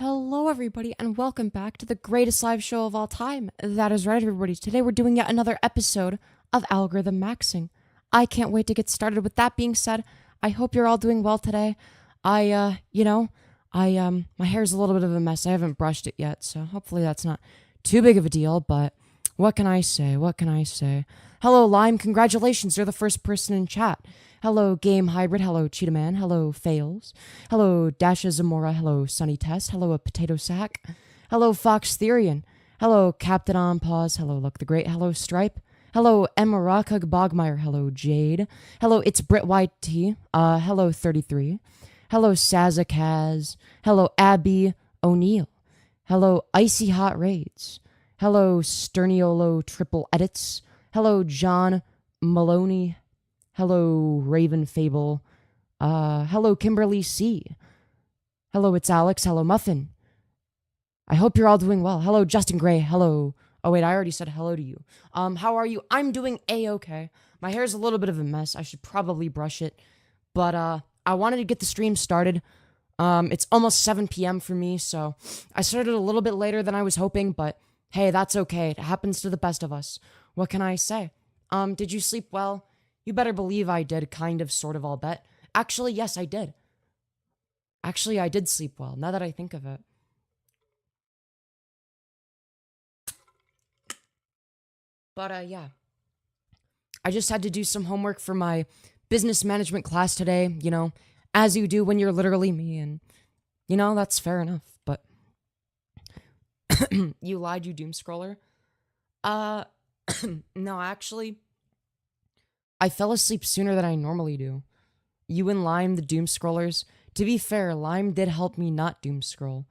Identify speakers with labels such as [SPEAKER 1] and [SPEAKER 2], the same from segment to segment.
[SPEAKER 1] Hello, everybody, and welcome back to the greatest live show of all time. That is right, everybody. Today we're doing yet another episode of Algorithm Maxing. I can't wait to get started. With that being said, I hope you're all doing well today. My hair's a little bit of a mess. I haven't brushed it yet, so hopefully that's not too big of a deal, but what can I say? What can I say? Hello, Lime. Congratulations. You're the first person in chat. Hello, Game Hybrid. Hello, Cheetah Man. Hello, Fails. Hello, Dasha Zamora. Hello, Sunny Test. Hello, a Potato Sack. Hello, Fox Therian. Hello, Captain On Pause. Hello, Look the Great. Hello, Stripe. Hello, Emma Rockhug Bogmeyer. Hello, Jade. Hello, it's Brit White T. Hello, 33. Hello, Sazakaz. Hello, Abby O'Neill. Hello, Icy Hot Raids. Hello, Sterniolo Triple Edits. Hello, John Maloney. Hello, Raven Fable. Hello, Kimberly C. Hello, it's Alex. Hello, Muffin. I hope you're all doing well. Hello, Justin Gray. Hello. Oh, wait, I already said hello to you. How are you? I'm doing A-okay. My hair's a little bit of a mess. I should probably brush it. But, I wanted to get the stream started. It's almost 7 p.m. for me, so I started a little bit later than I was hoping, but hey, that's okay. It happens to the best of us. What can I say? Did you sleep well? You better believe I did, kind of, sort of, I'll bet. Actually, yes, I did. Actually, I did sleep well, now that I think of it. But, yeah. I just had to do some homework for my business management class today, you know, as you do when you're literally me, and, you know, that's fair enough, but... You lied, you doom scroller? No, actually... I fell asleep sooner than I normally do. You and Lime, the doom scrollers. To be fair, Lime did help me not doom scroll.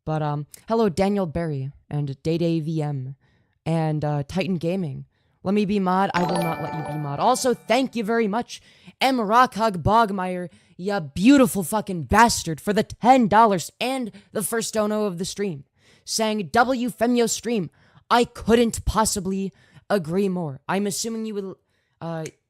[SPEAKER 1] But, hello, Daniel Berry, and Day VM, and, Titan Gaming. Let me be mod, I will not let you be mod. Also, thank you very much, M. Rockhug Bogmeyer, ya beautiful fucking bastard, for the $10 and the first dono of the stream. Saying, W Femyoz stream. I couldn't possibly agree more. I'm assuming you would,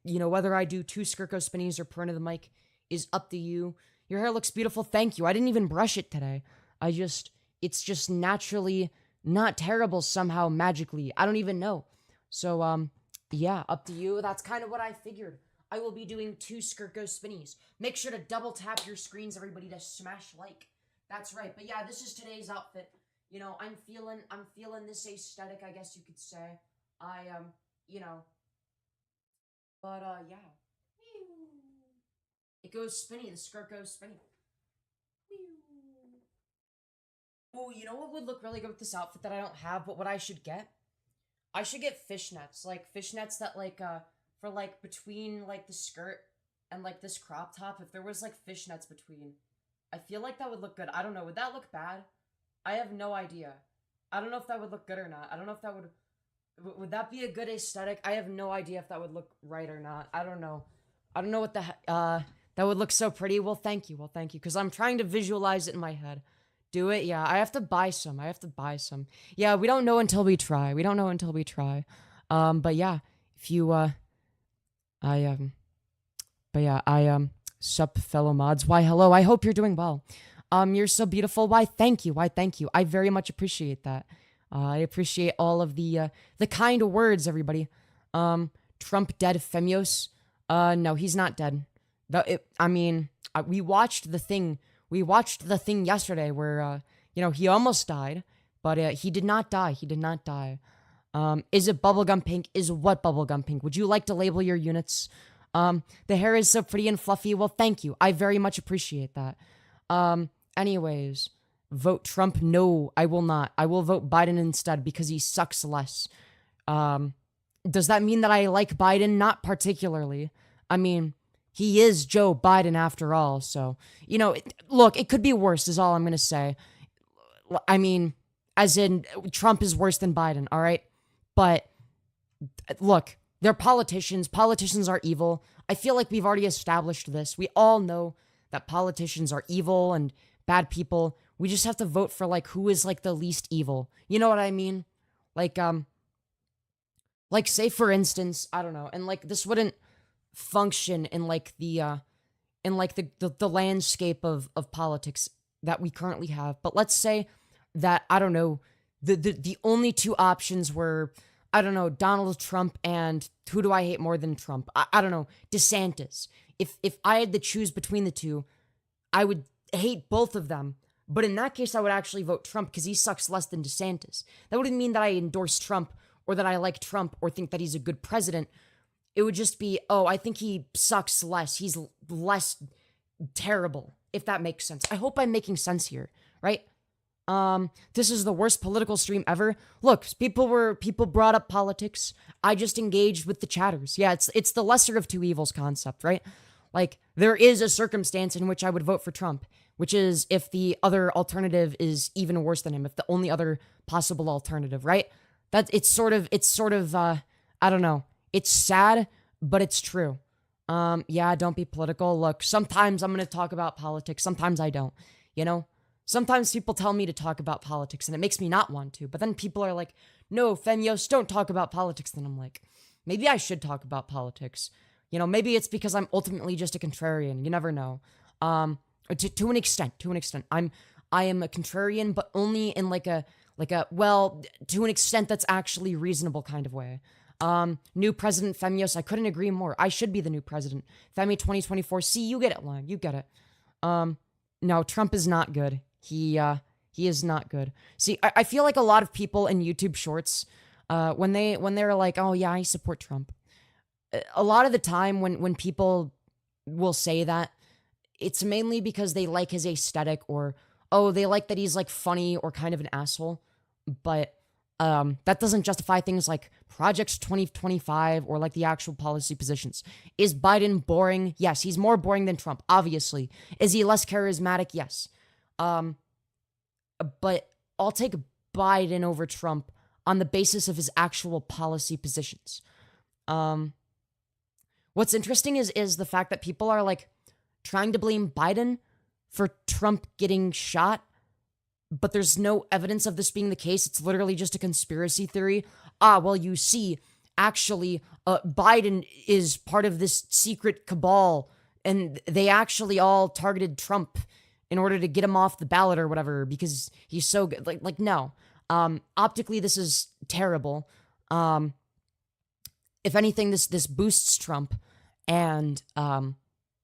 [SPEAKER 1] you know, whether I do 2 Skirt Go Spinnies or Purr into the mic is up to you. Your hair looks beautiful, thank you. I didn't even brush it today. It's just naturally not terrible somehow, magically. I don't even know. So, yeah, up to you. That's kind of what I figured. I will be doing 2 Skirt Go Spinnies. Make sure to double tap your screens, everybody, to smash like. That's right. But yeah, this is today's outfit. You know, I'm feeling this aesthetic, I guess you could say. You know. But, yeah. It goes spinny. The skirt goes spinny. Oh, you know what would look really good with this outfit that I don't have, but what I should get? I should get fishnets. Like, fishnets that, like, for, like, between, like, the skirt and, like, this crop top. If there was, like, fishnets between. I feel like that would look good. I don't know. Would that look bad? I have no idea. I don't know if that would look good or not. I don't know if that would... Would that be a good aesthetic? I have no idea if that would look right or not. I don't know. I don't know what the that would look so pretty. Well, thank you. Well, thank you. Because I'm trying to visualize it in my head. Do it? Yeah, I have to buy some. Yeah, we don't know until we try. But yeah, if you, sup, fellow mods. Why, hello. I hope you're doing well. You're so beautiful. Why, thank you. I very much appreciate that. I appreciate all of the kind words, everybody. Trump dead, Femyoz? No, he's not dead. We watched the thing. We watched the thing yesterday where, you know, he almost died, but he did not die. Is it bubblegum pink? Is what bubblegum pink? Would you like to label your units? The hair is so pretty and fluffy. Well, thank you. I very much appreciate that. Anyways... Vote Trump? No, I will not. I will vote Biden instead because he sucks less. Does that mean that I like Biden? Not particularly. I mean, he is Joe Biden after all, so, you know, look, it could be worse is all I'm gonna say. I mean, as in, Trump is worse than Biden, all right? But, look, they're politicians. Politicians are evil. I feel like we've already established this. We all know that politicians are evil and bad people. We just have to vote for, like, who is, like, the least evil. You know what I mean? Like, say, for instance, I don't know, and, like, this wouldn't function in, like, the landscape of politics that we currently have. But let's say that, I don't know, the only two options were, I don't know, Donald Trump and who do I hate more than Trump? I don't know, DeSantis. If I had to choose between the two, I would hate both of them. But in that case, I would actually vote Trump because he sucks less than DeSantis. That wouldn't mean that I endorse Trump or that I like Trump or think that he's a good president. It would just be, oh, I think he sucks less. He's less terrible, if that makes sense. I hope I'm making sense here, right? This is the worst political stream ever. Look, people brought up politics. I just engaged with the chatters. Yeah, it's the lesser of two evils concept, right? Like, there is a circumstance in which I would vote for Trump, which is if the other alternative is even worse than him, if the only other possible alternative, right? It's sort of, I don't know. It's sad, but it's true. Yeah, don't be political. Look, sometimes I'm going to talk about politics. Sometimes I don't, you know? Sometimes people tell me to talk about politics and it makes me not want to. But then people are like, no, Femyoz, don't talk about politics. Then I'm like, maybe I should talk about politics. You know, maybe it's because I'm ultimately just a contrarian. You never know. To an extent. I am a contrarian, but only in like a, well, to an extent that's actually reasonable kind of way. New president Femyoz, I couldn't agree more. I should be the new president. Femi 2024. See, you get it, Lime. You get it. No, Trump is not good. He is not good. See, I feel like a lot of people in YouTube shorts, when they're like, oh yeah, I support Trump. A lot of the time when people will say that, it's mainly because they like his aesthetic or, oh, they like that he's like funny or kind of an asshole. But that doesn't justify things like Project 2025 or like the actual policy positions. Is Biden boring? Yes, he's more boring than Trump, obviously. Is he less charismatic? Yes. But I'll take Biden over Trump on the basis of his actual policy positions. What's interesting is the fact that people are like trying to blame Biden for Trump getting shot, but there's no evidence of this being the case. It's literally just a conspiracy theory. Well, you see, actually, Biden is part of this secret cabal, and they actually all targeted Trump in order to get him off the ballot or whatever because he's so good. Like no. Optically, this is terrible. If anything, this boosts Trump, and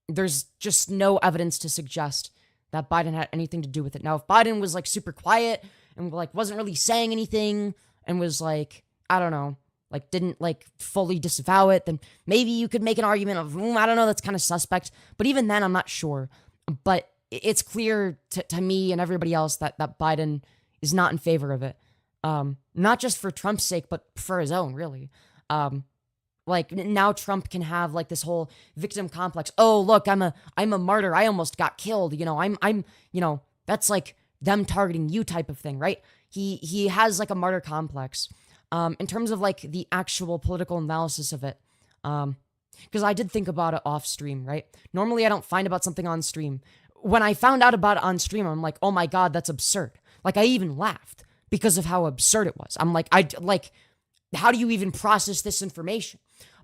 [SPEAKER 1] there's just no evidence to suggest that Biden had anything to do with it. Now, if Biden was like super quiet and like wasn't really saying anything and was like, I don't know, like didn't like fully disavow it, then maybe you could make an argument of, I don't know, that's kind of suspect. But even then, I'm not sure. But it's clear to me and everybody else that Biden is not in favor of it. Not just for Trump's sake, but for his own, really. Like now Trump can have like this whole victim complex. Oh, look, I'm a martyr. I almost got killed. You know, I'm you know, that's like them targeting you type of thing, right? He has like a martyr complex. In terms of like the actual political analysis of it. Because I did think about it off stream, right? Normally I don't find about something on stream. When I found out about it on stream, I'm like, oh my God, that's absurd. Like I even laughed because of how absurd it was. I'm like, how do you even process this information?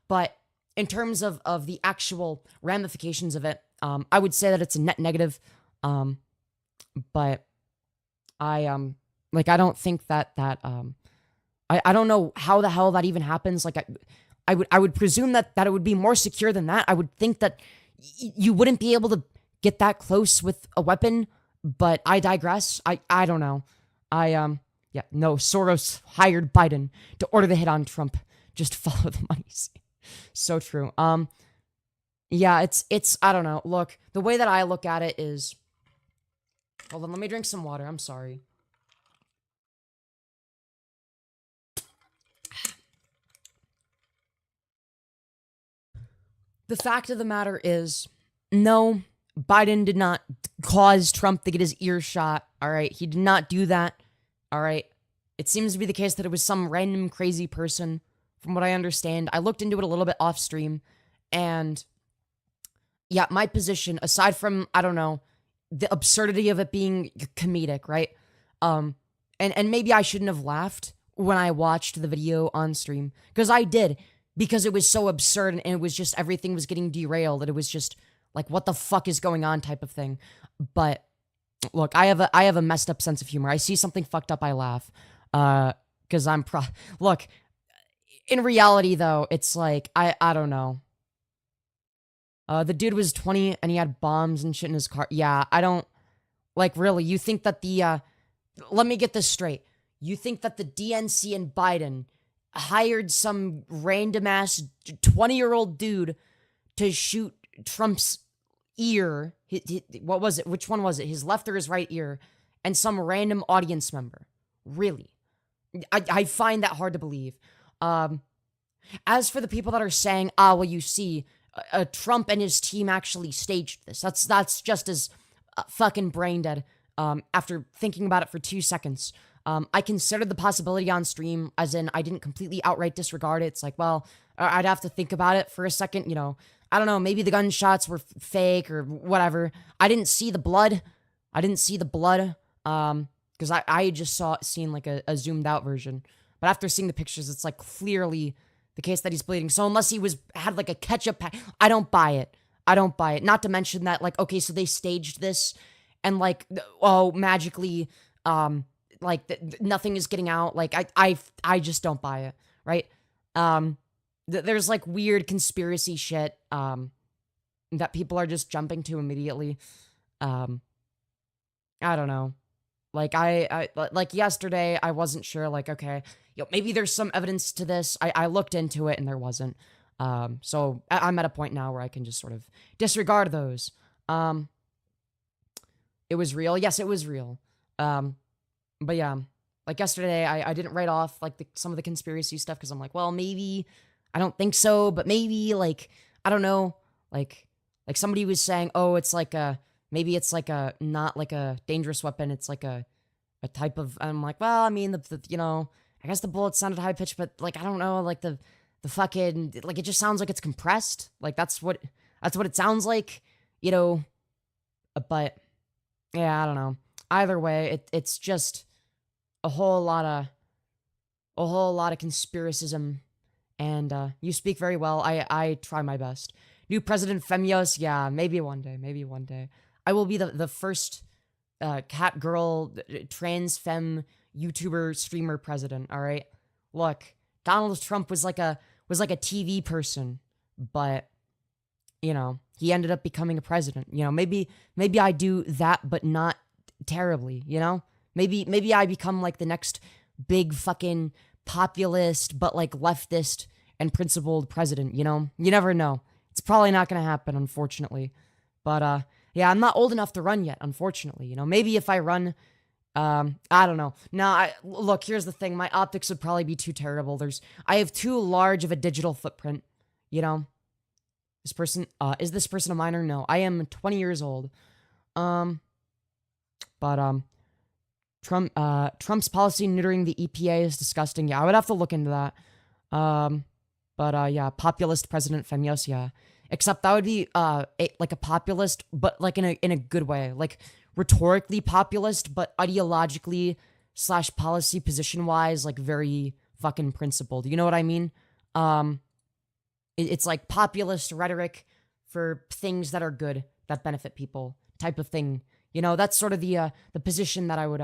[SPEAKER 1] But in terms of the actual ramifications of it, I would say that it's a net negative. But I don't think that I don't know how the hell that even happens. Like I would presume that it would be more secure than that. I would think that you wouldn't be able to get that close with a weapon, but I digress. I don't know. Yeah, no, Soros hired Biden to order the hit on Trump. Just follow the money. So true. Yeah, it's, I don't know. Look, the way that I look at it is, hold on, let me drink some water. I'm sorry. The fact of the matter is, no, Biden did not cause Trump to get his ear shot. All right. He did not do that. All right. It seems to be the case that it was some random crazy person, from what I understand. I looked into it a little bit off stream, and yeah, my position, aside from, I don't know, the absurdity of it being comedic, right? And maybe I shouldn't have laughed when I watched the video on stream, because I did, because it was so absurd, and it was just, everything was getting derailed, and it was just like, what the fuck is going on type of thing. But Look, I have a messed up sense of humor. I see something fucked up, I laugh. Because look, in reality though, it's like I don't know. The dude was 20 and he had bombs and shit in his car. Yeah, I don't like really. You think that the let me get this straight. You think that the DNC and Biden hired some random ass 20-year-old dude to shoot Trump's ear? What was it? Which one was it? His left or his right ear? And some random audience member? Really? I find that hard to believe. As for the people that are saying, well, you see, Trump and his team actually staged this. That's just as fucking brain dead. After thinking about it for 2 seconds, I considered the possibility on stream, as in I didn't completely outright disregard it. It's like, well, I'd have to think about it for a second. You know, I don't know. Maybe the gunshots were fake or whatever. I didn't see the blood. Because I just seen like a zoomed out version. But after seeing the pictures, it's like clearly the case that he's bleeding. So unless he had like a ketchup pack, I don't buy it. Not to mention that, like, okay, so they staged this and like, oh, magically, nothing is getting out. Like, I just don't buy it, right? There's like weird conspiracy shit that people are just jumping to immediately. I don't know. Like, I like yesterday, I wasn't sure, like, okay, maybe there's some evidence to this. I looked into it and there wasn't. So I'm at a point now where I can just sort of disregard those. It was real. Yes, it was real. But yeah, like yesterday, I didn't write off like some of the conspiracy stuff because I'm like, well, maybe I don't think so, but maybe like, I don't know, like somebody was saying, oh, it's like maybe it's like not like a dangerous weapon. It's like a type of, I'm like, well, I mean, I guess the bullet sounded high pitched, but like, I don't know, like the fucking, like, it just sounds like it's compressed. Like that's what it sounds like, but yeah, I don't know. Either way, it's just a whole lot of conspiracism, and you speak very well. I try my best. New president Femyoz, yeah, maybe one day. I will be the first cat girl Transfem YouTuber streamer president. All right, look, Donald Trump was like a TV person, but he ended up becoming a president. Maybe I do that, but not terribly. Maybe I become like the next big fucking populist, but like leftist and principled president. You never know. It's probably not gonna happen, unfortunately. But yeah, I'm not old enough to run yet, unfortunately. Maybe if I run, I don't know. Now, look, here's the thing. My optics would probably be too terrible. I have too large of a digital footprint. Is this person a minor? No, I am 20 years old. Trump's policy neutering the EPA is disgusting. Yeah, I would have to look into that. Yeah, populist President Femyoz, yeah. Except that would be like a populist, but like in a good way, like rhetorically populist, but ideologically / policy position wise, like very fucking principled. You know what I mean? It's like populist rhetoric for things that are good, that benefit people, type of thing. That's sort of the position that I would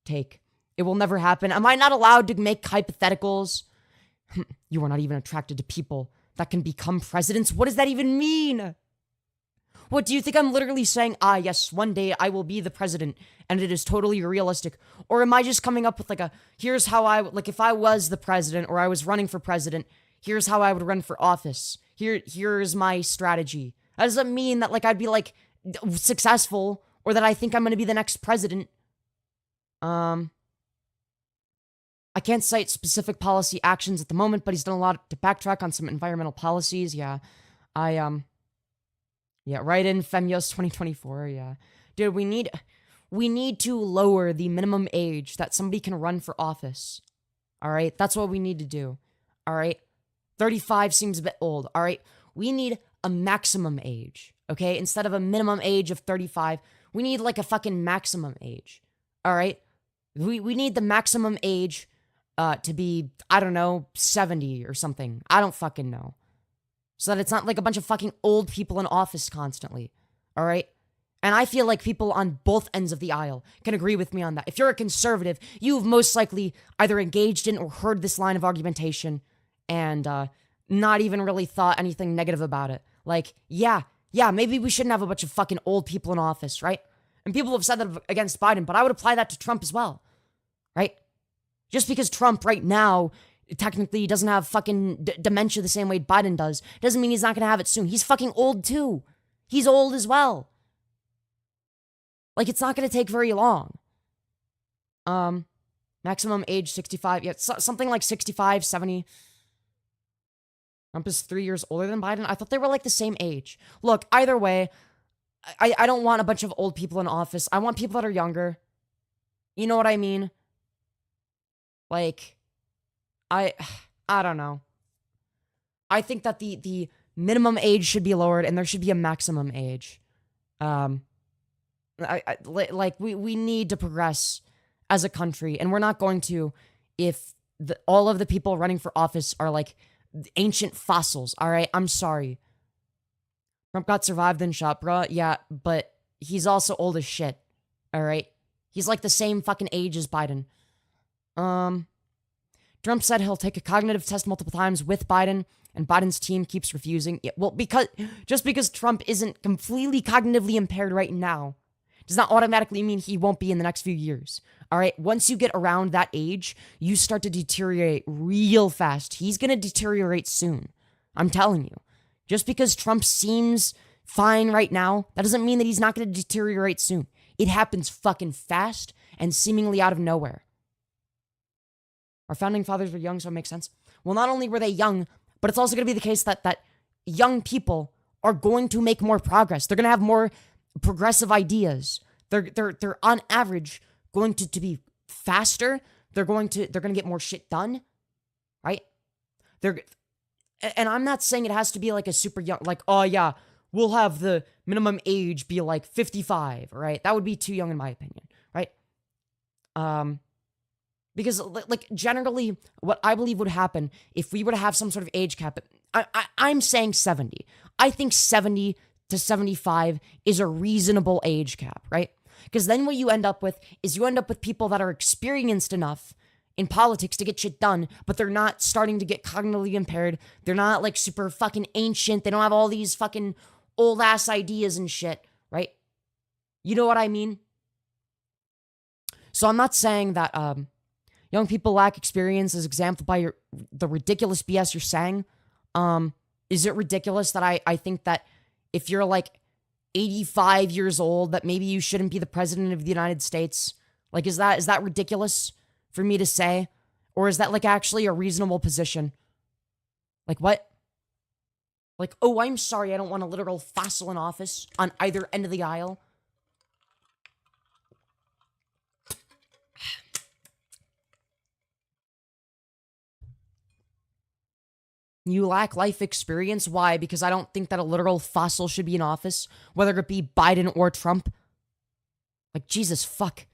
[SPEAKER 1] take. It will never happen. Am I not allowed to make hypotheticals? You are not even attracted to people that can become presidents? What does that even mean? What, do you think I'm literally saying, yes, one day I will be the president and it is totally realistic? Or am I just coming up with like here's how if I was the president or I was running for president, here's how I would run for office. Here's my strategy. That doesn't mean that like I'd be like successful or that I think I'm going to be the next president. I can't cite specific policy actions at the moment, but he's done a lot to backtrack on some environmental policies. Yeah. Yeah, right in Femyoz 2024. Yeah. Dude, we need to lower the minimum age that somebody can run for office. All right? That's what we need to do. All right? 35 seems a bit old. All right? We need a maximum age. Okay? Instead of a minimum age of 35, we need like a fucking maximum age. All right? We need the maximum age to be, I don't know, 70 or something. I don't fucking know. So that it's not like a bunch of fucking old people in office constantly. All right? And I feel like people on both ends of the aisle can agree with me on that. If you're a conservative, you've most likely either engaged in or heard this line of argumentation and not even really thought anything negative about it. Like, yeah, maybe we shouldn't have a bunch of fucking old people in office, right? And people have said that against Biden, but I would apply that to Trump as well, right? Just because Trump right now technically doesn't have fucking dementia the same way Biden does, doesn't mean he's not going to have it soon. He's fucking old too. He's old as well. Like, it's not going to take very long. Maximum age 65. Yeah, something like 65, 70. Trump is 3 years older than Biden. I thought they were like the same age. Look, either way, I don't want a bunch of old people in office. I want people that are younger. You know what I mean? Like, I don't know. I think that the minimum age should be lowered and there should be a maximum age. We need to progress as a country, and we're not going to if all of the people running for office are like ancient fossils. All right, I'm sorry. Trump got survived and shot, bruh. Yeah, but he's also old as shit. All right, he's like the same fucking age as Biden. Trump said he'll take a cognitive test multiple times with Biden, and Biden's team keeps refusing. Yeah, well, just because Trump isn't completely cognitively impaired right now does not automatically mean he won't be in the next few years. All right, once you get around that age, you start to deteriorate real fast. He's going to deteriorate soon. I'm telling you. Just because Trump seems fine right now, that doesn't mean that he's not going to deteriorate soon. It happens fucking fast and seemingly out of nowhere. Our founding fathers were young, so it makes sense. Well, not only were they young, but it's also going to be the case that young people are going to make more progress. They're going to have more progressive ideas. They're on average going to be faster. They're going to get more shit done, right? And I'm not saying it has to be like a super young, like, oh yeah, we'll have the minimum age be like 55, right? That would be too young in my opinion, right? Because like generally what I believe would happen if we were to have some sort of age cap, I'm saying 70. I think 70 to 75 is a reasonable age cap, right? Because then what you end up with is people that are experienced enough in politics to get shit done, but they're not starting to get cognitively impaired. They're not like super fucking ancient. They don't have all these fucking old ass ideas and shit, right? You know what I mean? So I'm not saying that young people lack experience as exampled by the ridiculous BS you're saying. Is it ridiculous that I think that if you're like 85 years old, that maybe you shouldn't be the president of the United States? Like, is that ridiculous for me to say? Or is that like actually a reasonable position? Like what? Like, oh, I'm sorry, I don't want a literal fossil in office on either end of the aisle. You lack life experience. Why? Because I don't think that a literal fossil should be in office, whether it be Biden or Trump. Like, Jesus, fuck.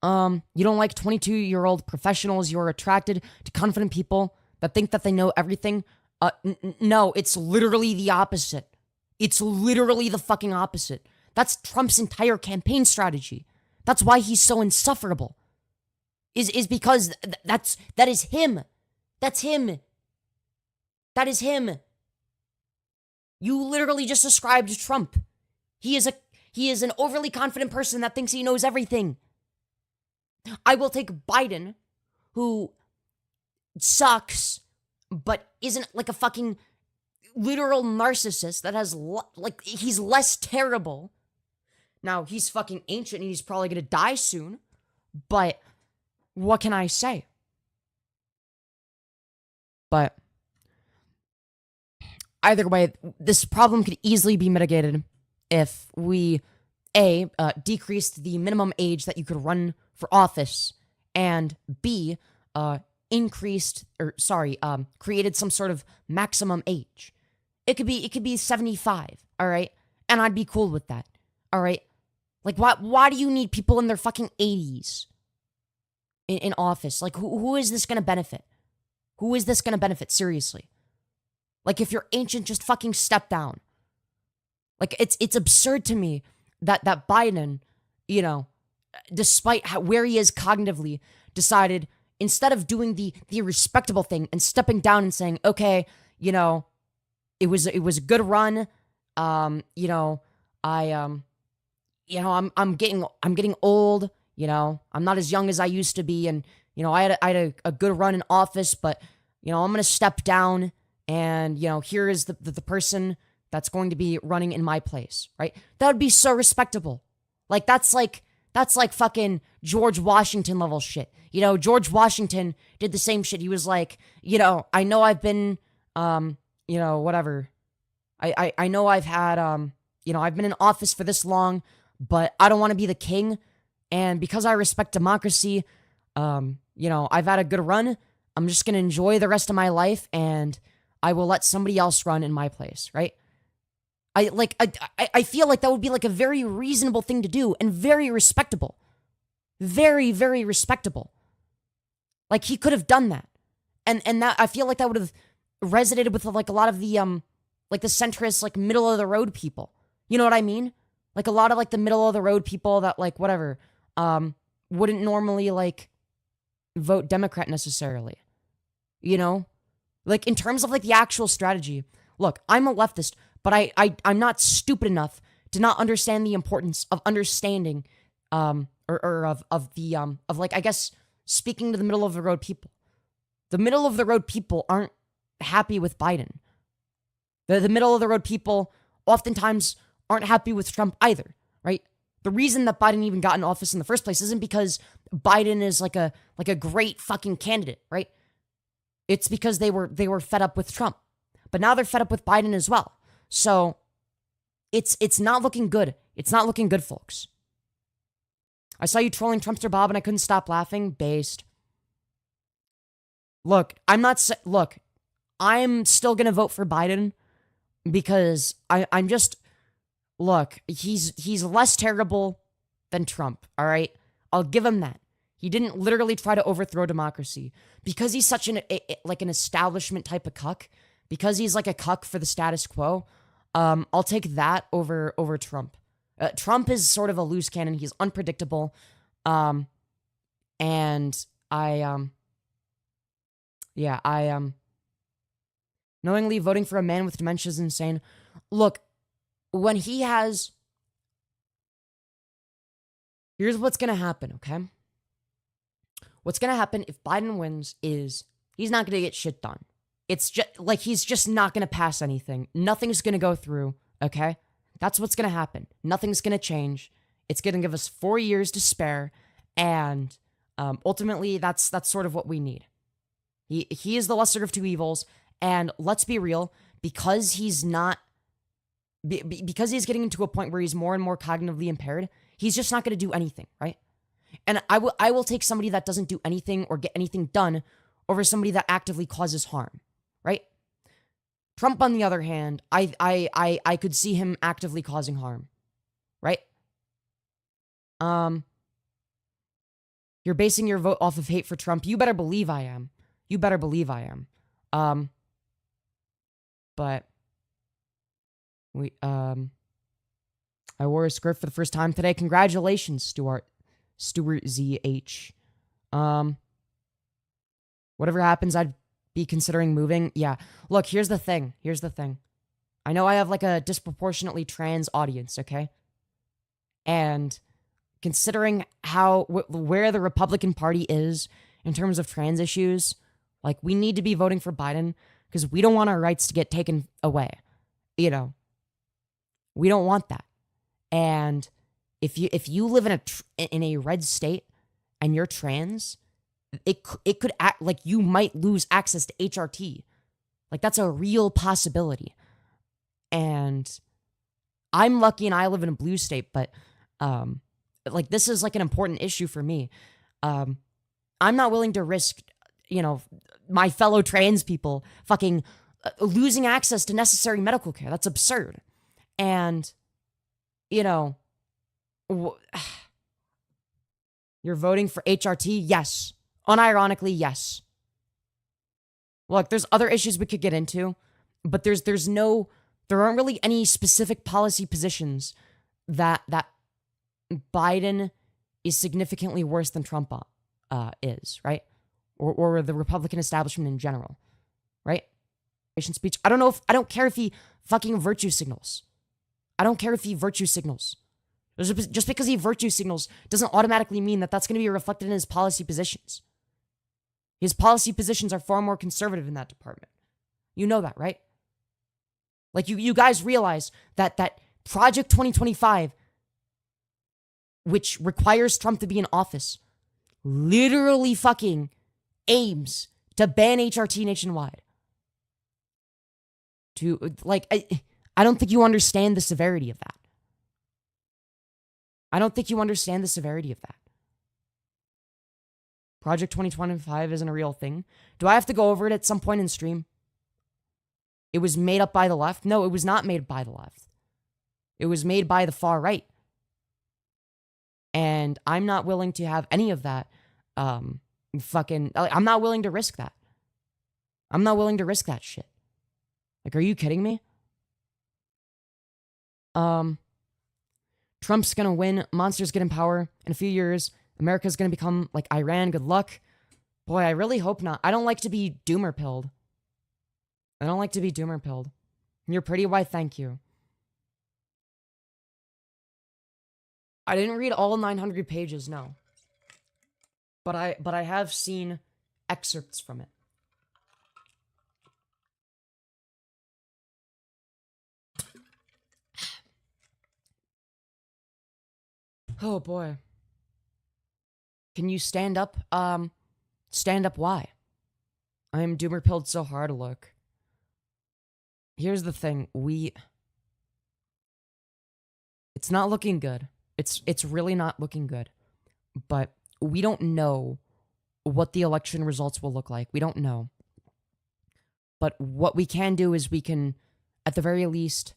[SPEAKER 1] You don't like 22-year-old professionals. You're attracted to confident people that think that they know everything. No, it's literally the opposite. It's literally the fucking opposite. That's Trump's entire campaign strategy. That's why he's so insufferable. Is because that is him. That's him. That is him. You literally just described Trump. He is an overly confident person that thinks he knows everything. I will take Biden, who sucks, but isn't like a fucking literal narcissist that has, he's less terrible. Now, he's fucking ancient and he's probably gonna die soon, but what can I say? But either way, this problem could easily be mitigated if we, decreased the minimum age that you could run for office, and B, created some sort of maximum age. It could be 75, all right? And I'd be cool with that, all right? Like, why do you need people in their fucking 80s in office? Like, who is this gonna benefit? Who is this gonna benefit, seriously? Like, if you're ancient, just fucking step down. Like, it's absurd to me that Biden, you know, despite where he is cognitively, decided instead of doing the respectable thing and stepping down and saying, okay, you know, it was a good run. You know, I'm getting old. You know, I'm not as young as I used to be, and you know, I had a good run in office, but you know, I'm gonna step down, and you know, here is the person that's going to be running in my place, right? That would be so respectable. Like that's like fucking George Washington level shit. You know, George Washington did the same shit. He was like, you know, I know I've been, you know, whatever. I know I've had, you know, I've been in office for this long, but I don't want to be the king. And because I respect democracy, you know, I've had a good run. I'm just going to enjoy the rest of my life and I will let somebody else run in my place, right? I feel like that would be like a very reasonable thing to do and very respectable. Very, very respectable. Like he could have done that. And that I feel like that would have resonated with like a lot of the like the centrist, like middle of the road people. You know what I mean? Like a lot of like the middle of the road people that like whatever wouldn't normally like vote Democrat necessarily. You know? Like in terms of like the actual strategy. Look, I'm a leftist, but I'm not stupid enough to not understand the importance of understanding of like I guess speaking to the middle of the road people. The middle of the road people aren't happy with Biden. The middle of the road people oftentimes aren't happy with Trump either, right? The reason that Biden even got in office in the first place isn't because Biden is like a great fucking candidate, right? It's because they were fed up with Trump. But now they're fed up with Biden as well. So it's not looking good. It's not looking good, folks. I saw you trolling Trumpster Bob and I couldn't stop laughing. Based. Look, I'm still going to vote for Biden because I'm just, look, he's less terrible than Trump, all right? I'll give him that. He didn't literally try to overthrow democracy because he's such an establishment type of cuck, because he's like a cuck for the status quo. I'll take that over Trump. Trump is sort of a loose cannon. He's unpredictable. And knowingly voting for a man with dementia is insane. Look, when he has, here's what's going to happen, okay? What's going to happen if Biden wins is he's not going to get shit done. It's just like he's just not going to pass anything. Nothing's going to go through, okay? That's what's going to happen. Nothing's going to change. It's going to give us 4 years to spare, and ultimately, that's sort of what we need. He is the lesser of two evils, and let's be real, because he's not, because he's getting into a point where he's more and more cognitively impaired, he's just not going to do anything, right? And I will take somebody that doesn't do anything or get anything done over somebody that actively causes harm, right? Trump, on the other hand, I could see him actively causing harm, right? You're basing your vote off of hate for Trump. You better believe I am. You better believe I am. But I wore a skirt for the first time today. Congratulations, Stuart ZH. Whatever happens, I'd be considering moving. Yeah. Look, here's the thing. I know I have like a disproportionately trans audience, okay? And considering where the Republican Party is in terms of trans issues, like we need to be voting for Biden because we don't want our rights to get taken away. You know, we don't want that. And if you live in a red state and you're trans, it could act like you might lose access to HRT. Like that's a real possibility. And I'm lucky and I live in a blue state, but like this is like an important issue for me. I'm not willing to risk, my fellow trans people fucking losing access to necessary medical care. That's absurd. And, you're voting for HRT? Yes. Unironically, yes. Look, there's other issues we could get into, but there's no There aren't really any specific policy positions that Biden is significantly worse than Trump is, right? Or the Republican establishment in general, right? Speech. I don't care if he fucking virtue signals. I don't care if he virtue signals. Just because he virtue signals doesn't automatically mean that that's going to be reflected in his policy positions. His policy positions are far more conservative in that department. You know that, right? Like, you guys realize that Project 2025, which requires Trump to be in office, literally fucking aims to ban HRT nationwide. I don't think you understand the severity of that. I don't think you understand the severity of that. Project 2025 isn't a real thing. Do I have to go over it at some point in stream? It was made up by the left? No, it was not made by the left. It was made by the far right. And I'm not willing to have any of that. I'm not willing to risk that. I'm not willing to risk that shit. Like, are you kidding me? Trump's gonna win. Monsters get in power in a few years. America's gonna become like Iran. Good luck. Boy, I really hope not. I don't like to be doomer-pilled. You're pretty. Why, thank you. I didn't read all 900 pages, no. But I have seen excerpts from it. Oh boy. Can you stand up? Stand up why? I am doomer-pilled so hard, look. Here's the thing, it's not looking good. It's really not looking good. But we don't know what the election results will look like. We don't know. But what we can do is we can, at the very least,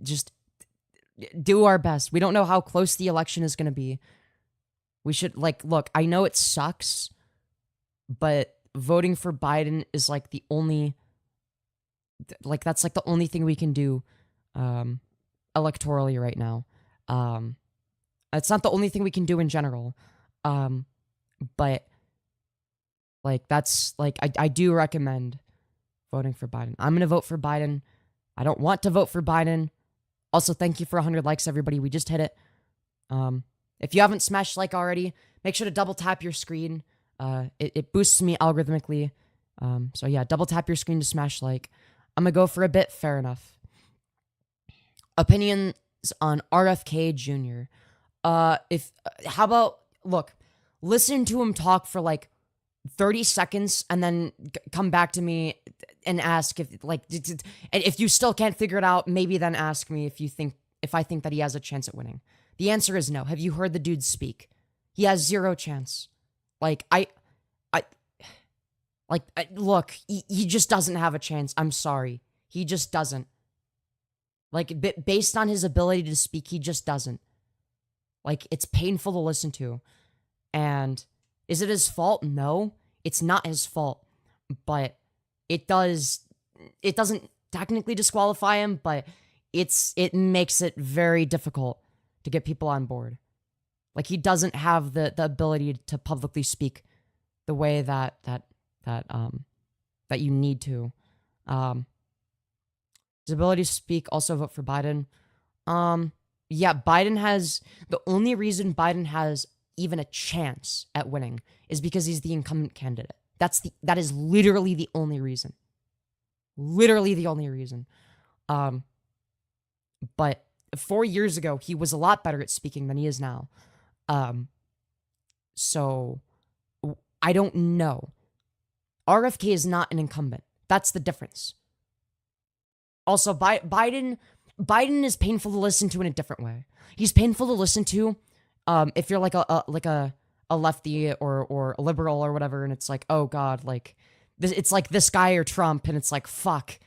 [SPEAKER 1] just do our best. We don't know how close the election is going to be. We should, look, I know it sucks, but voting for Biden is the only, that's the only thing we can do electorally right now. It's not the only thing we can do in general. But that's I do recommend voting for Biden. I'm going to vote for Biden. I don't want to vote for Biden. Also, thank you for 100 likes, everybody. We just hit it. If you haven't smashed like already, make sure to double tap your screen. It boosts me algorithmically. So yeah, double tap your screen to smash like. I'm gonna go for a bit. Fair enough. Opinions on RFK Jr. How about, look, listen to him talk for 30 seconds and then come back to me and ask if you still can't figure it out, maybe then ask me if I think that he has a chance at winning. The answer is no. Have you heard the dude speak? He has zero chance. Look, he just doesn't have a chance. I'm sorry. He just doesn't. Based on his ability to speak, he just doesn't. It's painful to listen to. And is it his fault? No, it's not his fault. But it doesn't technically disqualify him, but it makes it very difficult to get people on board. He doesn't have the ability to publicly speak the way that you need to. His ability to speak, also vote for Biden. Yeah, the only reason Biden has even a chance at winning is because he's the incumbent candidate. That is literally the only reason. Literally the only reason. But 4 years ago, he was a lot better at speaking than he is now. So I don't know. RFK is not an incumbent. That's the difference. Also, Biden is painful to listen to in a different way. He's painful to listen to if you're a lefty or a liberal or whatever, and it's oh God, it's this guy or Trump, and it's fuck.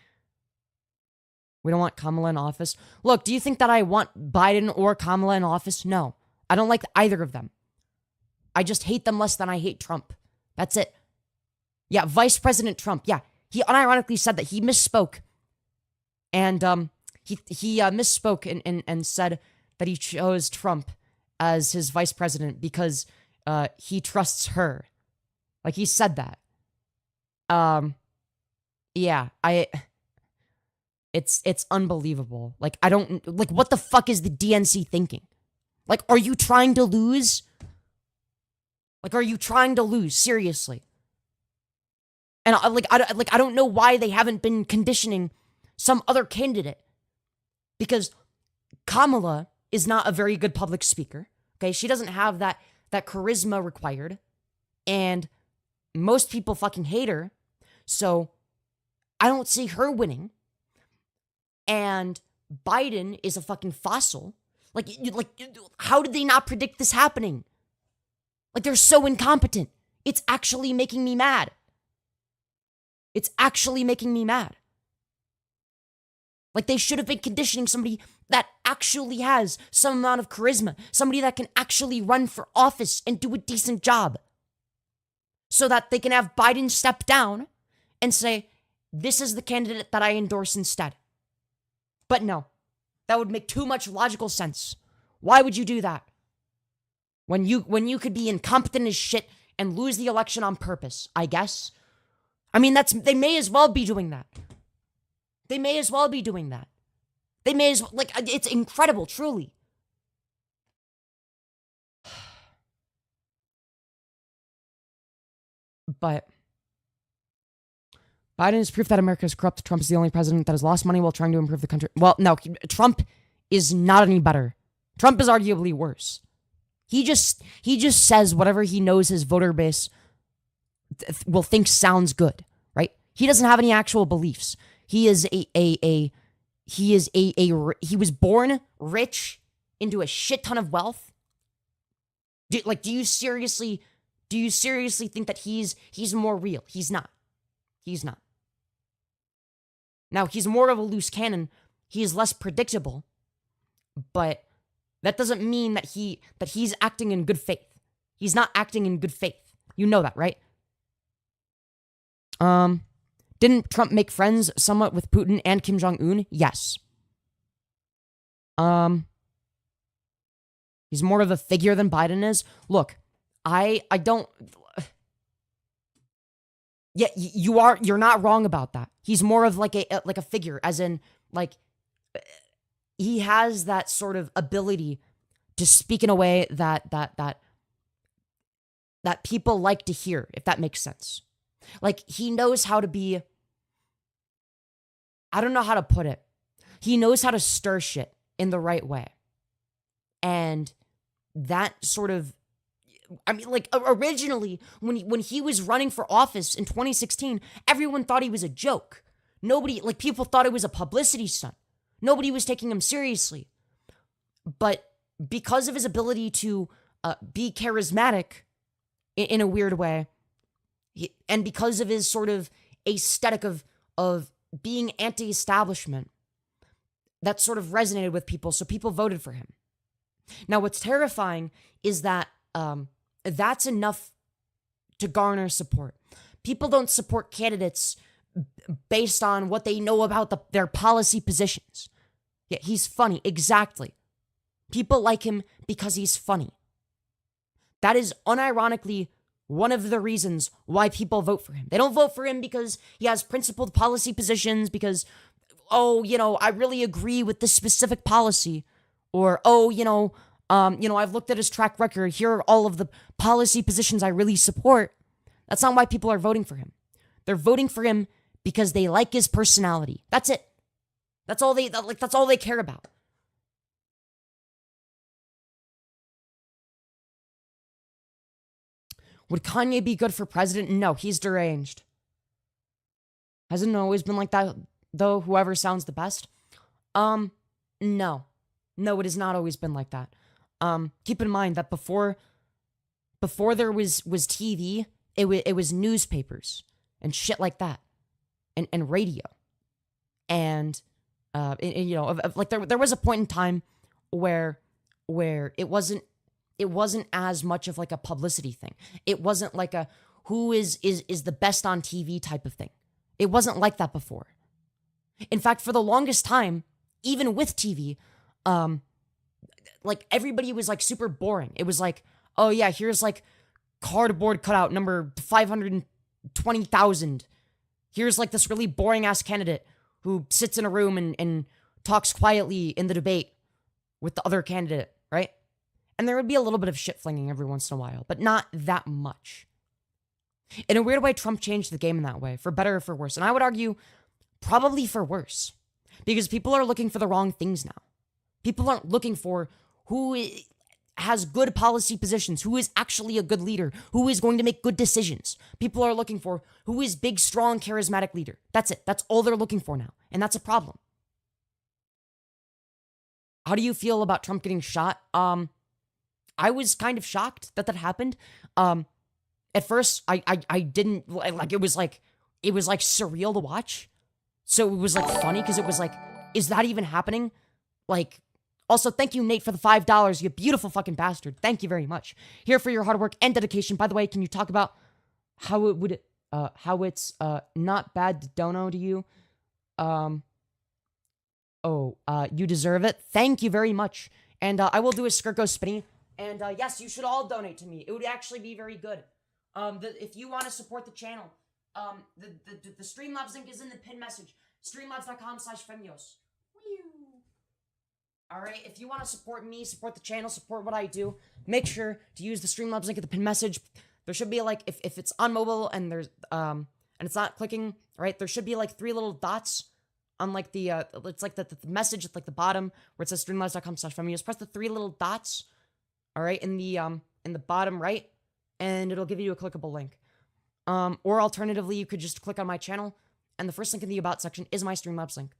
[SPEAKER 1] We don't want Kamala in office. Look, do you think that I want Biden or Kamala in office? No. I don't like either of them. I just hate them less than I hate Trump. That's it. Yeah, Vice President Trump. Yeah, He unironically said that he misspoke. And he misspoke and said that he chose Trump as his vice president because he trusts her. Like, he said that. Yeah, it's unbelievable. Like, I don't, like, what the fuck is the DNC thinking? Like, are you trying to lose? Like, are you trying to lose? Seriously. And I don't know why they haven't been conditioning some other candidate. Because Kamala is not a very good public speaker. Okay, she doesn't have that charisma required. And most people fucking hate her. So I don't see her winning. And Biden is a fucking fossil. Like, how did they not predict this happening? Like, they're so incompetent. It's actually making me mad. It's actually making me mad. Like, they should have been conditioning somebody that actually has some amount of charisma, somebody that can actually run for office and do a decent job, so that they can have Biden step down and say, this is the candidate that I endorse instead. But no, that would make too much logical sense. Why would you do that? When you could be incompetent as shit and lose the election on purpose, I guess. I mean, they may as well be doing that. They may as well be doing that. They may as well, like, it's incredible, truly. But Biden is proof that America is corrupt. Trump is the only president that has lost money while trying to improve the country. Well, no, Trump is not any better. Trump is arguably worse. He just says whatever he knows his voter base will think sounds good, right? He doesn't have any actual beliefs. He was born rich into a shit ton of wealth. Do you seriously think that he's more real? He's not. He's not. Now, he's more of a loose cannon. He is less predictable, but that doesn't mean that he's acting in good faith. He's not acting in good faith. You know that, right? Didn't Trump make friends somewhat with Putin and Kim Jong-un? Yes. He's more of a figure than Biden is. Look, I don't. Yeah, you're not wrong about that. He's more of like a figure, as in, like, he has that sort of ability to speak in a way that people like to hear, if that makes sense. Like, he knows how to be, I don't know how to put it. He knows how to stir shit in the right way. And that sort of, I mean, like, originally, when he was running for office in 2016, everyone thought he was a joke. Nobody, like, people thought it was a publicity stunt. Nobody was taking him seriously. But because of his ability to be charismatic in a weird way, and because of his sort of aesthetic of being anti-establishment, that sort of resonated with people, so people voted for him. Now, what's terrifying is that that's enough to garner support. People don't support candidates based on what they know about their policy positions. Yeah, he's funny. Exactly. People like him because he's funny. That is unironically one of the reasons why people vote for him. They don't vote for him because he has principled policy positions, because, oh, I really agree with this specific policy, or, oh, I've looked at his track record. Here are all of the policy positions I really support. That's not why people are voting for him. They're voting for him because they like his personality. That's it. That's all they care about. Would Kanye be good for president? No, he's deranged. Hasn't it always been like that, though? Whoever sounds the best? No. No, it has not always been like that. Keep in mind that before there was TV, it was newspapers and shit like that, and radio, and like there was a point in time where it wasn't as much of like a publicity thing. It wasn't like a who is the best on TV type of thing. It wasn't like that before. In fact, for the longest time, even with TV, like everybody was like super boring. It was like, oh yeah, here's like cardboard cutout number 520,000. Here's like this really boring ass candidate who sits in a room and talks quietly in the debate with the other candidate, right? And there would be a little bit of shit flinging every once in a while, but not that much. In a weird way, Trump changed the game in that way, for better or for worse. And I would argue probably for worse, because people are looking for the wrong things now. People aren't looking for who has good policy positions, who is actually a good leader, who is going to make good decisions. People are looking for who is big, strong, charismatic leader. That's it. That's all they're looking for now. And that's a problem. How do you feel about Trump getting shot? I was kind of shocked that happened. At first, I didn't, like, it was like surreal to watch. So it was like funny because it was like, is that even happening? Like, also, thank you, Nate, for the $5. You beautiful fucking bastard. Thank you very much. Here for your hard work and dedication. By the way, can you talk about how it's not bad to dono to you? You deserve it. Thank you very much. And I will do a Skirt Go Spinny. And yes, you should all donate to me. It would actually be very good. If you want to support the channel, the Streamlabs link is in the pinned message. Streamlabs.com/Femyoz. Alright, if you want to support me, support the channel, support what I do, make sure to use the Streamlabs link at the pinned message. There should be like, if it's on mobile and there's, and it's not clicking, right, there should be like 3 little dots on like the, it's like the message at like the bottom where it says streamlabs.com/Femyoz. Press the 3 little dots, alright, in the bottom right, and it'll give you a clickable link. Or alternatively, you could just click on my channel, and the first link in the About section is my Streamlabs link.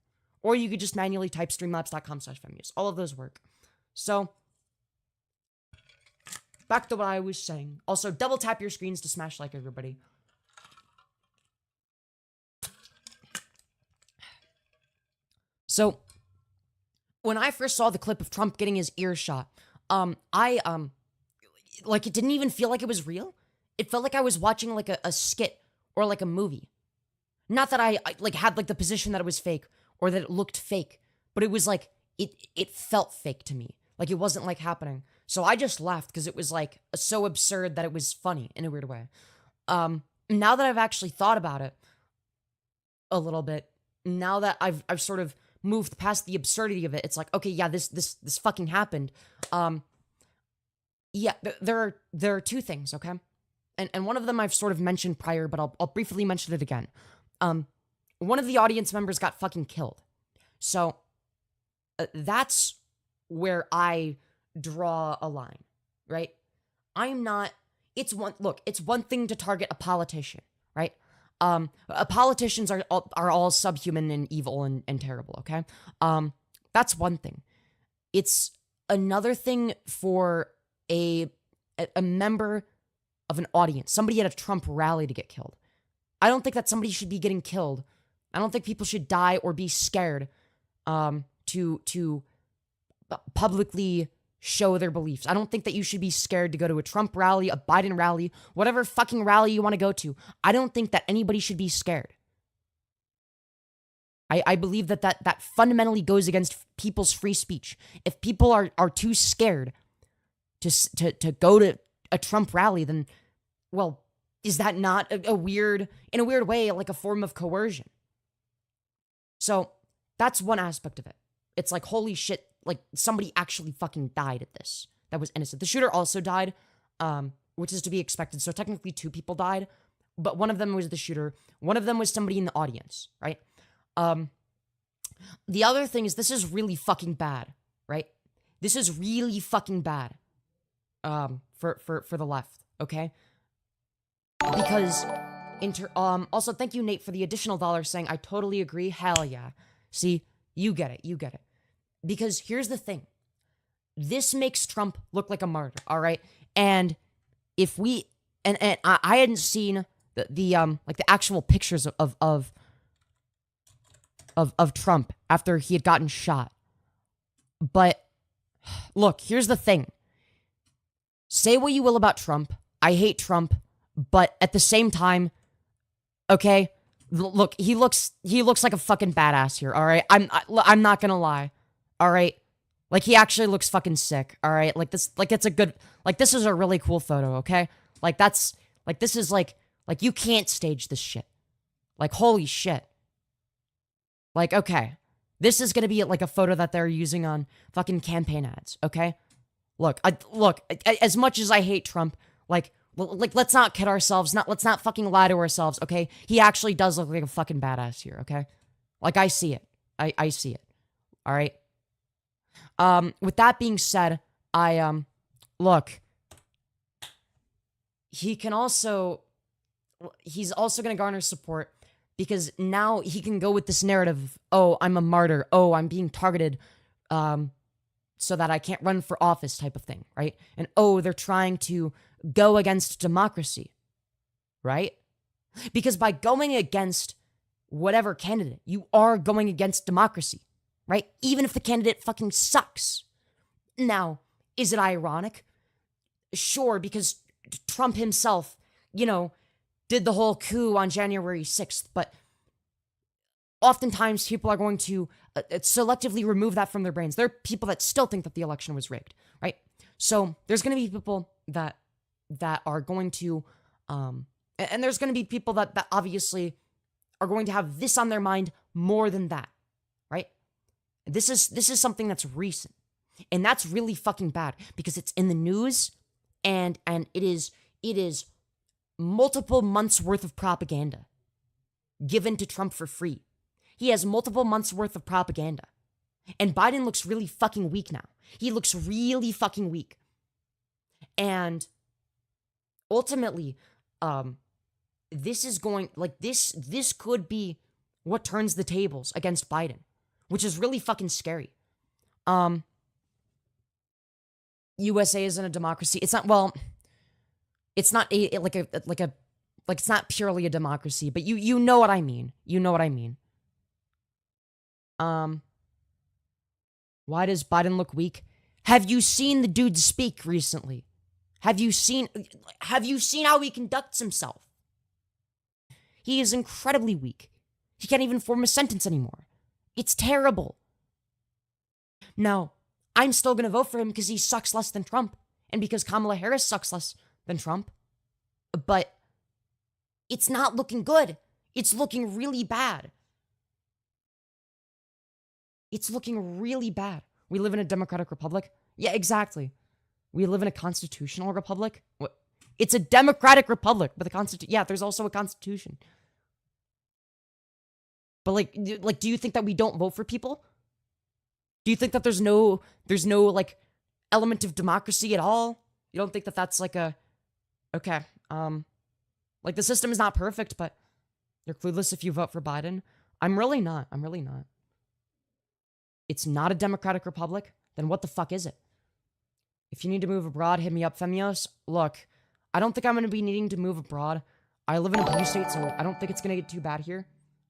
[SPEAKER 1] Or you could just manually type streamlabs.com/Femyoz. All of those work. So, back to what I was saying. Also, double tap your screens to smash like, everybody. So, when I first saw the clip of Trump getting his ear shot, like, it didn't even feel like it was real. It felt like I was watching, like, a skit or, like, a movie. Not that I like, had, like, the position that it was fake or that it looked fake, but it was, like, it felt fake to me. Like, it wasn't, like, happening. So I just laughed because it was, like, so absurd that it was funny in a weird way. Now that I've actually thought about it a little bit, now that I've sort of moved past the absurdity of it, it's like, okay, yeah, this fucking happened. Yeah, there are 2 things, okay? And one of them I've sort of mentioned prior, but I'll briefly mention it again. One of the audience members got fucking killed. So, that's where I draw a line, right? I'm not, it's one thing to target a politician, right? Politicians are all subhuman and evil and terrible, okay? That's one thing. It's another thing for a member of an audience, somebody at a Trump rally to get killed. I don't think that somebody should be getting killed. I don't think people should die or be scared to publicly show their beliefs. I don't think that you should be scared to go to a Trump rally, a Biden rally, whatever fucking rally you want to go to. I don't think that anybody should be scared. I believe that fundamentally goes against people's free speech. If people are too scared to go to a Trump rally, then, well, is that not in a weird way, like a form of coercion? So that's one aspect of it. It's like, holy shit, like somebody actually fucking died at this. That was innocent. The shooter also died, which is to be expected. So technically 2 people died, but one of them was the shooter. One of them was somebody in the audience, right? The other thing is, this is really fucking bad, right? This is really fucking bad, for the left, okay? Because, also, thank you, Nate, for the additional $1 saying, I totally agree. Hell yeah. See, you get it. Because here's the thing. This makes Trump look like a martyr, all right? And if we, and I hadn't seen the like the actual pictures of Trump after he had gotten shot. But look, here's the thing. Say what you will about Trump. I hate Trump. But at the same time, okay, Look, he looks like a fucking badass here, all right? I'm not gonna lie, all right? Like, he actually looks fucking sick, all right? Like, it's a good, like, this is a really cool photo, okay? Like, this is like, you can't stage this shit. Like, holy shit. Like, okay. This is gonna be, like, a photo that they're using on fucking campaign ads, okay? Look, as much as I hate Trump, like, let's not kid ourselves. Let's not fucking lie to ourselves, okay? He actually does look like a fucking badass here, okay? Like, I see it. I see it. All right? With that being said, look, he's also going to garner support because now he can go with this narrative of, oh, I'm a martyr. Oh, I'm being targeted, so that I can't run for office type of thing, right? And, oh, they're trying to go against democracy, right? Because by going against whatever candidate, you are going against democracy, right? Even if the candidate fucking sucks. Now, is it ironic? Sure, because Trump himself, did the whole coup on January 6th, but oftentimes people are going to selectively remove that from their brains. There are people that still think that the election was rigged, right? So there's going to be people that are going to, and there's going to be people that obviously are going to have this on their mind more than that, right? This is something that's recent, and that's really fucking bad because it's in the news, and it is multiple months worth of propaganda given to Trump for free. He has multiple months worth of propaganda. And Biden looks really fucking weak now. He looks really fucking weak. And ultimately, this is going, like, this could be what turns the tables against Biden, which is really fucking scary. USA isn't a democracy. It's not, well, it's not it's not purely a democracy, but you know what I mean. You know what I mean. Why does Biden look weak? Have you seen the dude speak recently? Have you seen how he conducts himself? He is incredibly weak. He can't even form a sentence anymore. It's terrible. Now, I'm still going to vote for him because he sucks less than Trump and because Kamala Harris sucks less than Trump. But it's not looking good. It's looking really bad. It's looking really bad. We live in a democratic republic. Yeah, exactly. We live in a constitutional republic. What? It's a democratic republic with a constitution. Yeah, there's also a constitution. But like, do you think that we don't vote for people? Do you think that there's no like element of democracy at all? You don't think that that's like a, okay, like the system is not perfect, but you're clueless if you vote for Biden? I'm really not. It's not a democratic republic, then what the fuck is it? If you need to move abroad, hit me up, Femyoz. Look, I don't think I'm going to be needing to move abroad. I live in a blue state, so I don't think it's going to get too bad here.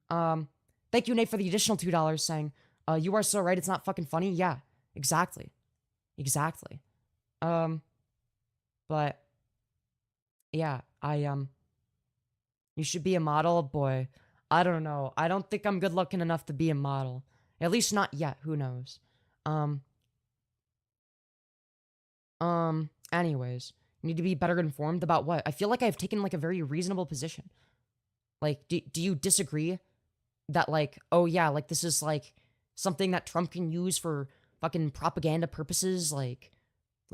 [SPEAKER 1] Thank you, Nate, for the additional $2 saying, you are so right, it's not fucking funny. Yeah, exactly. But, yeah, you should be a model, boy. I don't know. I don't think I'm good looking enough to be a model. At least not yet. Who knows? Anyways, you need to be better informed about what? I feel like I've taken like a very reasonable position. Like, do you disagree that like, oh yeah, like this is like something that Trump can use for fucking propaganda purposes? Like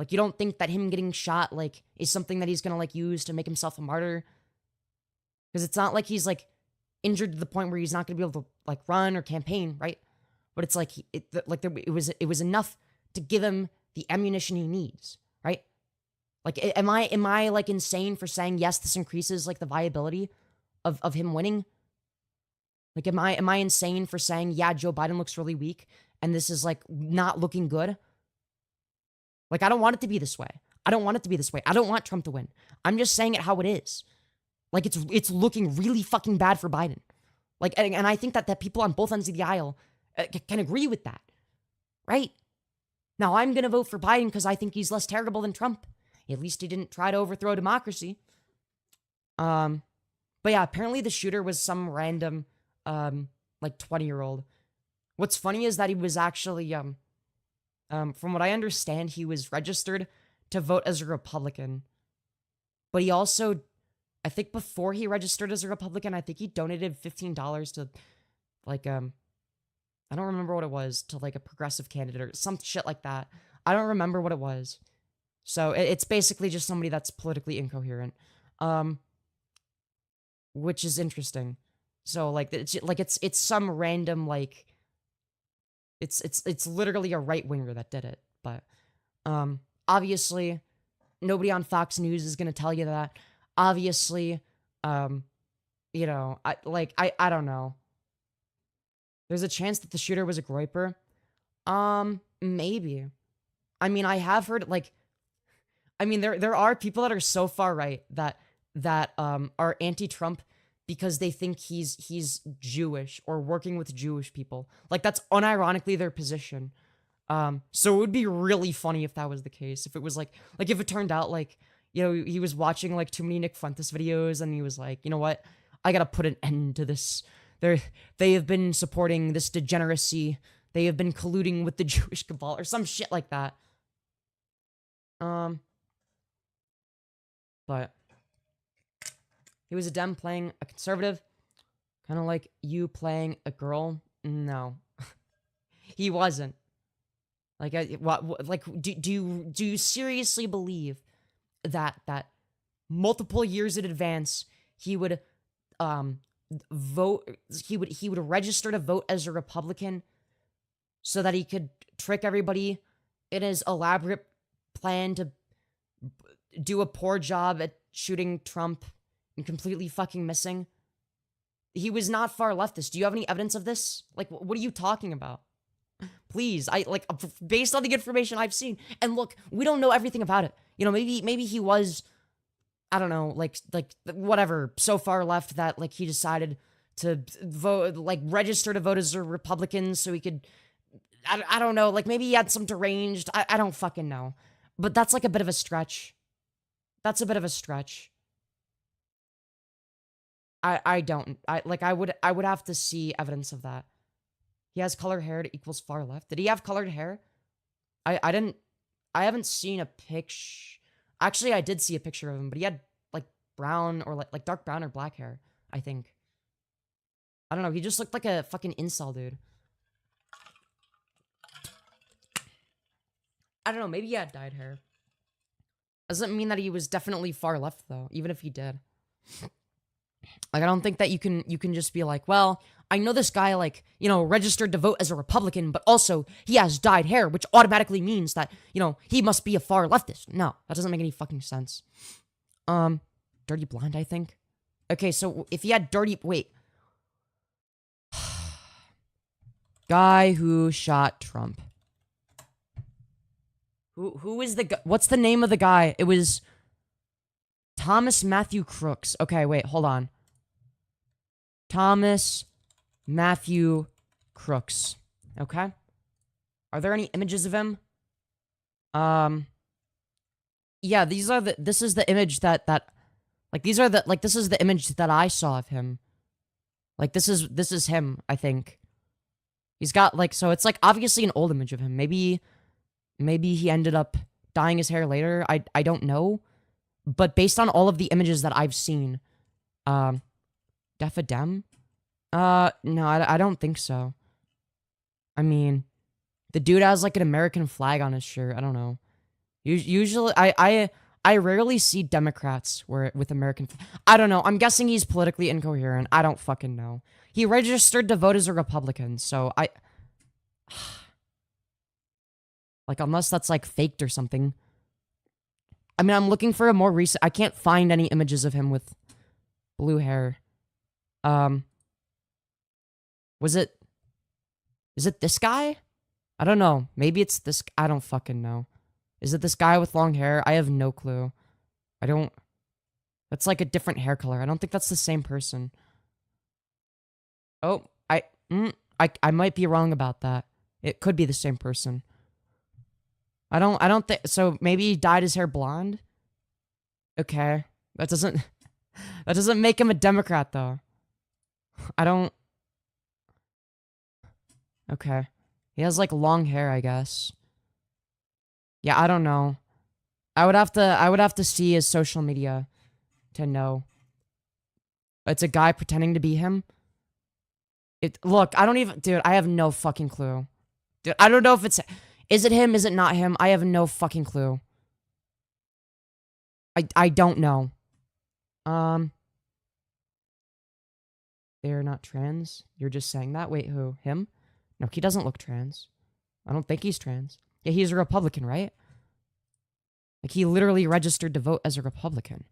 [SPEAKER 1] you don't think that him getting shot like is something that he's gonna like use to make himself a martyr? Because it's not like he's like injured to the point where he's not gonna be able to like run or campaign, right? But it's like it was enough to give him the ammunition he needs, right? Like, am I like insane for saying yes? This increases like the viability of him winning. Like, am I insane for saying yeah? Joe Biden looks really weak, and this is like not looking good. Like, I don't want it to be this way. I don't want Trump to win. I'm just saying it how it is. Like, it's looking really fucking bad for Biden. Like, and I think that people on both ends of the aisle can agree with that, right? Now, I'm going to vote for Biden because I think he's less terrible than Trump. At least he didn't try to overthrow democracy. But yeah, apparently the shooter was some random, like 20-year-old. What's funny is that he was actually, from what I understand, he was registered to vote as a Republican. But he also, I think before he registered as a Republican, I think he donated $15 to, like, I don't remember what it was, to like a progressive candidate or some shit like that. I don't remember what it was. So it's basically just somebody that's politically incoherent. Which is interesting. So like it's some random like it's literally a right winger that did it. But obviously nobody on Fox News is gonna tell you that. Obviously, you know, I don't know. There's a chance that the shooter was a groyper. Maybe. I mean, I have heard like, I mean, there are people that are so far right that are anti-Trump because they think he's Jewish or working with Jewish people. Like that's unironically their position. So it would be really funny if that was the case. If it was like if it turned out like, you know, he was watching like too many Nick Fuentes videos and he was like, you know what, I gotta put an end to this. They have been supporting this degeneracy. They have been colluding with the Jewish cabal or some shit like that. But he was a Dem playing a conservative, kind of like you playing a girl. No, he wasn't. Like, like, do you seriously believe that multiple years in advance he would vote? He would register to vote as a Republican, so that he could trick everybody in his elaborate plan to do a poor job at shooting Trump and completely fucking missing. He was not far leftist. Do you have any evidence of this? Like, what are you talking about? Please, based on the information I've seen, and look, we don't know everything about it. You know, maybe he was, I don't know, like whatever, so far left that like he decided to vote, like register to vote as a Republican so he could, I don't know, like maybe he had some deranged, I don't fucking know. But that's like a bit of a stretch. That's a bit of a stretch. I would have to see evidence of that. He has colored hair that equals far left. Did he have colored hair? I haven't seen a picture. Actually, I did see a picture of him, but he had like brown or like dark brown or black hair, I think. I don't know, he just looked like a fucking incel dude. I don't know, maybe he had dyed hair. Doesn't mean that he was definitely far left though, even if he did. Like, I don't think that you can just be like, well, I know this guy, like, you know, registered to vote as a Republican, but also he has dyed hair, which automatically means that, you know, he must be a far leftist. No, that doesn't make any fucking sense. Dirty blonde, I think. Okay, so if he had dirty, wait. Guy who shot Trump. Who is the guy? What's the name of the guy? It was Thomas Matthew Crooks. Okay, wait, hold on. Thomas Matthew Crooks. Okay. Are there any images of him? Yeah, this is the image that this is the image that I saw of him. Like, this is him, I think. He's got, like, so it's, like, obviously an old image of him. Maybe he ended up dyeing his hair later. I don't know. But based on all of the images that I've seen, Dem? No, I don't think so. I mean, the dude has, like, an American flag on his shirt. I don't know. Usually, I rarely see Democrats with American. I don't know. I'm guessing he's politically incoherent. I don't fucking know. He registered to vote as a Republican, so like, unless that's, like, faked or something. I mean, I'm looking for a more recent. I can't find any images of him with blue hair. Is it this guy? I don't know. Maybe it's this. I don't fucking know. Is it this guy with long hair? I have no clue. That's like a different hair color. I don't think that's the same person. Oh, I might be wrong about that. It could be the same person. I don't think so. Maybe he dyed his hair blonde. Okay, that doesn't That doesn't make him a Democrat, though. I don't... Okay. He has, like, long hair, I guess. Yeah, I don't know. I would have to see his social media to know. It's a guy pretending to be him. Look, I don't even... Dude, I have no fucking clue. Dude, I don't know if it's... Is it him? Is it not him? I have no fucking clue. I don't know. They're not trans? You're just saying that? Wait, who? Him? No, he doesn't look trans. I don't think he's trans. Yeah, he's a Republican, right? Like, he literally registered to vote as a Republican.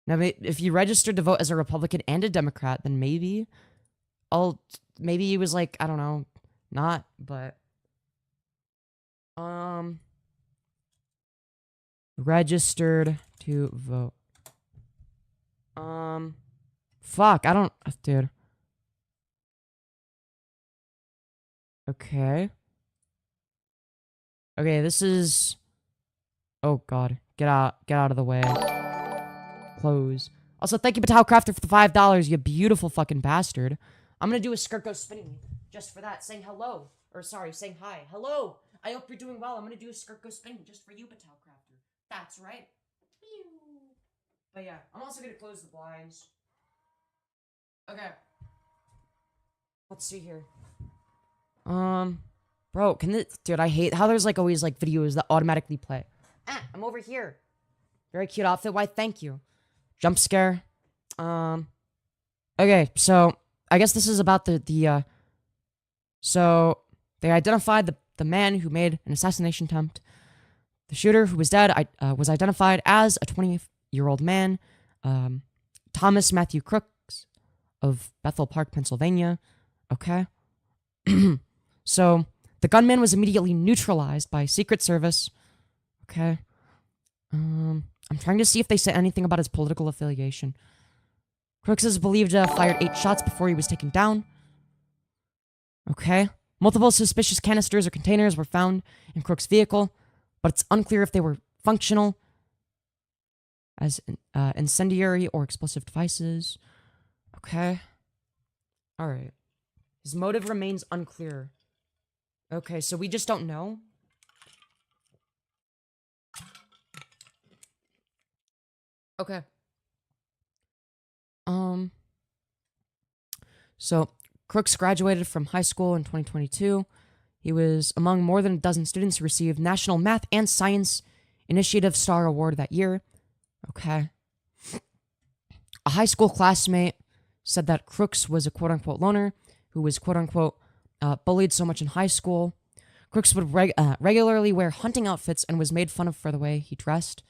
[SPEAKER 1] Now, if you registered to vote as a Republican and a Democrat, then maybe maybe he was like, I don't know, not, but... Registered to vote. Fuck, I don't... Dude. Okay. Okay, this is... Oh, God. Get out of the way. Close. Also, thank you, Patel Crafter, for the $5, you beautiful fucking bastard. I'm gonna do a Skirt Go Spinny just for that, saying hello. Or, sorry, saying hi. Hello! I hope you're doing well. I'm gonna do a Skirt Go Spinny just for you, Patel Crafter. That's right. But yeah, I'm also gonna close the blinds. Okay. Let's see here. Bro, dude, I hate how there's, like, always, like, videos that automatically play. I'm over here. Very cute outfit. Why, thank you. Jump scare. Okay, so, I guess this is about so, they identified the man who made an assassination attempt. The shooter, who was dead, was identified as a 20-year-old man, Thomas Matthew Crooks of Bethel Park, Pennsylvania. Okay. So, the gunman was immediately neutralized by Secret Service. Okay. I'm trying to see if they said anything about his political affiliation. Crooks is believed to have fired 8 shots before he was taken down. Okay. Multiple suspicious canisters or containers were found in Crooks' vehicle, but it's unclear if they were functional as incendiary or explosive devices. Okay. Alright. His motive remains unclear. Okay, so we just don't know. Okay. So, Crooks graduated from high school in 2022. He was among more than a dozen students who received National Math and Science Initiative Star Award that year. Okay. A high school classmate said that Crooks was a quote-unquote loner who was quote-unquote bullied so much in high school. Crooks would regularly wear hunting outfits and was made fun of for the way he dressed.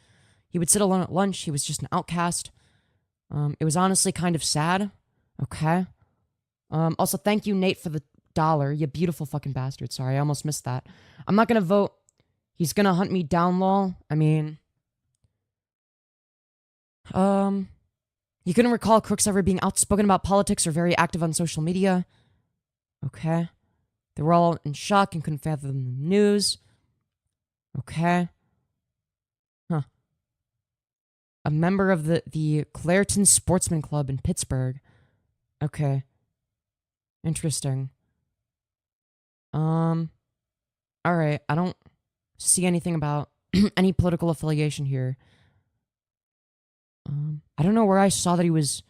[SPEAKER 1] He would sit alone at lunch. He was just an outcast. It was honestly kind of sad. Okay. Also, thank you, Nate, for the $1. You beautiful fucking bastard. Sorry, I almost missed that. I'm not gonna vote. He's gonna hunt me down, lol. I mean... You couldn't recall Crooks ever being outspoken about politics or very active on social media. Okay. They were all in shock and couldn't fathom the news. Okay. Huh. A member of the Clareton Sportsman Club in Pittsburgh. Okay. Interesting. Alright, I don't see anything about any political affiliation here. I don't know where I saw that he was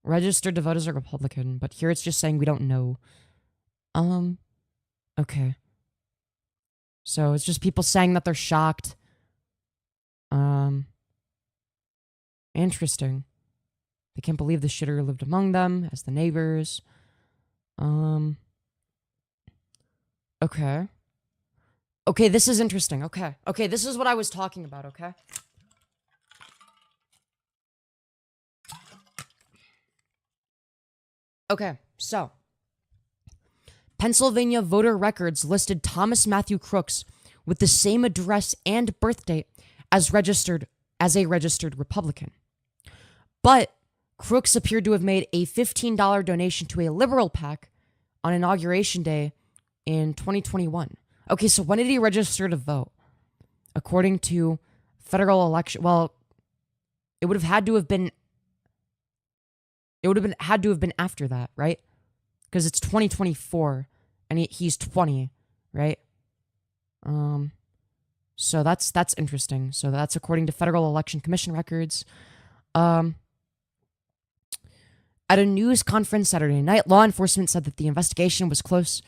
[SPEAKER 1] registered to vote as a Republican, but here it's just saying we don't know. Okay. So it's just people saying that they're shocked. Interesting. They can't believe the shitter lived among them as the neighbors. Okay. Okay, this is interesting. Okay. Okay, this is what I was talking about, okay? Okay, so. Pennsylvania voter records listed Thomas Matthew Crooks with the same address and birth date as a registered Republican. But Crooks appeared to have made a $15 donation to a liberal PAC on Inauguration Day in 2021. Okay, so when did he register to vote? According to federal election... Well, it would have had to have been had to have been after that, right? Because it's 2024 and he's 20, right? So that's interesting. So that's according to Federal Election Commission records. At a news conference Saturday night, law enforcement said that the investigation was close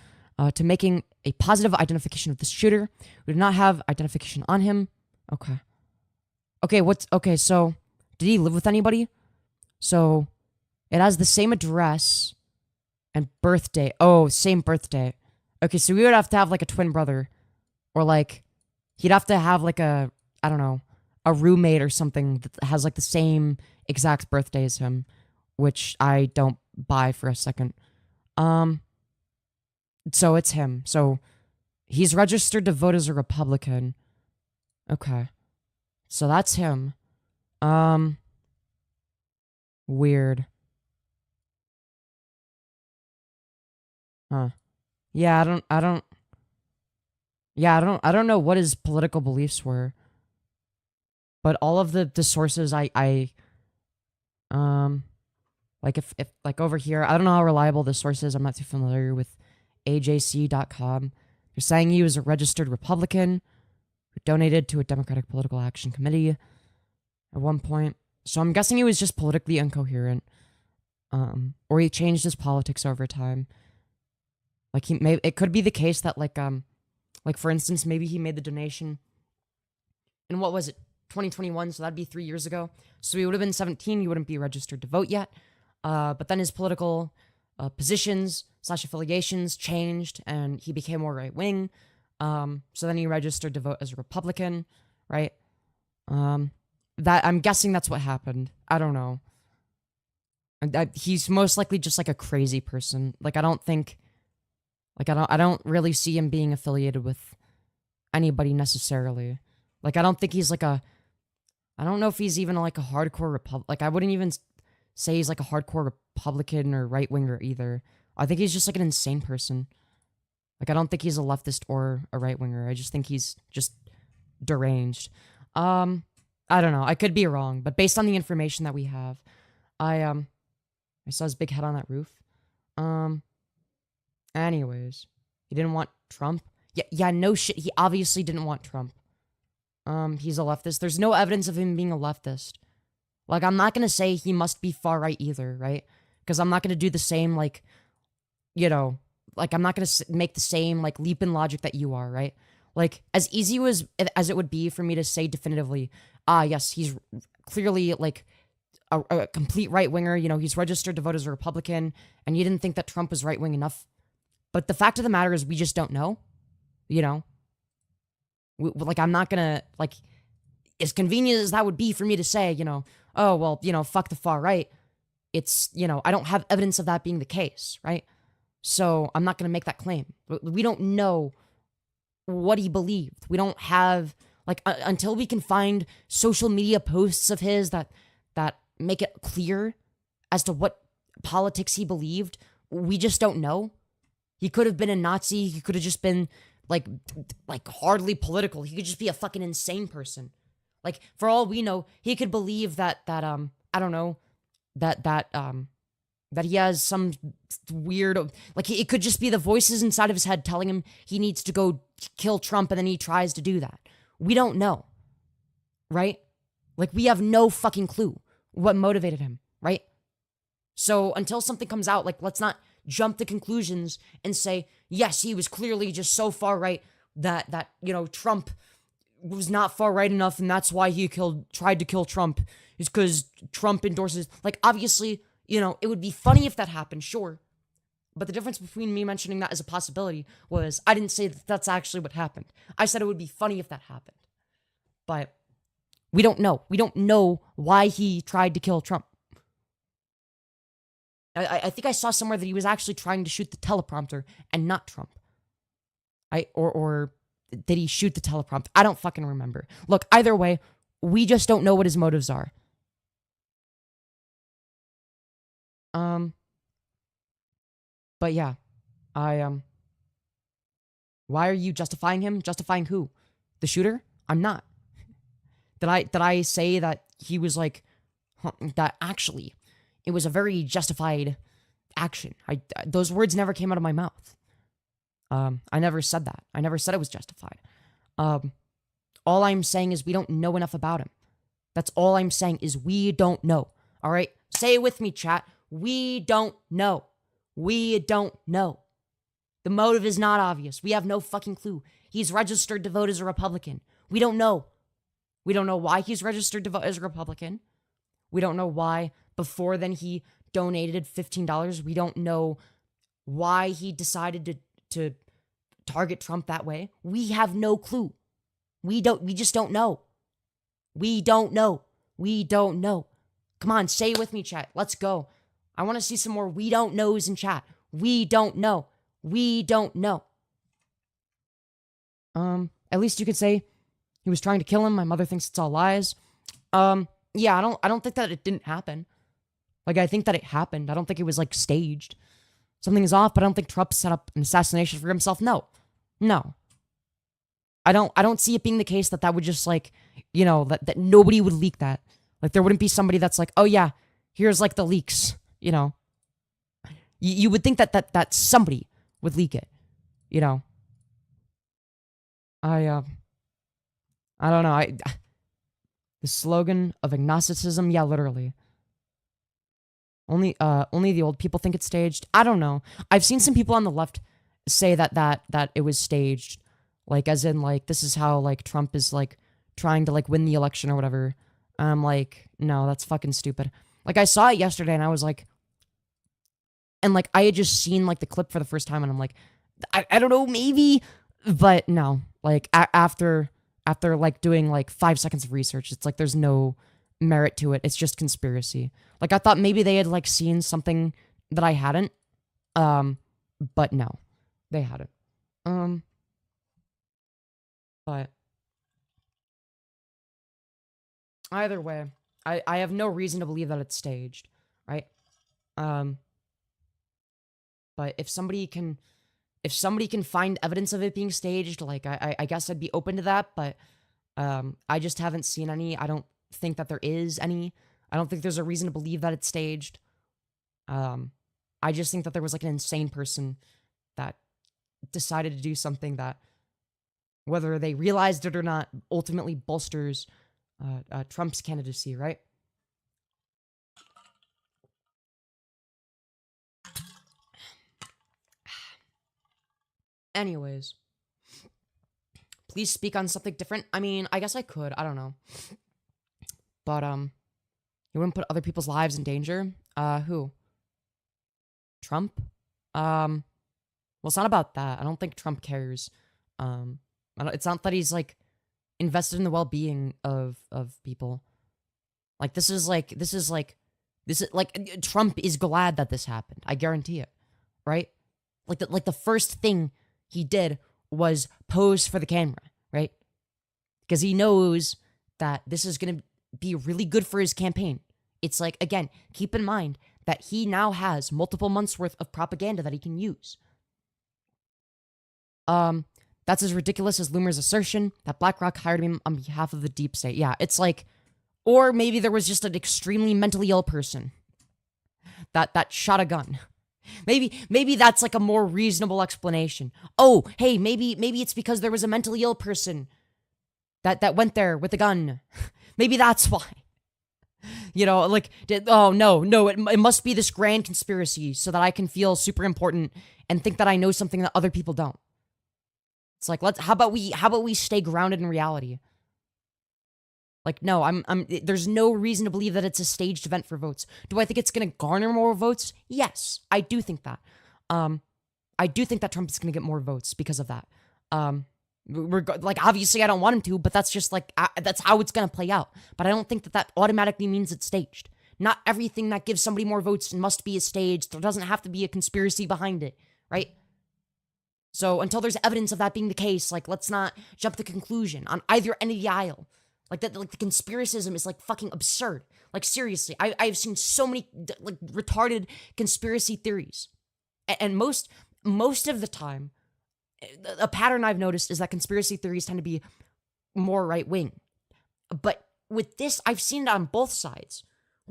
[SPEAKER 1] to making a positive identification of the shooter. We did not have identification on him. Okay. Okay, so did he live with anybody? So it has the same address and birthday. Oh, same birthday. Okay, so we would have to have like a twin brother. Or like, he'd have to have like I don't know, a roommate or something that has like the same exact birthday as him, which I don't buy for a second. So it's him. So he's registered to vote as a Republican. Okay. So that's him. Weird. Huh. Yeah, I don't know what his political beliefs were. But all of the sources like if like over here, I don't know how reliable the source is. I'm not too familiar with ajc.com. They're saying he was a registered Republican who donated to a Democratic Political Action Committee at one point. So I'm guessing he was just politically incoherent. Or he changed his politics over time. Like it could be the case that like for instance, maybe he made the donation in what was it, 2021, so that'd be 3 years ago. So he would have been 17, he wouldn't be registered to vote yet. But then his political positions / affiliations changed and he became more right-wing. So then he registered to vote as a Republican, right? That I'm guessing that's what happened. I don't know. He's most likely just like a crazy person. Like I don't really see him being affiliated with anybody necessarily. Like I don't think he's like I don't know if he's even like a hardcore like I wouldn't even say he's like a hardcore Republican or right-winger either. I think he's just like an insane person. Like I don't think he's a leftist or a right-winger. I just think he's just deranged. I don't know. I could be wrong, but based on the information that we have, I saw his big head on that roof. Anyways, he didn't want Trump. Yeah, no shit. He obviously didn't want Trump. He's a leftist. There's no evidence of him being a leftist. Like, I'm not gonna say he must be far right either, right? Because I'm not gonna do the same, like, you know, like, I'm not gonna make the same, like, leap in logic that you are, right? Like, as easy as it would be for me to say definitively, yes, he's clearly, like, a complete right-winger, you know, he's registered to vote as a Republican, and you didn't think that Trump was right-wing enough. But the fact of the matter is we just don't know, you know? Like, I'm not gonna, like, as convenient as that would be for me to say, you know, oh, well, you know, fuck the far right, it's, you know, I don't have evidence of that being the case, right? So I'm not gonna make that claim. We don't know what he believed. We don't have, like, until we can find social media posts of his that make it clear as to what politics he believed, we just don't know. He could have been a Nazi. He could have just been like hardly political. He could just be a fucking insane person. Like, for all we know, he could believe that I don't know, that he has some weird, like, it could just be the voices inside of his head telling him he needs to go kill Trump, and then he tries to do that. We don't know, right? Like, we have no fucking clue what motivated him, right? So until something comes out, like, let's not jump to conclusions and say, yes, he was clearly just so far right that you know, Trump was not far right enough, and that's why he tried to kill Trump, is because Trump endorses. Like, obviously, you know, it would be funny if that happened, sure. But the difference between me mentioning that as a possibility was I didn't say that that's actually what happened. I said it would be funny if that happened. But we don't know. We don't know why he tried to kill Trump. I think I saw somewhere that he was actually trying to shoot the teleprompter and not Trump. Or did he shoot the teleprompter? I don't fucking remember. Look, either way, we just don't know what his motives are. But yeah, why are you justifying him? Justifying who? The shooter? I'm not. Did I say that he was like that actually it was a very justified action. Those words never came out of my mouth. I never said that. I never said it was justified. All I'm saying is we don't know enough about him. That's all I'm saying is we don't know. All right? Say it with me, chat. We don't know. We don't know. The motive is not obvious. We have no fucking clue. He's registered to vote as a Republican. We don't know. We don't know why he's registered to vote as a Republican. We don't know why before then he donated $15. We don't know why he decided to target Trump that way. We have no clue. We just don't know. We don't know. We don't know. Come on, say it with me, chat. Let's go. I want to see some more we don't knows in chat. We don't know. We don't know. At least you could say he was trying to kill him. My mother thinks it's all lies. Yeah, I don't think that it didn't happen. Like, I think that it happened. I don't think it was, like, staged. Something is off, but I don't think Trump set up an assassination for himself. No. I don't see it being the case that would just, like, you know, that nobody would leak that. Like, there wouldn't be somebody that's like, oh yeah, here's, like, the leaks, you know. You would think that somebody would leak it, you know. I don't know. The slogan of agnosticism, yeah, literally. Only the old people think it's staged. I don't know. I've seen some people on the left say that it was staged, like as in like this is how like Trump is like trying to like win the election or whatever. I'm like, no, that's fucking stupid. Like I saw it yesterday and I was like, and like I had just seen like the clip for the first time and I'm like, I don't know, maybe, but no. Like after like doing like 5 seconds of research, it's like there's no merit to it. It's just conspiracy. Like I thought maybe they had like seen something that I hadn't. But no, they hadn't. But either way, I have no reason to believe that it's staged, right? But if somebody can find evidence of it being staged, like I guess I'd be open to that, but I just haven't seen any. I don't think that there is any. I don't think there's a reason to believe that it's staged. I just think that there was like an insane person that decided to do something that, whether they realized it or not, ultimately bolsters Trump's candidacy, right? Anyways, please speak on something different. I mean, I guess I could. I don't know. But, you wouldn't put other people's lives in danger? Who? Trump? Well, it's not about that. I don't think Trump cares. It's not that he's, like, invested in the well-being of people. Like, Trump is glad that this happened. I guarantee it. Right? Like the first thing he did was pose for the camera, right? Because he knows that this is going to be really good for his campaign. It's like, again, keep in mind that he now has multiple months worth of propaganda that he can use. That's as ridiculous as Loomer's assertion that BlackRock hired him on behalf of the deep state. Yeah, it's like, or maybe there was just an extremely mentally ill person that shot a gun. Maybe that's like a more reasonable explanation. Oh, hey, maybe it's because there was a mentally ill person that went there with a gun. Maybe that's why. You know, like, no, it must be this grand conspiracy so that I can feel super important and think that I know something that other people don't. It's like, how about we stay grounded in reality? Like, no, there's no reason to believe that it's a staged event for votes. Do I think it's going to garner more votes? Yes, I do think that. I do think that Trump is going to get more votes because of that. Like, obviously I don't want him to, but that's just like, that's how it's going to play out. But I don't think that automatically means it's staged. Not everything that gives somebody more votes must be a staged. There doesn't have to be a conspiracy behind it, right? So until there's evidence of that being the case, like, let's not jump to conclusion on either end of the aisle. Like, that, like, the conspiracism is, like, fucking absurd. Like, seriously, I've seen so many, like, retarded conspiracy theories. And most of the time, a pattern I've noticed is that conspiracy theories tend to be more right-wing. But with this, I've seen it on both sides,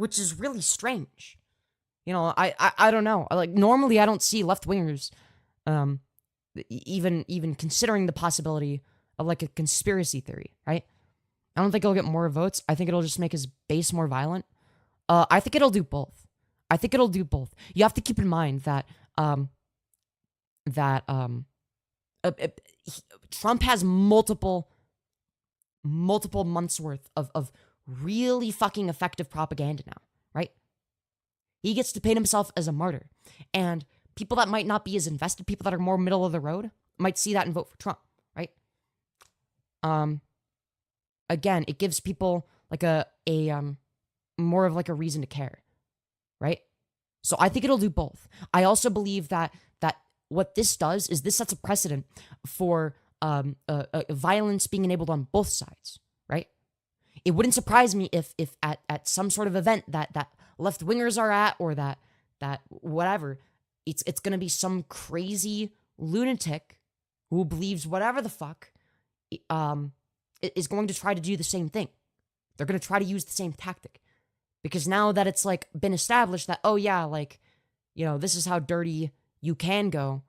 [SPEAKER 1] which is really strange. You know, I don't know. Like, normally I don't see left-wingers even considering the possibility of like a conspiracy theory, right? I don't think it'll get more votes. I think it'll just make his base more violent. I think it'll do both. I think it'll do both. You have to keep in mind that Trump has multiple months worth of really fucking effective propaganda now, right? He gets to paint himself as a martyr. And people that might not be as invested, people that are more middle of the road, might see that and vote for Trump, right? Again, it gives people like a more of like a reason to care, right? So I think it'll do both. I also believe that what this does is this sets a precedent for violence being enabled on both sides, right? It wouldn't surprise me if at some sort of event that left wingers are at, or that whatever, it's gonna be some crazy lunatic who believes whatever the fuck is going to try to do the same thing. They're gonna try to use the same tactic, because now that it's like been established that, oh yeah, like, you know, this is how dirty you can go,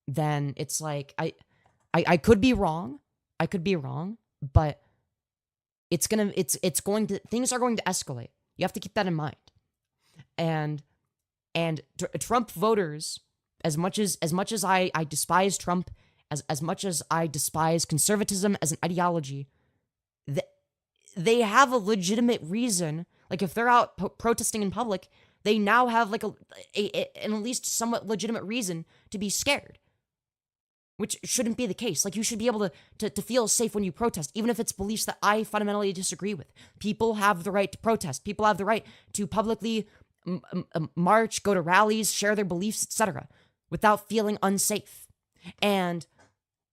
[SPEAKER 1] then it's like I could be wrong. I could be wrong, but it's going to things are going to escalate. You have to keep that in mind. And Trump voters, as much as I despise Trump, as much as I despise conservatism as an ideology, they have a legitimate reason. Like, if they're out protesting in public, they now have like an at least somewhat legitimate reason to be scared, which shouldn't be the case. Like, you should be able to feel safe when you protest, even if it's beliefs that I fundamentally disagree with. People have the right to protest. People have the right to publicly march, go to rallies, share their beliefs, etc., without feeling unsafe. And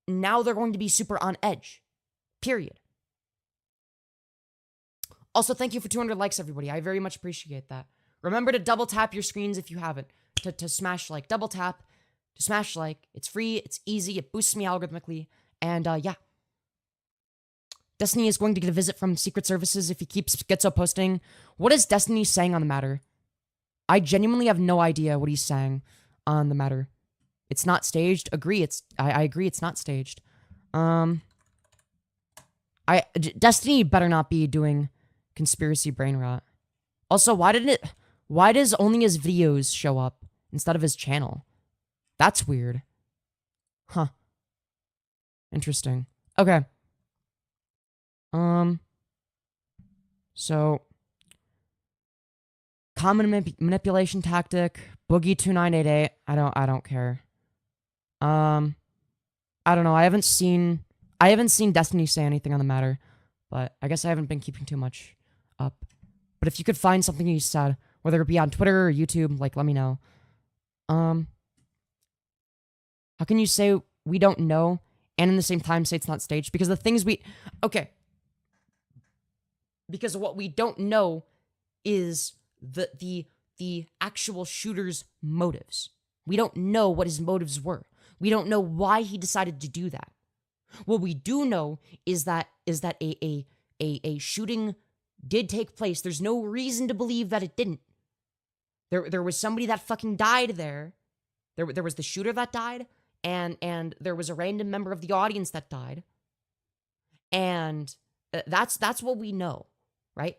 [SPEAKER 1] now they're going to be super on edge, period. Also, thank you for 200 likes, everybody. I very much appreciate that. Remember to double tap your screens if you haven't, to smash like. Double tap to smash like. It's free, it's easy, it boosts me algorithmically, and yeah. Destiny is going to get a visit from Secret Services if he keeps Schizo posting. What is Destiny saying on the matter? I genuinely have no idea what he's saying on the matter. It's not staged. I agree it's not staged. Destiny better not be doing conspiracy brain rot. Also, why does only his videos show up instead of his channel? That's weird. Huh. Interesting. Okay. So, common manipulation tactic, Boogie 2988. I don't care. I don't know. I haven't seen Destiny say anything on the matter, but I guess I haven't been keeping too much up. But if you could find something he said, whether it be on Twitter or YouTube, like, let me know. How can you say we don't know and in the same time say it's not staged? Because the things okay. Because what we don't know is the actual shooter's motives. We don't know what his motives were. We don't know why he decided to do that. What we do know is that a shooting did take place. There's no reason to believe that it didn't. There was somebody that fucking died there. There was the shooter that died, and there was a random member of the audience that died. And that's what we know, right?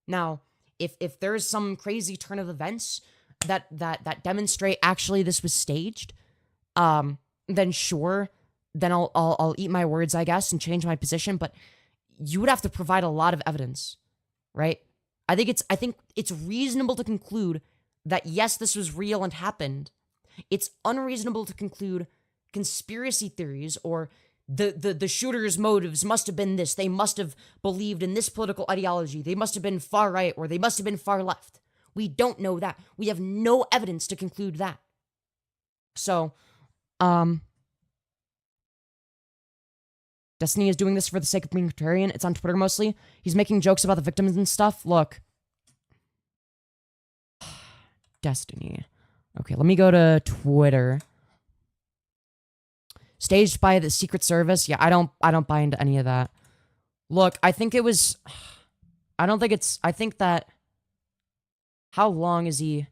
[SPEAKER 1] Now, if there's some crazy turn of events that demonstrate actually this was staged, then sure, then I'll eat my words, I guess, and change my position. But you would have to provide a lot of evidence, right? I think it's reasonable to conclude that yes, this was real and happened. It's unreasonable to conclude conspiracy theories or the shooter's motives must have been this. They must have believed in this political ideology. They must have been far right or they must have been far left. We don't know that. We have no evidence to conclude that. So, Destiny is doing this for the sake of being contrarian. It's on Twitter mostly. He's making jokes about the victims and stuff. Look. Destiny. Okay, let me go to Twitter. Staged by the Secret Service. Yeah, I don't buy into any of that. Look, I think it was I think that How long is he?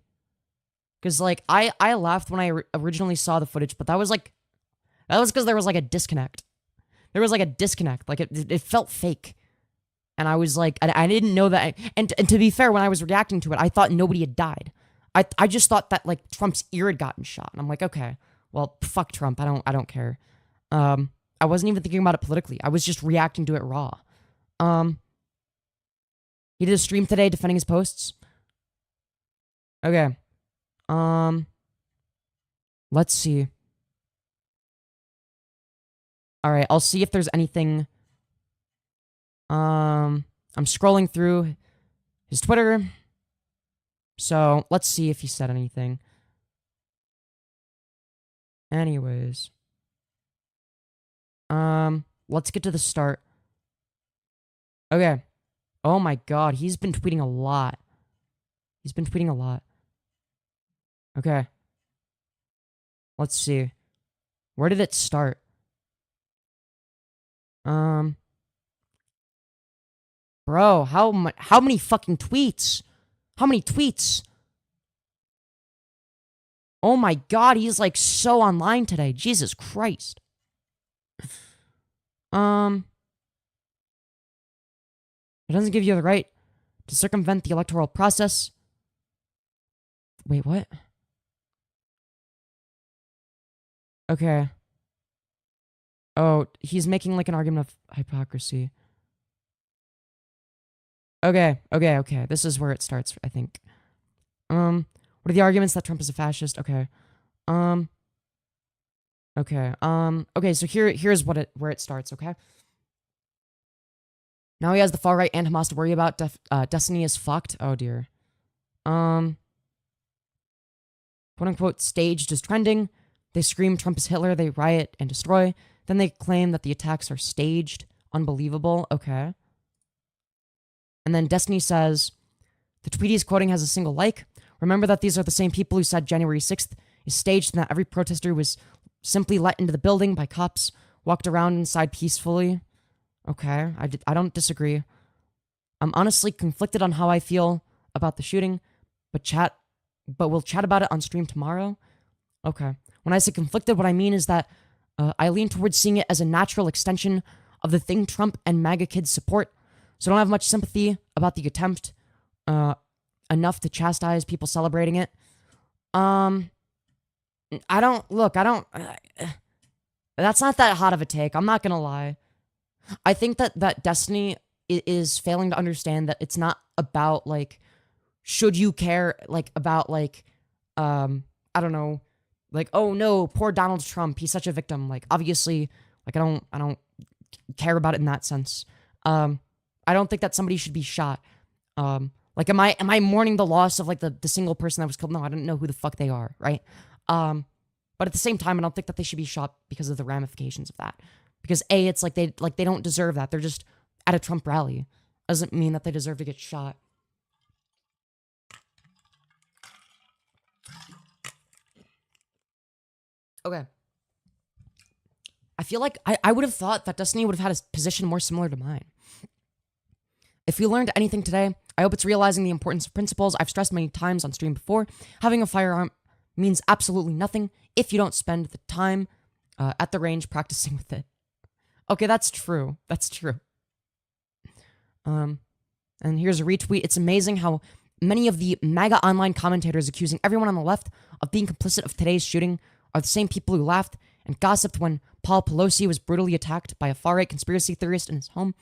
[SPEAKER 1] Because, like, I laughed when I originally saw the footage, but that was because there was, like, a disconnect. There was, like, a disconnect. Like, it felt fake. And I was like, I didn't know that. And to be fair, when I was reacting to it, I thought nobody had died. I just thought that, like, Trump's ear had gotten shot. And I'm like, okay, well, fuck Trump. I don't care. I wasn't even thinking about it politically. I was just reacting to it raw. He did a stream today defending his posts. Okay. Let's see. All right, I'll see if there's anything. I'm scrolling through his Twitter. So, let's see if he said anything. Anyways. Let's get to the start. Okay. Oh my god, he's been tweeting a lot. He's been tweeting a lot. Okay. Let's see. Where did it start? Bro, how many fucking tweets? How many tweets? Oh my god, he's like so online today. Jesus Christ. It doesn't give you the right to circumvent the electoral process. Wait, what? Okay. Oh, he's making like an argument of hypocrisy. Okay. This is where it starts, I think. What are the arguments that Trump is a fascist? Okay. Okay, so here's where it starts, okay? Now he has the far right and Hamas to worry about. Destiny is fucked. Oh dear. Quote unquote staged is trending. They scream Trump is Hitler, they riot and destroy. Then they claim that the attacks are staged. Unbelievable. Okay. And then Destiny says, the tweet he's quoting has a single like. Remember that these are the same people who said January 6th is staged and that every protester was simply let into the building by cops, walked around inside peacefully. Okay, I don't disagree. I'm honestly conflicted on how I feel about the shooting, but we'll chat about it on stream tomorrow. Okay. When I say conflicted, what I mean is that I lean towards seeing it as a natural extension of the thing Trump and MAGA kids support, so I don't have much sympathy about the attempt, enough to chastise people celebrating it. That's not that hot of a take. I'm not gonna lie. I think that Destiny is failing to understand that it's not about, like, should you care, like, about, like, I don't know, like, oh no, poor Donald Trump, he's such a victim. Like, obviously, like, I don't care about it in that sense. I don't think that somebody should be shot. Like, am I mourning the loss of, like, the single person that was killed? No, I don't know who the fuck they are, right? But at the same time, I don't think that they should be shot because of the ramifications of that. Because it's like they don't deserve that. They're just at a Trump rally. Doesn't mean that they deserve to get shot. Okay. I feel like I would have thought that Destiny would have had a position more similar to mine. If we learned anything today, I hope it's realizing the importance of principles I've stressed many times on stream before. Having a firearm means absolutely nothing if you don't spend the time at the range practicing with it. Okay, that's true. That's true. And here's a retweet. It's amazing how many of the MAGA online commentators accusing everyone on the left of being complicit of today's shooting are the same people who laughed and gossiped when Paul Pelosi was brutally attacked by a far-right conspiracy theorist in his home.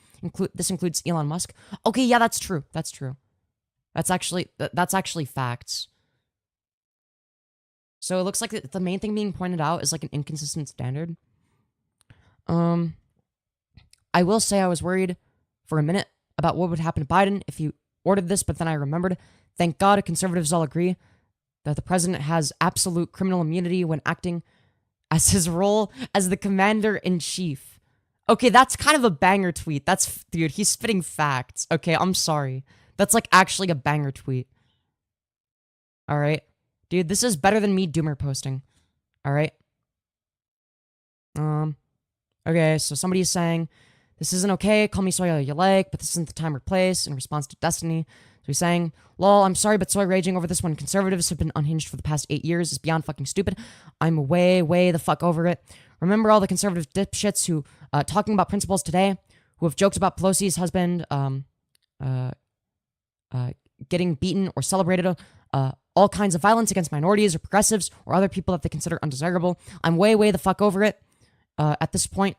[SPEAKER 1] This includes Elon Musk. Okay, yeah, that's true. That's true. That's actually facts. So it looks like the main thing being pointed out is like an inconsistent standard. I will say I was worried for a minute about what would happen to Biden if he ordered this, but then I remembered, thank God conservatives all agree that the president has absolute criminal immunity when acting as his role as the commander-in-chief. Okay, that's kind of a banger tweet. Dude, he's spitting facts. Okay, I'm sorry. That's like actually a banger tweet. All right. Dude, this is better than me doomer posting. All right. Okay, so somebody's saying, this isn't okay, call me soy you like, but this isn't the time or place in response to Destiny. he's saying, lol, I'm sorry, but soy raging over this when conservatives have been unhinged for the past 8 years is beyond fucking stupid. I'm way the fuck over it. Remember all the conservative dipshits who, talking about principles today, who have joked about Pelosi's husband, getting beaten or celebrated, all kinds of violence against minorities or progressives or other people that they consider undesirable. I'm way the fuck over it. At this point,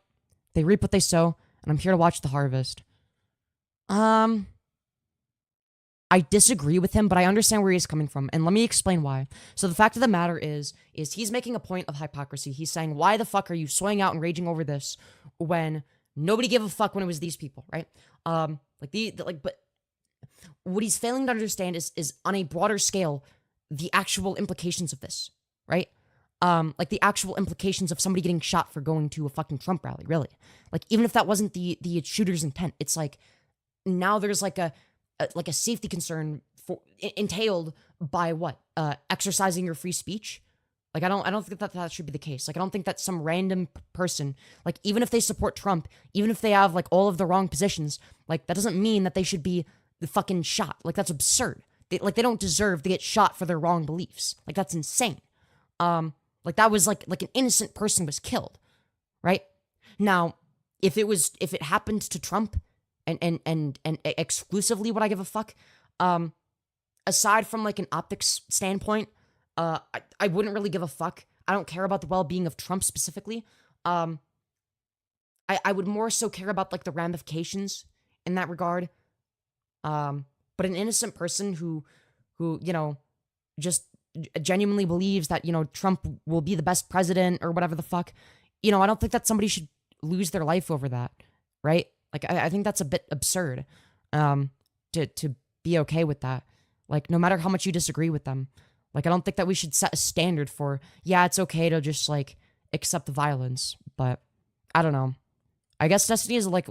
[SPEAKER 1] they reap what they sow, and I'm here to watch the harvest. I disagree with him, but I understand where he's coming from, and let me explain why. So the fact of the matter is he's making a point of hypocrisy. He's saying, why the fuck are you swaying out and raging over this when nobody gave a fuck when it was these people, right? But what he's failing to understand is on a broader scale, the actual implications of this, right? Like the actual implications of somebody getting shot for going to a fucking Trump rally, really. Like, even if that wasn't the shooter's intent, it's like, now there's like a safety concern entailed by what? Exercising your free speech? Like, I don't think that should be the case. Like, I don't think that some random person, like, even if they support Trump, even if they have like all of the wrong positions, like, that doesn't mean that they should be the fucking shot. Like, that's absurd. They don't deserve to get shot for their wrong beliefs. Like, that's insane. Like, that was like an innocent person was killed, right? Now, if it happened to Trump, and exclusively would I give a fuck? Aside from like an optics standpoint, I wouldn't really give a fuck. I don't care about the well-being of Trump specifically. I would more so care about like the ramifications in that regard. But an innocent person who just genuinely believes that, Trump will be the best president or whatever the fuck, I don't think that somebody should lose their life over that, right? Like, I think that's a bit absurd, to be okay with that. Like, no matter how much you disagree with them, like, I don't think that we should set a standard for, yeah, it's okay to just, like, accept the violence, but I don't know. I guess Destiny is, like,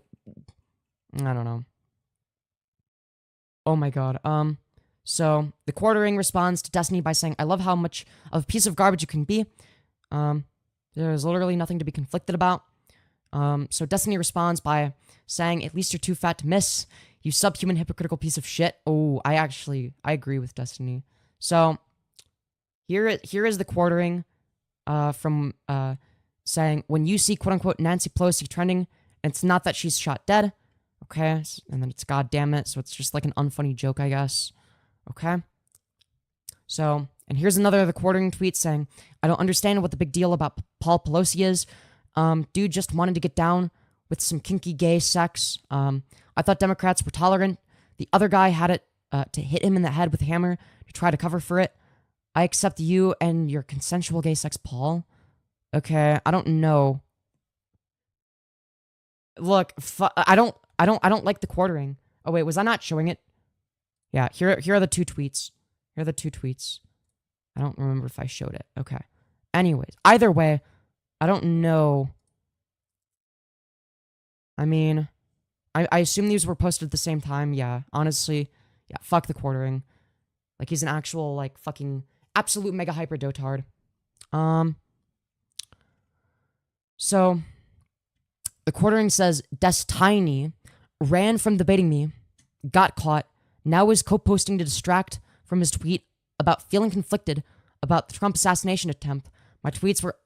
[SPEAKER 1] I don't know. Oh my god. So, the Quartering responds to Destiny by saying, I love how much of a piece of garbage you can be. There's literally nothing to be conflicted about. So Destiny responds by saying, at least you're too fat to miss, you subhuman hypocritical piece of shit. Oh, I agree with Destiny. So here is the Quartering from saying, when you see quote-unquote Nancy Pelosi trending, and it's not that she's shot dead, okay, and then it's God damn it, so it's just like an unfunny joke, I guess, okay? So, and here's another of the Quartering tweet saying, I don't understand what the big deal about Paul Pelosi is. Dude just wanted to get down with some kinky gay sex. I thought Democrats were tolerant. The other guy had it to hit him in the head with a hammer to try to cover for it. I accept you and your consensual gay sex, Paul. Okay, I don't know. Look, I don't like the Quartering. Oh wait, was I not showing it? Yeah, here are the two tweets. Here are the two tweets. I don't remember if I showed it. Okay. Anyways, either way, I don't know. I mean, I assume these were posted at the same time. Yeah, honestly, yeah, fuck the Quartering. Like, he's an actual, like, fucking absolute mega hyper dotard. So, the Quartering says, Destiny ran from debating me, got caught, now is co-posting to distract from his tweet about feeling conflicted about the Trump assassination attempt.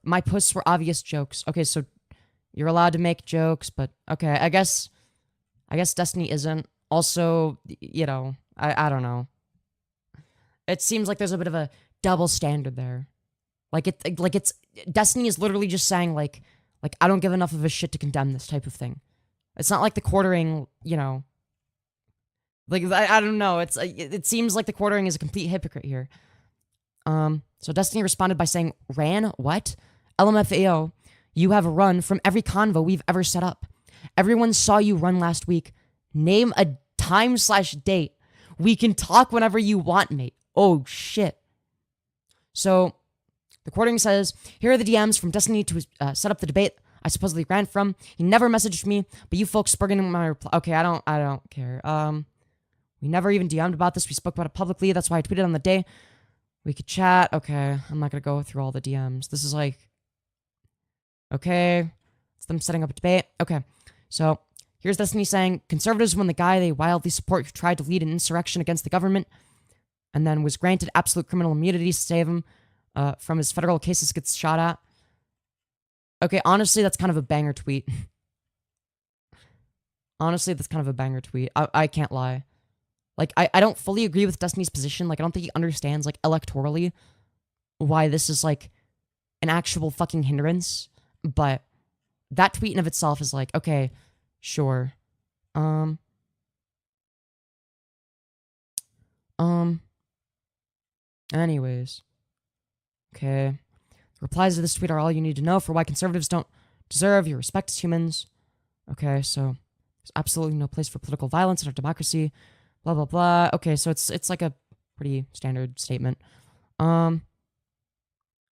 [SPEAKER 1] My posts were obvious jokes. Okay, so you're allowed to make jokes, but okay, I guess Destiny isn't. Also, I don't know. It seems like there's a bit of a double standard there. It's Destiny is literally just saying like I don't give enough of a shit to condemn this type of thing. It's not like the Quartering, like I don't know. It seems like the Quartering is a complete hypocrite here. So Destiny responded by saying, ran? What? LMFAO, you have run from every convo we've ever set up. Everyone saw you run last week. Name a time/date. We can talk whenever you want, mate. Oh, shit. So, the Quartering says, here are the DMs from Destiny to set up the debate I supposedly ran from. He never messaged me, but you folks spoke in my reply. Okay, I don't care. We never even DM'd about this. We spoke about it publicly. That's why I tweeted on the day. We could chat. Okay, I'm not gonna go through all the DMs. This is like, okay, it's them setting up a debate. Okay, so Here's Destiny saying, conservatives won the guy they wildly support who tried to lead an insurrection against the government and then was granted absolute criminal immunity to save him from his federal cases gets shot at. Okay, honestly, that's kind of a banger tweet. Honestly, that's kind of a banger tweet. I can't lie. Like, I don't fully agree with Destiny's position. Like, I don't think he understands, like, electorally why this is, like, an actual fucking hindrance. But that tweet in of itself is like, okay, sure. Anyways. Okay. The replies to this tweet are all you need to know for why conservatives don't deserve your respect as humans. Okay, so there's absolutely no place for political violence in our democracy. Blah, blah, blah. Okay, so it's like a pretty standard statement.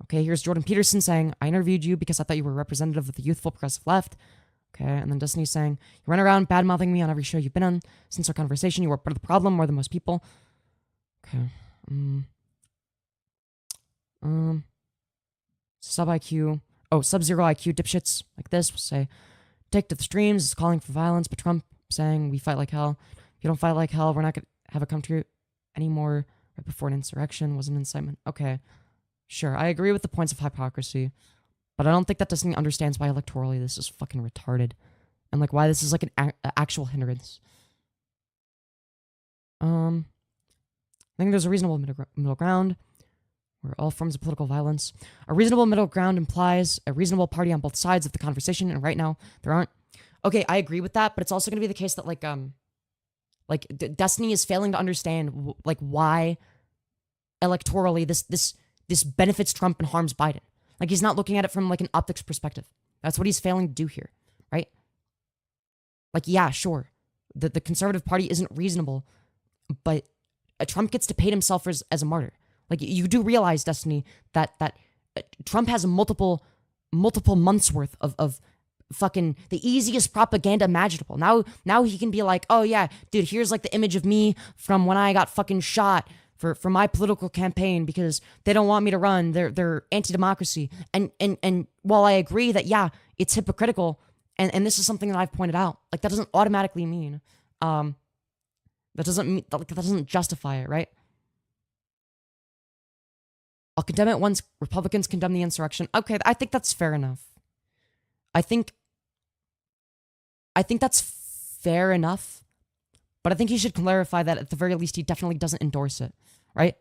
[SPEAKER 1] Okay, here's Jordan Peterson saying, I interviewed you because I thought you were representative of the youthful progressive left. Okay, and then Destiny saying, you run around bad-mouthing me on every show you've been on. Since our conversation, you were part of the problem more than most people. Okay. Sub-IQ. Oh, sub-zero IQ dipshits like this will say, take to the streams is calling for violence, but Trump saying, we fight like hell. If you don't fight like hell, we're not going to have a country anymore. Right before an insurrection was an incitement. Okay. Sure, I agree with the points of hypocrisy, but I don't think that Destiny understands why electorally this is fucking retarded, and like why this is like an actual hindrance. I think there's a reasonable middle ground where all forms of political violence. A reasonable middle ground implies a reasonable party on both sides of the conversation, and right now there aren't. Okay, I agree with that, but it's also going to be the case that like Destiny is failing to understand like why electorally this benefits Trump and harms Biden. Like, he's not looking at it from, like, an optics perspective. That's what he's failing to do here, right? Like, yeah, sure. The conservative party isn't reasonable, but Trump gets to paint himself as a martyr. Like, you do realize, Destiny, that Trump has multiple months worth of fucking the easiest propaganda imaginable. Now he can be like, oh, yeah, dude, here's, like, the image of me from when I got fucking shot for my political campaign because they don't want me to run. They're anti-democracy. And while I agree that, yeah, it's hypocritical, and this is something that I've pointed out, like, that doesn't automatically mean, that doesn't justify it, right? I'll condemn it once Republicans condemn the insurrection. Okay, I think that's fair enough. I think that's fair enough, but I think he should clarify that at the very least he definitely doesn't endorse it, right?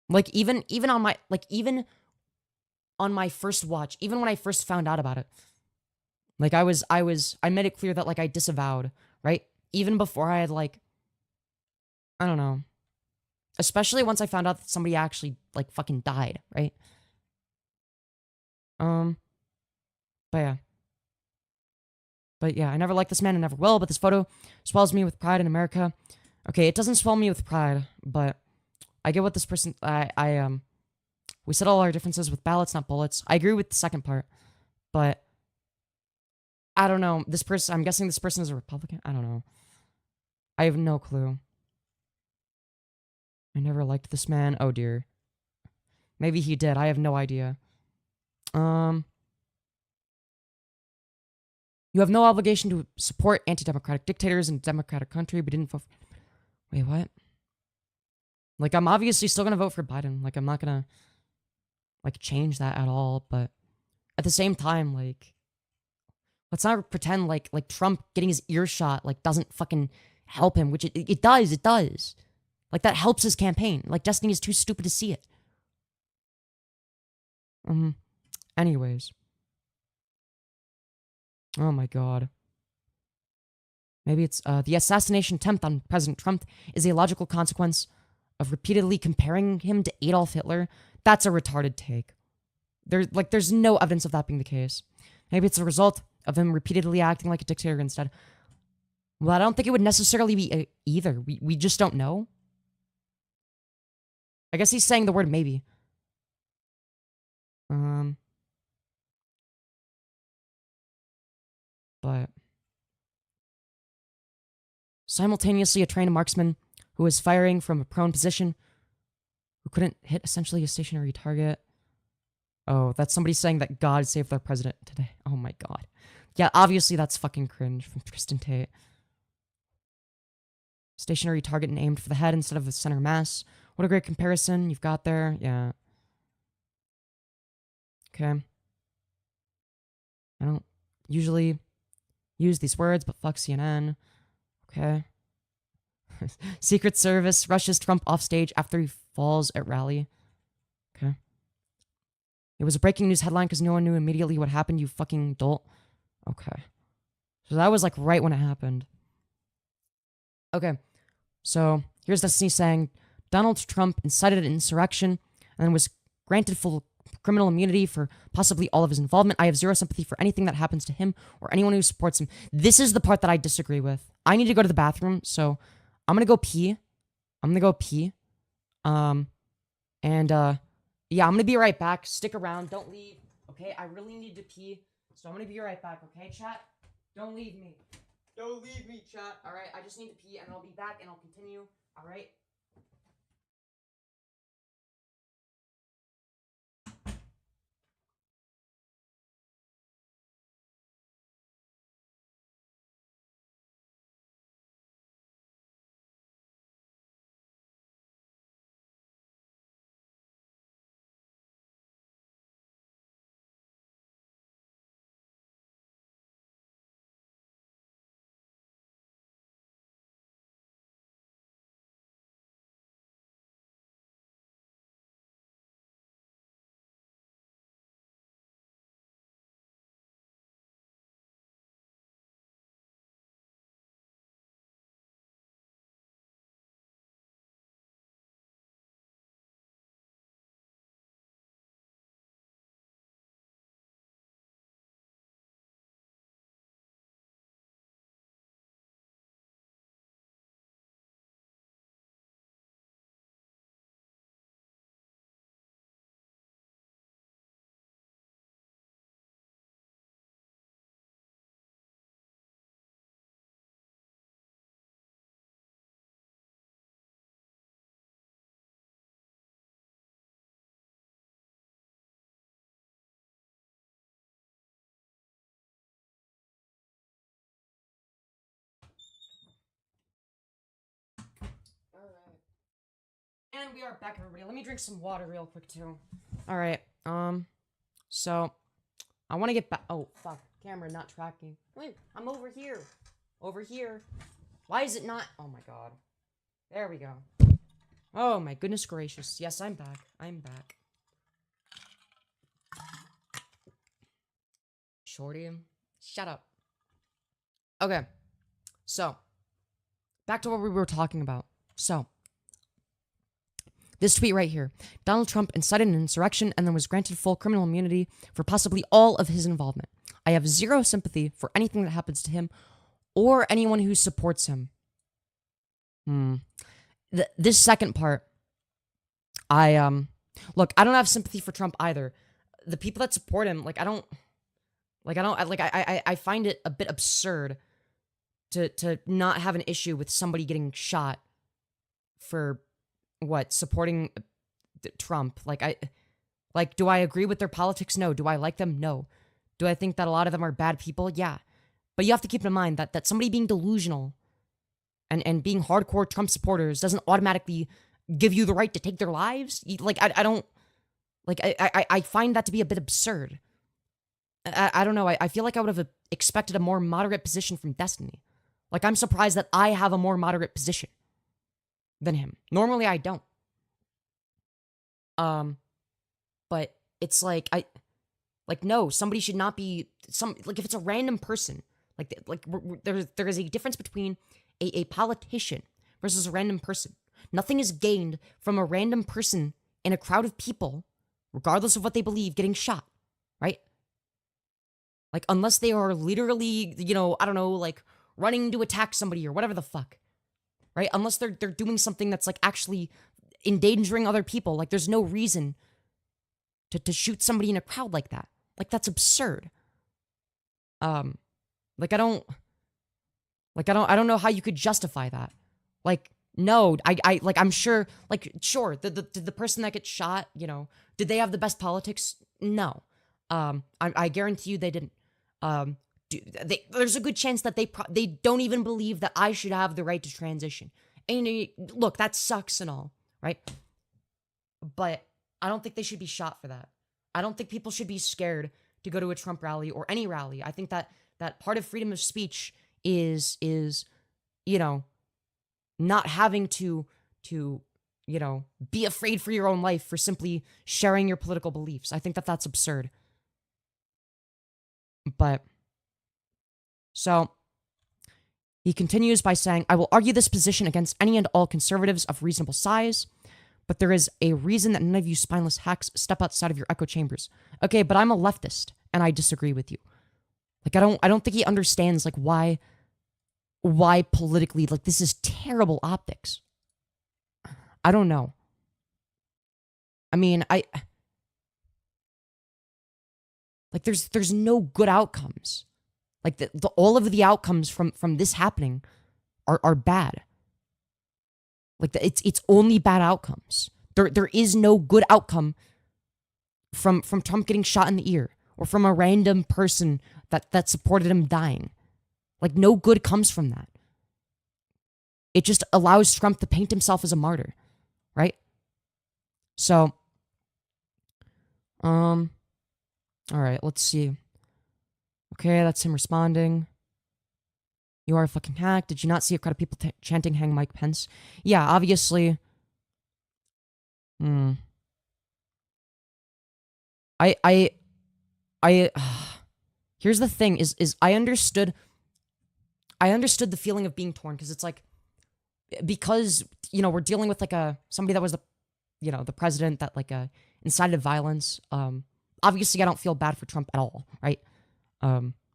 [SPEAKER 1] Like even on my first watch, even when I first found out about it, like I made it clear that like I disavowed, right? Even before I had like, I don't know, especially once I found out that somebody actually like fucking died, right? But yeah, I never liked this man and never will, but this photo swells me with pride in America. Okay, it doesn't swell me with pride, but I get what this person, we settle our differences with ballots, not bullets. I agree with the second part, but I don't know. This person, I'm guessing this person is a Republican. I don't know. I have no clue. I never liked this man. Oh dear. Maybe he did. I have no idea. You have no obligation to support anti-democratic dictators in a democratic country, but didn't vote. Wait, what? Like, I'm obviously still gonna vote for Biden. Like, I'm not gonna like change that at all. But at the same time, like, let's not pretend like Trump getting his ear shot like doesn't fucking help him, which it does. It does. Like, that helps his campaign. Like, Destiny is too stupid to see it. Anyways. Oh my god. Maybe it's, the assassination attempt on President Trump is a logical consequence of repeatedly comparing him to Adolf Hitler. That's a retarded take. There's no evidence of that being the case. Maybe it's a result of him repeatedly acting like a dictator instead. Well, I don't think it would necessarily be either. We just don't know. I guess he's saying the word maybe. But simultaneously, a trained marksman who was firing from a prone position, who couldn't hit essentially a stationary target. Oh, that's somebody saying that God saved their president today. Oh my god. Yeah, obviously that's fucking cringe from Tristan Tate. Stationary target and aimed for the head instead of the center mass. What a great comparison you've got there. Yeah. Okay. I don't usually use these words, but fuck CNN. Okay. Secret Service rushes Trump off stage after he falls at rally. Okay. It was a breaking news headline because no one knew immediately what happened, you fucking dolt. Okay. So that was like right when it happened. Okay. So here's Destiny saying Donald Trump incited an insurrection and then was granted full criminal immunity for possibly all of his involvement. I have zero sympathy for anything that happens to him or anyone who supports him. This is the part that I disagree with. I need to go to the bathroom, so I'm gonna go pee. Yeah, I'm gonna be right back. Stick around. Don't leave. Okay, I really need to pee, so I'm gonna be right back. Okay, chat? Don't leave me. Don't leave me, chat. All right, I just need to pee, and I'll be back, and I'll continue. All right. Alright. And we are back, everybody. Let me drink some water real quick, too. Alright, so, I want to get back. Oh, fuck. Camera not tracking. Wait, I'm over here. Over here. Why is it not? Oh my god. There we go. Oh my goodness gracious. Yes, I'm back. I'm back. Shorty, shut up. Okay. So, back to what we were talking about. So, this tweet right here. Donald Trump incited an insurrection and then was granted full criminal immunity for possibly all of his involvement. I have zero sympathy for anything that happens to him or anyone who supports him. This second part, look, I don't have sympathy for Trump either. The people that support him, I find it a bit absurd to not have an issue with somebody getting shot for supporting Trump. Do I agree with their politics? No. Do I like them? No. Do I think that a lot of them are bad people? Yeah. But you have to keep in mind that somebody being delusional and being hardcore Trump supporters doesn't automatically give you the right to take their lives. I find that to be a bit absurd. I don't know. I feel like I would have expected a more moderate position from Destiny. I'm surprised that I have a more moderate position than him. Normally I don't. But it's no, somebody should not be if it's a random person, there is a difference between a politician versus a random person. Nothing is gained from a random person in a crowd of people, regardless of what they believe, getting shot, right? Unless they are literally, I don't know, running to attack somebody or whatever the fuck, right? Unless they're doing something that's actually endangering other people. There's no reason to shoot somebody in a crowd like that. That's absurd. I don't know how you could justify that. No, I'm sure, sure, the person that gets shot, did they have the best politics? No. I guarantee you they didn't. there's a good chance that they don't even believe that I should have the right to transition. And look, that sucks and all, right? But I don't think they should be shot for that. I don't think people should be scared to go to a Trump rally or any rally. I think that part of freedom of speech is not having to be afraid for your own life for simply sharing your political beliefs. I think that that's absurd. But so he continues by saying, I will argue this position against any and all conservatives of reasonable size, but there is a reason that none of you spineless hacks step outside of your echo chambers. Okay, but I'm a leftist and I disagree with you. Like, I don't think he understands like why politically, like, this is terrible optics. I don't know. I mean, like, there's no good outcomes. Like, all of the outcomes from this happening are bad. Like, it's only bad outcomes. There is no good outcome from Trump getting shot in the ear or from a random person that supported him dying. Like, no good comes from that. It just allows Trump to paint himself as a martyr, right? So, all right, let's see. Okay, that's him responding. You are a fucking hack. Did you not see a crowd of people chanting "Hang Mike Pence"? Yeah, obviously. Here's the thing: is I understood the feeling of being torn, because it's like, because we're dealing with like somebody that was the president that incited violence. Obviously, I don't feel bad for Trump at all, right?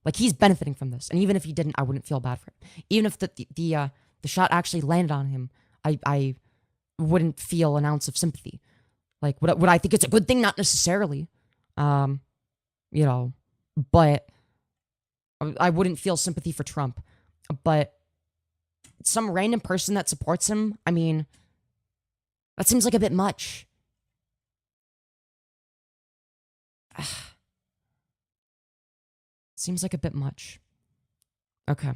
[SPEAKER 1] Like, he's benefiting from this, and even if he didn't, I wouldn't feel bad for him. Even if the shot actually landed on him, I wouldn't feel an ounce of sympathy. Like, would I think it's a good thing? Not necessarily, but I wouldn't feel sympathy for Trump. But some random person that supports him, I mean, that seems like a bit much. Seems like a bit much. Okay.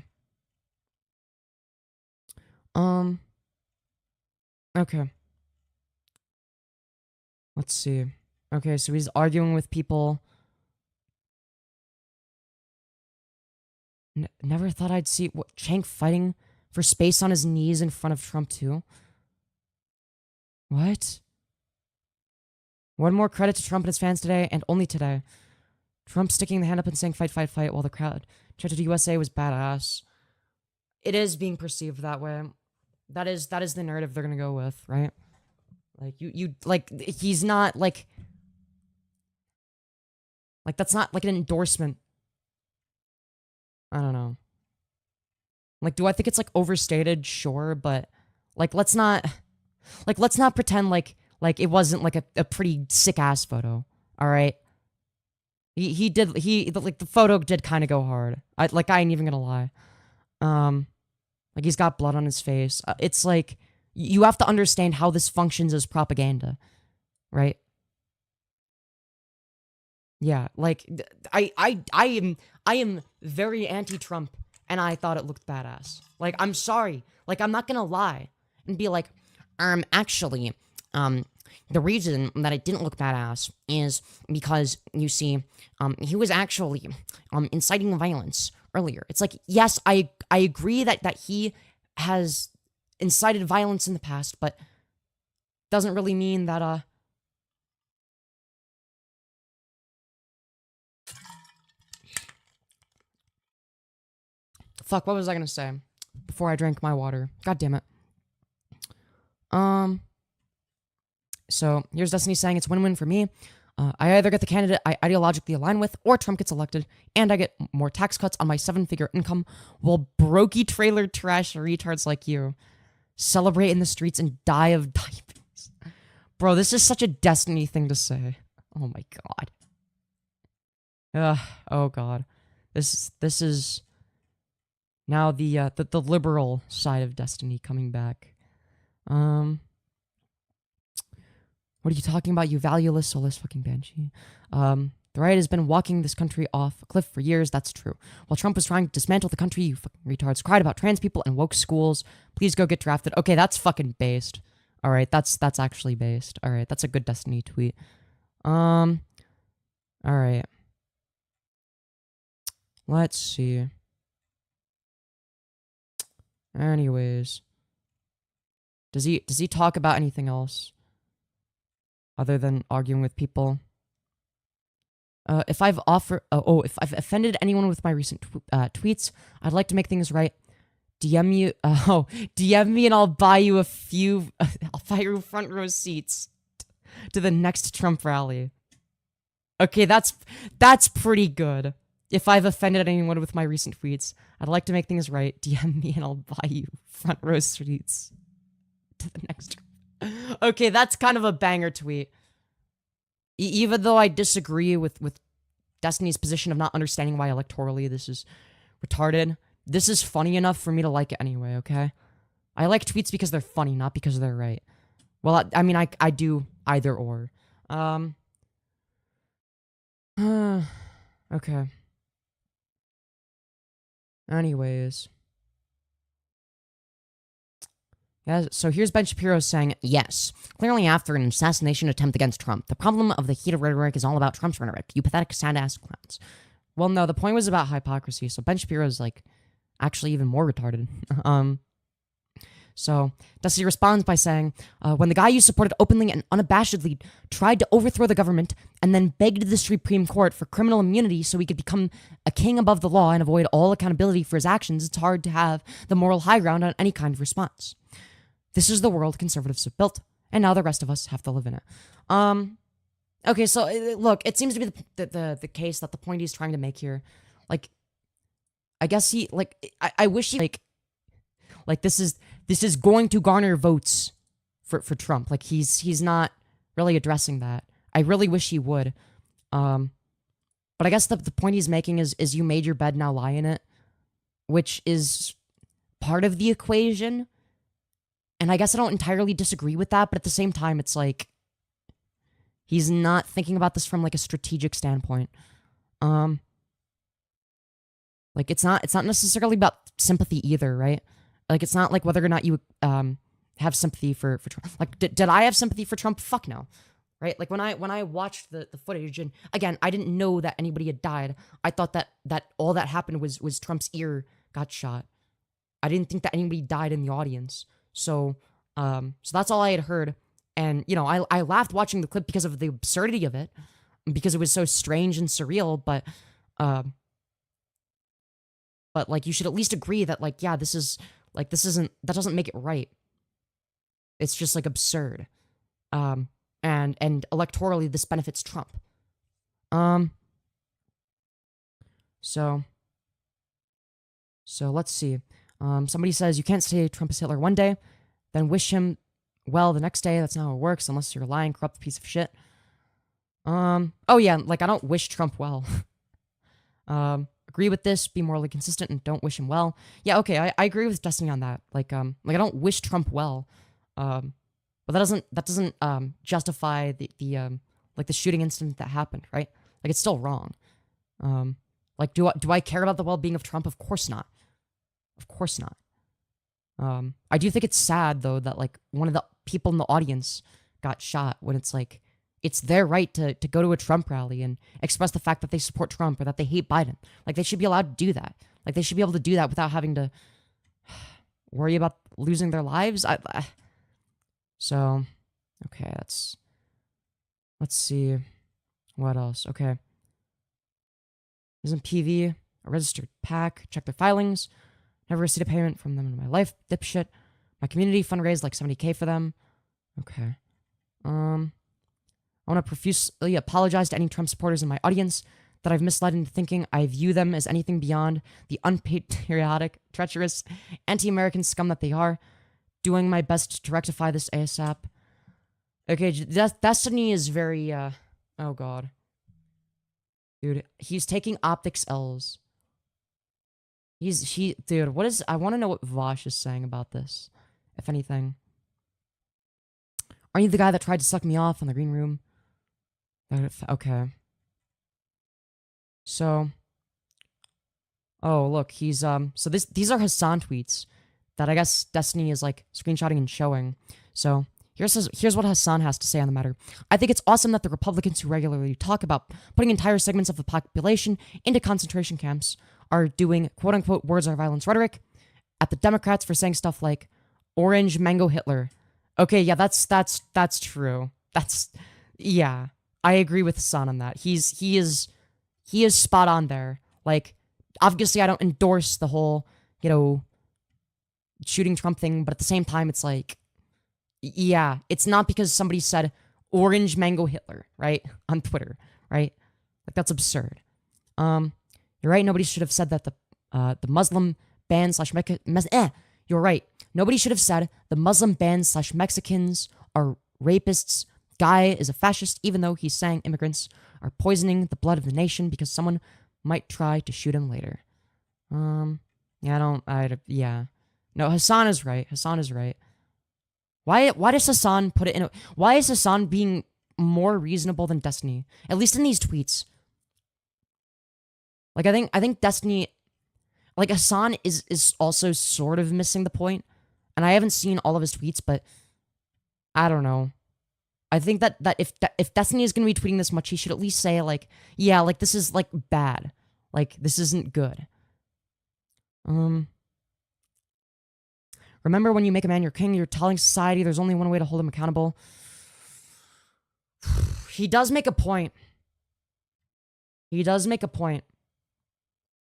[SPEAKER 1] Okay. Let's see. Okay, so he's arguing with people. Never thought I'd see Chank fighting for space on his knees in front of Trump too. What? One more credit to Trump and his fans today, and only today. Trump sticking the hand up and saying "fight, fight, fight" while the crowd chanted USA was badass. It is being perceived that way. That is the narrative they're gonna go with, right? Like, you he's not like that's not like an endorsement. I don't know. Like, do I think it's like overstated? Sure, but let's not pretend like it wasn't like a pretty sick ass photo. All right. The photo did kind of go hard. I ain't even gonna lie. Like, he's got blood on his face. It's like, you have to understand how this functions as propaganda, right? Yeah, like, I am very anti-Trump, and I thought it looked badass. Like, I'm sorry. Like, I'm not gonna lie and be like, actually, the reason that it didn't look badass is because, you see, he was actually inciting violence earlier. It's like, yes, I agree that he has incited violence in the past, but doesn't really mean that fuck, what was I gonna say before I drank my water? God damn it. So here's Destiny saying it's win-win for me. I either get the candidate I ideologically align with, or Trump gets elected, and I get more tax cuts on my 7-figure income, while brokey trailer trash retards like you celebrate in the streets and die of diabetes. Bro, this is such a Destiny thing to say. Oh my god. Oh god. This is now the liberal side of Destiny coming back. What are you talking about, you valueless, soulless fucking banshee? The right has been walking this country off a cliff for years, that's true. While Trump was trying to dismantle the country, you fucking retards cried about trans people and woke schools. Please go get drafted. Okay, that's fucking based. Alright, that's actually based. Alright, that's a good Destiny tweet. Alright. Let's see. Anyways. Does he talk about anything else? Other than arguing with people? If I've offended anyone with my recent tweets, I'd like to make things right. DM you, DM me and I'll buy you I'll buy you front row seats to the next Trump rally. Okay, that's pretty good. If I've offended anyone with my recent tweets, I'd like to make things right. DM me and I'll buy you front row seats to the next. Okay, that's kind of a banger tweet. Even though I disagree with Destiny's position of not understanding why electorally this is retarded, this is funny enough for me to like it anyway, okay? I like tweets because they're funny, not because they're right. Well, I mean, I do either or. Okay. Anyways. Yeah, so here's Ben Shapiro saying, yes, clearly after an assassination attempt against Trump, the problem of the heated rhetoric is all about Trump's rhetoric, you pathetic sad-ass clowns. Well, no, the point was about hypocrisy, so Ben Shapiro's, like, actually even more retarded. So, Dusty responds by saying, when the guy you supported openly and unabashedly tried to overthrow the government and then begged the Supreme Court for criminal immunity so he could become a king above the law and avoid all accountability for his actions, it's hard to have the moral high ground on any kind of response. This is the world conservatives have built, and now the rest of us have to live in it. Okay, so look, it seems to be the case that the point he's trying to make here, like, I guess he, like, I wish he, like this is going to garner votes for Trump. Like, he's not really addressing that. I really wish he would. But I guess the point he's making is you made your bed, now lie in it, which is part of the equation. And I guess I don't entirely disagree with that, but at the same time, it's like, he's not thinking about this from, like, a strategic standpoint. Like, it's not necessarily about sympathy either, right? Like, it's not like whether or not you, have sympathy for Trump. Like, did I have sympathy for Trump? Fuck no. Right? Like, when I watched the footage, and again, I didn't know that anybody had died. I thought that all that happened was Trump's ear got shot. I didn't think that anybody died in the audience. So that's all I had heard. And, you know, I laughed watching the clip because of the absurdity of it, because it was so strange and surreal, but like, you should at least agree that, like, yeah, that doesn't make it right. It's just, like, absurd. And electorally, this benefits Trump. So let's see. Somebody says, you can't say Trump is Hitler one day, then wish him well the next day. That's not how it works, unless you're a lying, corrupt piece of shit. Oh yeah, like, I don't wish Trump well. Agree with this, be morally consistent, and don't wish him well. Yeah, okay, I agree with Destiny on that. Like, I don't wish Trump well. But that doesn't justify the like, the shooting incident that happened, right? Like, it's still wrong. Like, do I care about the well-being of Trump? Of course not. Of course not. I do think it's sad, though, that, like, one of the people in the audience got shot, when it's like, it's their right to go to a Trump rally and express the fact that they support Trump or that they hate Biden. Like, they should be allowed to do that. Like, they should be able to do that without having to worry about losing their lives. So, okay, let's see. What else? Okay. Isn't PV a registered PAC? Check their filings. Never received a payment from them in my life. Dipshit. My community fundraised like $70K for them. Okay. I want to profusely apologize to any Trump supporters in my audience that I've misled into thinking I view them as anything beyond the unpatriotic, treacherous, anti-American scum that they are. Doing my best to rectify this ASAP. Okay, Destiny is very, oh god. Dude, he's taking optics L's. Dude, I want to know what Vosh is saying about this, if anything. Are you the guy that tried to suck me off in the green room? Okay. So, oh look, he's so these are Hassan tweets that I guess Destiny is like screenshotting and showing. So here's what Hassan has to say on the matter. I think it's awesome that the Republicans who regularly talk about putting entire segments of the population into concentration camps are doing quote unquote words are violence rhetoric at the Democrats for saying stuff like orange mango Hitler. Okay, yeah, that's true. Yeah. I agree with Hassan on that. He is spot on there. Like, obviously I don't endorse the whole, shooting Trump thing, but at the same time it's like, yeah, it's not because somebody said orange mango Hitler, right? On Twitter, right? Like, that's absurd. You're right, nobody should have said that the Muslim ban slash you're right. Nobody should have said the Muslim ban slash Mexicans are rapists. Guy is a fascist, even though he's saying immigrants are poisoning the blood of the nation because someone might try to shoot him later. Yeah. No, Hassan is right. Hassan is right. Why does Hassan put it in why is Hassan being more reasonable than Destiny? At least in these tweets. Like, I think Destiny, like, Hassan is also sort of missing the point. And I haven't seen all of his tweets, but I don't know. I think that if Destiny is going to be tweeting this much, he should at least say, like, yeah, like, this is, like, bad. Like, this isn't good. Remember, when you make a man your king, you're telling society there's only one way to hold him accountable. He does make a point. He does make a point.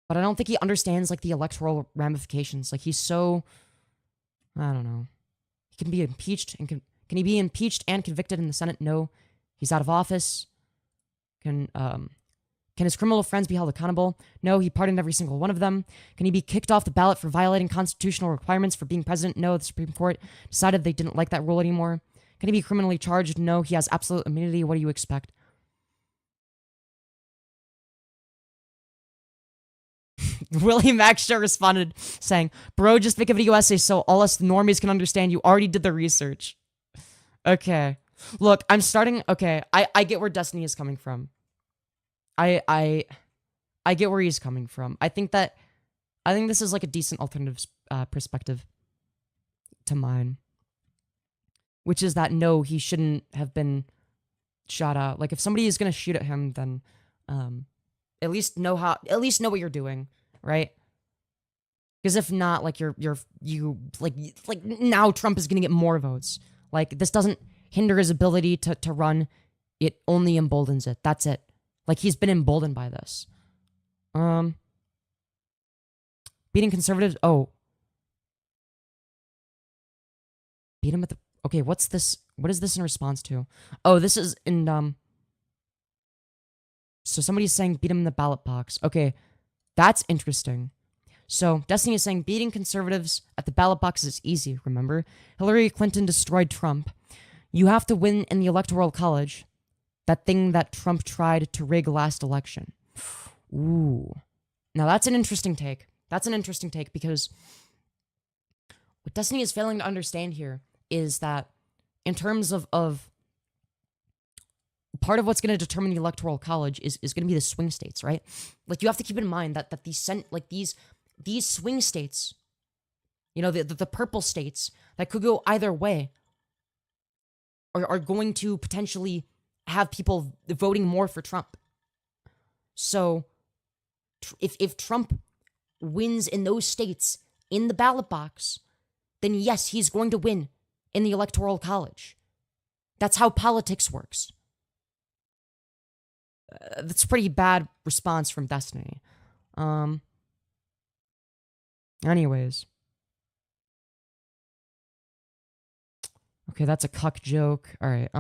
[SPEAKER 1] But I don't think he understands, like, the electoral ramifications. Like, he's so, I don't know. He can be impeached and can he be impeached and convicted in the Senate? No. He's out of office. Can his criminal friends be held accountable? No, he pardoned every single one of them. Can he be kicked off the ballot for violating constitutional requirements for being president? No, the Supreme Court decided they didn't like that rule anymore. Can he be criminally charged? No, he has absolute immunity. What do you expect? William Maxter responded saying, bro, just make a video essay so all us normies can understand you already did the research. Okay. Look, I'm starting... Okay, I get where Destiny is coming from. I get where he's coming from. I think this is like a decent alternative perspective to mine. Which is that, no, he shouldn't have been shot out. Like, if somebody is going to shoot at him, then at least know what you're doing, right? Because if not, like, like now Trump is going to get more votes. Like, this doesn't hinder his ability to run. It only emboldens it. That's it. Like, he's been emboldened by this. Beating conservatives. Oh. Beat him at the... Okay, what's this? What is this in response to? Oh, this is in, So somebody's saying beat him in the ballot box. Okay, that's interesting. So Destiny is saying beating conservatives at the ballot box is easy, remember? Hillary Clinton destroyed Trump. You have to win in the Electoral College. That thing that Trump tried to rig last election. Ooh. Now that's an interesting take. That's an interesting take because what Destiny is failing to understand here is that in terms of part of what's going to determine the Electoral College is going to be the swing states, right? Like, you have to keep in mind that these swing states, the purple states that could go either way are going to potentially have people voting more for Trump. So if Trump wins in those states in the ballot box, then yes, he's going to win in the Electoral College. That's how politics works. That's a pretty bad response from Destiny. Anyways. Okay, that's a cuck joke. All right.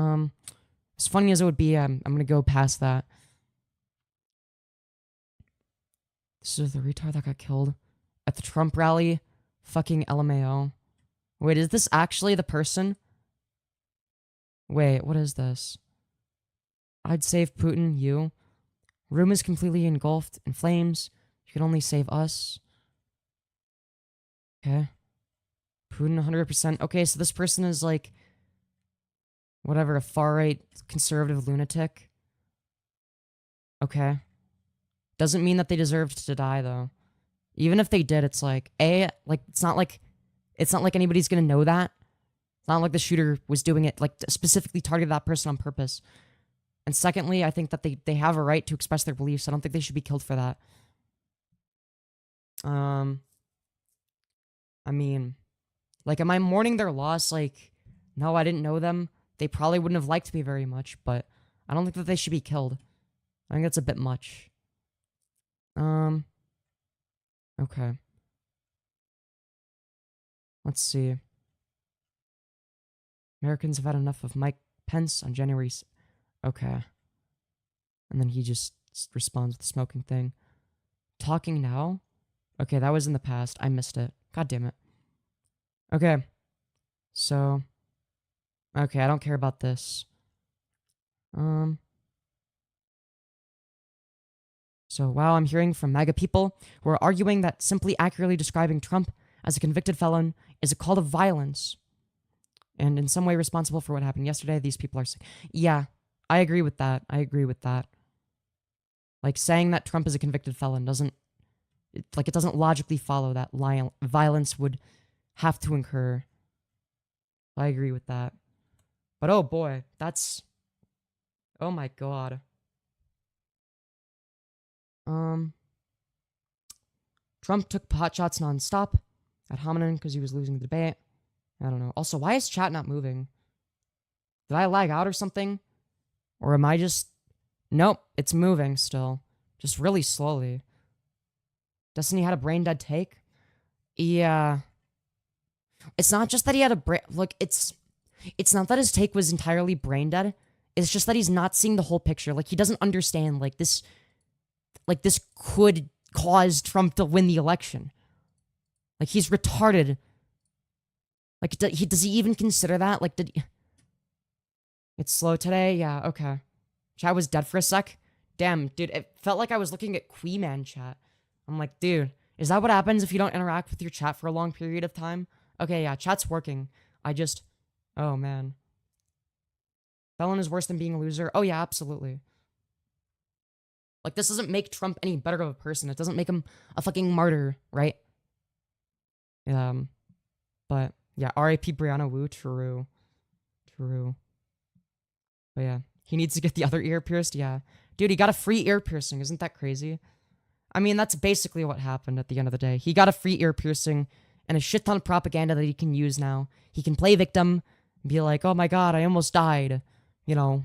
[SPEAKER 1] As funny as it would be, I'm gonna go past that. This is the retard that got killed at the Trump rally. Fucking LMAO. Wait, is this actually the person? Wait, what is this? I'd save Putin, you. Room is completely engulfed in flames. You can only save us. Okay. Putin 100%. Okay, so this person is like, whatever, a far-right conservative lunatic. Okay. Doesn't mean that they deserved to die, though. Even if they did, it's like, it's not like anybody's gonna know that. It's not like the shooter was doing it, like, specifically targeted that person on purpose. And secondly, I think that they have a right to express their beliefs. I don't think they should be killed for that. I mean, like, am I mourning their loss? Like, no, I didn't know them. They probably wouldn't have liked me very much, but I don't think that they should be killed. I think that's a bit much. Okay. Let's see. Americans have had enough of Mike Pence on January. Okay. And then he just responds with the smoking thing. Talking now? Okay, that was in the past. I missed it. God damn it. Okay. So. Okay, I don't care about this. So, wow, I'm hearing from MAGA people who are arguing that simply accurately describing Trump as a convicted felon is a call to violence and in some way responsible for what happened yesterday. These people are saying, yeah, I agree with that. I agree with that. Like, saying that Trump is a convicted felon doesn't logically follow that violence would have to incur. I agree with that. But oh boy, oh my god. Trump took pot shots nonstop at Hominin because he was losing the debate. I don't know. Also, why is chat not moving? Did I lag out or something? Or am I just... Nope, it's moving still. Just really slowly. Destiny had a brain dead take? Yeah. It's not just that he had a brain... Look, it's not that his take was entirely brain dead. It's just that he's not seeing the whole picture. Like, he doesn't understand, like, this could cause Trump to win the election. Like, he's retarded. Like, does he even consider that? Like, It's slow today? Yeah, okay. Chat was dead for a sec? Damn, dude, it felt like I was looking at Queeman chat. I'm like, dude, is that what happens if you don't interact with your chat for a long period of time? Okay, yeah, chat's working. Oh, man. Felon is worse than being a loser? Oh, yeah, absolutely. Like, this doesn't make Trump any better of a person. It doesn't make him a fucking martyr, right? But, yeah, R.I.P. Brianna Wu, true. But, yeah, he needs to get the other ear pierced, yeah. Dude, he got a free ear piercing. Isn't that crazy? I mean, that's basically what happened at the end of the day. He got a free ear piercing and a shit ton of propaganda that he can use now. He can play victim and be like, oh my god, I almost died, you know.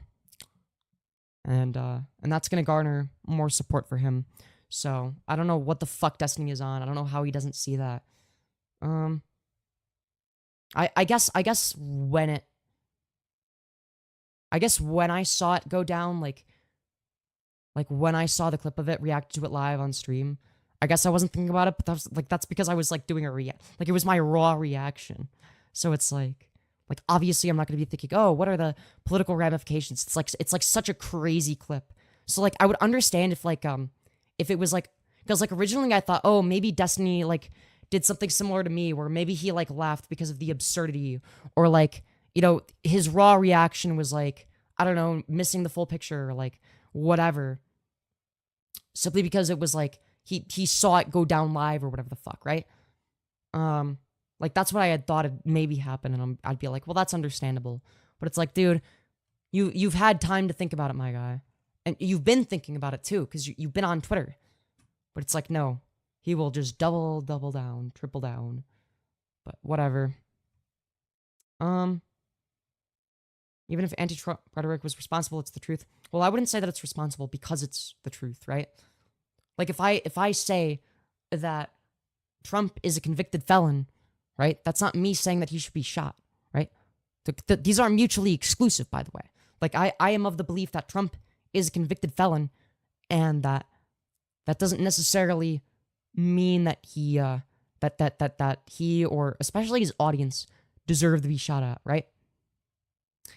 [SPEAKER 1] And that's gonna garner more support for him. So, I don't know what the fuck Destiny is on. I don't know how he doesn't see that. I guess when I saw it go down, like when I saw the clip of it, reacted to it live on stream, I guess I wasn't thinking about it, but that's because I was like doing it was my raw reaction. So it's like obviously I'm not gonna be thinking, oh, what are the political ramifications? It's like such a crazy clip. So like I would understand if it was like, because like originally I thought, oh, maybe Destiny like did something similar to me, where maybe he like laughed because of the absurdity, or like, you know, his raw reaction was like, I don't know, missing the full picture or like whatever. Simply because it was like he saw it go down live or whatever the fuck, right? Like that's what I had thought had maybe happened, and I'd be like, well, that's understandable. But it's like, dude, you've had time to think about it, my guy, and you've been thinking about it too, because you've been on Twitter. But it's like, no, he will just double down, triple down. But whatever. Even if anti-Trump rhetoric was responsible, it's the truth. Well, I wouldn't say that it's responsible because it's the truth, right? Like if I say that Trump is a convicted felon, right? That's not me saying that he should be shot, right? These are mutually exclusive, by the way. Like I am of the belief that Trump is a convicted felon, and that doesn't necessarily mean that he that he, or especially his audience, deserve to be shot at, right?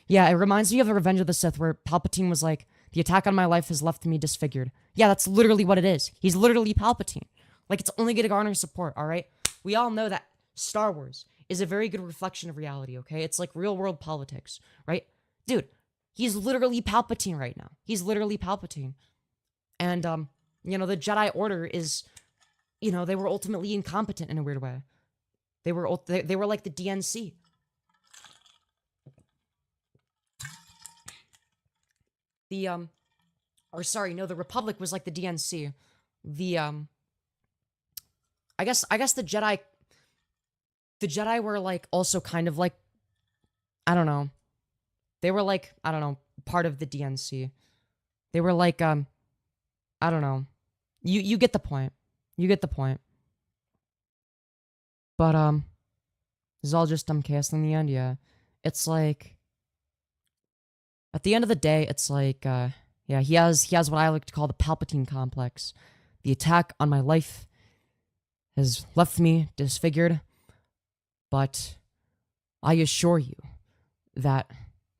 [SPEAKER 1] Yeah, it reminds me of the Revenge of the Sith, where Palpatine was like, the attack on my life has left me disfigured. Yeah, that's literally what it is. He's literally Palpatine. Like, it's only going to garner support, all right? We all know that Star Wars is a very good reflection of reality, okay? It's like real-world politics, right? Dude, he's literally Palpatine right now. He's literally Palpatine. And, You know, the Jedi Order is, you know, they were ultimately incompetent in a weird way. They were like the DNC. The the Republic was like the DNC. I guess the Jedi were like also kind of like, I don't know. They were like, I don't know, part of the DNC. They were like, I don't know. You get the point. You get the point. But this is all just dumb chaos in the end, yeah. It's like, at the end of the day, it's like, yeah, he has what I like to call the Palpatine complex. The attack on my life has left me disfigured, but I assure you that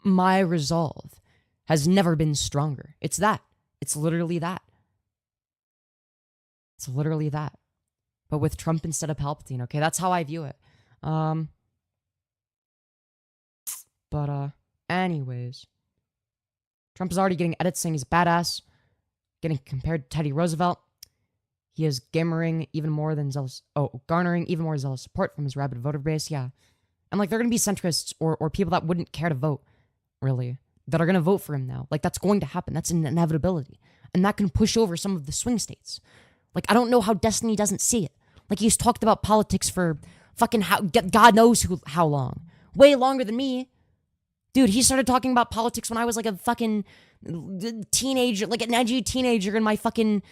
[SPEAKER 1] my resolve has never been stronger. It's that. It's literally that. It's literally that. But with Trump instead of Palpatine, okay? That's how I view it. Anyways. Trump is already getting edits saying he's badass, getting compared to Teddy Roosevelt. He is garnering even more zealous support from his rabid voter base, yeah. And, like, they're going to be centrists or people that wouldn't care to vote, really, that are going to vote for him now. Like, that's going to happen. That's an inevitability. And that can push over some of the swing states. Like, I don't know how Destiny doesn't see it. Like, he's talked about politics for fucking God knows how long. Way longer than me. Dude, he started talking about politics when I was like a fucking teenager, like an edgy teenager in my fucking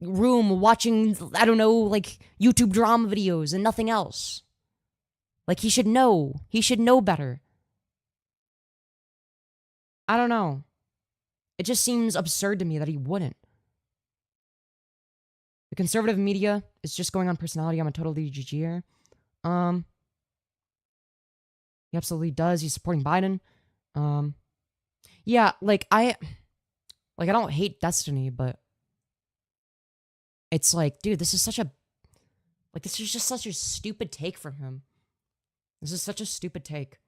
[SPEAKER 1] room watching, I don't know, like YouTube drama videos and nothing else. Like, he should know. He should know better. I don't know. It just seems absurd to me that he wouldn't. The conservative media is just going on personality. I'm a total DGG here. He absolutely does. He's supporting Biden. Yeah, I don't hate Destiny, but it's like, dude, this is just such a stupid take from him. This is such a stupid take.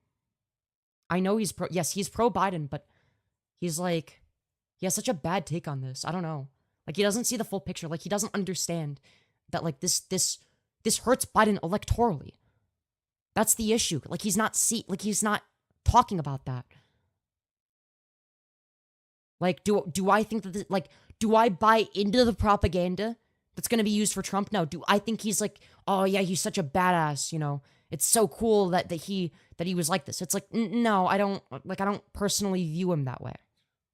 [SPEAKER 1] I know he's pro Biden, but he's like, he has such a bad take on this. I don't know. Like, he doesn't see the full picture. Like, he doesn't understand that, like, this hurts Biden electorally. That's the issue. Like, he's not talking about that. Like, do I think that do I buy into the propaganda that's going to be used for Trump? No. Do I think he's like, oh yeah, he's such a badass, you know? It's so cool that he was like this. It's like, no, I don't personally view him that way.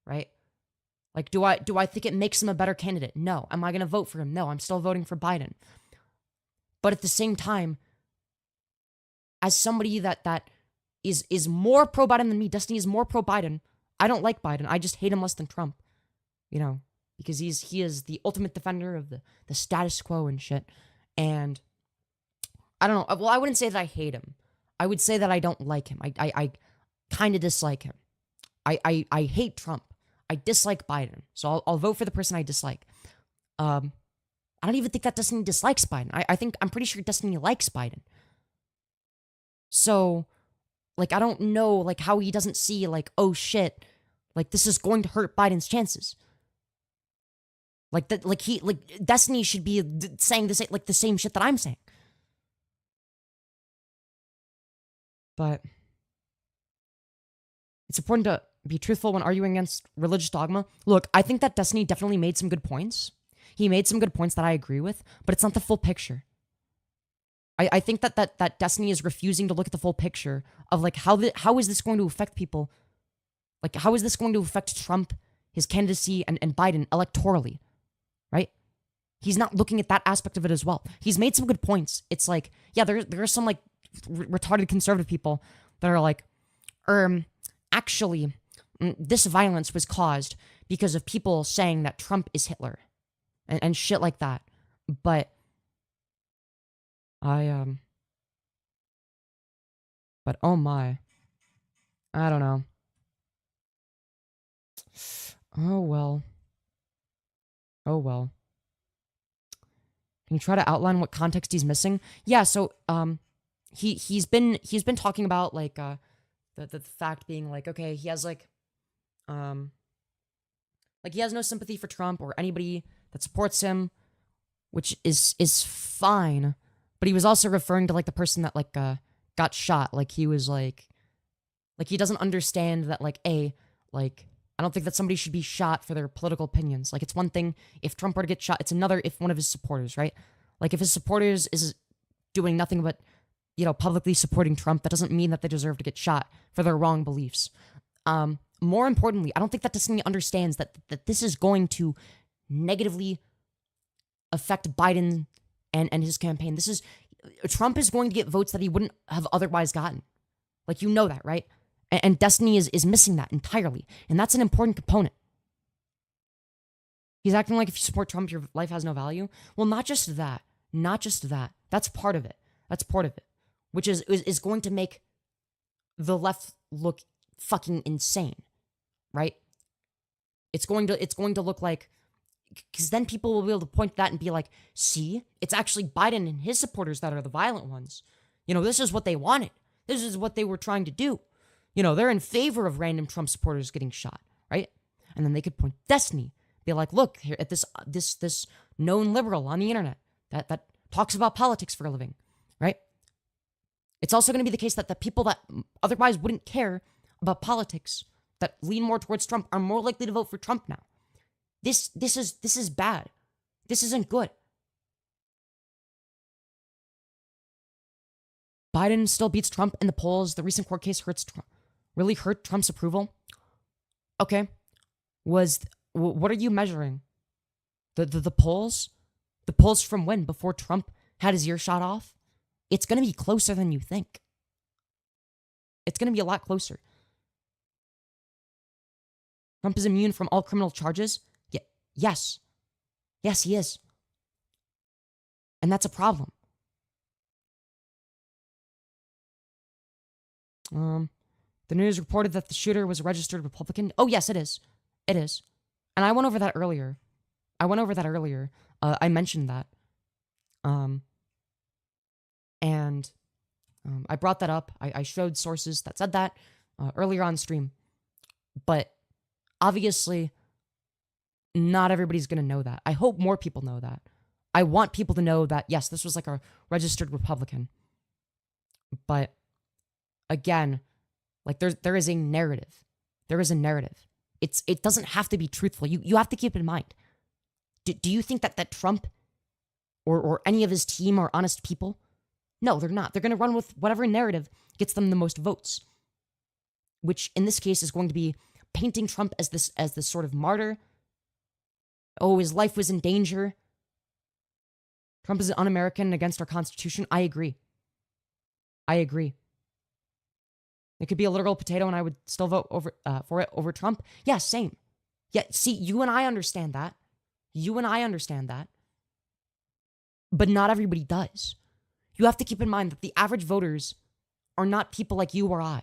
[SPEAKER 1] Right? Like, do I think it makes him a better candidate? No. Am I going to vote for him? No, I'm still voting for Biden. But at the same time, as somebody that is more pro-Biden than me, Destiny is more pro-Biden. I don't like Biden. I just hate him less than Trump. You know, because he is the ultimate defender of the status quo and shit. And I don't know. Well, I wouldn't say that I hate him. I would say that I don't like him. I kind of dislike him. I hate Trump. I dislike Biden. So I'll vote for the person I dislike. I don't even think that Destiny dislikes Biden. I'm pretty sure Destiny likes Biden. So, like, I don't know, like, how he doesn't see, like, oh shit, like, this is going to hurt Biden's chances. Like, that, like, Destiny should be saying the same shit that I'm saying. But it's important to be truthful when arguing against religious dogma. Look, I think that Destiny definitely made some good points. He made some good points that I agree with, but it's not the full picture. I think that Destiny is refusing to look at the full picture of, like, how is this going to affect people? Like, how is this going to affect Trump, his candidacy, and Biden electorally, right? He's not looking at that aspect of it as well. He's made some good points. It's like, yeah, there are some, like, retarded conservative people that are like, actually, this violence was caused because of people saying that Trump is Hitler and shit like that. But but oh my, I don't know. Oh well. Oh well. Can you try to outline what context he's missing? Yeah, so he's been talking about, like, the fact being, like, okay, he has, like he has no sympathy for Trump or anybody that supports him, which is fine. But he was also referring to like the person that like got shot. Like he was like he doesn't understand that like like I don't think that somebody should be shot for their political opinions. Like it's one thing if Trump were to get shot, it's another if one of his supporters, right? Like if his supporters is doing nothing but publicly supporting Trump, that doesn't mean that they deserve to get shot for their wrong beliefs. More importantly, I don't think that Destiny understands that this is going to negatively affect Biden and his campaign. Trump is going to get votes that he wouldn't have otherwise gotten. Like, you know that, right? And Destiny is missing that entirely. And that's an important component. He's acting like if you support Trump, your life has no value. Well, not just that. Not just that. That's part of it. That's part of it. Which is going to make the left look fucking insane, right? It's going to look like, because then people will be able to point to that and be like, see, it's actually Biden and his supporters that are the violent ones. This is what they wanted. This is what they were trying to do. They're in favor of random Trump supporters getting shot, right? And then they could point Destiny, be like, look here at this known liberal on the internet that talks about politics for a living, right? It's also going to be the case that the people that otherwise wouldn't care about politics, that lean more towards Trump, are more likely to vote for Trump now. This is bad. This isn't good. Biden still beats Trump in the polls. The recent court case really hurt Trump's approval. Okay. What are you measuring? The polls? The polls from when? Before Trump had his ear shot off? It's going to be closer than you think. It's going to be a lot closer. Trump is immune from all criminal charges? Yes. Yes, he is. And that's a problem. The news reported that the shooter was a registered Republican. Oh, yes, it is. It is. And I went over that earlier. I mentioned that. And I brought that up. I showed sources that said that earlier on stream. But obviously, not everybody's going to know that. I hope more people know that. I want people to know that, yes, this was like a registered Republican. But again, like there is a narrative. There is a narrative. It doesn't have to be truthful. You have to keep in mind. Do you think that Trump or any of his team are honest people? No, they're not. They're going to run with whatever narrative gets them the most votes, which in this case is going to be painting Trump as this sort of martyr. Oh, his life was in danger. Trump is un-American and against our Constitution. I agree. It could be a literal potato and I would still vote for it over Trump. Yeah, same. Yeah, see, you and I understand that. But not everybody does. You have to keep in mind that the average voters are not people like you or I.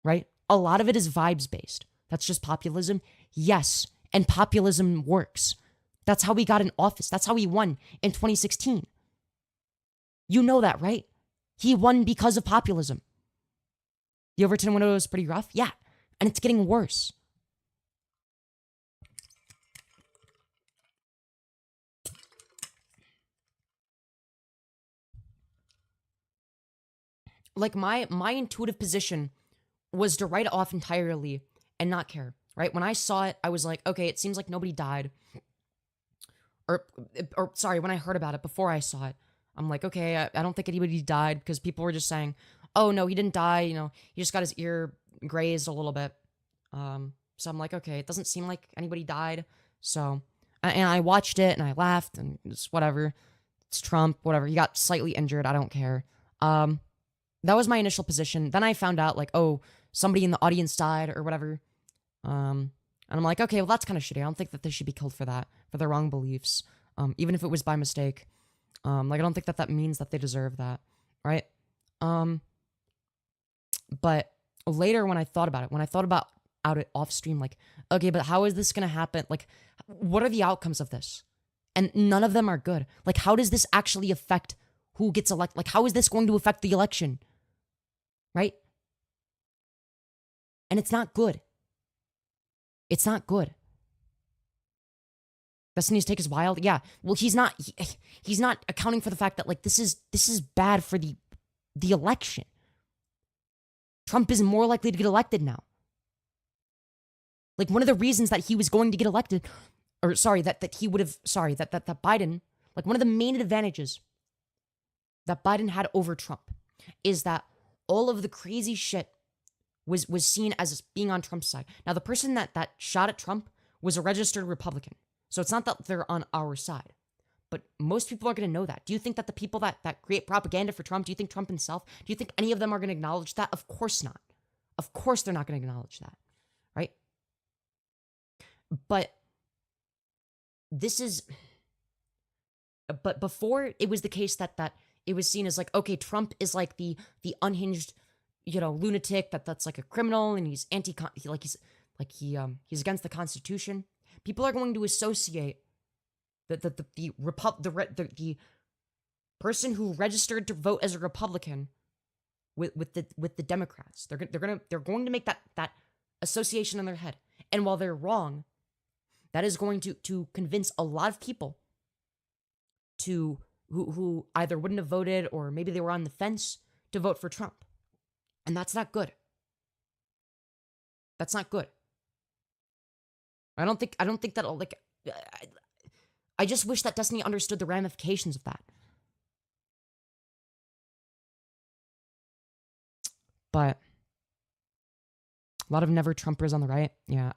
[SPEAKER 1] Right? A lot of it is vibes based. That's just populism. Yes, and populism works. That's how we got in office. That's how he won in 2016. You know that, right? He won because of populism. The Overton window is pretty rough. Yeah, and it's getting worse. Like my intuitive position was to write it off entirely and not care, right? When I saw it, I was like, okay, it seems like nobody died. Or sorry, when I heard about it before I saw it, I'm like, okay, I don't think anybody died because people were just saying, oh no, he didn't die. He just got his ear grazed a little bit. So I'm like, okay, it doesn't seem like anybody died. So, and I watched it and I laughed and it's whatever. It's Trump, whatever. He got slightly injured. I don't care. That was my initial position. Then I found out like, oh, somebody in the audience died or whatever. And I'm like, okay, well, that's kind of shitty. I don't think that they should be killed for that, for their wrong beliefs. Even if it was by mistake. Like, I don't think that means that they deserve that, right? But later when I thought about it off stream, like, okay, but how is this going to happen? Like, what are the outcomes of this? And none of them are good. Like, how does this actually affect who gets elected? Like, how is this going to affect the election? Right? And it's not good. It's not good. Destiny's take is wild. Yeah. Well, he's not accounting for the fact that like this is bad for the election. Trump is more likely to get elected now. Like one of the reasons that he was going to get elected, or sorry, that Biden, like one of the main advantages that Biden had over Trump is that all of the crazy shit was seen as being on Trump's side. Now, the person that shot at Trump was a registered Republican. So it's not that they're on our side. But most people are going to know that. Do you think that the people that create propaganda for Trump, do you think Trump himself, do you think any of them are going to acknowledge that? Of course not. Of course they're not going to acknowledge that, right? But before it was the case that it was seen as like, okay, Trump is like the unhinged, lunatic that's like a criminal and he's he's against the Constitution. People are going to associate the person who registered to vote as a Republican with the Democrats. They're going to make that association in their head. And while they're wrong, that is going to convince a lot of people who either wouldn't have voted or maybe they were on the fence to vote for Trump. And that's not good. That's not good. I don't think that'll like. I just wish that Destiny understood the ramifications of that. But a lot of never Trumpers on the right. Yeah,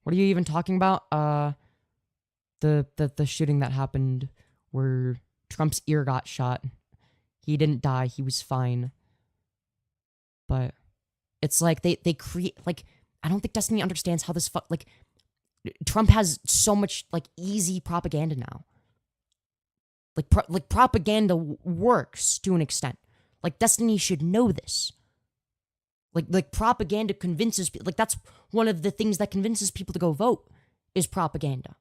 [SPEAKER 1] what are you even talking about? The shooting that happened where Trump's ear got shot. He didn't die. He was fine. But it's like they create like I don't think Destiny understands how this like Trump has so much like easy propaganda now. Like propaganda works to an extent. Like Destiny should know this. Like propaganda convinces people. Like that's one of the things that convinces people to go vote is propaganda.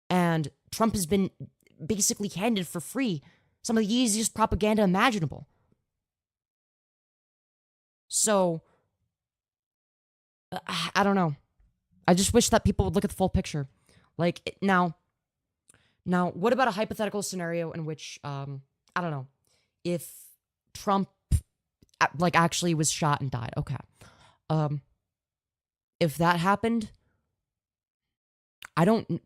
[SPEAKER 1] And Trump has been basically handed for free some of the easiest propaganda imaginable. So I don't know. I just wish that people would look at the full picture. Like now, what about a hypothetical scenario in which I don't know, if Trump like actually was shot and died? Okay. If that happened, I don't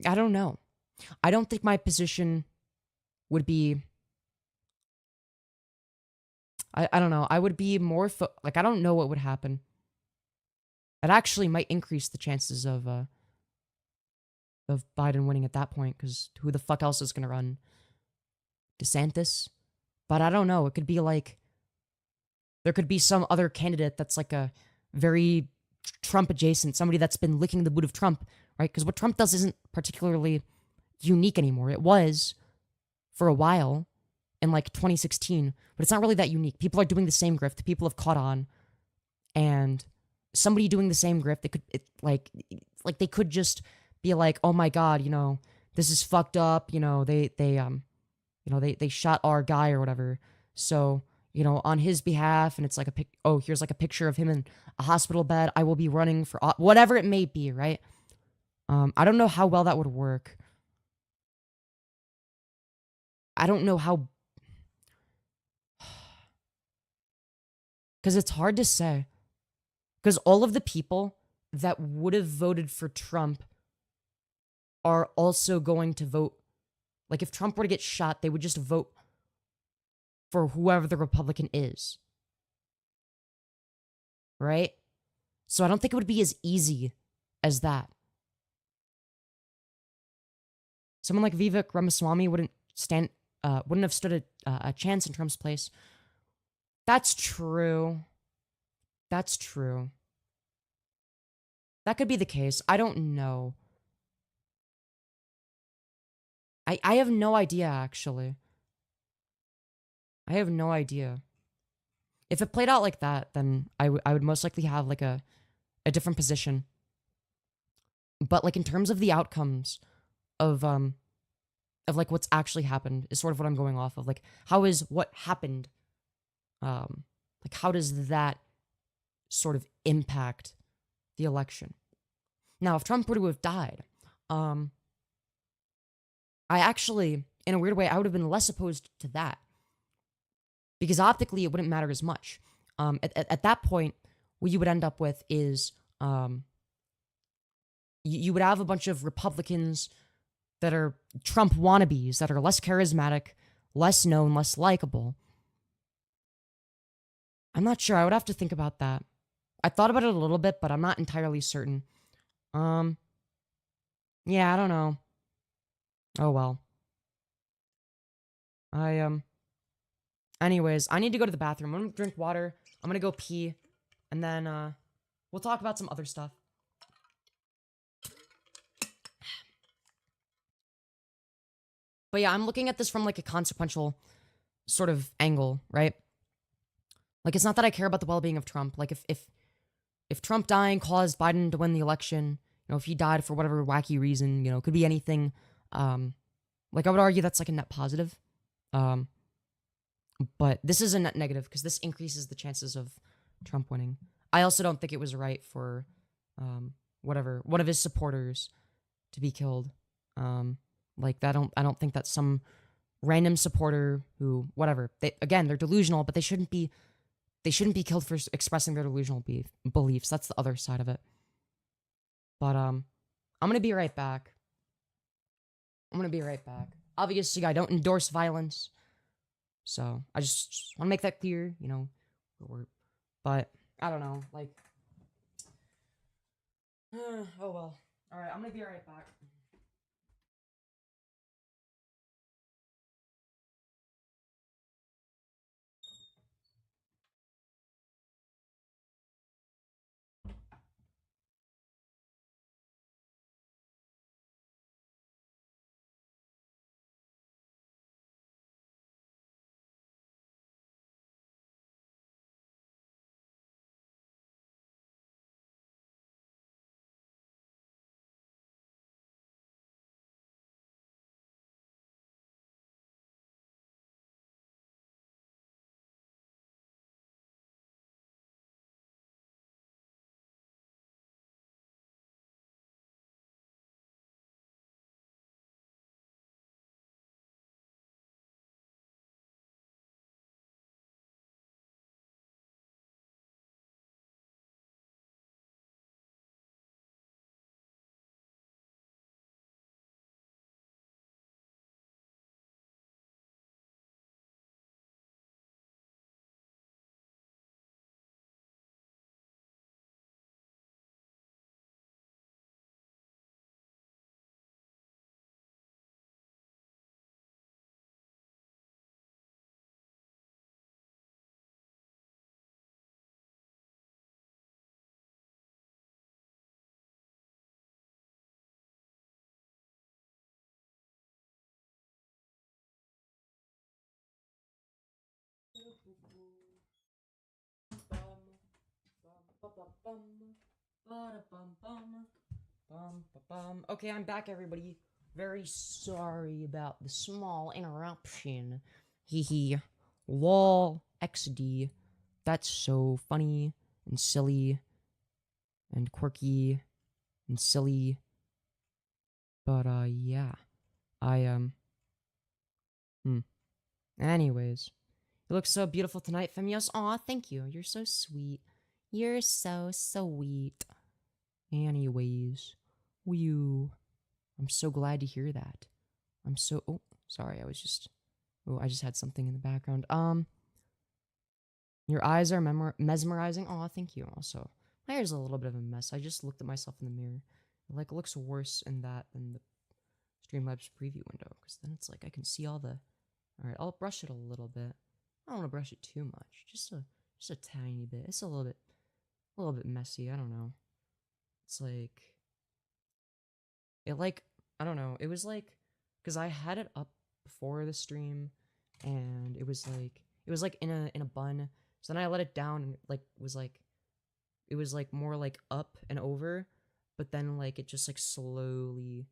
[SPEAKER 1] know. I don't think my position would be I don't know. I would be more like I don't know what would happen. It actually might increase the chances of Biden winning at that point, because who the fuck else is gonna run? DeSantis? But I don't know. It could be like there could be some other candidate that's like a very Trump adjacent, somebody that's been licking the boot of Trump, right? Because what Trump does isn't particularly unique anymore. It was for a while in like 2016, but it's not really that unique. People are doing the same grift. People have caught on, and somebody doing the same grift, they could just be like, oh my god, this is fucked up. They shot our guy or whatever. So on his behalf, and it's like here's like a picture of him in a hospital bed. I will be running for whatever it may be, right? I don't know how well that would work. I don't know how, because it's hard to say. Because all of the people that would have voted for Trump are also going to vote. Like if Trump were to get shot, they would just vote for whoever the Republican is. Right? So I don't think it would be as easy as that. Someone like Vivek Ramaswamy wouldn't have stood a chance in Trump's place. That's true. That's true. That could be the case. I don't know. I have no idea, actually. I have no idea. If it played out like that, then I would most likely have like a different position. But like in terms of the outcomes of like what's actually happened is sort of what I'm going off of. Like how is what happened like how does that sort of impact the election? Now, if Trump were to have died, I actually, in a weird way, I would have been less opposed to that because optically it wouldn't matter as much. At that point, what you would end up with is you would have a bunch of Republicans that are Trump wannabes, that are less charismatic, less known, less likable. I'm not sure. I would have to think about that. I thought about it a little bit, but I'm not entirely certain. Yeah, I don't know. Oh well. Anyways, I need to go to the bathroom. I'm gonna drink water. I'm gonna go pee, and then we'll talk about some other stuff. But yeah, I'm looking at this from like a consequential sort of angle, right? Like it's not that I care about the well-being of Trump. Like if Trump dying caused Biden to win the election, if he died for whatever wacky reason, it could be anything. Like I would argue that's like a net positive. But this is a net negative because this increases the chances of Trump winning. I also don't think it was right for one of his supporters to be killed. Like that I don't think that some random supporter who whatever, they're delusional, but they shouldn't be killed for expressing their delusional beliefs. That's the other side of it. But I'm going to be right back. Obviously, I don't endorse violence. So, I just want to make that clear, but I don't know, like oh well. All right, I'm going to be right back. Okay, I'm back, everybody. Very sorry about the small interruption. Hehe. Lol. XD. That's so funny and silly and quirky and silly. But, yeah. Anyways. You look so beautiful tonight, Femyoz. Aw, thank you. You're so sweet. You're so sweet. Anyways. I'm so glad to hear that. Oh, sorry, I just had something in the background. Your eyes are mesmerizing. Aw, thank you. Also, my hair's a little bit of a mess. I just looked at myself in the mirror. It looks worse in that than the Streamlabs preview window, because then it's like I can see all the... Alright, I'll brush it a little bit. I don't want to brush it too much. Just a tiny bit. It's a little bit messy. I don't know. It's like... I don't know. It was like... Because I had it up before the stream, and it was like in a bun. So then I let it down, and it was more like up and over, but then like it just like slowly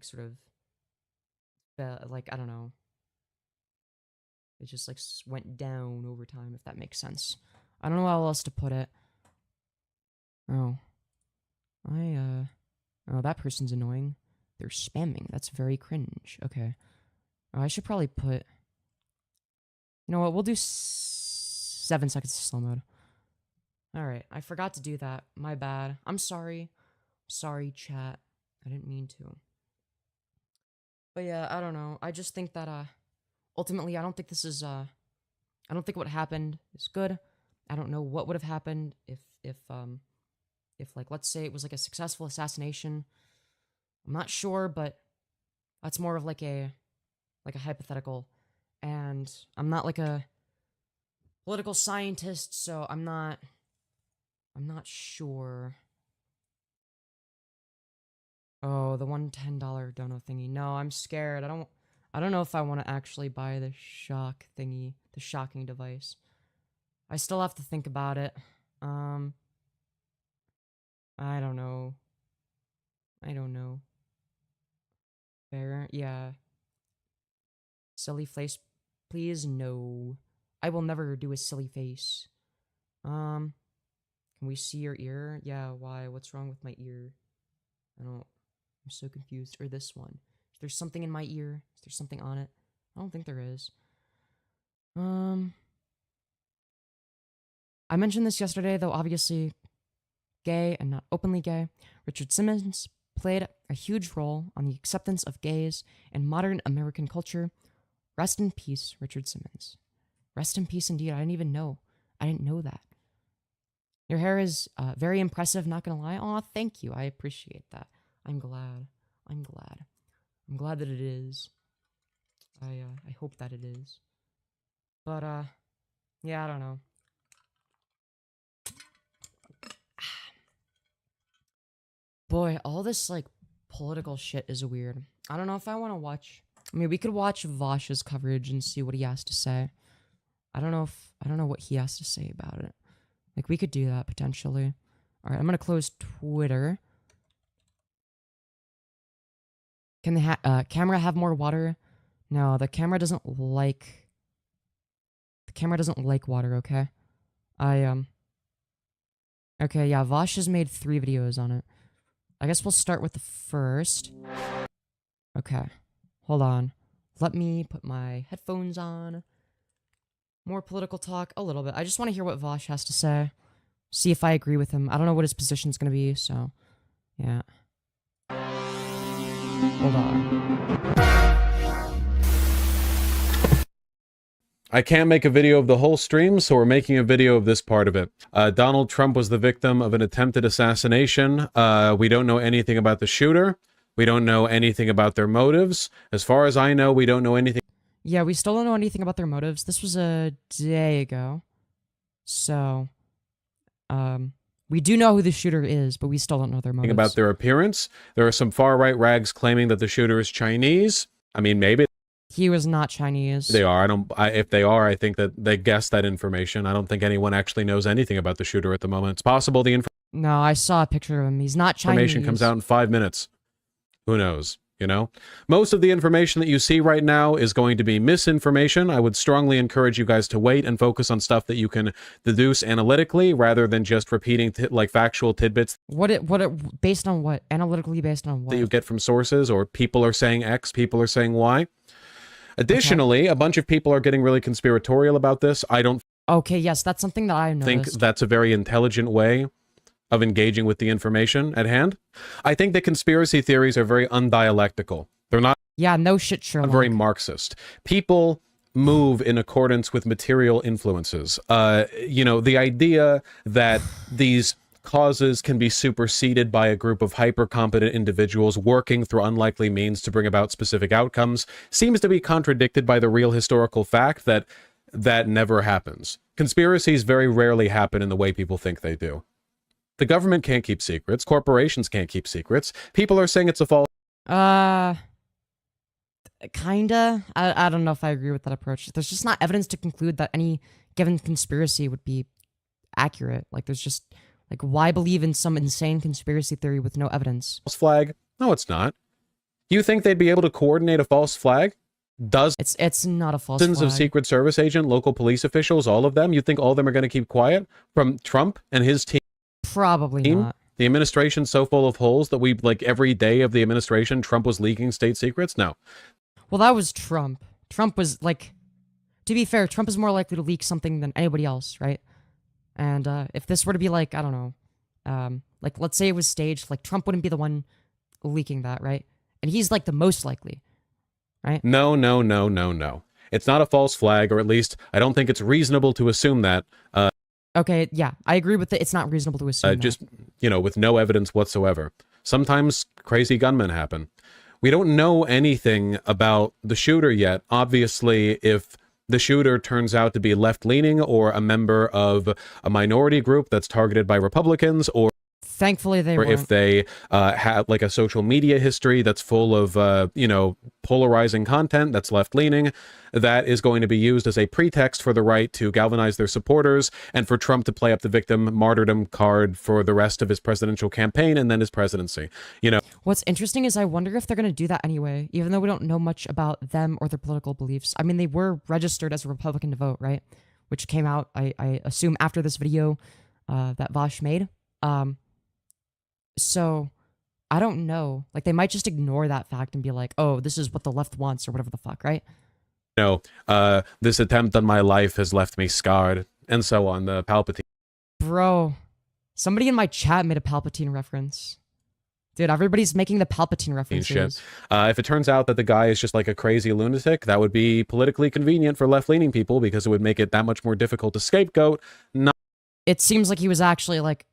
[SPEAKER 1] sort of I don't know. It just went down over time, if that makes sense. I don't know how else to put it. Oh. Oh, that person's annoying. They're spamming. That's very cringe. Okay. Oh, I should probably put... You know what? We'll do 7 seconds of slow mode. Alright, I forgot to do that. My bad. I'm sorry. Sorry, chat. I didn't mean to. But yeah, I don't know. I just think that, ultimately, I don't think this is, I don't think what happened is good. I don't know what would have happened if, like, let's say it was, like, a successful assassination. I'm not sure, but that's more of, like a hypothetical. And I'm not, like, a political scientist, so I'm not sure. Oh, the $110 dono thingy. No, I'm scared. I don't know if I want to actually buy the shock thingy, the shocking device. I still have to think about it. I don't know. Fair? Yeah. Silly face, please? No. I will never do a silly face. Can we see your ear? Yeah, why? What's wrong with my ear? I'm so confused. Or this one. Is there something in my ear? Is there something on it? I don't think there is. I mentioned this yesterday, though obviously gay and not openly gay. Richard Simmons played a huge role on the acceptance of gays in modern American culture. Rest in peace, Richard Simmons. Rest in peace indeed. I didn't even know. I didn't know that. Your hair is very impressive, not gonna lie. Aw, thank you. I appreciate that. I'm glad. I'm glad that it is. I hope that it is. But, yeah, I don't know. Boy, all this, like, political shit is weird. I don't know if I want to watch... I mean, we could watch Vosh's coverage and see what he has to say. I don't know what he has to say about it. Like, we could do that, potentially. Alright, I'm gonna close Twitter. Can the camera have more water? No, the camera doesn't like... The camera doesn't like water, okay? Okay, yeah, Vosh has made 3 videos on it. I guess we'll start with the first. Okay, hold on. Let me put my headphones on. More political talk, a little bit. I just want to hear what Vosh has to say. See if I agree with him. I don't know what his position's gonna be, so... Yeah. Hold on.
[SPEAKER 2] I can't make a video of the whole stream, so we're making a video of this part of it. Donald Trump was the victim of an attempted assassination. We don't know anything about the shooter. We don't know anything about their motives. As far as I know, we don't know anything.
[SPEAKER 1] Yeah, we still don't know anything about their motives. This was a day ago. So, we do know who the shooter is, but we still don't know their motives.
[SPEAKER 2] About their appearance. There are some far-right rags claiming that the shooter is Chinese. I mean, maybe.
[SPEAKER 1] He was not Chinese.
[SPEAKER 2] They are. If they are, I think that they guessed that information. I don't think anyone actually knows anything about the shooter at the moment. It's possible the
[SPEAKER 1] No, I saw a picture of him. He's not Chinese.
[SPEAKER 2] Information comes out in 5 minutes. Who knows? You know? Most of the information that you see right now is going to be misinformation. I would strongly encourage you guys to wait and focus on stuff that you can deduce analytically rather than just repeating like factual tidbits.
[SPEAKER 1] Based on what? Analytically based on what?
[SPEAKER 2] That you get from sources, or people are saying X, people are saying Y. Additionally, a bunch of people are getting really conspiratorial about this. I don't
[SPEAKER 1] Okay, yes, that's something that I noticed.
[SPEAKER 2] think that's a very intelligent way of engaging with the information at hand. I think that conspiracy theories are very undialectical. They're not
[SPEAKER 1] no shit, Sherlock.
[SPEAKER 2] Very Marxist. People move in accordance with material influences. You know, the idea that these causes can be superseded by a group of hyper-competent individuals working through unlikely means to bring about specific outcomes seems to be contradicted by the real historical fact that that never happens. Conspiracies very rarely happen in the way people think they do. The government can't keep secrets. Corporations can't keep secrets. People are saying it's a false...
[SPEAKER 1] Kinda. I don't know if I agree with that approach. There's just not evidence to conclude that any given conspiracy would be accurate. Like, there's just... Like, why believe in some insane conspiracy theory with no evidence?
[SPEAKER 2] False flag? No, it's not. You think they'd be able to coordinate a false flag?
[SPEAKER 1] It's not a false flag.
[SPEAKER 2] Dozens of Secret Service agent, local police officials, all of them? You think all of them are going to keep quiet from Trump and his team?
[SPEAKER 1] Probably not.
[SPEAKER 2] The administration's so full of holes that we, like, every day of the administration, Trump was leaking state secrets? No.
[SPEAKER 1] Well, that was Trump. Trump was, like, to be fair, Trump is more likely to leak something than anybody else, right? And if this were to be, like, I don't know, like, let's say it was staged, like, Trump wouldn't be the one leaking that, right? And he's, like, the most likely, right?
[SPEAKER 2] No, no, no, no, no. It's not a false flag, or at least I don't think it's reasonable to assume that.
[SPEAKER 1] Okay, yeah, I agree with it. It's not reasonable to assume that.
[SPEAKER 2] Just, you know, with no evidence whatsoever. Sometimes crazy gunmen happen. We don't know anything about the shooter yet. Obviously, if the shooter turns out to be left-leaning or a member of a minority group that's targeted by Republicans, or
[SPEAKER 1] thankfully they
[SPEAKER 2] or
[SPEAKER 1] weren't.
[SPEAKER 2] if they have like a social media history that's full of, you know, polarizing content that's left-leaning, that is going to be used as a pretext for the right to galvanize their supporters and for Trump to play up the victim martyrdom card for the rest of his presidential campaign and then his presidency. You know,
[SPEAKER 1] What's interesting is I wonder if they're going to do that anyway, even though we don't know much about them or their political beliefs. I mean, they were registered as a Republican to vote, right? Which came out, I assume, after this video that Vosh made. So I don't know. Like, they might just ignore that fact and be like, oh, this is what the left wants or whatever the fuck, right?
[SPEAKER 2] you know, this attempt on my life has left me scarred, and so on. The Palpatine.
[SPEAKER 1] Bro, somebody in my chat made a Palpatine reference. Dude, everybody's making the Palpatine references.
[SPEAKER 2] Shit. If it turns out that the guy is just like a crazy lunatic, that would be politically convenient for left-leaning people because it would make it that much more difficult to scapegoat. Not
[SPEAKER 1] It seems like he was actually, like,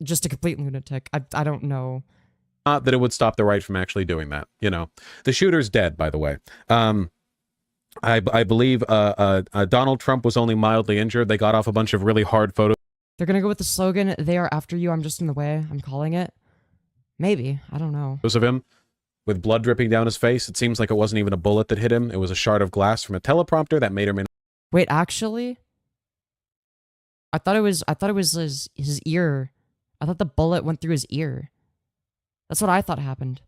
[SPEAKER 1] just a complete lunatic. I don't know.
[SPEAKER 2] Not that it would stop the right from actually doing that, you know. The shooter's dead, by the way. I believe Donald Trump was only mildly injured. They got off a bunch of really hard photos
[SPEAKER 1] They're gonna go with the slogan, "They are after you, I'm just in the way." I'm calling it. Maybe. I don't know.
[SPEAKER 2] of him with blood dripping down his face. It seems like it wasn't even a bullet that hit him. It was a shard of glass from a teleprompter that made or may not.
[SPEAKER 1] Wait, actually? I thought it was his ear. I thought the bullet went through his ear. That's what I thought happened.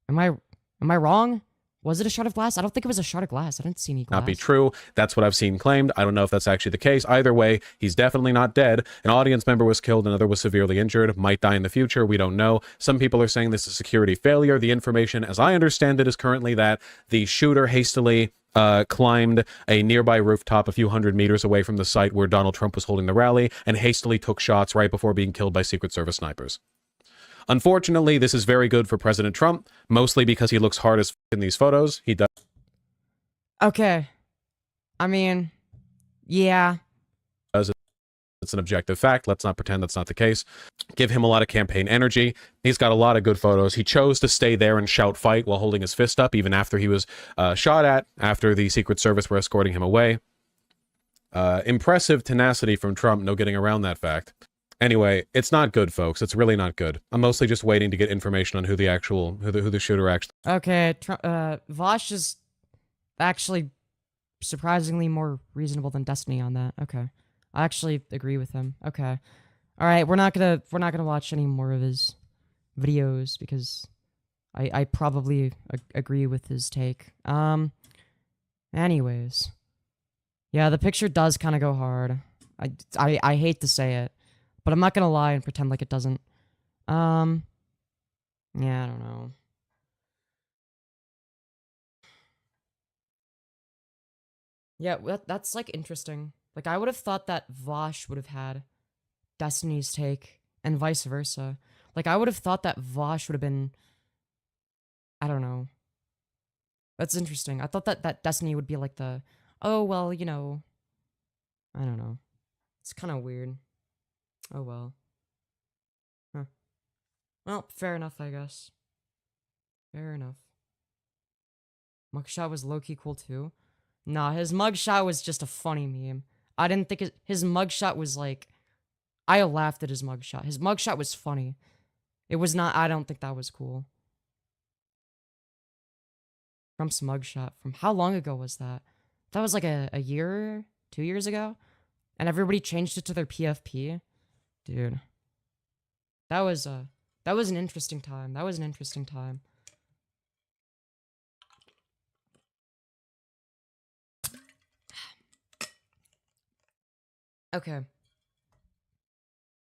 [SPEAKER 1] Am I wrong? Was it a shard of glass? I don't think it was a shard of glass. I didn't see any glass.
[SPEAKER 2] Not be true. That's what I've seen claimed. I don't know if that's actually the case. Either way, he's definitely not dead. An audience member was killed, another was severely injured, might die in the future. We don't know. Some people are saying this is a security failure. The information, as I understand it, is currently that the shooter hastily climbed a nearby rooftop a few hundred meters away from the site where Donald Trump was holding the rally and hastily took shots right before being killed by Secret Service snipers. Unfortunately, this is very good for President Trump, mostly because he looks hard as f in these photos. He does.
[SPEAKER 1] Okay. I mean, yeah.
[SPEAKER 2] It's an objective fact. Let's not pretend that's not the case. Give him a lot of campaign energy. He's got a lot of good photos. He chose to stay there and shout fight while holding his fist up, even after he was shot at, after the Secret Service were escorting him away. Impressive tenacity from Trump, no getting around that fact. Anyway, it's not good, folks. It's really not good. I'm mostly just waiting to get information on who the shooter actually.
[SPEAKER 1] Okay, Vosh is actually surprisingly more reasonable than Destiny on that. Okay. I actually agree with him. Okay. All right, we're not going to watch any more of his videos because I probably agree with his take. Anyways. Yeah, the picture does kind of go hard. I hate to say it, but I'm not going to lie and pretend like it doesn't. Yeah, I don't know. Yeah, that's like interesting. Like, I would have thought that Vosh would have had Destiny's take and vice versa. Like, I would have thought that Vosh would have been, I don't know. That's interesting. I thought that Destiny would be like the, oh, well, you know, I don't know. It's kind of weird. Oh, well. Huh. Well, fair enough, I guess. Fair enough. Mugshot was low-key cool, too. Nah, his mugshot was just a funny meme. I didn't think his mugshot was like... I laughed at his mugshot. His mugshot was funny. It was not... I don't think that was cool. Trump's mugshot. From how long ago was that? That was like a year? 2 years ago? And everybody changed it to their PFP? Dude. That was an interesting time. That was an interesting time. Okay.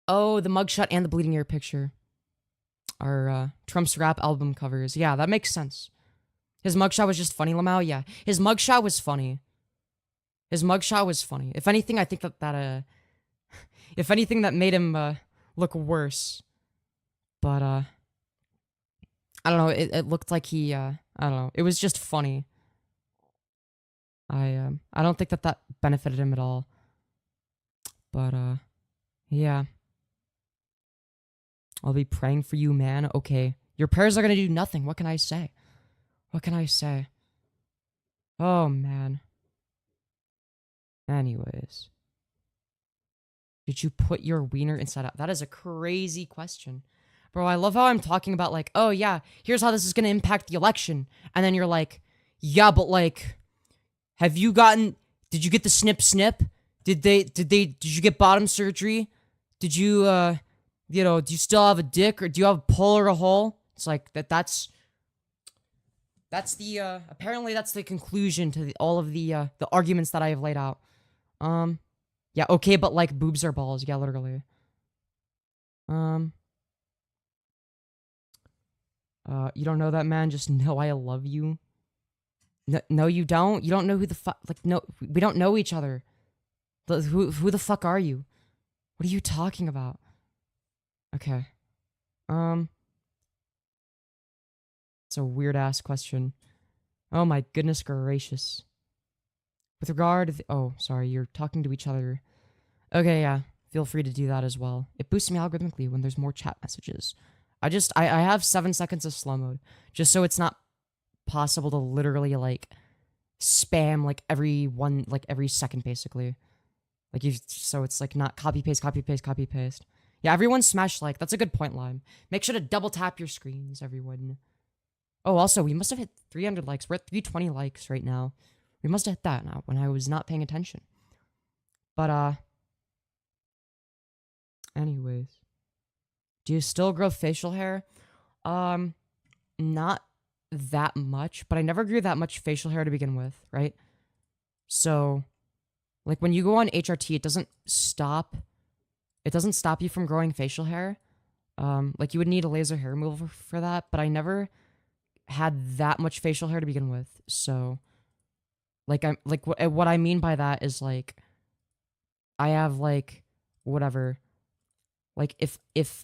[SPEAKER 1] Oh, the mugshot and the bleeding ear picture. our Trump's rap album covers. Yeah, that makes sense. His mugshot was just funny, Lamau. Yeah, his mugshot was funny. His mugshot was funny. If anything, I think that if anything, that made him look worse. But I don't know. It looked like he I don't know. It was just funny. I don't think that benefited him at all. But yeah. I'll be praying for you, man. Okay. Your prayers are gonna do nothing. What can I say? What can I say? Oh, man. Anyways. Did you put your wiener inside out? That is a crazy question. Bro, I love how I'm talking about like, oh yeah, here's how this is gonna impact the election. And then you're like, yeah, but like, did you get the snip? Did you get bottom surgery? Did you, do you still have a dick or do you have a pull or a hole? It's like, that's the, apparently that's the conclusion to all of the arguments that I have laid out. Yeah, okay, but like boobs or balls. Yeah, literally. You don't know that, man? Just know I love you. No, you don't? You don't know who the fuck, like, no, we don't know each other. Who the fuck are you? What are you talking about? Okay. It's a weird-ass question. Oh my goodness gracious. With regard to oh, sorry, you're talking to each other. Okay, yeah. Feel free to do that as well. It boosts me algorithmically when there's more chat messages. I have 7 seconds of slow mode. Just so it's not possible to literally, like, spam, like, every second, basically. Like, so it's, like, not copy-paste. Yeah, everyone smash like. That's a good point, Lime. Make sure to double tap your screens, everyone. Oh, also, we must have hit 300 likes. We're at 320 likes right now. We must have hit that now when I was not paying attention. But, anyways. Do you still grow facial hair? Not that much, but I never grew that much facial hair to begin with, right? So, like, when you go on HRT, it doesn't stop you from growing facial hair. Like, you would need a laser hair removal for that, but I never had that much facial hair to begin with. So, like, what I mean by that is, like, I have, like, whatever. Like, if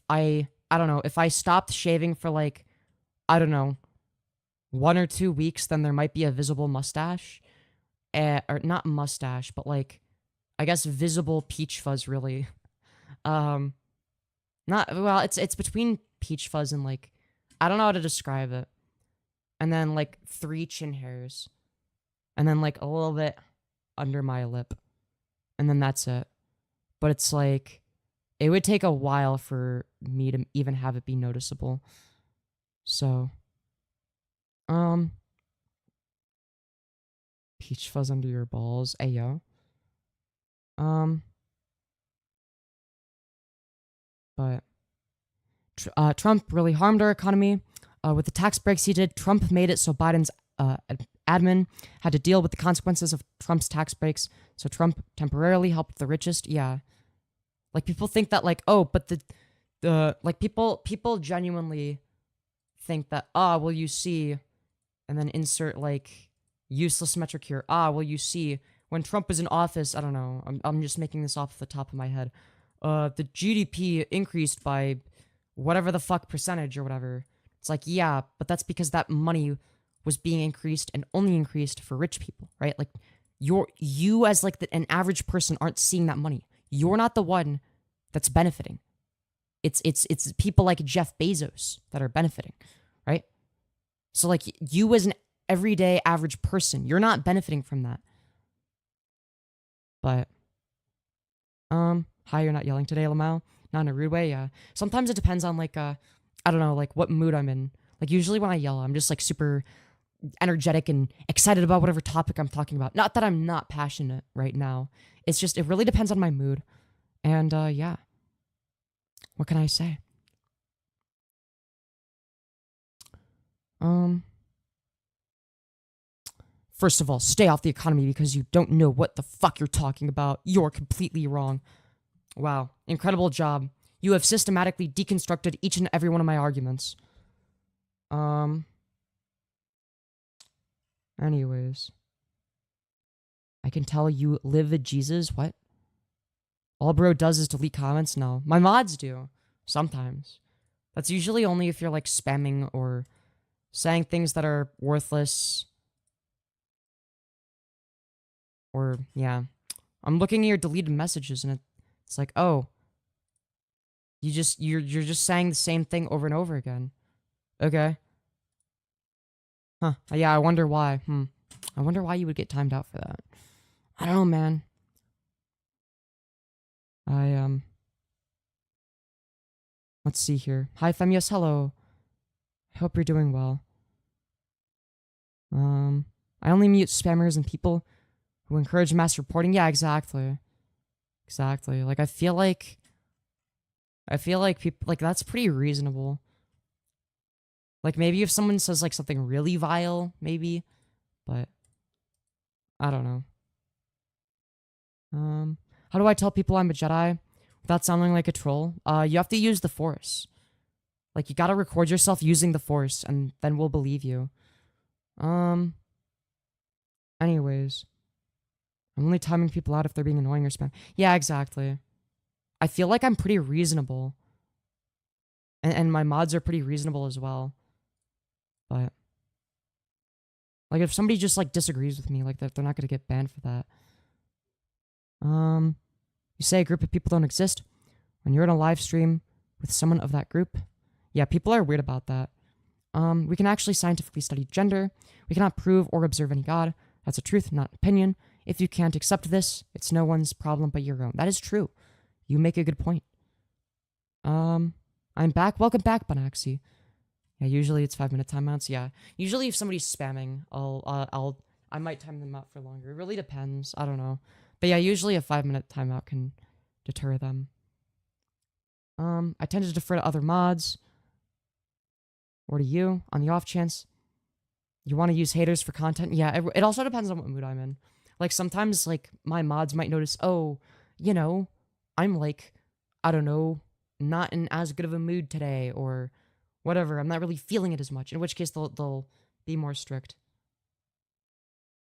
[SPEAKER 1] I don't know, if I stopped shaving for, like, I don't know, 1 or 2 weeks, then there might be a visible mustache. Or not mustache, but, like, I guess visible peach fuzz, really. Not, well, it's between peach fuzz and, like, I don't know how to describe it. And then, like, 3 chin hairs. And then, like, a little bit under my lip. And then that's it. But it's, like, it would take a while for me to even have it be noticeable. So, peach fuzz under your balls. Ayo. But Trump really harmed our economy. With the tax breaks he did, Trump made it so Biden's admin had to deal with the consequences of Trump's tax breaks. So Trump temporarily helped the richest. Yeah. Like, people think that, like, oh, but like, people genuinely think that, well, you see, and then insert, like, useless metric here. Well, you see, when Trump was in office, I don't know, I'm just making this off the top of my head, the GDP increased by whatever the fuck percentage or whatever. It's like, yeah, but that's because that money was being increased and only increased for rich people, right? Like, you as, like, an average person aren't seeing that money. You're not the one that's benefiting. It's people like Jeff Bezos that are benefiting, right? So, like, you as an everyday average person, you're not benefiting from that. But, hi, you're not yelling today, Lamau? Not in a rude way, yeah. Sometimes it depends on, like, I don't know, like, what mood I'm in. Like, usually when I yell, I'm just, like, super energetic and excited about whatever topic I'm talking about. Not that I'm not passionate right now. It's just, it really depends on my mood. And, yeah. What can I say? First of all, stay off the economy because you don't know what the fuck you're talking about. You're completely wrong. Wow. Incredible job. You have systematically deconstructed each and every one of my arguments. Anyways. I can tell you live a Jesus. What? All bro does is delete comments? No. My mods do. Sometimes. That's usually only if you're like spamming or saying things that are worthless. Or, yeah. I'm looking at your deleted messages and it's like, oh. You're just saying the same thing over and over again. Okay. Huh. Yeah, I wonder why. I wonder why you would get timed out for that. I don't know, man. Let's see here. Hi, Femyoz, hello. I hope you're doing well. I only mute spammers and people who encourage mass reporting. Yeah, exactly. Exactly. Like, I feel like people, like, that's pretty reasonable. Like, maybe if someone says, like, something really vile, maybe. But, I don't know. How do I tell people I'm a Jedi without sounding like a troll? You have to use the Force. Like, you gotta record yourself using the Force, and then we'll believe you. Anyways. I'm only timing people out if they're being annoying or spam. Yeah, exactly. I feel like I'm pretty reasonable. And my mods are pretty reasonable as well. But, like, if somebody just, like, disagrees with me, like, they're not gonna get banned for that. You say a group of people don't exist when you're in a live stream with someone of that group. Yeah, people are weird about that. We can actually scientifically study gender. We cannot prove or observe any God. That's a truth, not an opinion. If you can't accept this, it's no one's problem but your own. That is true. You make a good point. I'm back. Welcome back, Bonaxi. Yeah, usually it's 5-minute timeouts. Yeah, usually if somebody's spamming, I might time them out for longer. It really depends. I don't know. But yeah, usually a 5-minute timeout can deter them. I tend to defer to other mods. Or to you, on the off chance you want to use haters for content. Yeah, it also depends on what mood I'm in. Like, sometimes, like, my mods might notice, oh, you know, I'm, like, I don't know, not in as good of a mood today, or whatever. I'm not really feeling it as much, in which case they'll be more strict.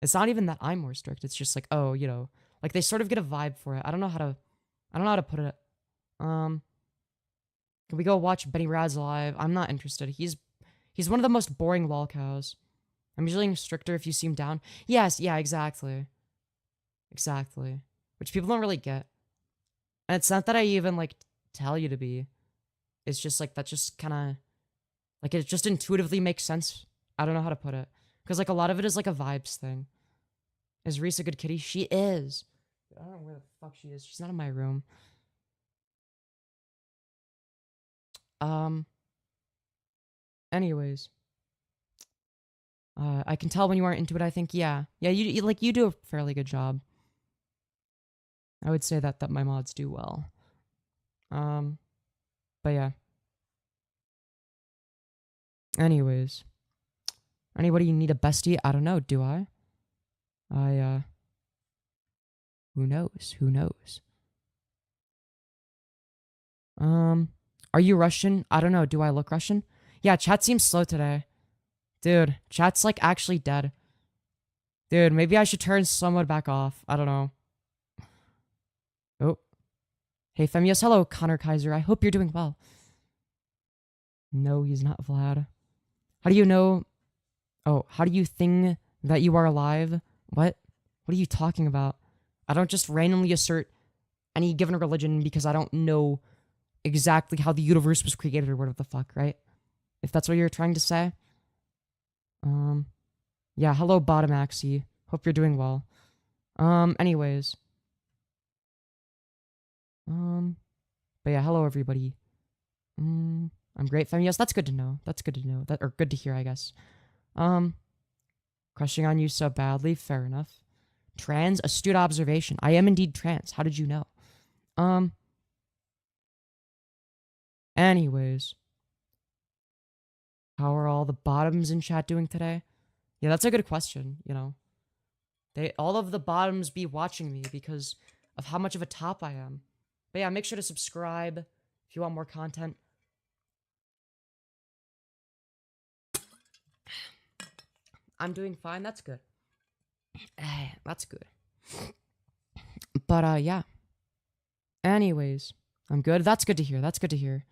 [SPEAKER 1] It's not even that I'm more strict. It's just like, oh, you know, like, they sort of get a vibe for it. I don't know how to put it. Can we go watch Benny Raz live? I'm not interested. He's one of the most boring lol cows. I'm usually stricter if you seem down. Yes, yeah, exactly. Exactly. Which people don't really get. And it's not that I even, like, tell you to be. It's just, like, that just kind of, like, it just intuitively makes sense. I don't know how to put it. Because, like, a lot of it is, like, a vibes thing. Is Reese a good kitty? She is. I don't know where the fuck she is. She's not in my room. Anyways. I can tell when you aren't into it, I think. Yeah. Yeah, you do a fairly good job. I would say that my mods do well. But yeah. Anyways. Anybody need a bestie? I don't know, do I? Who knows? Who knows? Are you Russian? I don't know. Do I look Russian? Yeah, chat seems slow today. Dude, chat's, like, actually dead. Dude, maybe I should turn someone back off. I don't know. Oh. Hey, Femyoz. Hello, Connor Kaiser. I hope you're doing well. No, he's not Vlad. How do you know... Oh, how do you think that you are alive? What? What are you talking about? I don't just randomly assert any given religion because I don't know exactly how the universe was created or whatever the fuck, right? If that's what you're trying to say. Yeah, hello, Bottomaxi. Hope you're doing well. Anyways. But yeah, hello, everybody. I'm great, Femyoz. That's good to know. That's good to know. Or good to hear, I guess. Crushing on you so badly. Fair enough. Trans? Astute observation. I am indeed trans. How did you know? Anyways. How are all the bottoms in chat doing today? Yeah, that's a good question, you know. All of the bottoms be watching me because of how much of a top I am. But yeah, make sure to subscribe If you want more content. I'm doing fine. That's good. That's good. But, yeah. Anyways, I'm good. That's good to hear. That's good to hear.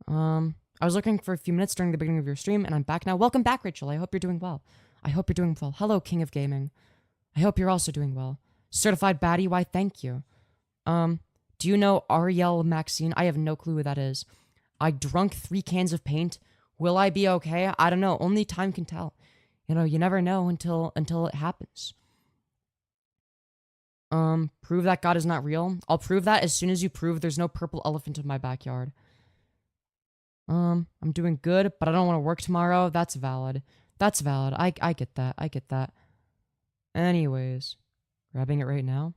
[SPEAKER 1] I was looking for a few minutes during the beginning of your stream, and I'm back now. Welcome back, Rachel. I hope you're doing well. I hope you're doing well. Hello, King of Gaming. I hope you're also doing well. Certified baddie, why thank you. Do you know Ariel Maxine? I have no clue who that is. I drunk 3 cans of paint. Will I be okay? I don't know. Only time can tell. You know, you never know until it happens. Prove that God is not real. I'll prove that as soon as you prove there's no purple elephant in my backyard. I'm doing good, but I don't want to work tomorrow. That's valid. That's valid. I get that. I get that. Anyways, grabbing it right now.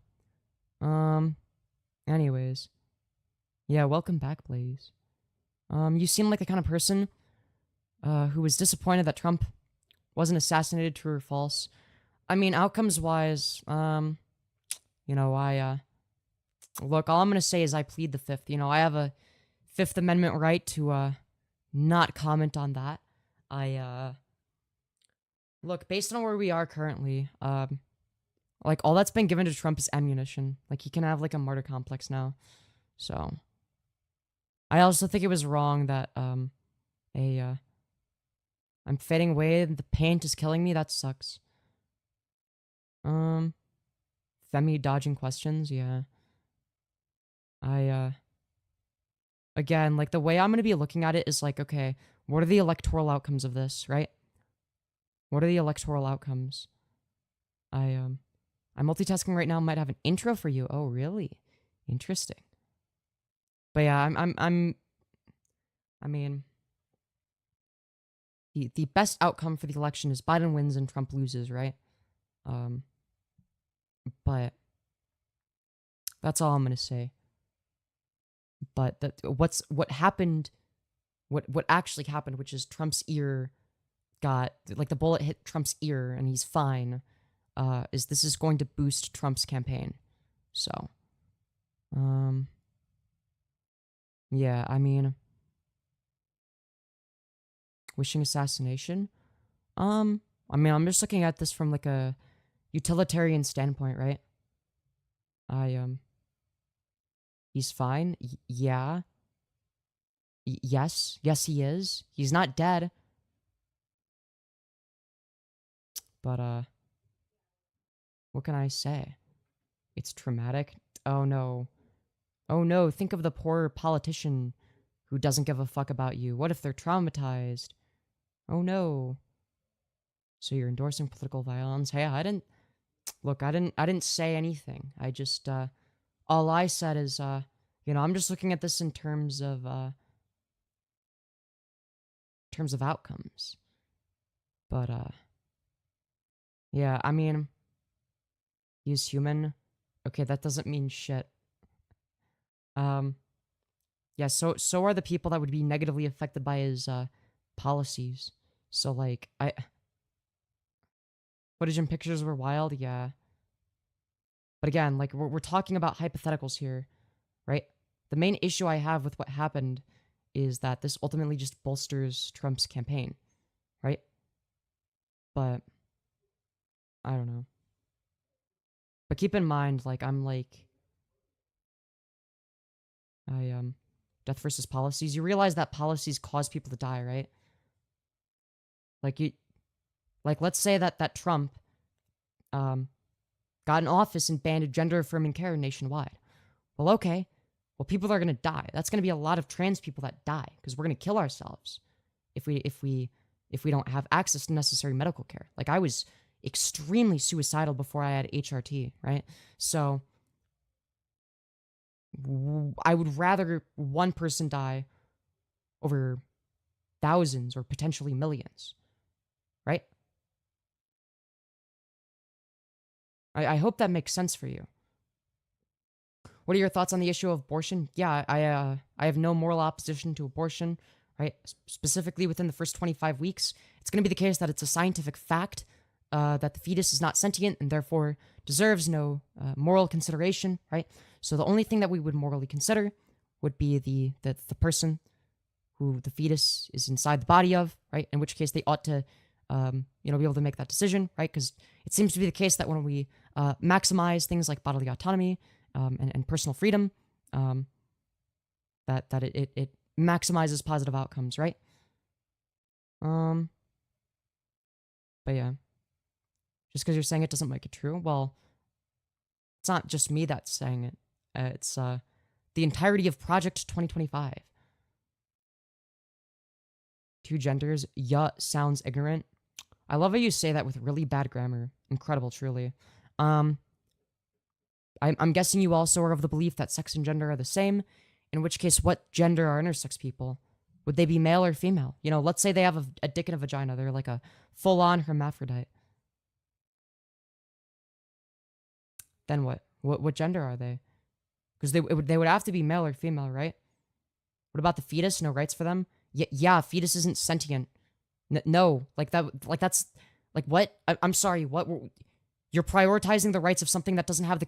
[SPEAKER 1] Anyways. Yeah, welcome back, Blaze. You seem like the kind of person who was disappointed that Trump wasn't assassinated, true or false. I mean, outcomes-wise, you know, look, all I'm going to say is I plead the Fifth. You know, I have a Fifth Amendment right to, not comment on that. Look, based on where we are currently, like, all that's been given to Trump is ammunition. Like, he can have, like, a martyr complex now. So, I also think it was wrong that, I'm fading away and the paint is killing me. That sucks. Femi dodging questions, yeah. Again, like, the way I'm gonna be looking at it is like, okay, what are the electoral outcomes of this, right? What are the electoral outcomes? I'm multitasking right now, might have an intro for you. Oh, really? Interesting. But yeah, I mean, the best outcome for the election is Biden wins and Trump loses, right? But that's all I'm gonna say. But what happened, what actually happened, which is Trump's ear got, like, the bullet hit Trump's ear and he's fine, is this is going to boost Trump's campaign. So, yeah, I mean, wishing assassination? I mean, I'm just looking at this from, like, a utilitarian standpoint, right? He's fine. Yeah. Yes, he is. He's not dead. But, what can I say? It's traumatic. Oh no. Oh no, think of the poor politician who doesn't give a fuck about you. What if they're traumatized? Oh no. So you're endorsing political violence? Hey, I didn't say anything. I just, all I said is, you know, I'm just looking at this in terms of outcomes. But, yeah, I mean, he's human. Okay, that doesn't mean shit. Yeah, so are the people that would be negatively affected by his, policies. So, like, footage and pictures were wild, yeah. But again, like, we're talking about hypotheticals here, right? The main issue I have with what happened is that this ultimately just bolsters Trump's campaign, right? But, I don't know. But keep in mind, like, death versus policies. You realize that policies cause people to die, right? Like, let's say that Trump, got in office and banned gender-affirming care nationwide. Well, okay. Well, people are gonna die. That's gonna be a lot of trans people that die because we're gonna kill ourselves if we don't have access to necessary medical care. Like, I was extremely suicidal before I had HRT, right? So I would rather one person die over thousands or potentially millions, right? I hope that makes sense for you. What are your thoughts on the issue of abortion? Yeah, I have no moral opposition to abortion, right? Specifically within the first 25 weeks. It's going to be the case that it's a scientific fact that the fetus is not sentient and therefore deserves no moral consideration, right? So the only thing that we would morally consider would be the person who the fetus is inside the body of, right? In which case they ought to, be able to make that decision, right? Because it seems to be the case that when we maximize things like bodily autonomy and personal freedom, that it maximizes positive outcomes, right? But yeah, just because you're saying it doesn't make it true, well, it's not just me that's saying it. It's the entirety of Project 2025. Two genders, yeah, sounds ignorant. I love how you say that with really bad grammar. Incredible, truly. I'm guessing you also are of the belief that sex and gender are the same, in which case, what gender are intersex people? Would they be male or female? You know, let's say they have a dick and a vagina. They're like a full-on hermaphrodite. Then what? What gender are they? Because they would have to be male or female, right? What about the fetus? No rights for them? Yeah, fetus isn't sentient. No, that's like what? I'm sorry. What? You're prioritizing the rights of something that doesn't have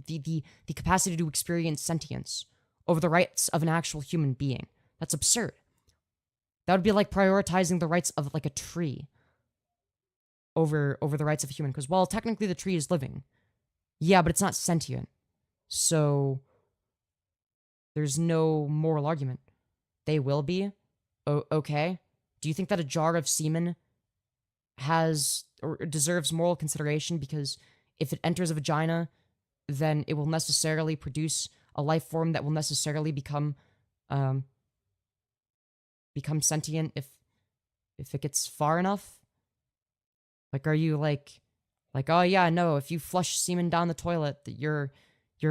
[SPEAKER 1] the capacity to experience sentience over the rights of an actual human being. That's absurd. That would be like prioritizing the rights of like a tree over the rights of a human. Because well, technically the tree is living. Yeah, but it's not sentient. So there's no moral argument. They will be. Okay. Do you think that a jar of semen has or deserves moral consideration because if it enters a vagina, then it will necessarily produce a life form that will necessarily become sentient if it gets far enough? Like, are you like, oh yeah, no, if you flush semen down the toilet, that you're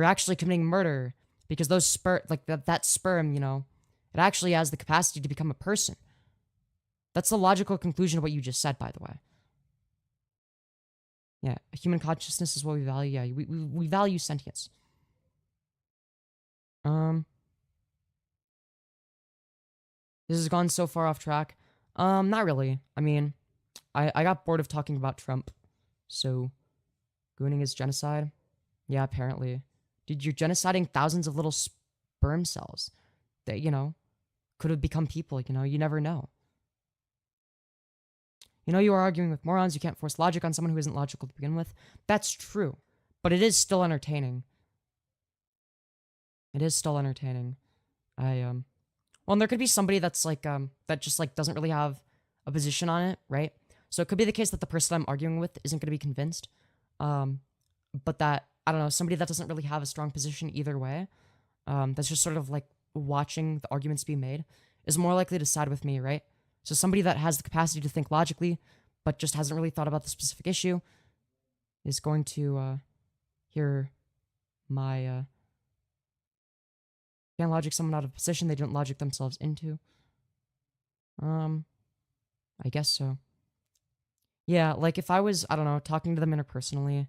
[SPEAKER 1] actually committing murder because those that sperm, it actually has the capacity to become a person. That's the logical conclusion of what you just said, by the way. Yeah, human consciousness is what we value. Yeah, we value sentience. This has gone so far off track. Not really. I mean, I got bored of talking about Trump. So, gooning is genocide? Yeah, apparently. Dude, you're genociding thousands of little sperm cells that, could have become people, you never know. You are arguing with morons. You can't force logic on someone who isn't logical to begin with. That's true. But it is still entertaining. It is still entertaining. Well, and there could be somebody that's like, that just like doesn't really have a position on it, right? So it could be the case that the person I'm arguing with isn't going to be convinced. But that, I don't know, somebody that doesn't really have a strong position either way, that's just sort of like watching the arguments be made, is more likely to side with me, right? So somebody that has the capacity to think logically, but just hasn't really thought about the specific issue, is going to hear my can't logic someone out of a position they don't logic themselves into. I guess so. Yeah, like if I was, I don't know, talking to them interpersonally,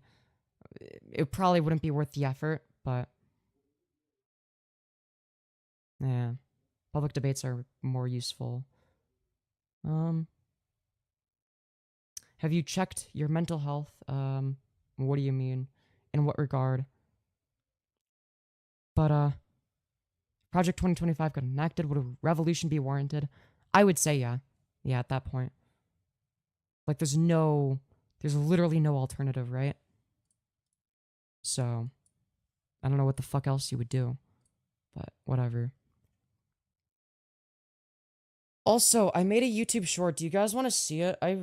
[SPEAKER 1] it probably wouldn't be worth the effort, but yeah, public debates are more useful. Have you checked your mental health? What do you mean? In what regard? But, Project 2025 got enacted. Would a revolution be warranted? I would say yeah. Yeah, at that point. Like, there's literally no alternative, right? So, I don't know what the fuck else you would do. But, whatever. Also, I made a YouTube short. Do you guys want to see it? I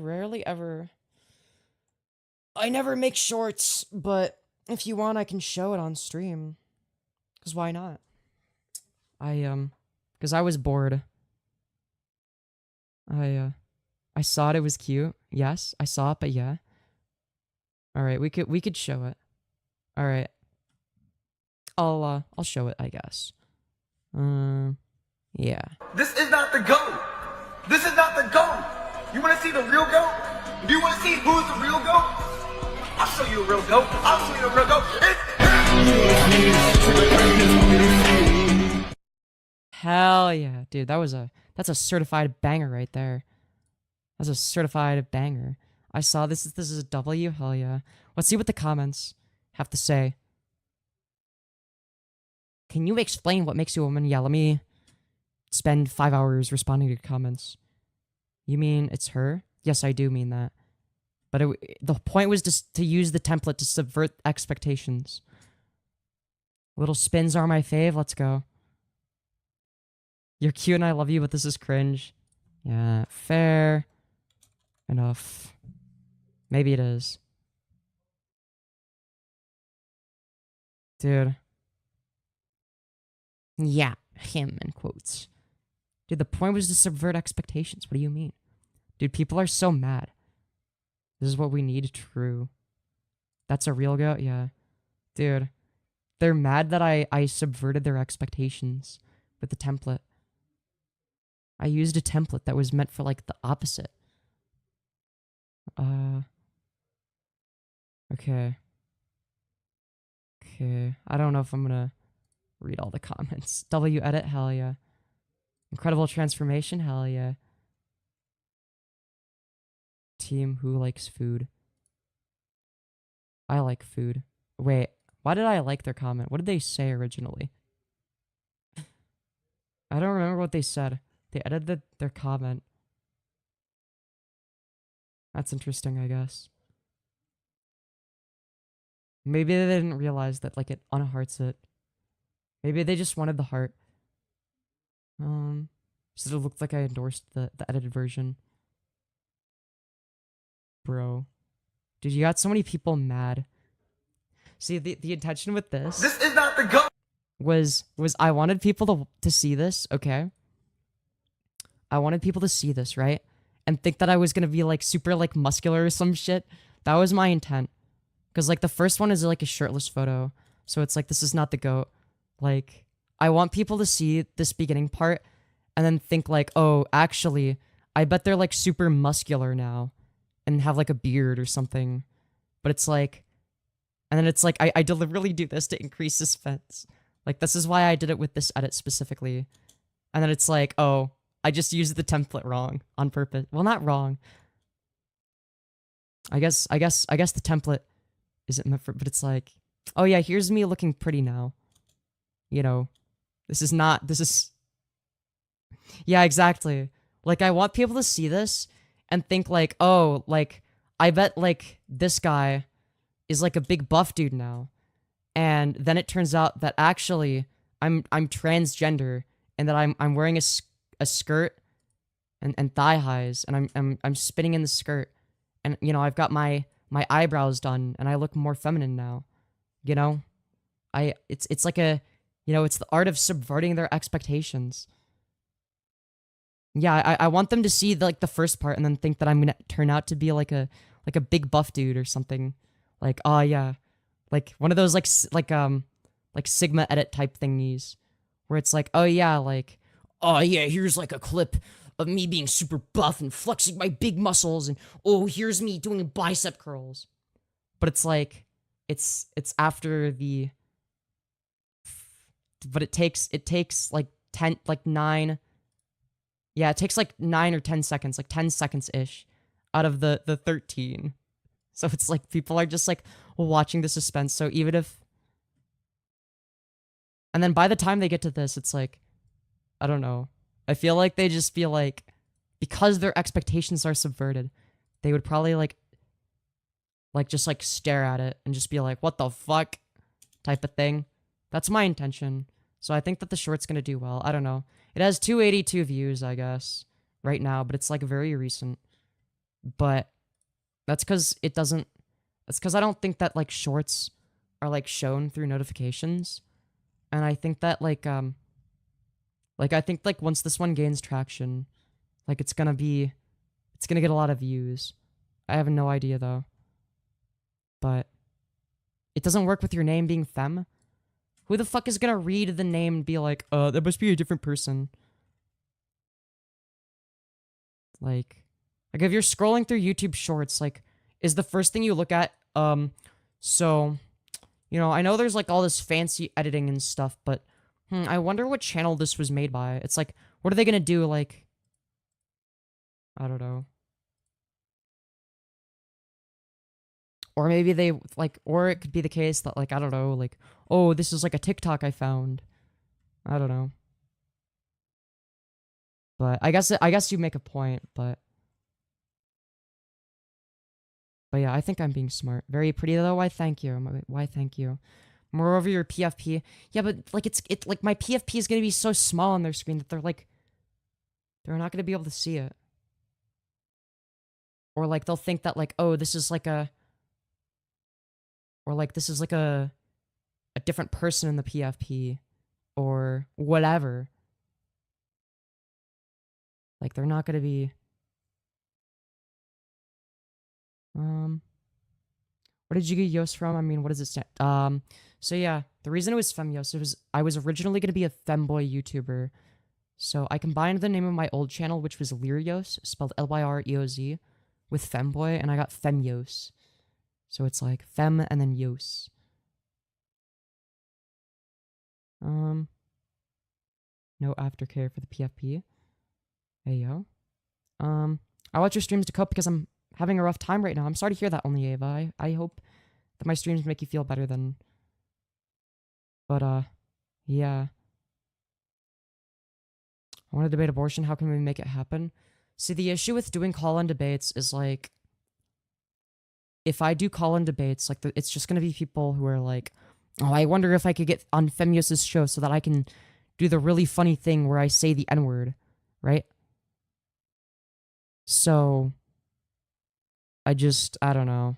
[SPEAKER 1] never make shorts, but if you want, I can show it on stream. Because why not? Because I was bored. I saw it was cute. Yes, I saw it, but yeah. Alright, we could show it. Alright. I'll show it, I guess. Yeah.
[SPEAKER 3] This is not the GOAT. This is not the GOAT. You want to see the real GOAT? Do you want to see who's the real GOAT? I'll show you a real GOAT. I'll show you a real GOAT.
[SPEAKER 1] Hell yeah, dude. That's a certified banger right there. That's a certified banger. I saw this is a W. Hell yeah. Let's see what the comments have to say. Can you explain what makes you a woman? Yeah, let me spend 5 hours responding to comments. You mean it's her? Yes, I do mean that. But the point was just to use the template to subvert expectations. Little spins are my fave. Let's go. You're cute and I love you, but this is cringe. Yeah, fair enough. Maybe it is. Dude. Yeah, him in quotes. Dude, the point was to subvert expectations. What do you mean? Dude, people are so mad. This is what we need, true. That's a real goat? Yeah. Dude, they're mad that I subverted their expectations with the template. I used a template that was meant for, like, the opposite. Okay. Okay. I don't know if I'm gonna read all the comments. W edit, hell yeah. Incredible transformation, hell yeah. Team who likes food. I like food. Wait, why did I like their comment? What did they say originally? I don't remember what they said. They edited their comment. That's interesting, I guess. Maybe they didn't realize that, like, it unhearts it. Maybe they just wanted the heart. So it looked like I endorsed the edited version. Bro. Dude, you got so many people mad. See, the intention with this
[SPEAKER 3] is not the GOAT.
[SPEAKER 1] was I wanted people to see this, okay? I wanted people to see this, right? And think that I was gonna be, like, super, like, muscular or some shit. That was my intent. Because, like, the first one is, like, a shirtless photo. So it's like, this is not the GOAT. Like, I want people to see this beginning part and then think, like, oh, actually, I bet they're, like, super muscular now and have, like, a beard or something. But it's like, and then it's like, I deliberately do this to increase suspense. Like, this is why I did it with this edit specifically. And then it's like, oh, I just used the template wrong on purpose. Well, not wrong. I guess the template isn't meant for, but it's like, oh yeah, here's me looking pretty now. You know, this is, yeah, exactly. Like, I want people to see this and think, like, oh, like, I bet, like, this guy is, like, a big buff dude now. And then it turns out that actually I'm transgender and that I'm wearing a skirt and thigh highs and I'm spinning in the skirt and, you know, I've got my eyebrows done and I look more feminine now. You know? It's like a, you know, it's the art of subverting their expectations. Yeah, I want them to see like the first part and then think that I'm gonna turn out to be like a big buff dude or something. Like, oh yeah, like one of those like Sigma edit type thingies, where it's like, oh yeah, here's like a clip of me being super buff and flexing my big muscles, and oh, here's me doing bicep curls. But it's like, it's after the, but it takes like 9. Yeah, it takes like 9 or 10 seconds, like 10 seconds-ish out of the 13. So it's like people are just like watching the suspense. So even if... And then by the time they get to this, it's like, I don't know. I feel like they just feel like, because their expectations are subverted, they would probably like just like stare at it and just be like, what the fuck? Type of thing. That's my intention. So I think that the short's gonna do well. I don't know. It has 282 views, I guess, right now, but it's like very recent. But that's because it doesn't... That's because I don't think that like shorts are like shown through notifications. And I think that like I think like once this one gains traction, like it's gonna get a lot of views. I have no idea though. But it doesn't work with your name being femme. Who the fuck is gonna read the name and be like, that must be a different person? Like if you're scrolling through YouTube Shorts, like, is the first thing you look at, so, you know, I know there's like all this fancy editing and stuff, but, I wonder what channel this was made by. It's like, what are they gonna do, like, I don't know. Or maybe they, like, or it could be the case that, like, I don't know, like, oh, this is like a TikTok I found. I don't know. But I guess you make a point, but yeah, I think I'm being smart. Very pretty though. Why thank you. Why thank you. Moreover, your PFP. Yeah, but like it's like my PFP is gonna be so small on their screen that they're not gonna be able to see it. Or like they'll think that like, oh, this is like a different person in the PFP or whatever. Like they're not gonna be where did you get Yoast from? I mean, what does it stand? So yeah, the reason it was Femyoz, I was originally gonna be a femboy YouTuber. So I combined the name of my old channel, which was Lyrios, spelled Lyreoz, with femboy, and I got Femyoz. So it's like fem and then yos. No aftercare for the PFP. Hey yo. I watch your streams to cope because I'm having a rough time right now. I'm sorry to hear that, Only Ava. I hope that my streams make you feel better than. But yeah. I want to debate abortion. How can we make it happen? See, the issue with doing call-in debates is like, if I do call-in debates, like it's just gonna be people who are like, oh, I wonder if I could get on Femyoz's show so that I can do the really funny thing where I say the N-word, right? So, I don't know.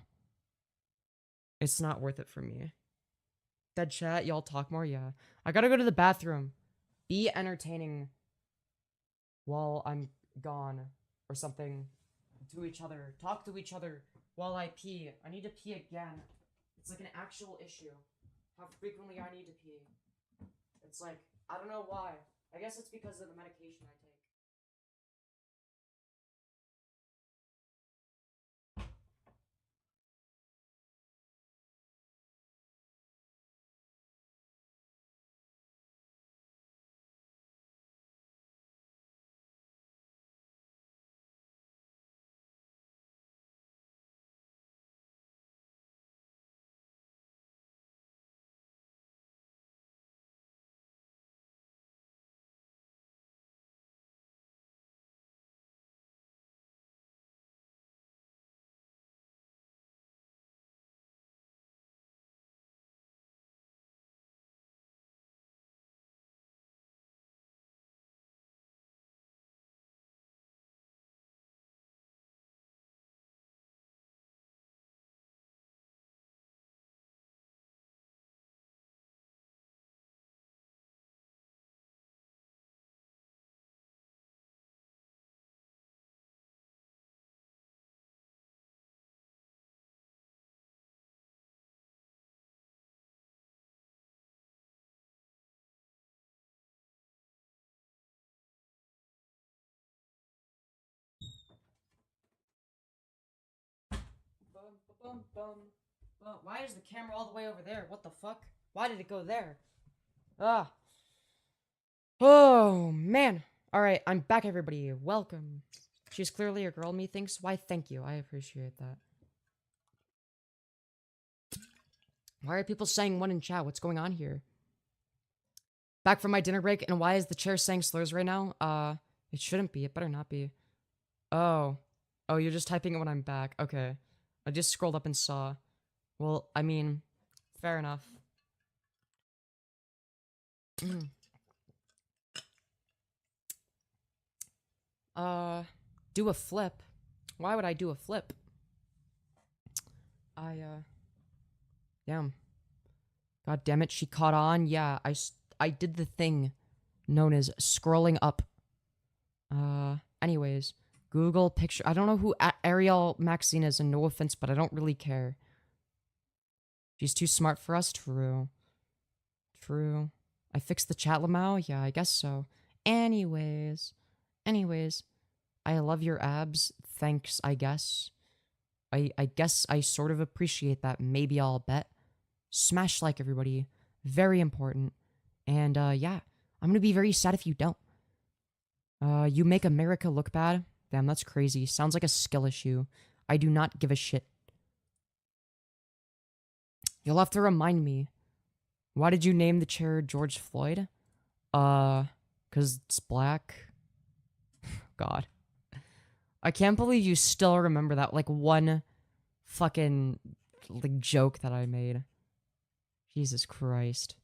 [SPEAKER 1] It's not worth it for me. Dead chat, y'all talk more? Yeah. I gotta go to the bathroom. Be entertaining while I'm gone or something to each other. Talk to each other while I pee. I need to pee again. It's like an actual issue. How frequently I need to pee. It's like, I don't know why. I guess it's because of the medication I take. Why is the camera all the way over there? What the fuck? Why did it go there? Ah. Oh, man. Alright, I'm back, everybody. Welcome. She's clearly a girl, methinks. Why, thank you. I appreciate that. Why are people saying one in chat? What's going on here? Back from my dinner break, and why is the chair saying slurs right now? It shouldn't be. It better not be. Oh. Oh, you're just typing it when I'm back. Okay. I just scrolled up and saw. Well, I mean, fair enough. Do a flip. Why would I do a flip? Damn. God damn it, she caught on. Yeah, I did the thing known as scrolling up. Anyways, Google picture. I don't know who Ariel Maxine is, and no offense, but I don't really care. She's too smart for us. True. True. I fixed the chat, Lamau? Yeah, I guess so. Anyways, I love your abs. Thanks, I guess. I guess I sort of appreciate that. Maybe I'll bet. Smash like, everybody. Very important. And, yeah. I'm gonna be very sad if you don't. You make America look bad? Damn, that's crazy. Sounds like a skill issue. I do not give a shit. You'll have to remind me. Why did you name the chair George Floyd? Cause it's black. God. I can't believe you still remember that, like, one fucking, like, joke that I made. Jesus Christ.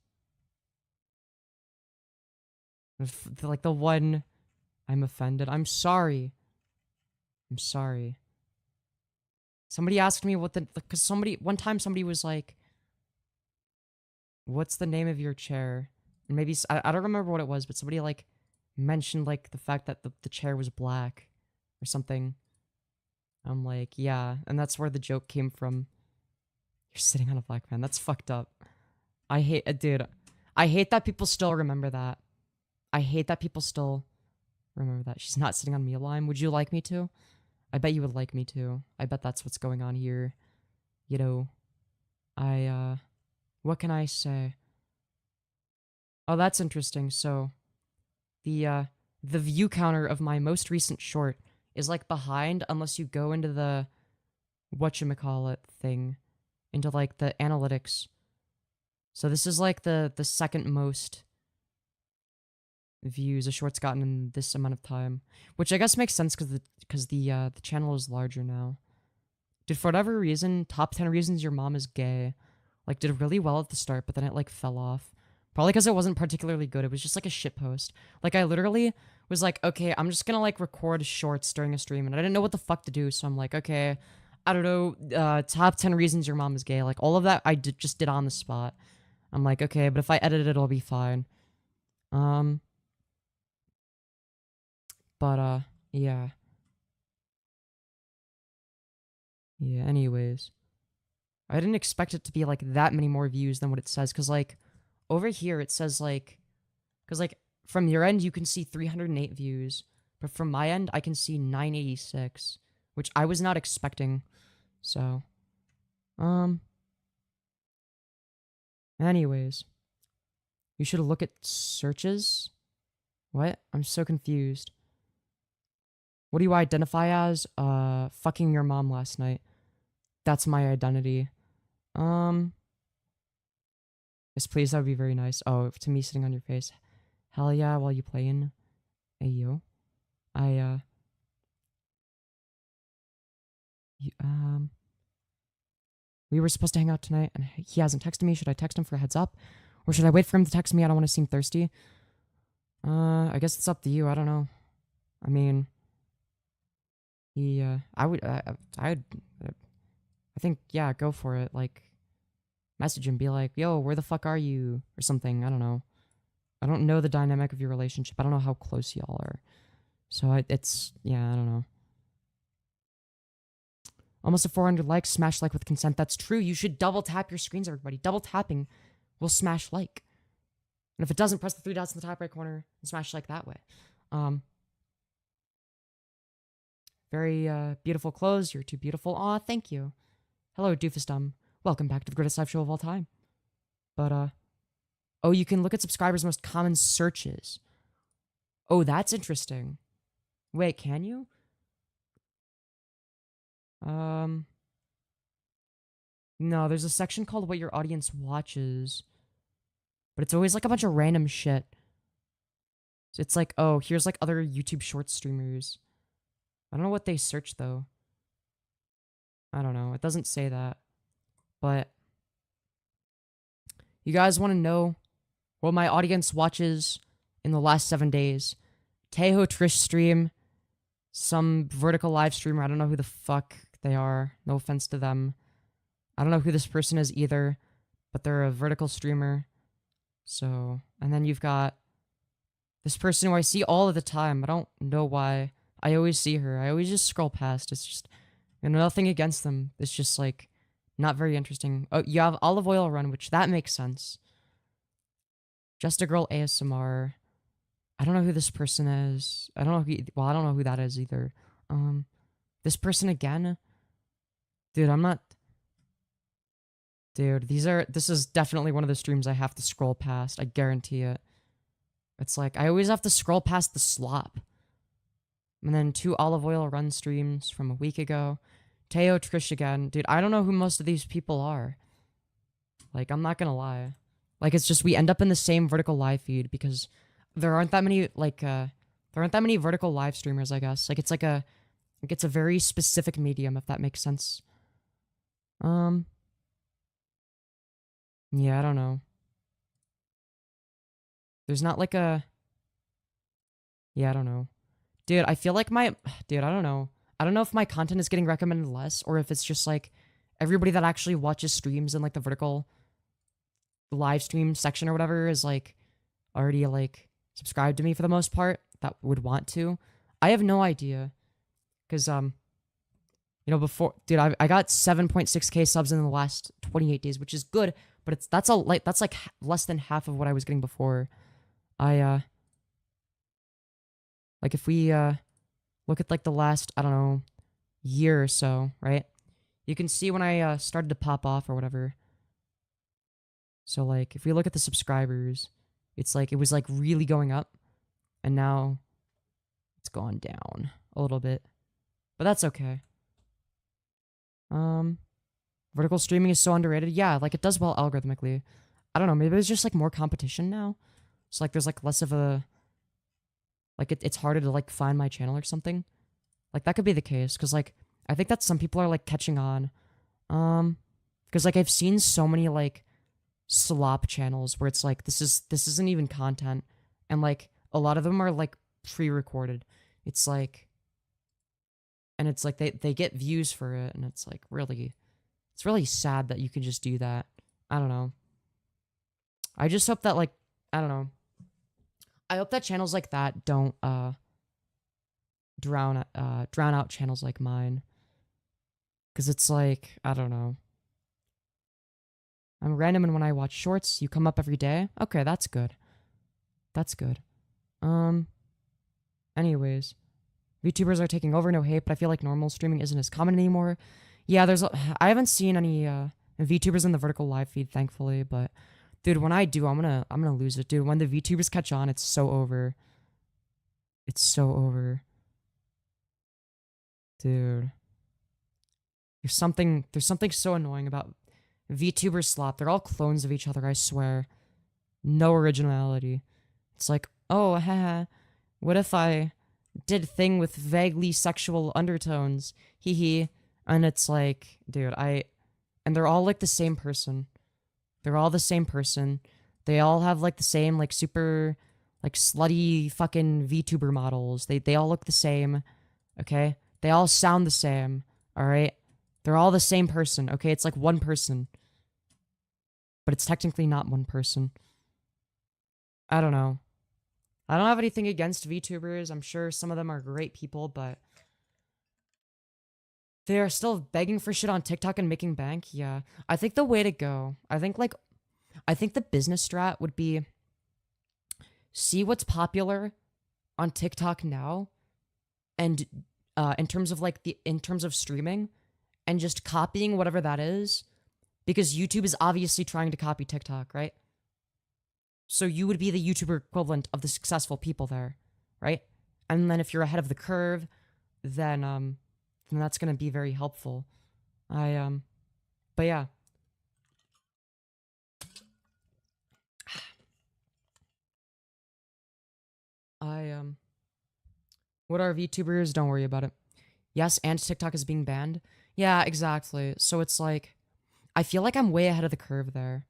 [SPEAKER 1] Like, the one... I'm offended. I'm sorry. I'm sorry. Somebody asked me what the... Because one time somebody was like, what's the name of your chair? And maybe... I don't remember what it was, but somebody, like, mentioned, like, the fact that the chair was black. Or something. I'm like, yeah. And that's where the joke came from. You're sitting on a black man. That's fucked up. I hate... dude. I hate that people still remember that. I hate that people still remember that. She's not sitting on me a lime. Would you like me to? I bet you would like me to. I bet that's what's going on here. You know. What can I say? Oh, that's interesting. So, the view counter of my most recent short is, like, behind unless you go into the whatchamacallit thing. Into, like, the analytics. So this is, like, the second most views a short's gotten in this amount of time. Which I guess makes sense because the channel is larger now. Dude, for whatever reason, top 10 reasons your mom is gay, like, did really well at the start, but then it, like, fell off. Probably because it wasn't particularly good. It was just, like, a shit post. Like, I literally was like, okay, I'm just gonna, like, record shorts during a stream, and I didn't know what the fuck to do, so I'm like, okay, I don't know, top 10 reasons your mom is gay. Like, all of that I just did on the spot. I'm like, okay, but if I edit it, it'll be fine. But, yeah. Yeah, anyways. I didn't expect it to be, like, that many more views than what it says, because, like, over here it says, like, because, like, from your end you can see 308 views, but from my end I can see 986, which I was not expecting, so, anyways. You should look at searches? What? I'm so confused. What do you identify as? Fucking your mom last night. That's my identity. Yes, please, that would be very nice. Oh, to me sitting on your face. Hell yeah, while you playing. Ayo. We were supposed to hang out tonight, and he hasn't texted me. Should I text him for a heads up? Or should I wait for him to text me? I don't want to seem thirsty. I guess it's up to you. I don't know. I mean... I think, yeah, go for it. Like, message him, be like, yo, where the fuck are you? Or something, I don't know. I don't know the dynamic of your relationship. I don't know how close y'all are. So yeah, I don't know. Almost at 400 likes, smash like with consent. That's true. You should double tap your screens, everybody. Double tapping will smash like. And if it doesn't, press the 3 dots in the top right corner and smash like that way. Very beautiful clothes. You're too beautiful. Aw, thank you. Hello, doofusdom. Welcome back to the greatest live show of all time. But, oh, you can look at subscribers' most common searches. Oh, that's interesting. Wait, can you? No, there's a section called what your audience watches. But it's always like a bunch of random shit. So it's like, oh, here's like other YouTube short streamers. I don't know what they search, though. I don't know. It doesn't say that. But you guys want to know what my audience watches in the last 7 days? Tejo Trish stream. Some vertical live streamer. I don't know who the fuck they are. No offense to them. I don't know who this person is either. But they're a vertical streamer. So, and then you've got this person who I see all of the time. I don't know why. I always see her. I always just scroll past. It's just, you know, nothing against them. It's just, like, not very interesting. Oh, you have Olive Oil Run, which that makes sense. Just a Girl ASMR. I don't know who this person is. I don't know who that is either. This person again? Dude, I'm not... Dude, this is definitely one of the streams I have to scroll past. I guarantee it. It's like, I always have to scroll past the slop. And then 2 Olive Oil Run streams from a week ago. Teo Trish again. Dude, I don't know who most of these people are. Like, I'm not gonna lie. Like, it's just we end up in the same vertical live feed because there aren't that many vertical live streamers, I guess. Like it's a very specific medium, if that makes sense. Yeah, I don't know. There's not like a... Yeah, I don't know. Dude, I feel like Dude, I don't know. I don't know if my content is getting recommended less, or if it's just, like, everybody that actually watches streams in, like, the vertical live stream section or whatever is, like, already, like, subscribed to me for the most part, that would want to. I have no idea. Because, before... Dude, I got 7.6k subs in the last 28 days, which is good, but that's like less than half of what I was getting before. Like if we look at like the last, I don't know, year or so, right? You can see when I started to pop off or whatever. So like if we look at the subscribers, it's like it was like really going up, and now it's gone down a little bit. But that's okay. Vertical streaming is so underrated. Yeah, like it does well algorithmically. I don't know, maybe there's just like more competition now. So like there's like less of a... Like it's harder to like find my channel or something. Like that could be the case, because like I think that some people are like catching on. Because like I've seen so many like slop channels where it's like this isn't even content, and like a lot of them are like pre-recorded. It's like... And it's like they get views for it, and it's like really... It's really sad that you can just do that. I don't know. I just hope that, like, I don't know. I hope that channels like that don't drown out channels like mine. Because it's like, I don't know. I'm random, and when I watch shorts, you come up every day. Okay, that's good. That's good. Anyways. VTubers are taking over, no hate, but I feel like normal streaming isn't as common anymore. Yeah, I haven't seen any VTubers in the vertical live feed, thankfully, but dude, when I do, I'm gonna lose it, dude. When the VTubers catch on, it's so over. It's so over. Dude. There's something so annoying about VTubers slop. They're all clones of each other, I swear. No originality. It's like, oh, haha, what if I did thing with vaguely sexual undertones? Hee. And it's like, dude, and they're all like the same person. They're all the same person. They all have like the same like super like slutty fucking VTuber models. They all look the same. Okay? They all sound the same. All right? They're all the same person. Okay? It's like one person. But it's technically not one person. I don't know. I don't have anything against VTubers. I'm sure some of them are great people, but they are still begging for shit on TikTok and making bank. Yeah. I think the way to go, I think the business strat would be see what's popular on TikTok now, and in terms of streaming, and just copying whatever that is, because YouTube is obviously trying to copy TikTok, right? So you would be the YouTuber equivalent of the successful people there, right? And then if you're ahead of the curve, then that's gonna be very helpful. But yeah. What are VTubers? Don't worry about it. Yes, and TikTok is being banned. Yeah, exactly. So it's like, I feel like I'm way ahead of the curve there.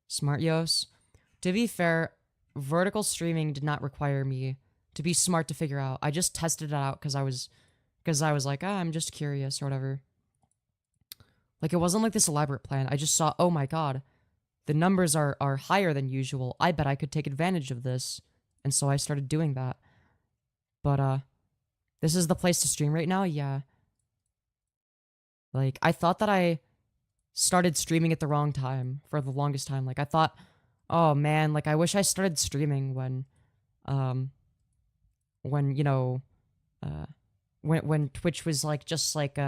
[SPEAKER 1] Smart Yos. To be fair, vertical streaming did not require me to be smart to figure out. I just tested it out because I was like, I'm just curious or whatever. Like, it wasn't like this elaborate plan. I just saw, oh my god, the numbers are higher than usual. I bet I could take advantage of this. And so I started doing that. But, this is the place to stream right now? Yeah. Like, I thought that I started streaming at the wrong time for the longest time. Like, I thought, oh man, like, I wish I started streaming when you know, when Twitch was like just like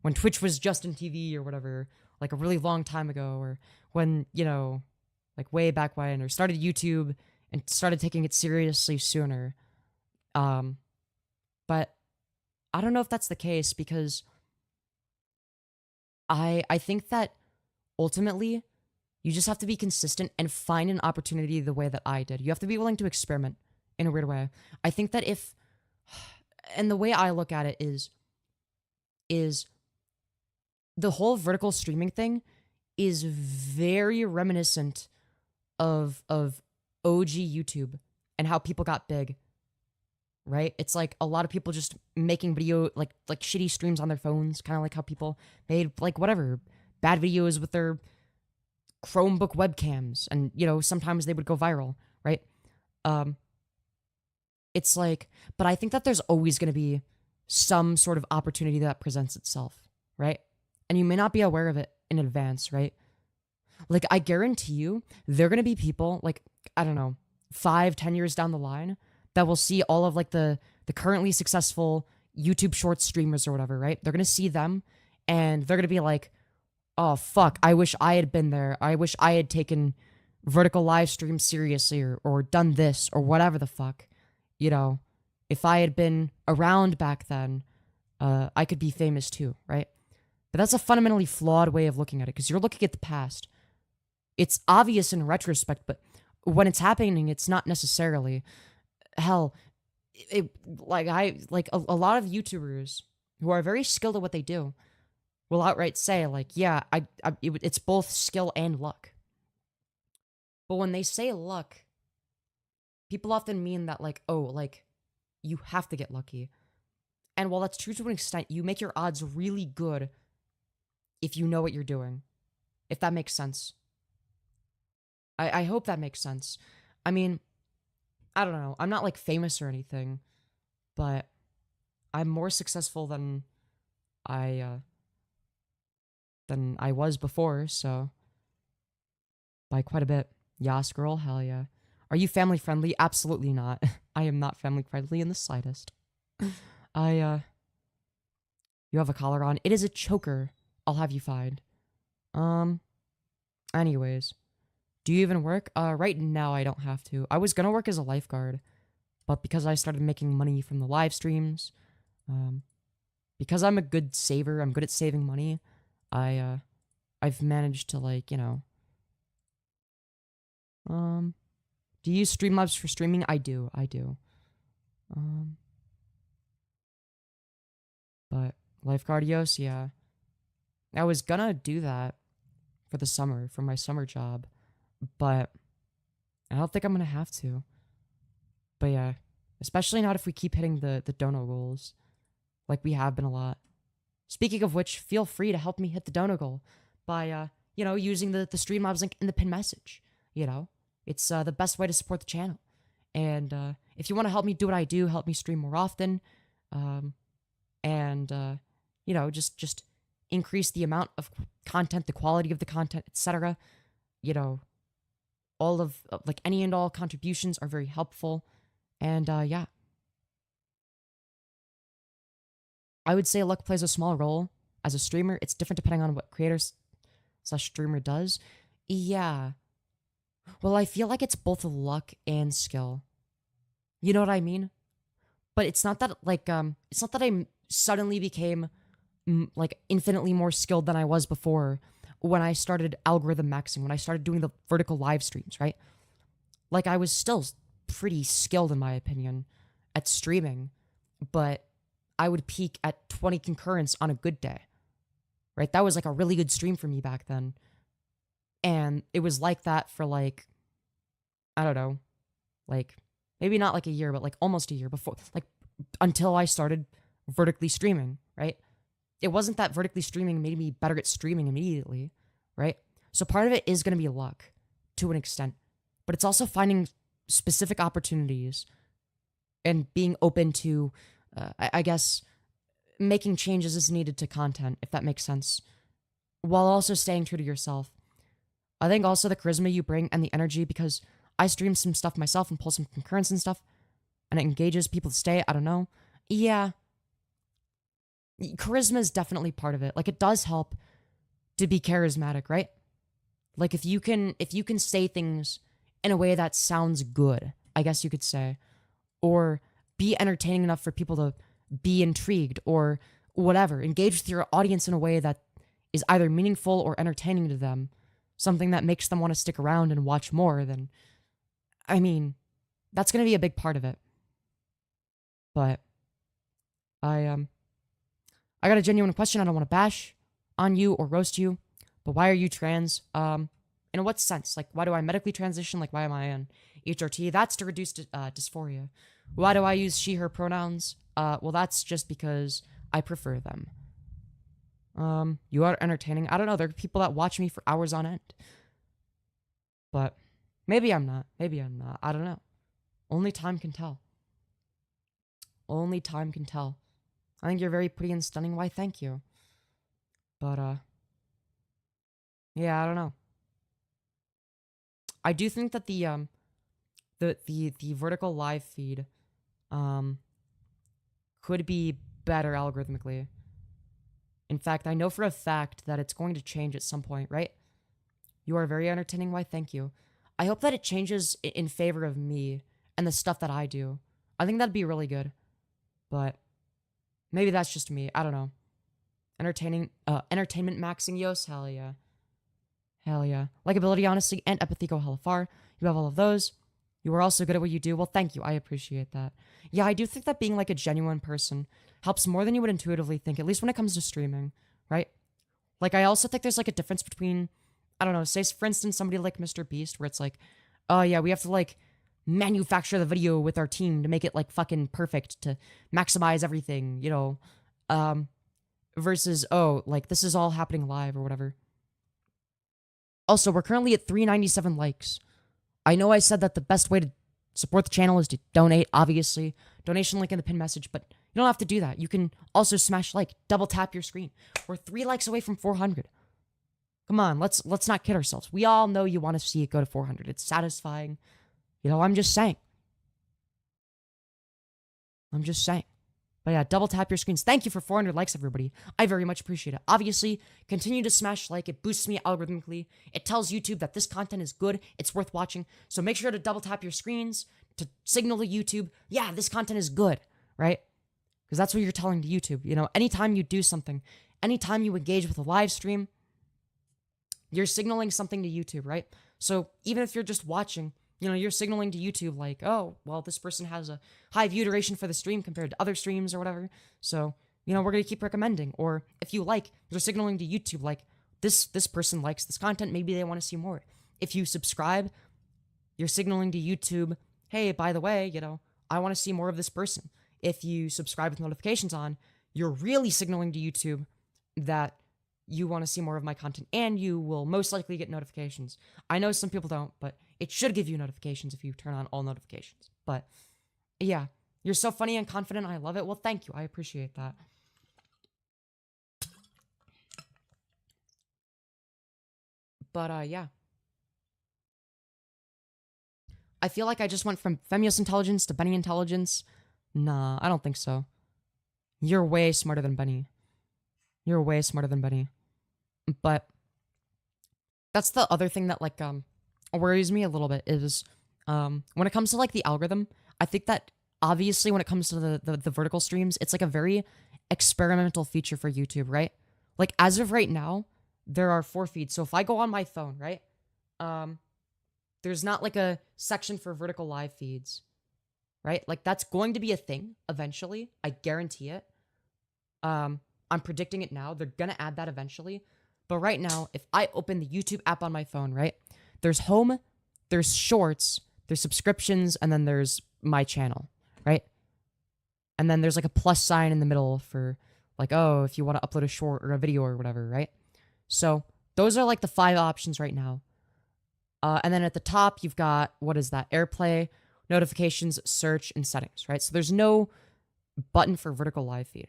[SPEAKER 1] when Twitch was Justin TV or whatever, like a really long time ago, or when, you know, like way back when, or started YouTube and started taking it seriously sooner. But I don't know if that's the case, because I think that ultimately you just have to be consistent and find an opportunity the way that I did. You have to be willing to experiment in a weird way. I think that and the way I look at it is the whole vertical streaming thing is very reminiscent of OG YouTube and how people got big. Right? It's like a lot of people just making video like shitty streams on their phones, kind of like how people made like whatever bad videos with their Chromebook webcams, and sometimes they would go viral, right? It's like, but I think that there's always going to be some sort of opportunity that presents itself, right? And you may not be aware of it in advance, right? Like, I guarantee you there are going to be people, like, I don't know, 5-10 years down the line that will see all of like the currently successful YouTube short streamers or whatever, right? They're going to see them and they're going to be like, oh, fuck, I wish I had been there. I wish I had taken vertical live streams seriously or done this or whatever the fuck. If I had been around back then, I could be famous too, right? But that's a fundamentally flawed way of looking at it because you're looking at the past. It's obvious in retrospect, but when it's happening, it's not necessarily. Hell, a lot of YouTubers who are very skilled at what they do will outright say like, yeah, it's both skill and luck. But when they say luck, people often mean that like, oh, like you have to get lucky. And while that's true to an extent, you make your odds really good if you know what you're doing. If that makes sense. I hope that makes sense. I mean, I don't know. I'm not like famous or anything, but I'm more successful than I was before, so by quite a bit. Yas, girl, hell yeah. Are you family friendly? Absolutely not. I am not family friendly in the slightest. You have a collar on. It is a choker. I'll have you find. Anyways. Do you even work? Right now I don't have to. I was gonna work as a lifeguard, but because I started making money from the live streams, because I'm a good saver, I'm good at saving money, I've managed to like, do you use Streamlabs for streaming? I do. But lifeguardios, yeah. I was gonna do that for the summer, for my summer job. But I don't think I'm going to have to. But yeah, especially not if we keep hitting the dono goals like we have been a lot. Speaking of which, feel free to help me hit the dono goal by, using the Streamlabs link in the pin message. It's the best way to support the channel. And if you want to help me do what I do, help me stream more often, just increase the amount of content, the quality of the content, etc., all of like any and all contributions are very helpful. And yeah. I would say luck plays a small role as a streamer. It's different depending on what creator/streamer does. Yeah. Well, I feel like it's both luck and skill. You know what I mean? But it's not that like it's not that I suddenly became like infinitely more skilled than I was before. When I started algorithm maxing, when I started doing the vertical live streams, right? Like, I was still pretty skilled, in my opinion, at streaming, but I would peak at 20 concurrents on a good day, right? That was, like, a really good stream for me back then. And it was like that for, like, I don't know, like, maybe not like a year, but, like, almost a year before, like, until I started vertically streaming, right? It wasn't that vertically streaming made me better at streaming immediately, right? So part of it is going to be luck to an extent, but it's also finding specific opportunities and being open to, I guess, making changes as needed to content, if that makes sense, while also staying true to yourself. I think also the charisma you bring and the energy, because I stream some stuff myself and pull some concurrence and stuff, and it engages people to stay. I don't know. Yeah. Charisma is definitely part of it. Like, it does help to be charismatic, right? Like, if you can say things in a way that sounds good, I guess you could say, or be entertaining enough for people to be intrigued or whatever, engage with your audience in a way that is either meaningful or entertaining to them, something that makes them want to stick around and watch more, then, I mean, that's going to be a big part of it. But I got a genuine question. I don't want to bash on you or roast you, but why are you trans? In what sense? Like, why do I medically transition? Like, why am I on HRT? That's to reduce dysphoria. Why do I use she, her pronouns? Well, that's just because I prefer them. You are entertaining. I don't know. There are people that watch me for hours on end. But maybe I'm not. Maybe I'm not. I don't know. Only time can tell. Only time can tell. I think you're very pretty and stunning. Why, thank you. But, yeah, I don't know. I do think that the vertical live feed, could be better algorithmically. In fact, I know for a fact that it's going to change at some point, right? You are very entertaining. Why, thank you. I hope that it changes in favor of me and the stuff that I do. I think that'd be really good. But maybe that's just me. I don't know. Entertainment maxing, yos, hell yeah. Hell yeah. Likeability, honesty, and empathy go hella far. You have all of those. You are also good at what you do. Well, thank you. I appreciate that. Yeah, I do think that being like a genuine person helps more than you would intuitively think, at least when it comes to streaming, right? Like, I also think there's like a difference between, I don't know, say for instance, somebody like Mr. Beast, where it's like, oh yeah, we have to like manufacture the video with our team to make it like fucking perfect to maximize everything, you know, versus, oh, like this is all happening live or whatever. Also, we're currently at 397 likes. I know I said that the best way to support the channel is to donate, obviously. Donation link in the pinned message, but you don't have to do that. You can also smash like, double tap your screen. We're 3 likes away from 400. Come on, let's not kid ourselves. We all know you want to see it go to 400. It's satisfying. You know, I'm just saying. I'm just saying. But yeah, double tap your screens. Thank you for 400 likes, everybody. I very much appreciate it. Obviously, continue to smash like. It boosts me algorithmically. It tells YouTube that this content is good. It's worth watching. So make sure to double tap your screens to signal to YouTube, yeah, this content is good, right? Because that's what you're telling to YouTube. You know, anytime you do something, anytime you engage with a live stream, you're signaling something to YouTube, right? So even if you're just watching, you know, you're signaling to YouTube like, oh, well, this person has a high view duration for the stream compared to other streams or whatever. So, you know, we're going to keep recommending. Or if you like, you're signaling to YouTube like, this person likes this content. Maybe they want to see more. If you subscribe, you're signaling to YouTube, hey, by the way, you know, I want to see more of this person. If you subscribe with notifications on, you're really signaling to YouTube that you want to see more of my content, and you will most likely get notifications. I know some people don't, but it should give you notifications if you turn on all notifications. But yeah, you're so funny and confident. I love it. Well, thank you. I appreciate that. But yeah. I feel like I just went from Femyoz intelligence to Benny intelligence. Nah, I don't think so. You're way smarter than Benny. You're way smarter than Benny. But that's the other thing that like worries me a little bit is when it comes to like the algorithm, I think that obviously when it comes to the vertical streams, it's like a very experimental feature for YouTube, right? Like as of right now, there are 4 feeds. So if I go on my phone, right? There's not like a section for vertical live feeds, right? Like that's going to be a thing eventually. I guarantee it. I'm predicting it now. They're going to add that eventually. But right now, if I open the YouTube app on my phone, right? There's home, there's shorts, there's subscriptions, and then there's my channel, right? And then there's like a plus sign in the middle for like, oh, if you want to upload a short or a video or whatever, right? So those are like the 5 options right now. And then at the top, you've got, what is that? AirPlay, notifications, search, and settings, right? So there's no button for vertical live feed.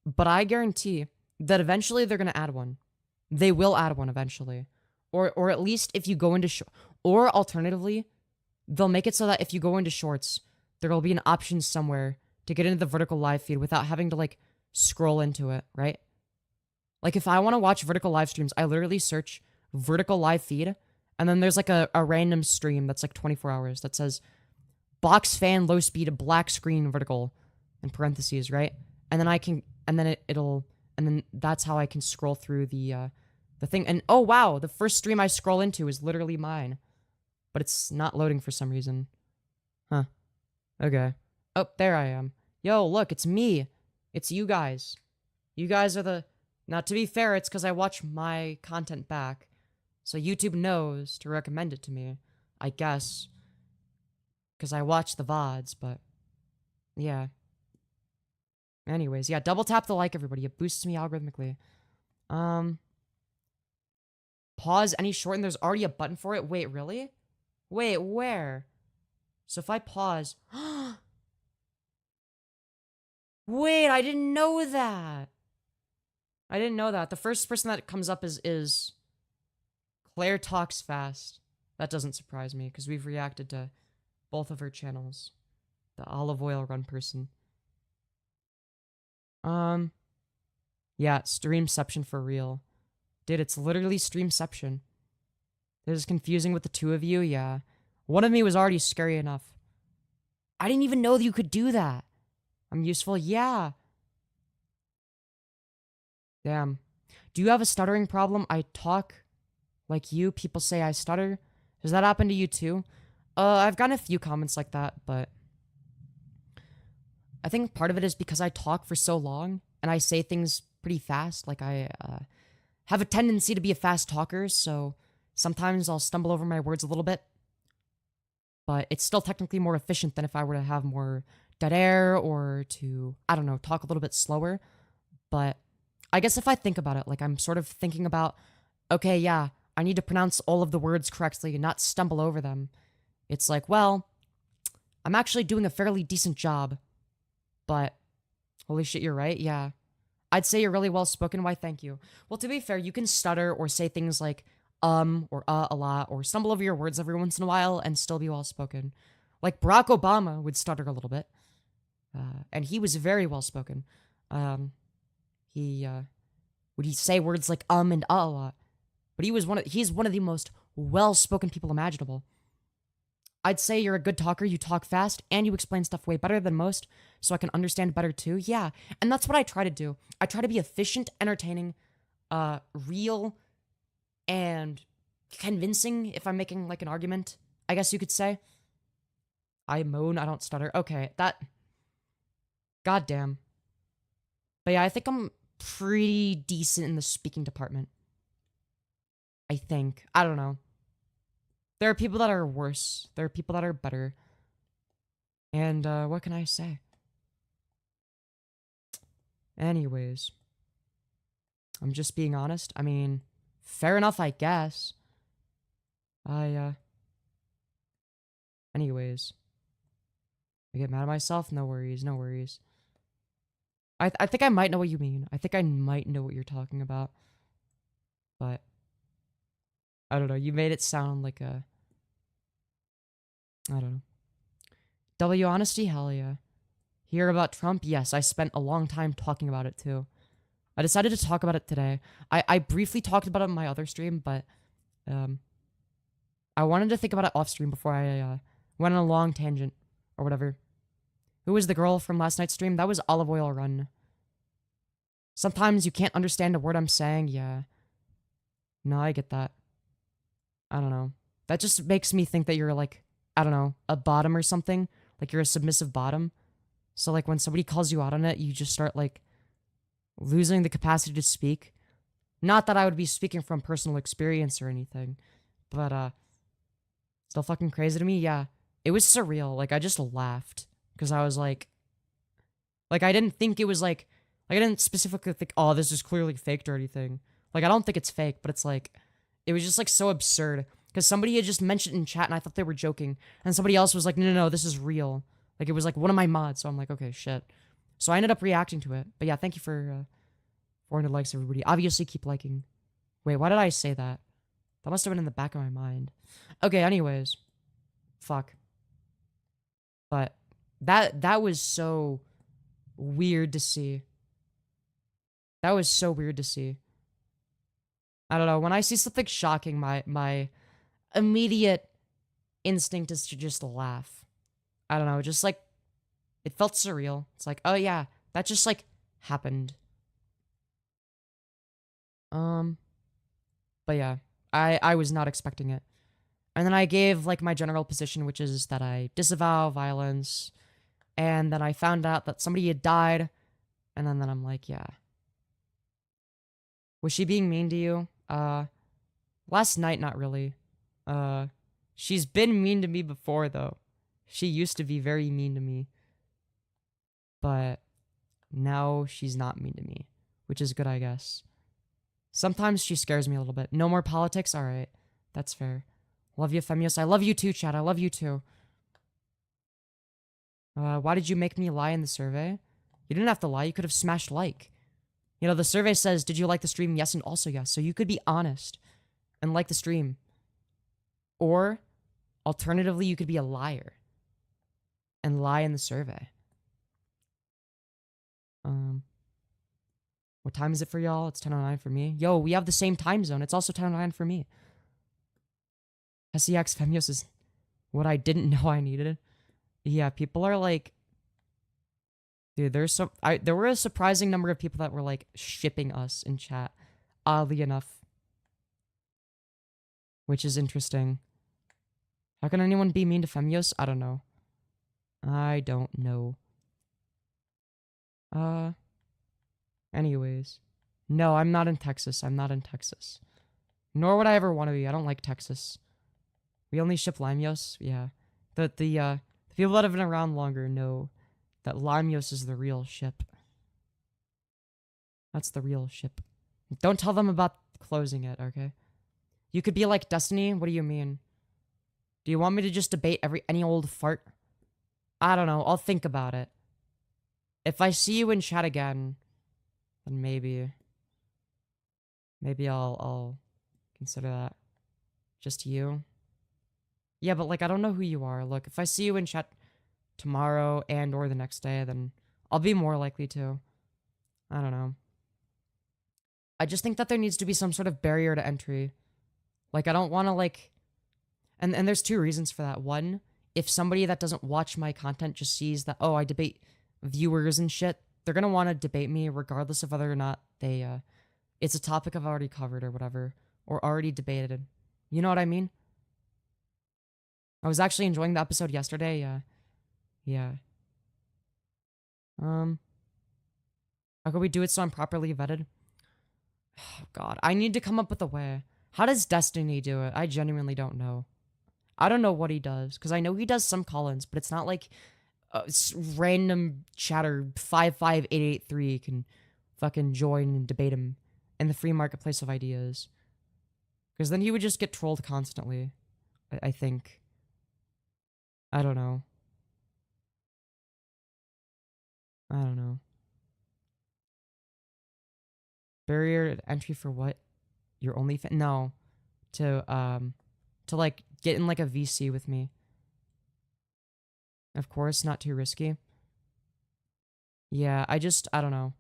[SPEAKER 1] But I guarantee that eventually they're going to add one. They will add one eventually. Or at least if you go into... or alternatively, they'll make it so that if you go into shorts, there will be an option somewhere to get into the vertical live feed without having to, like, scroll into it, right? Like, if I want to watch vertical live streams, I literally search vertical live feed, and then there's, like, a random stream that's, like, 24 hours that says box fan low speed black screen vertical in parentheses, right? And then I can... and then it'll... and then that's how I can scroll through the thing. And oh wow, the first stream I scroll into is literally mine. But it's not loading for some reason. Huh. Okay. Oh, there I am. Yo, look, it's me. It's you guys. You guys are the... Now, to be fair, it's because I watch my content back. So YouTube knows to recommend it to me. I guess. Because I watch the VODs, but... Yeah. Anyways, yeah, double tap the like, everybody. It boosts me algorithmically. Pause any shorten. There's already a button for it. Wait, really? Wait, where? So if I pause... Wait, I didn't know that. I didn't know that. The first person that comes up is Claire Talks Fast. That doesn't surprise me, because we've reacted to both of her channels. The olive oil run person. Yeah, Streamception for real. Dude, it's literally Streamception. It is confusing with the two of you, yeah. One of me was already scary enough. I didn't even know that you could do that. I'm useful, yeah. Damn. Do you have a stuttering problem? I talk like you. People say I stutter. Does that happen to you too? I've gotten a few comments like that, but I think part of it is because I talk for so long and I say things pretty fast. Like I have a tendency to be a fast talker, so sometimes I'll stumble over my words a little bit. But it's still technically more efficient than if I were to have more dead air or to, I don't know, talk a little bit slower. But I guess if I think about it, like I'm sort of thinking about, okay, yeah, I need to pronounce all of the words correctly and not stumble over them. It's like, well, I'm actually doing a fairly decent job. But holy shit, you're right. Yeah. I'd say you're really well spoken. Why, thank you. Well, to be fair, you can stutter or say things like or a lot or stumble over your words every once in a while and still be well spoken. Like Barack Obama would stutter a little bit. And he was very well spoken. He would say words like and a lot. But he's one of the most well-spoken people imaginable. I'd say you're a good talker, you talk fast, and you explain stuff way better than most, so I can understand better too. Yeah, and that's what I try to do. I try to be efficient, entertaining, real, and convincing if I'm making, like, an argument, I guess you could say. I moan, I don't stutter. Okay, that... Goddamn. But yeah, I think I'm pretty decent in the speaking department. I think. I don't know. There are people that are worse. There are people that are better. And, what can I say? Anyways. I'm just being honest. I mean, fair enough, I guess. Anyways. I get mad at myself? No worries, no worries. I think I might know what you mean. I think I might know what you're talking about. But I don't know. You made it sound like a... I don't know. W honesty? Hell yeah. Hear about Trump? Yes, I spent a long time talking about it too. I decided to talk about it today. I briefly talked about it on my other stream, but I wanted to think about it off stream before I went on a long tangent or whatever. Who was the girl from last night's stream? That was Olive Oil Run. Sometimes you can't understand a word I'm saying. Yeah. No, I get that. I don't know. That just makes me think that you're like, I don't know, a bottom or something. Like you're a submissive bottom. So like when somebody calls you out on it, you just start like losing the capacity to speak. Not that I would be speaking from personal experience or anything, but still fucking crazy to me. Yeah, it was surreal. Like I just laughed because I was like I didn't think it was like I didn't specifically think, oh, this is clearly faked or anything. Like I don't think it's fake, but it's like it was just like so absurd because somebody had just mentioned in chat and I thought they were joking, and somebody else was like, no, this is real. Like it was like one of my mods, so I'm like, okay, shit. So I ended up reacting to it. But yeah, thank you for 400 likes, everybody. Obviously, keep liking. Wait, why did I say that? That must have been in the back of my mind. Okay, anyways. Fuck. But that was so weird to see. That was so weird to see. I don't know. When I see something shocking, my immediate instinct is to just laugh. I don't know, just like, it felt surreal. It's like, oh yeah, that just like happened. But yeah, I was not expecting it. And then I gave like my general position, which is that I disavow violence And then I found out that somebody had died. And then I'm like, yeah. Was she being mean to you? Last night, not really. She's been mean to me before, though. She used to be very mean to me. But now she's not mean to me, which is good, I guess. Sometimes she scares me a little bit. No more politics? All right. That's fair. Love you, Femyoz. I love you too, chat. I love you too. Why did you make me lie in the survey? You didn't have to lie. You could have smashed like. You know, the survey says, did you like the stream? Yes and also yes. So you could be honest and like the stream. Or, alternatively, you could be a liar and lie in the survey. What time is it for y'all? It's 10:09 for me. Yo, we have the same time zone. It's also 10:09 for me. SEX Femyoz is what I didn't know I needed. Yeah, people are like, dude, there were a surprising number of people that were like shipping us in chat, oddly enough, which is interesting. How can anyone be mean to Femyoz? I don't know. I don't know. Anyways. No, I'm not in Texas. I'm not in Texas. Nor would I ever want to be. I don't like Texas. We only ship Limeyos. Yeah. The people that have been around longer know that Limeyos is the real ship. That's the real ship. Don't tell them about closing it, okay? You could be like Destiny. What do you mean? Do you want me to just debate any old fart? I don't know. I'll think about it. If I see you in chat again, then maybe I'll consider that. Just you? Yeah, but like I don't know who you are. Look, if I see you in chat tomorrow and or the next day, then I'll be more likely to. I don't know. I just think that there needs to be some sort of barrier to entry. Like I don't want to like and there's two reasons for that. One, if somebody that doesn't watch my content just sees that, oh, I debate viewers and shit, they're gonna want to debate me regardless of whether or not they it's a topic I've already covered or whatever, or already debated. You know what I mean? I was actually enjoying the episode yesterday. Yeah. How can we do it so I'm properly vetted? Oh god, I need to come up with a way. How does Destiny do it? I genuinely don't know. I don't know what he does, because I know he does some call-ins, but it's not like random chatter 55883 can fucking join and debate him in the free marketplace of ideas. Because then he would just get trolled constantly, I think. I don't know. Barrier to entry for what? Your only no. To like get in like a VC with me. Of course, not too risky. Yeah, I don't know.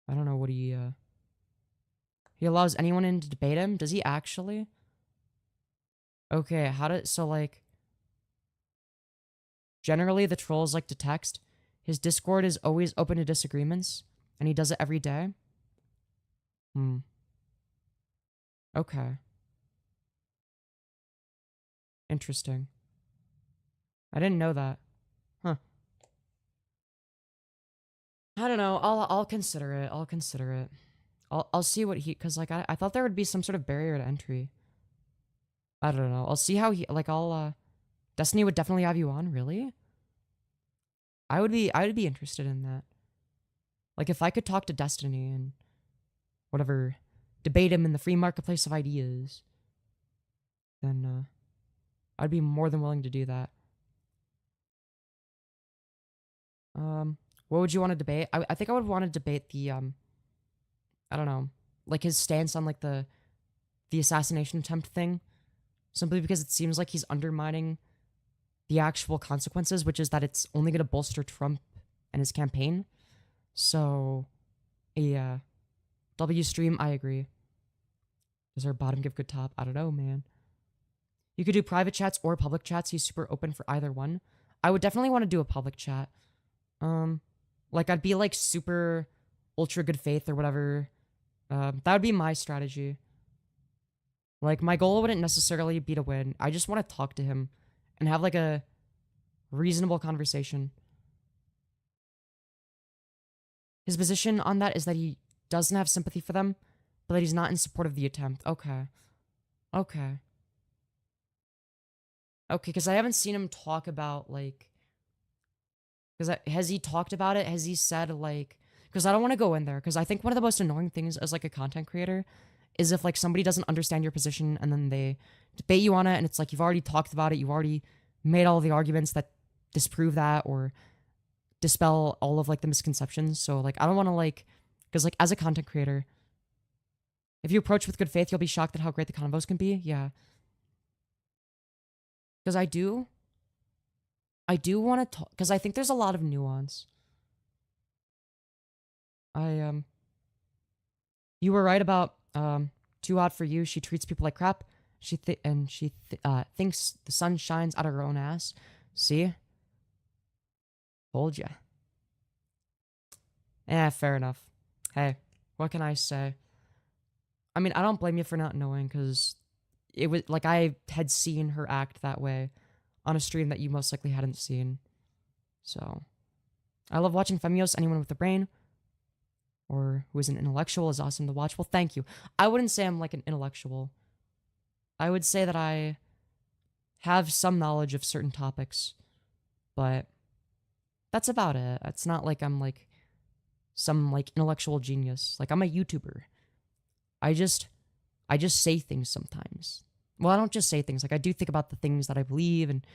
[SPEAKER 1] I don't know what he allows anyone in to debate him? Does he actually? Okay, so like, generally the trolls like to text. His Discord is always open to disagreements, and he does it every day. Okay. Interesting. I didn't know that. Huh. I don't know. I'll consider it. I'll see what cause like I thought there would be some sort of barrier to entry. I don't know. I'll see how Destiny would definitely have you on, really? I would be interested in that. Like if I could talk to Destiny and whatever, debate him in the free marketplace of ideas, then I'd be more than willing to do that. What would you want to debate? I think I would want to debate the I don't know, like his stance on like the assassination attempt thing, simply because it seems like he's undermining the actual consequences, which is that it's only going to bolster Trump and his campaign. So, yeah. W stream, I agree. Does our bottom give good top? I don't know, man. You could do private chats or public chats. He's super open for either one. I would definitely want to do a public chat. Like I'd be like super ultra good faith or whatever. That would be my strategy. Like my goal wouldn't necessarily be to win. I just want to talk to him and have like a reasonable conversation. His position on that is that he doesn't have sympathy for them, but that he's not in support of the attempt. Okay. Okay. Okay, because I haven't seen him talk about, like... Because has he talked about it? Has he said, like... Because I don't want to go in there, because I think one of the most annoying things as, like, a content creator is if, like, somebody doesn't understand your position and then they debate you on it, and it's like, you've already talked about it, you've already made all the arguments that disprove that or dispel all of, like, the misconceptions. So, like, I don't want to, like... Because, like, as a content creator, if you approach with good faith, you'll be shocked at how great the convos can be. Yeah. Because I do want to talk, because I think there's a lot of nuance. You were right about, Too Hot For You. She treats people like crap. She thinks the sun shines out of her own ass. See? Told ya. Yeah, fair enough. Hey, what can I say? I mean, I don't blame you for not knowing, because it was, like, I had seen her act that way on a stream that you most likely hadn't seen. So, I love watching Femyoz. Anyone with a brain or who is an intellectual is awesome to watch. Well, thank you. I wouldn't say I'm like an intellectual. I would say that I have some knowledge of certain topics, but that's about it. It's not like I'm like some like intellectual genius. Like, I'm a YouTuber. I just say things sometimes. Well, I don't just say things. Like, I do think about the things that I believe and,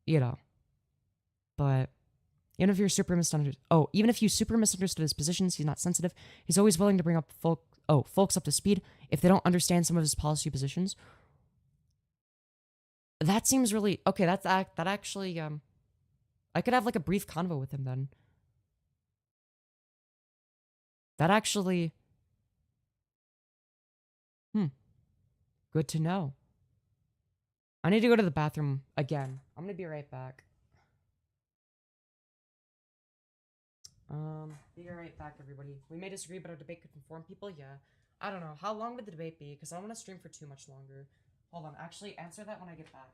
[SPEAKER 1] you know. But even if you super misunderstood his positions, he's not sensitive. He's always willing to bring up folks up to speed if they don't understand some of his policy positions. That seems really okay. That actually I could have like a brief convo with him then. That actually good to know. I need to go to the bathroom again. I'm gonna be right back. Be right back, everybody. We may disagree, but our debate could inform people. Yeah. I don't know. How long would the debate be? Because I don't want to stream for too much longer. Hold on. Actually, answer that when I get back.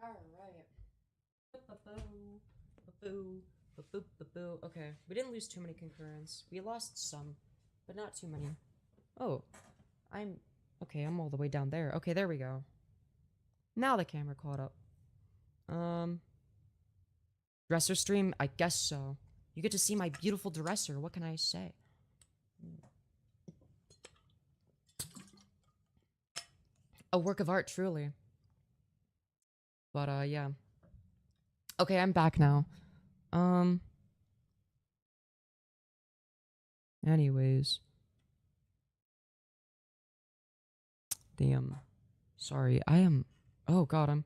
[SPEAKER 1] Alright. Okay, we didn't lose too many concurrents. We lost some, but not too many. Oh, I'm all the way down there. Okay, there we go. Now the camera caught up. Dresser stream? I guess so. You get to see my beautiful dresser. What can I say? A work of art, truly. But, yeah. Okay, I'm back now. Anyways. Damn. Sorry, oh god,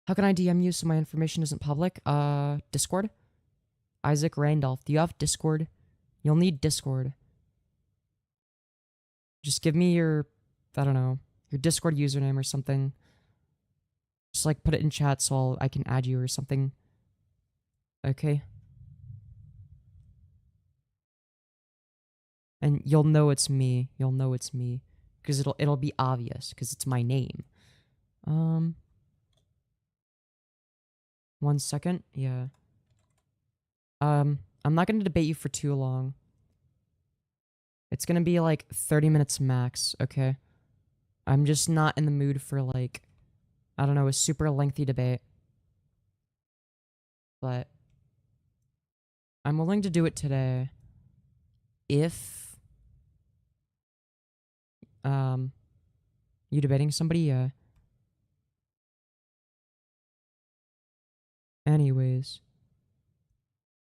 [SPEAKER 1] how can I DM you so my information isn't public? Discord? Isaac Randolph, do you have Discord? You'll need Discord. Just give me your, I don't know, your Discord username or something. Just like put it in chat so I can add you or something. Okay. And you'll know it's me. You'll know it's me. Because it'll be obvious, because it's my name. 1 second. Yeah. I'm not gonna debate you for too long. It's gonna be like 30 minutes max, okay? I'm just not in the mood for like, I don't know, a super lengthy debate. But I'm willing to do it today if you debating somebody? Yeah. Anyways.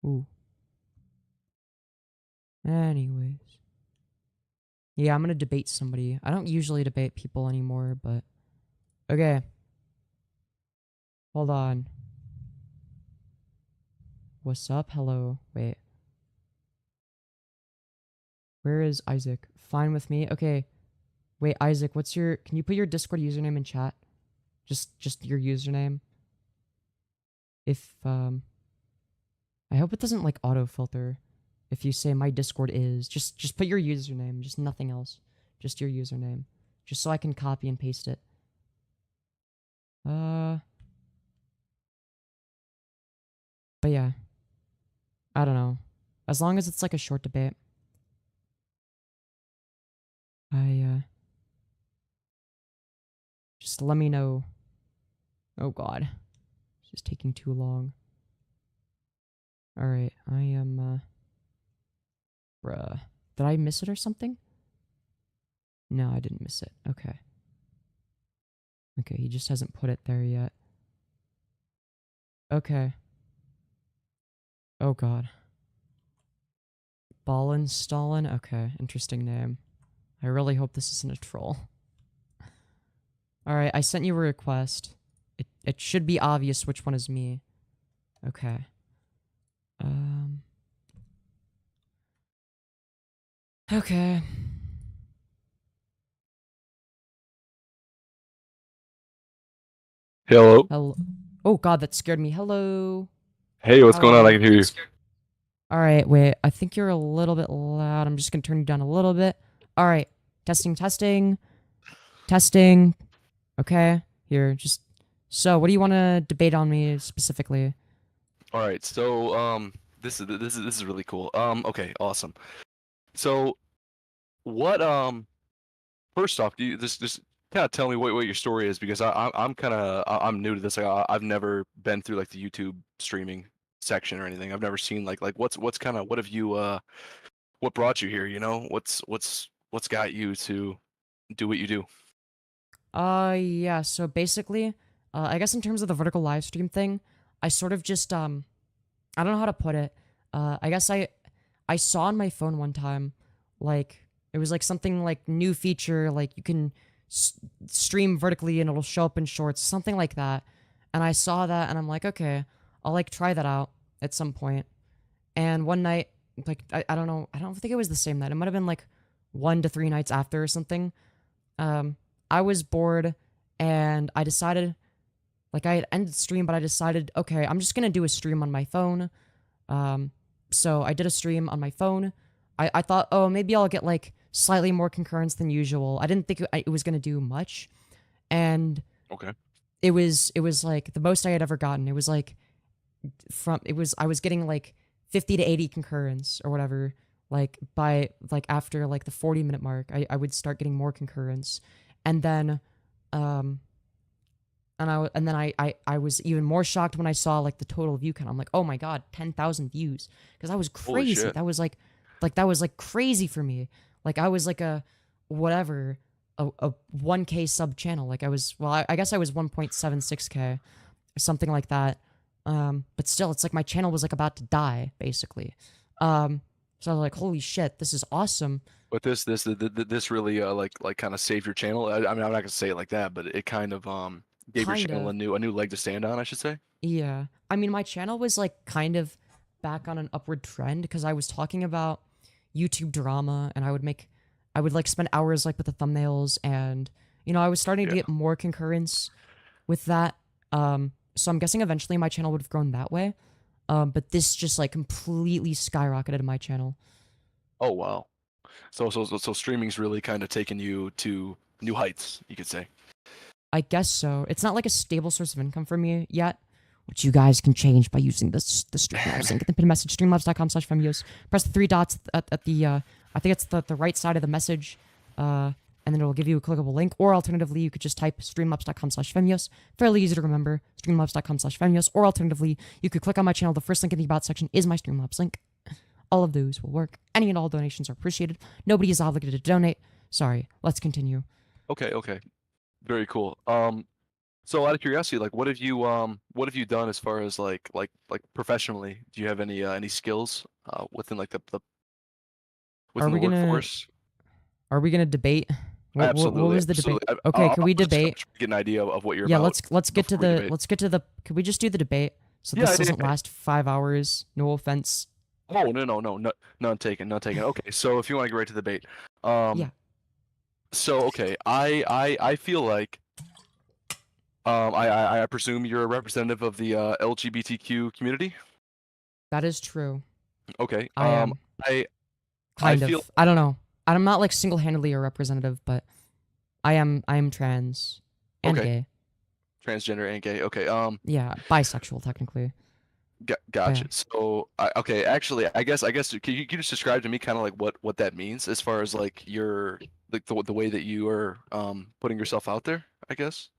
[SPEAKER 1] Ooh. Anyways. Yeah, I'm gonna debate somebody. I don't usually debate people anymore, but... Okay. Hold on. What's up? Hello. Wait. Where is Isaac? Fine with me? Okay. Wait, Isaac, what's your... Can you put your Discord username in chat? Just your username. If, I hope it doesn't, like, auto-filter. If you say my Discord is... Just put your username. Just nothing else. Just your username. Just so I can copy and paste it. But yeah. I don't know. As long as it's, like, a short debate. Just let me know. Oh god. It's just taking too long. Alright, I am, Bruh. Did I miss it or something? No, I didn't miss it. Okay. Okay, he just hasn't put it there yet. Okay. Oh god. Ballin Stalin? Okay, interesting name. I really hope this isn't a troll. Alright, I sent you a request. It should be obvious which one is me. Okay. Okay.
[SPEAKER 4] Hello.
[SPEAKER 1] Hello. Oh god, that scared me. Hello.
[SPEAKER 4] Hey, what's going on? I can hear you.
[SPEAKER 1] Alright, wait. I think you're a little bit loud. I'm just gonna turn you down a little bit. Alright. Testing, testing. Testing. Okay. Here, just... So, what do you want to debate on me specifically?
[SPEAKER 4] All right. So, this is really cool. Okay, awesome. So, what first off, do you just kind of tell me what your story is, because I'm new to this. Like, I've never been through like the YouTube streaming section or anything. I've never seen like what's kind of what have you what brought you here, you know? What's got you to do what you do?
[SPEAKER 1] Yeah, so basically, I guess in terms of the vertical live stream thing, I sort of just, I don't know how to put it. I guess I saw on my phone one time, like, it was like something like new feature, like you can stream vertically and it'll show up in shorts, something like that. And I saw that and I'm like, okay, I'll like try that out at some point. And one night, like, I don't know, I don't think it was the same night. It might have been like 1 to 3 nights after or something. I was bored and I decided, like, I had ended the stream, but I decided, okay, I'm just gonna do a stream on my phone. So I did a stream on my phone. I thought, oh, maybe I'll get like slightly more concurrence than usual. I didn't think it was gonna do much, and
[SPEAKER 4] Okay.
[SPEAKER 1] it was like the most I had ever gotten. It was like I was getting like 50 to 80 concurrence or whatever. Like by like after like the 40-minute mark, I would start getting more concurrence, and then and then I was even more shocked when I saw like the total view count. I'm like, oh my god, 10,000 views, because that was
[SPEAKER 4] Holy
[SPEAKER 1] crazy.
[SPEAKER 4] shit.
[SPEAKER 1] That was like that was like crazy for me. Like I was like a 1K sub channel. Like I was, well, I guess I was 1.76K or something like that. But still, it's like my channel was like about to die basically. So I was like, holy shit, this is awesome.
[SPEAKER 4] But this really like kind of saved your channel. I mean, I'm not gonna say it like that, but it kind of gave your channel
[SPEAKER 1] Kinda.
[SPEAKER 4] a new leg to stand on, I should say.
[SPEAKER 1] Yeah. I mean, my channel was like kind of back on an upward trend because I was talking about YouTube drama, and I would like spend hours like with the thumbnails and, You know, I was starting to
[SPEAKER 4] Yeah.
[SPEAKER 1] get more concurrence with that. So I'm guessing eventually my channel would have grown that way. But this just like completely skyrocketed my channel.
[SPEAKER 4] Oh wow. So streaming's really kind of taken you to new heights, you could say.
[SPEAKER 1] I guess so. It's not like a stable source of income for me yet, which you guys can change by using the Streamlabs link at the pinned message, streamlabs.com/Femyoz. Press the three dots at the, I think it's the right side of the message, and then it'll give you a clickable link. Or alternatively, you could just type streamlabs.com/Femyoz. Fairly easy to remember, streamlabs.com/Femyoz. Or alternatively, you could click on my channel. The first link in the About section is my Streamlabs link. All of those will work. Any and all donations are appreciated. Nobody is obligated to donate. Sorry, let's continue.
[SPEAKER 4] Okay. Very cool. So out of curiosity, like what have you done as far as like professionally? Do you have any skills within like the within the workforce?
[SPEAKER 1] Are we gonna debate?
[SPEAKER 4] Absolutely.
[SPEAKER 1] What was the debate?
[SPEAKER 4] Absolutely.
[SPEAKER 1] Okay, can we
[SPEAKER 4] I'm just
[SPEAKER 1] debate?
[SPEAKER 4] trying to get an idea of what you're
[SPEAKER 1] Yeah,
[SPEAKER 4] about.
[SPEAKER 1] let's get to
[SPEAKER 4] before we
[SPEAKER 1] the
[SPEAKER 4] debate.
[SPEAKER 1] let's get to the. Can we just do the debate? So
[SPEAKER 4] Yeah,
[SPEAKER 1] this doesn't
[SPEAKER 4] yeah.
[SPEAKER 1] last 5 hours. No offense.
[SPEAKER 4] Oh no, none taken. Okay, so if you want to get right to the debate,
[SPEAKER 1] Yeah.
[SPEAKER 4] So okay, I feel like I presume you're a representative of the LGBTQ community.
[SPEAKER 1] That is true.
[SPEAKER 4] Okay.
[SPEAKER 1] I am.
[SPEAKER 4] I
[SPEAKER 1] Kind
[SPEAKER 4] feel-
[SPEAKER 1] of. I don't know. I'm not like single-handedly a representative, but I am trans and
[SPEAKER 4] Okay.
[SPEAKER 1] gay.
[SPEAKER 4] transgender and gay. Okay.
[SPEAKER 1] Yeah, bisexual technically.
[SPEAKER 4] Gotcha.
[SPEAKER 1] Yeah.
[SPEAKER 4] So okay, actually, I guess can you just describe to me kind of like what that means as far as like your like the way that you are putting yourself out there, I guess.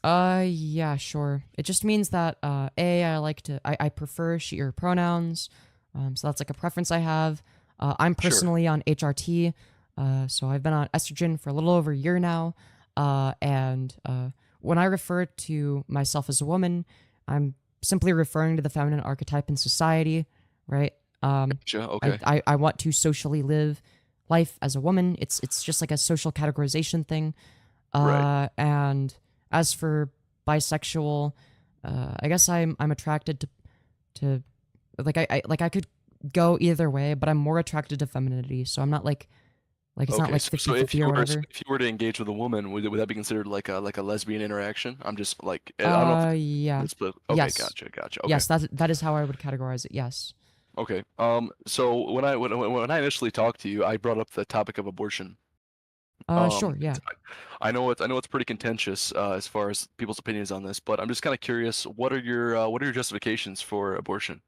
[SPEAKER 1] Yeah, sure. It just means that I prefer she/her pronouns. So that's like a preference I have. I'm
[SPEAKER 4] Sure.
[SPEAKER 1] personally on HRT. So I've been on estrogen for a little over a year now. And when I refer to myself as a woman, I'm simply referring to the feminine archetype in society, right?
[SPEAKER 4] Gotcha. Okay.
[SPEAKER 1] I want to socially live life as a woman. It's just like a social categorization thing.
[SPEAKER 4] Right.
[SPEAKER 1] And as for bisexual, I guess I'm attracted to I could go either way, but I'm more attracted to femininity. So I'm not like it's not
[SPEAKER 4] Okay,
[SPEAKER 1] like
[SPEAKER 4] so
[SPEAKER 1] 50-50 or whatever.
[SPEAKER 4] if you were to engage with a woman, would that be considered like a lesbian interaction? I'm just like I don't know if
[SPEAKER 1] Yeah.
[SPEAKER 4] it's split. Okay,
[SPEAKER 1] Yes.
[SPEAKER 4] gotcha. Okay.
[SPEAKER 1] Yes, that is how I would categorize it. Yes.
[SPEAKER 4] Okay. So when I initially talked to you, I brought up the topic of abortion.
[SPEAKER 1] Sure, yeah.
[SPEAKER 4] I know it's pretty contentious as far as people's opinions on this, but I'm just kind of curious. What are your justifications for abortion?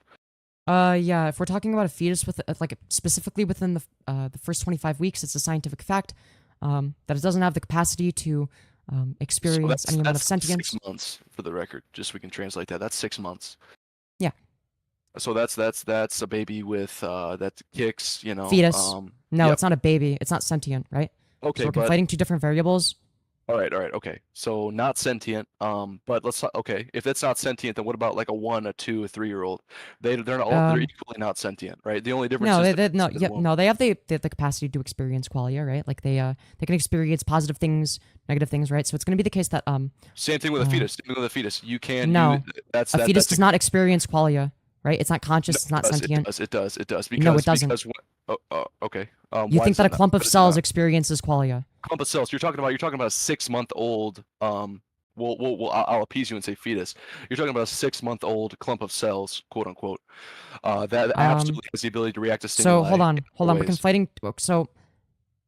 [SPEAKER 1] Yeah, if we're talking about a fetus with like specifically within the first 25 weeks, it's a scientific fact that it doesn't have the capacity to experience any amount of sentience.
[SPEAKER 4] 6 months for the record, just so we can translate that. That's 6 months.
[SPEAKER 1] Yeah.
[SPEAKER 4] So that's a baby with that kicks, you know.
[SPEAKER 1] Fetus. No,
[SPEAKER 4] yep.
[SPEAKER 1] it's not a baby. It's not sentient, right?
[SPEAKER 4] Okay,
[SPEAKER 1] So we're
[SPEAKER 4] but
[SPEAKER 1] conflating two different variables.
[SPEAKER 4] all right, okay. So not sentient. But okay. If it's not sentient, then what about like a 1, a 2, a 3-year-old? They're equally not sentient, right? The only difference
[SPEAKER 1] No,
[SPEAKER 4] is
[SPEAKER 1] they have the capacity to experience qualia, right? Like they can experience positive things, negative things, right? So it's going to be the case that
[SPEAKER 4] Same thing with a fetus. Same thing with a fetus. You can
[SPEAKER 1] No. a fetus
[SPEAKER 4] that's
[SPEAKER 1] does not experience qualia, right? It's not conscious. It's not sentient.
[SPEAKER 4] It does. Because,
[SPEAKER 1] No, it doesn't.
[SPEAKER 4] Because okay.
[SPEAKER 1] You
[SPEAKER 4] why
[SPEAKER 1] think
[SPEAKER 4] is
[SPEAKER 1] that a
[SPEAKER 4] it not?
[SPEAKER 1] clump of
[SPEAKER 4] But it's
[SPEAKER 1] cells
[SPEAKER 4] not.
[SPEAKER 1] experiences qualia?
[SPEAKER 4] Clump of cells. You're talking about a 6-month-old. I'll appease you and say fetus. You're talking about a 6-month-old clump of cells, quote unquote. That absolutely has the ability to react to
[SPEAKER 1] So
[SPEAKER 4] stimuli.
[SPEAKER 1] hold on. We're
[SPEAKER 4] ways.
[SPEAKER 1] conflating. So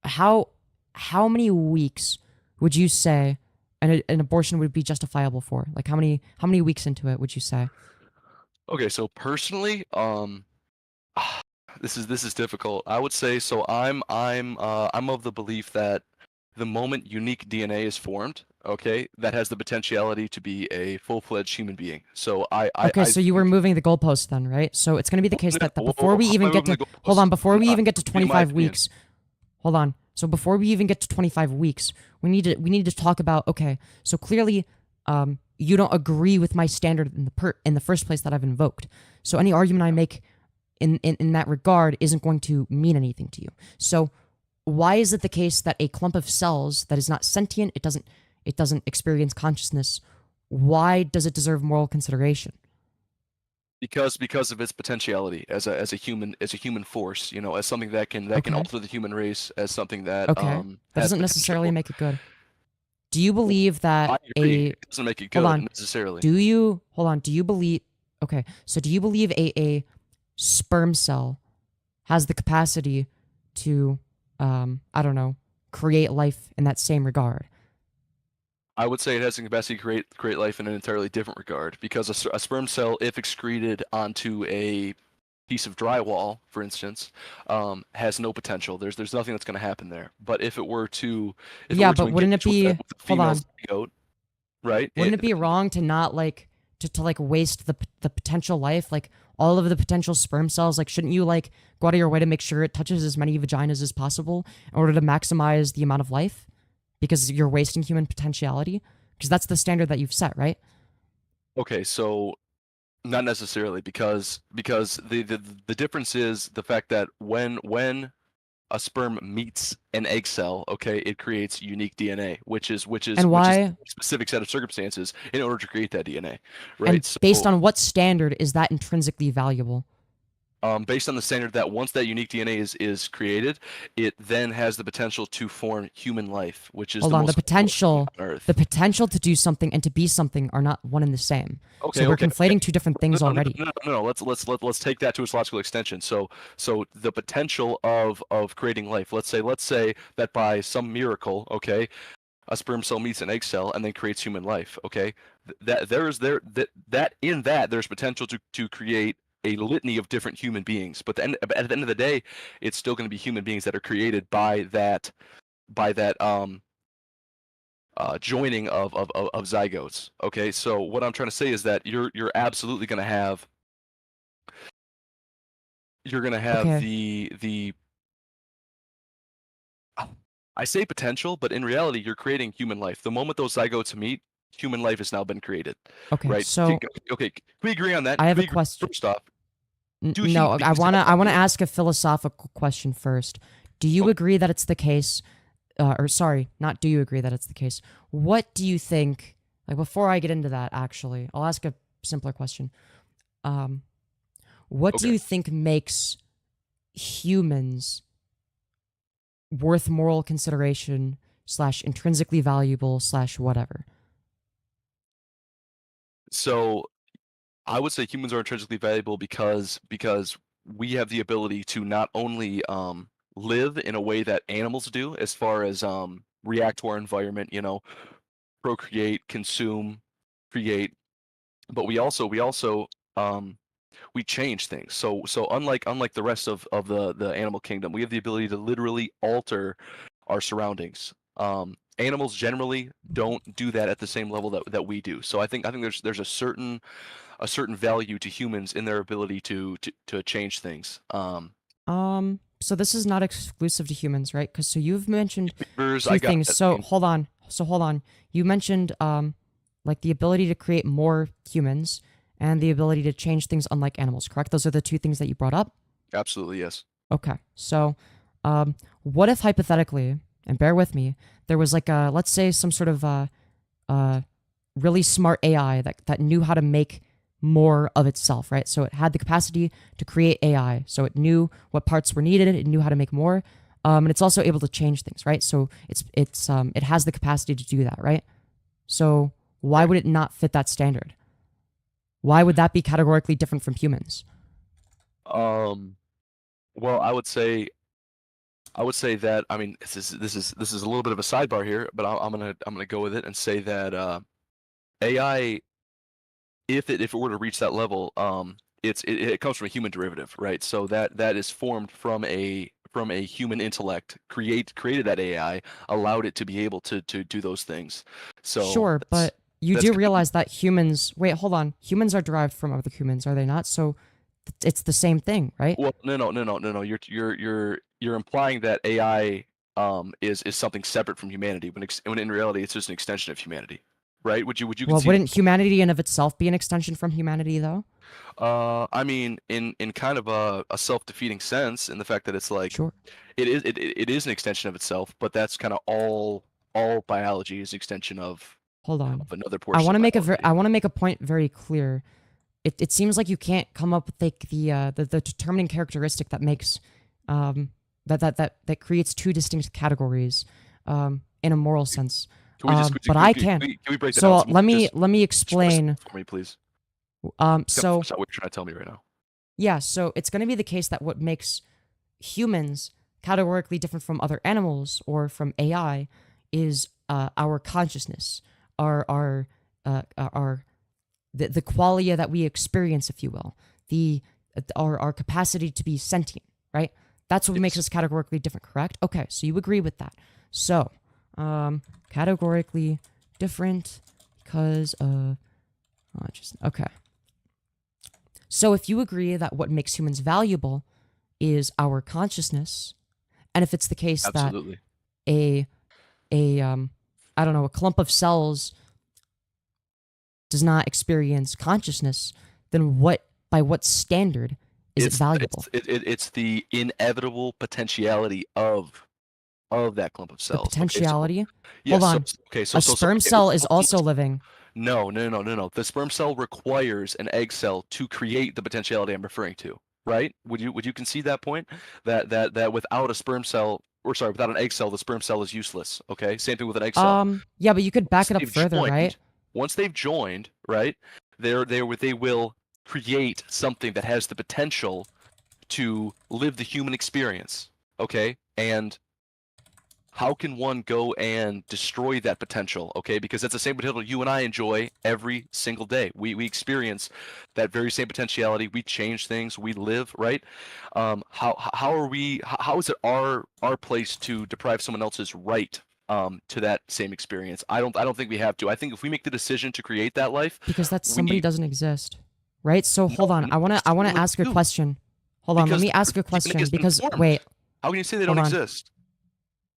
[SPEAKER 1] how many weeks would you say an abortion would be justifiable for? Like how many weeks into it would you say?
[SPEAKER 4] Okay, so personally, this is difficult. I would say so. I'm of the belief that the moment unique DNA is formed, okay, that has the potentiality to be a full-fledged human being. So
[SPEAKER 1] Okay, so you were moving the goalpost then, right? So it's going to be the case that
[SPEAKER 4] Whoa,
[SPEAKER 1] before we
[SPEAKER 4] how am
[SPEAKER 1] even
[SPEAKER 4] I
[SPEAKER 1] get to
[SPEAKER 4] moving the
[SPEAKER 1] hold
[SPEAKER 4] goalpost?
[SPEAKER 1] on, before we even get to
[SPEAKER 4] Give me my
[SPEAKER 1] 25
[SPEAKER 4] opinion.
[SPEAKER 1] weeks. Hold on. So before we even get to 25 weeks, we need to talk about, okay, so clearly you don't agree with my standard in the first place that I've invoked. So any argument I make in that regard isn't going to mean anything to you. So why is it the case that a clump of cells that is not sentient, it doesn't experience consciousness, why does it deserve moral consideration?
[SPEAKER 4] Because of its potentiality as a human force, you know, as something that can
[SPEAKER 1] Okay.
[SPEAKER 4] alter the human race, as something that
[SPEAKER 1] Okay. That
[SPEAKER 4] has
[SPEAKER 1] doesn't necessarily
[SPEAKER 4] potential.
[SPEAKER 1] make it good. Do you believe that
[SPEAKER 4] I agree. It doesn't make it good necessarily.
[SPEAKER 1] Do you believe? Okay, so do you believe a sperm cell has the capacity to, I don't know, create life in that same regard?
[SPEAKER 4] I would say it has the capacity to create life in an entirely different regard, because a sperm cell, if excreted onto a piece of drywall, for instance, has no potential. There's nothing that's going to happen there. But if it were to,
[SPEAKER 1] but wouldn't it be? Hold on.
[SPEAKER 4] Zygote, right?
[SPEAKER 1] Wouldn't it be wrong to not like to like waste the potential life, like all of the potential sperm cells? Like, shouldn't you like go out of your way to make sure it touches as many vaginas as possible in order to maximize the amount of life? Because you're wasting human potentiality? Because that's the standard that you've set, right?
[SPEAKER 4] Okay, so not necessarily, because the difference is the fact that when a sperm meets an egg cell, okay, it creates unique DNA, which is a specific set of circumstances in order to create that DNA, right?
[SPEAKER 1] And based on what standard is that intrinsically valuable?
[SPEAKER 4] Based on the standard that once that unique DNA is created, it then has the potential to form human life, which is
[SPEAKER 1] the potential.
[SPEAKER 4] On Earth.
[SPEAKER 1] The potential to do something and to be something are not one and the same.
[SPEAKER 4] Okay,
[SPEAKER 1] so we're conflating two different things already.
[SPEAKER 4] No. Let's take that to its logical extension. So the potential of creating life. Let's say that by some miracle, okay, a sperm cell meets an egg cell and then creates human life. Okay, there's potential to create a litany of different human beings, but at the end of the day, it's still going to be human beings that are created by that joining of zygotes. Okay, so what I'm trying to say is that you're absolutely going to have the I say potential, but in reality, you're creating human life. The moment those zygotes meet, human life has now been created.
[SPEAKER 1] Okay,
[SPEAKER 4] right?
[SPEAKER 1] So
[SPEAKER 4] okay, can we agree on that?
[SPEAKER 1] I have a question.
[SPEAKER 4] First off,
[SPEAKER 1] no, I wanna ask a philosophical question first. Do you agree that it's the case? Or sorry, not do you agree that it's the case? What do you think? Like, before I get into that, actually, I'll ask a simpler question. What do you think makes humans worth moral consideration / intrinsically valuable / whatever?
[SPEAKER 4] So I would say humans are intrinsically valuable because we have the ability to not only live in a way that animals do, as far as react to our environment, procreate, consume, create, but we change things. So unlike the rest of the animal kingdom, we have the ability to literally alter our surroundings. Animals generally don't do that at the same level that we do. So I think there's a certain value to humans in their ability to change things.
[SPEAKER 1] So this is not exclusive to humans, right? Because so you've mentioned two things.
[SPEAKER 4] That.
[SPEAKER 1] So hold on. You mentioned like the ability to create more humans and the ability to change things unlike animals, correct? Those are the two things that you brought up?
[SPEAKER 4] Absolutely, yes.
[SPEAKER 1] Okay. So what if hypothetically, and bear with me, there was like let's say some sort of really smart AI that knew how to make more of itself, right? So it had the capacity to create AI. So it knew what parts were needed. It knew how to make more. And it's also able to change things, right? So it has the capacity to do that, right? So why would it not fit that standard? Why would that be categorically different from humans?
[SPEAKER 4] Well, I would say that, I mean, this is a little bit of a sidebar here, but I'm gonna go with it and say that AI, if it were to reach that level, it comes from a human derivative, right? So that is formed from a human intellect, created that AI, allowed it to be able to do those things. So
[SPEAKER 1] sure, but you do realize that humans. Wait, hold on. Humans are derived from other humans, are they not? So it's the same thing, right?
[SPEAKER 4] Well, no. You're implying that AI is something separate from humanity, when in reality it's just an extension of humanity, right? Would you?
[SPEAKER 1] Well, wouldn't humanity in of itself be an extension from humanity, though?
[SPEAKER 4] I mean, in kind of a self-defeating sense, in the fact that it's like,
[SPEAKER 1] sure,
[SPEAKER 4] it is an extension of itself, but that's kind of all biology is an extension of.
[SPEAKER 1] Hold on.
[SPEAKER 4] Of another portion.
[SPEAKER 1] I want to make a point very clear. It seems like you can't come up with like the determining characteristic that makes that creates two distinct categories in a moral sense. but I can.
[SPEAKER 4] Can we break that
[SPEAKER 1] So
[SPEAKER 4] down some more?
[SPEAKER 1] let me
[SPEAKER 4] Just
[SPEAKER 1] explain.
[SPEAKER 4] for me, please.
[SPEAKER 1] So
[SPEAKER 4] That's not what you're trying to tell me right now.
[SPEAKER 1] yeah, so it's going to be the case that what makes humans categorically different from other animals or from AI is our consciousness, our the qualia that we experience, if you will, our capacity to be sentient, right? That's what makes us categorically different, correct? Okay, so you agree with that. So, categorically different because of okay. So if you agree that what makes humans valuable is our consciousness, and if it's the case
[SPEAKER 4] Absolutely.
[SPEAKER 1] that I don't know, a clump of cells does not experience consciousness, then by what standard is it valuable?
[SPEAKER 4] It's the inevitable potentiality of that clump of cells.
[SPEAKER 1] The potentiality?
[SPEAKER 4] Yes,
[SPEAKER 1] Hold on.
[SPEAKER 4] So
[SPEAKER 1] A sperm cell is also living.
[SPEAKER 4] No. The sperm cell requires an egg cell to create the potentiality I'm referring to, right? Would you concede that point? That without a sperm cell, or sorry, without an egg cell, the sperm cell is useless. Okay, same thing with an egg cell.
[SPEAKER 1] Yeah, but you could back it up
[SPEAKER 4] They've
[SPEAKER 1] further,
[SPEAKER 4] joined-
[SPEAKER 1] right?
[SPEAKER 4] Once they've joined, right, they will create something that has the potential to live the human experience. Okay, and how can one go and destroy that potential? Okay, because that's the same potential you and I enjoy every single day. We experience that very same potentiality. We change things. We live, right? How is it our place to deprive someone else's right to that same experience? I don't think we have to. I think if we make the decision to create that life,
[SPEAKER 1] because that somebody doesn't exist, right? So hold on. I wanna ask a question. Hold on. Let me ask a question because wait.
[SPEAKER 4] How can you say they don't exist?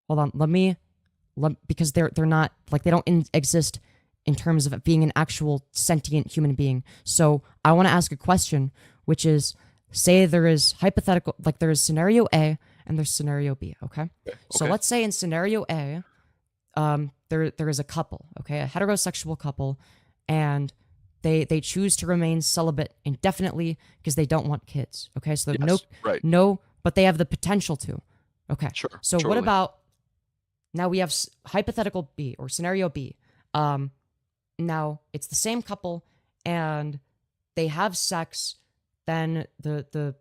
[SPEAKER 1] Hold on, because they're not, like, they don't exist in terms of it being an actual sentient human being. So I want to ask a question, which is, say there is hypothetical, like there is scenario A and there's scenario B, okay? So let's say in scenario A, there is a couple, okay, a heterosexual couple, and they choose to remain celibate indefinitely because they don't want kids, okay? So no, but they have the potential to, okay?
[SPEAKER 4] Sure.
[SPEAKER 1] So what about, now we have hypothetical B or scenario B. Now it's the same couple and they have sex. Then the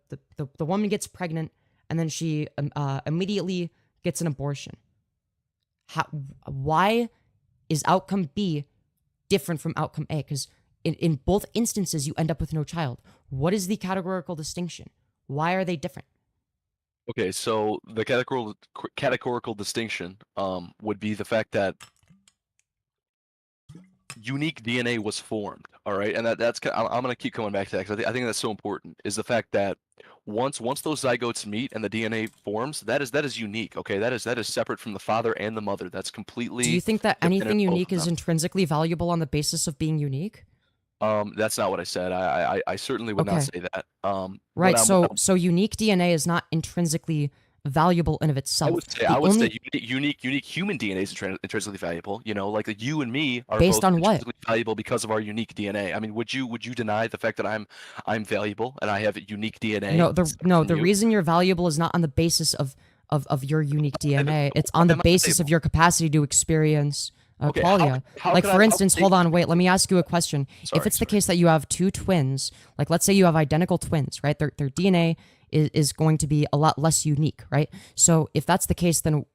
[SPEAKER 1] woman gets pregnant and then she immediately gets an abortion. Why is outcome B different from outcome A? Because in both instances you end up with no child. What is the categorical distinction? Why are they different?
[SPEAKER 4] Okay, so the categorical distinction would be the fact that unique DNA was formed. All right, and that's I'm going to keep coming back to that because I think that's so important. Is the fact that once those zygotes meet and the DNA forms, that is unique. Okay, that is separate from the father and the mother. That's completely.
[SPEAKER 1] Do you think that anything unique is
[SPEAKER 4] them.
[SPEAKER 1] intrinsically valuable on the basis of being unique?
[SPEAKER 4] That's not what I said. I certainly would not say that.
[SPEAKER 1] Right. So unique DNA is not intrinsically valuable in of itself.
[SPEAKER 4] I would say unique human DNA is intrinsically valuable. You know, like you and me are
[SPEAKER 1] based
[SPEAKER 4] both
[SPEAKER 1] on what?
[SPEAKER 4] valuable because of our unique DNA. I mean, would you deny the fact that I'm valuable and I have unique DNA?
[SPEAKER 1] No. The reason you're valuable is not on the basis of your unique DNA. It's on the basis of your capacity to experience qualia. Like, for instance, hold on, wait, let me ask you a question. If it's the case that you have two twins, like let's say you have identical twins, right? Their DNA is going to be a lot less unique, right? So if that's the case, then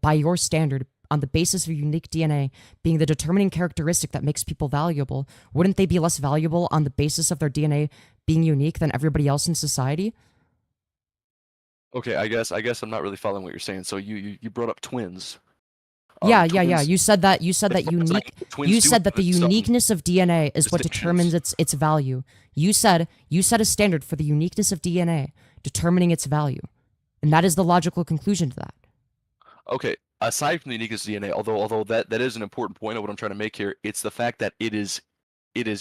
[SPEAKER 1] by your standard, on the basis of unique DNA being the determining characteristic that makes people valuable, wouldn't they be less valuable on the basis of their DNA being unique than everybody else in society?
[SPEAKER 4] Okay, I guess I'm not really following what you're saying. So you brought up twins.
[SPEAKER 1] Yeah. You said that unique. You said that the uniqueness of DNA is what determines its value. You set a standard for the uniqueness of DNA determining its value, and that is the logical conclusion to that.
[SPEAKER 4] Okay. Aside from the uniqueness of DNA, although that is an important point of what I'm trying to make here, it's the fact that it is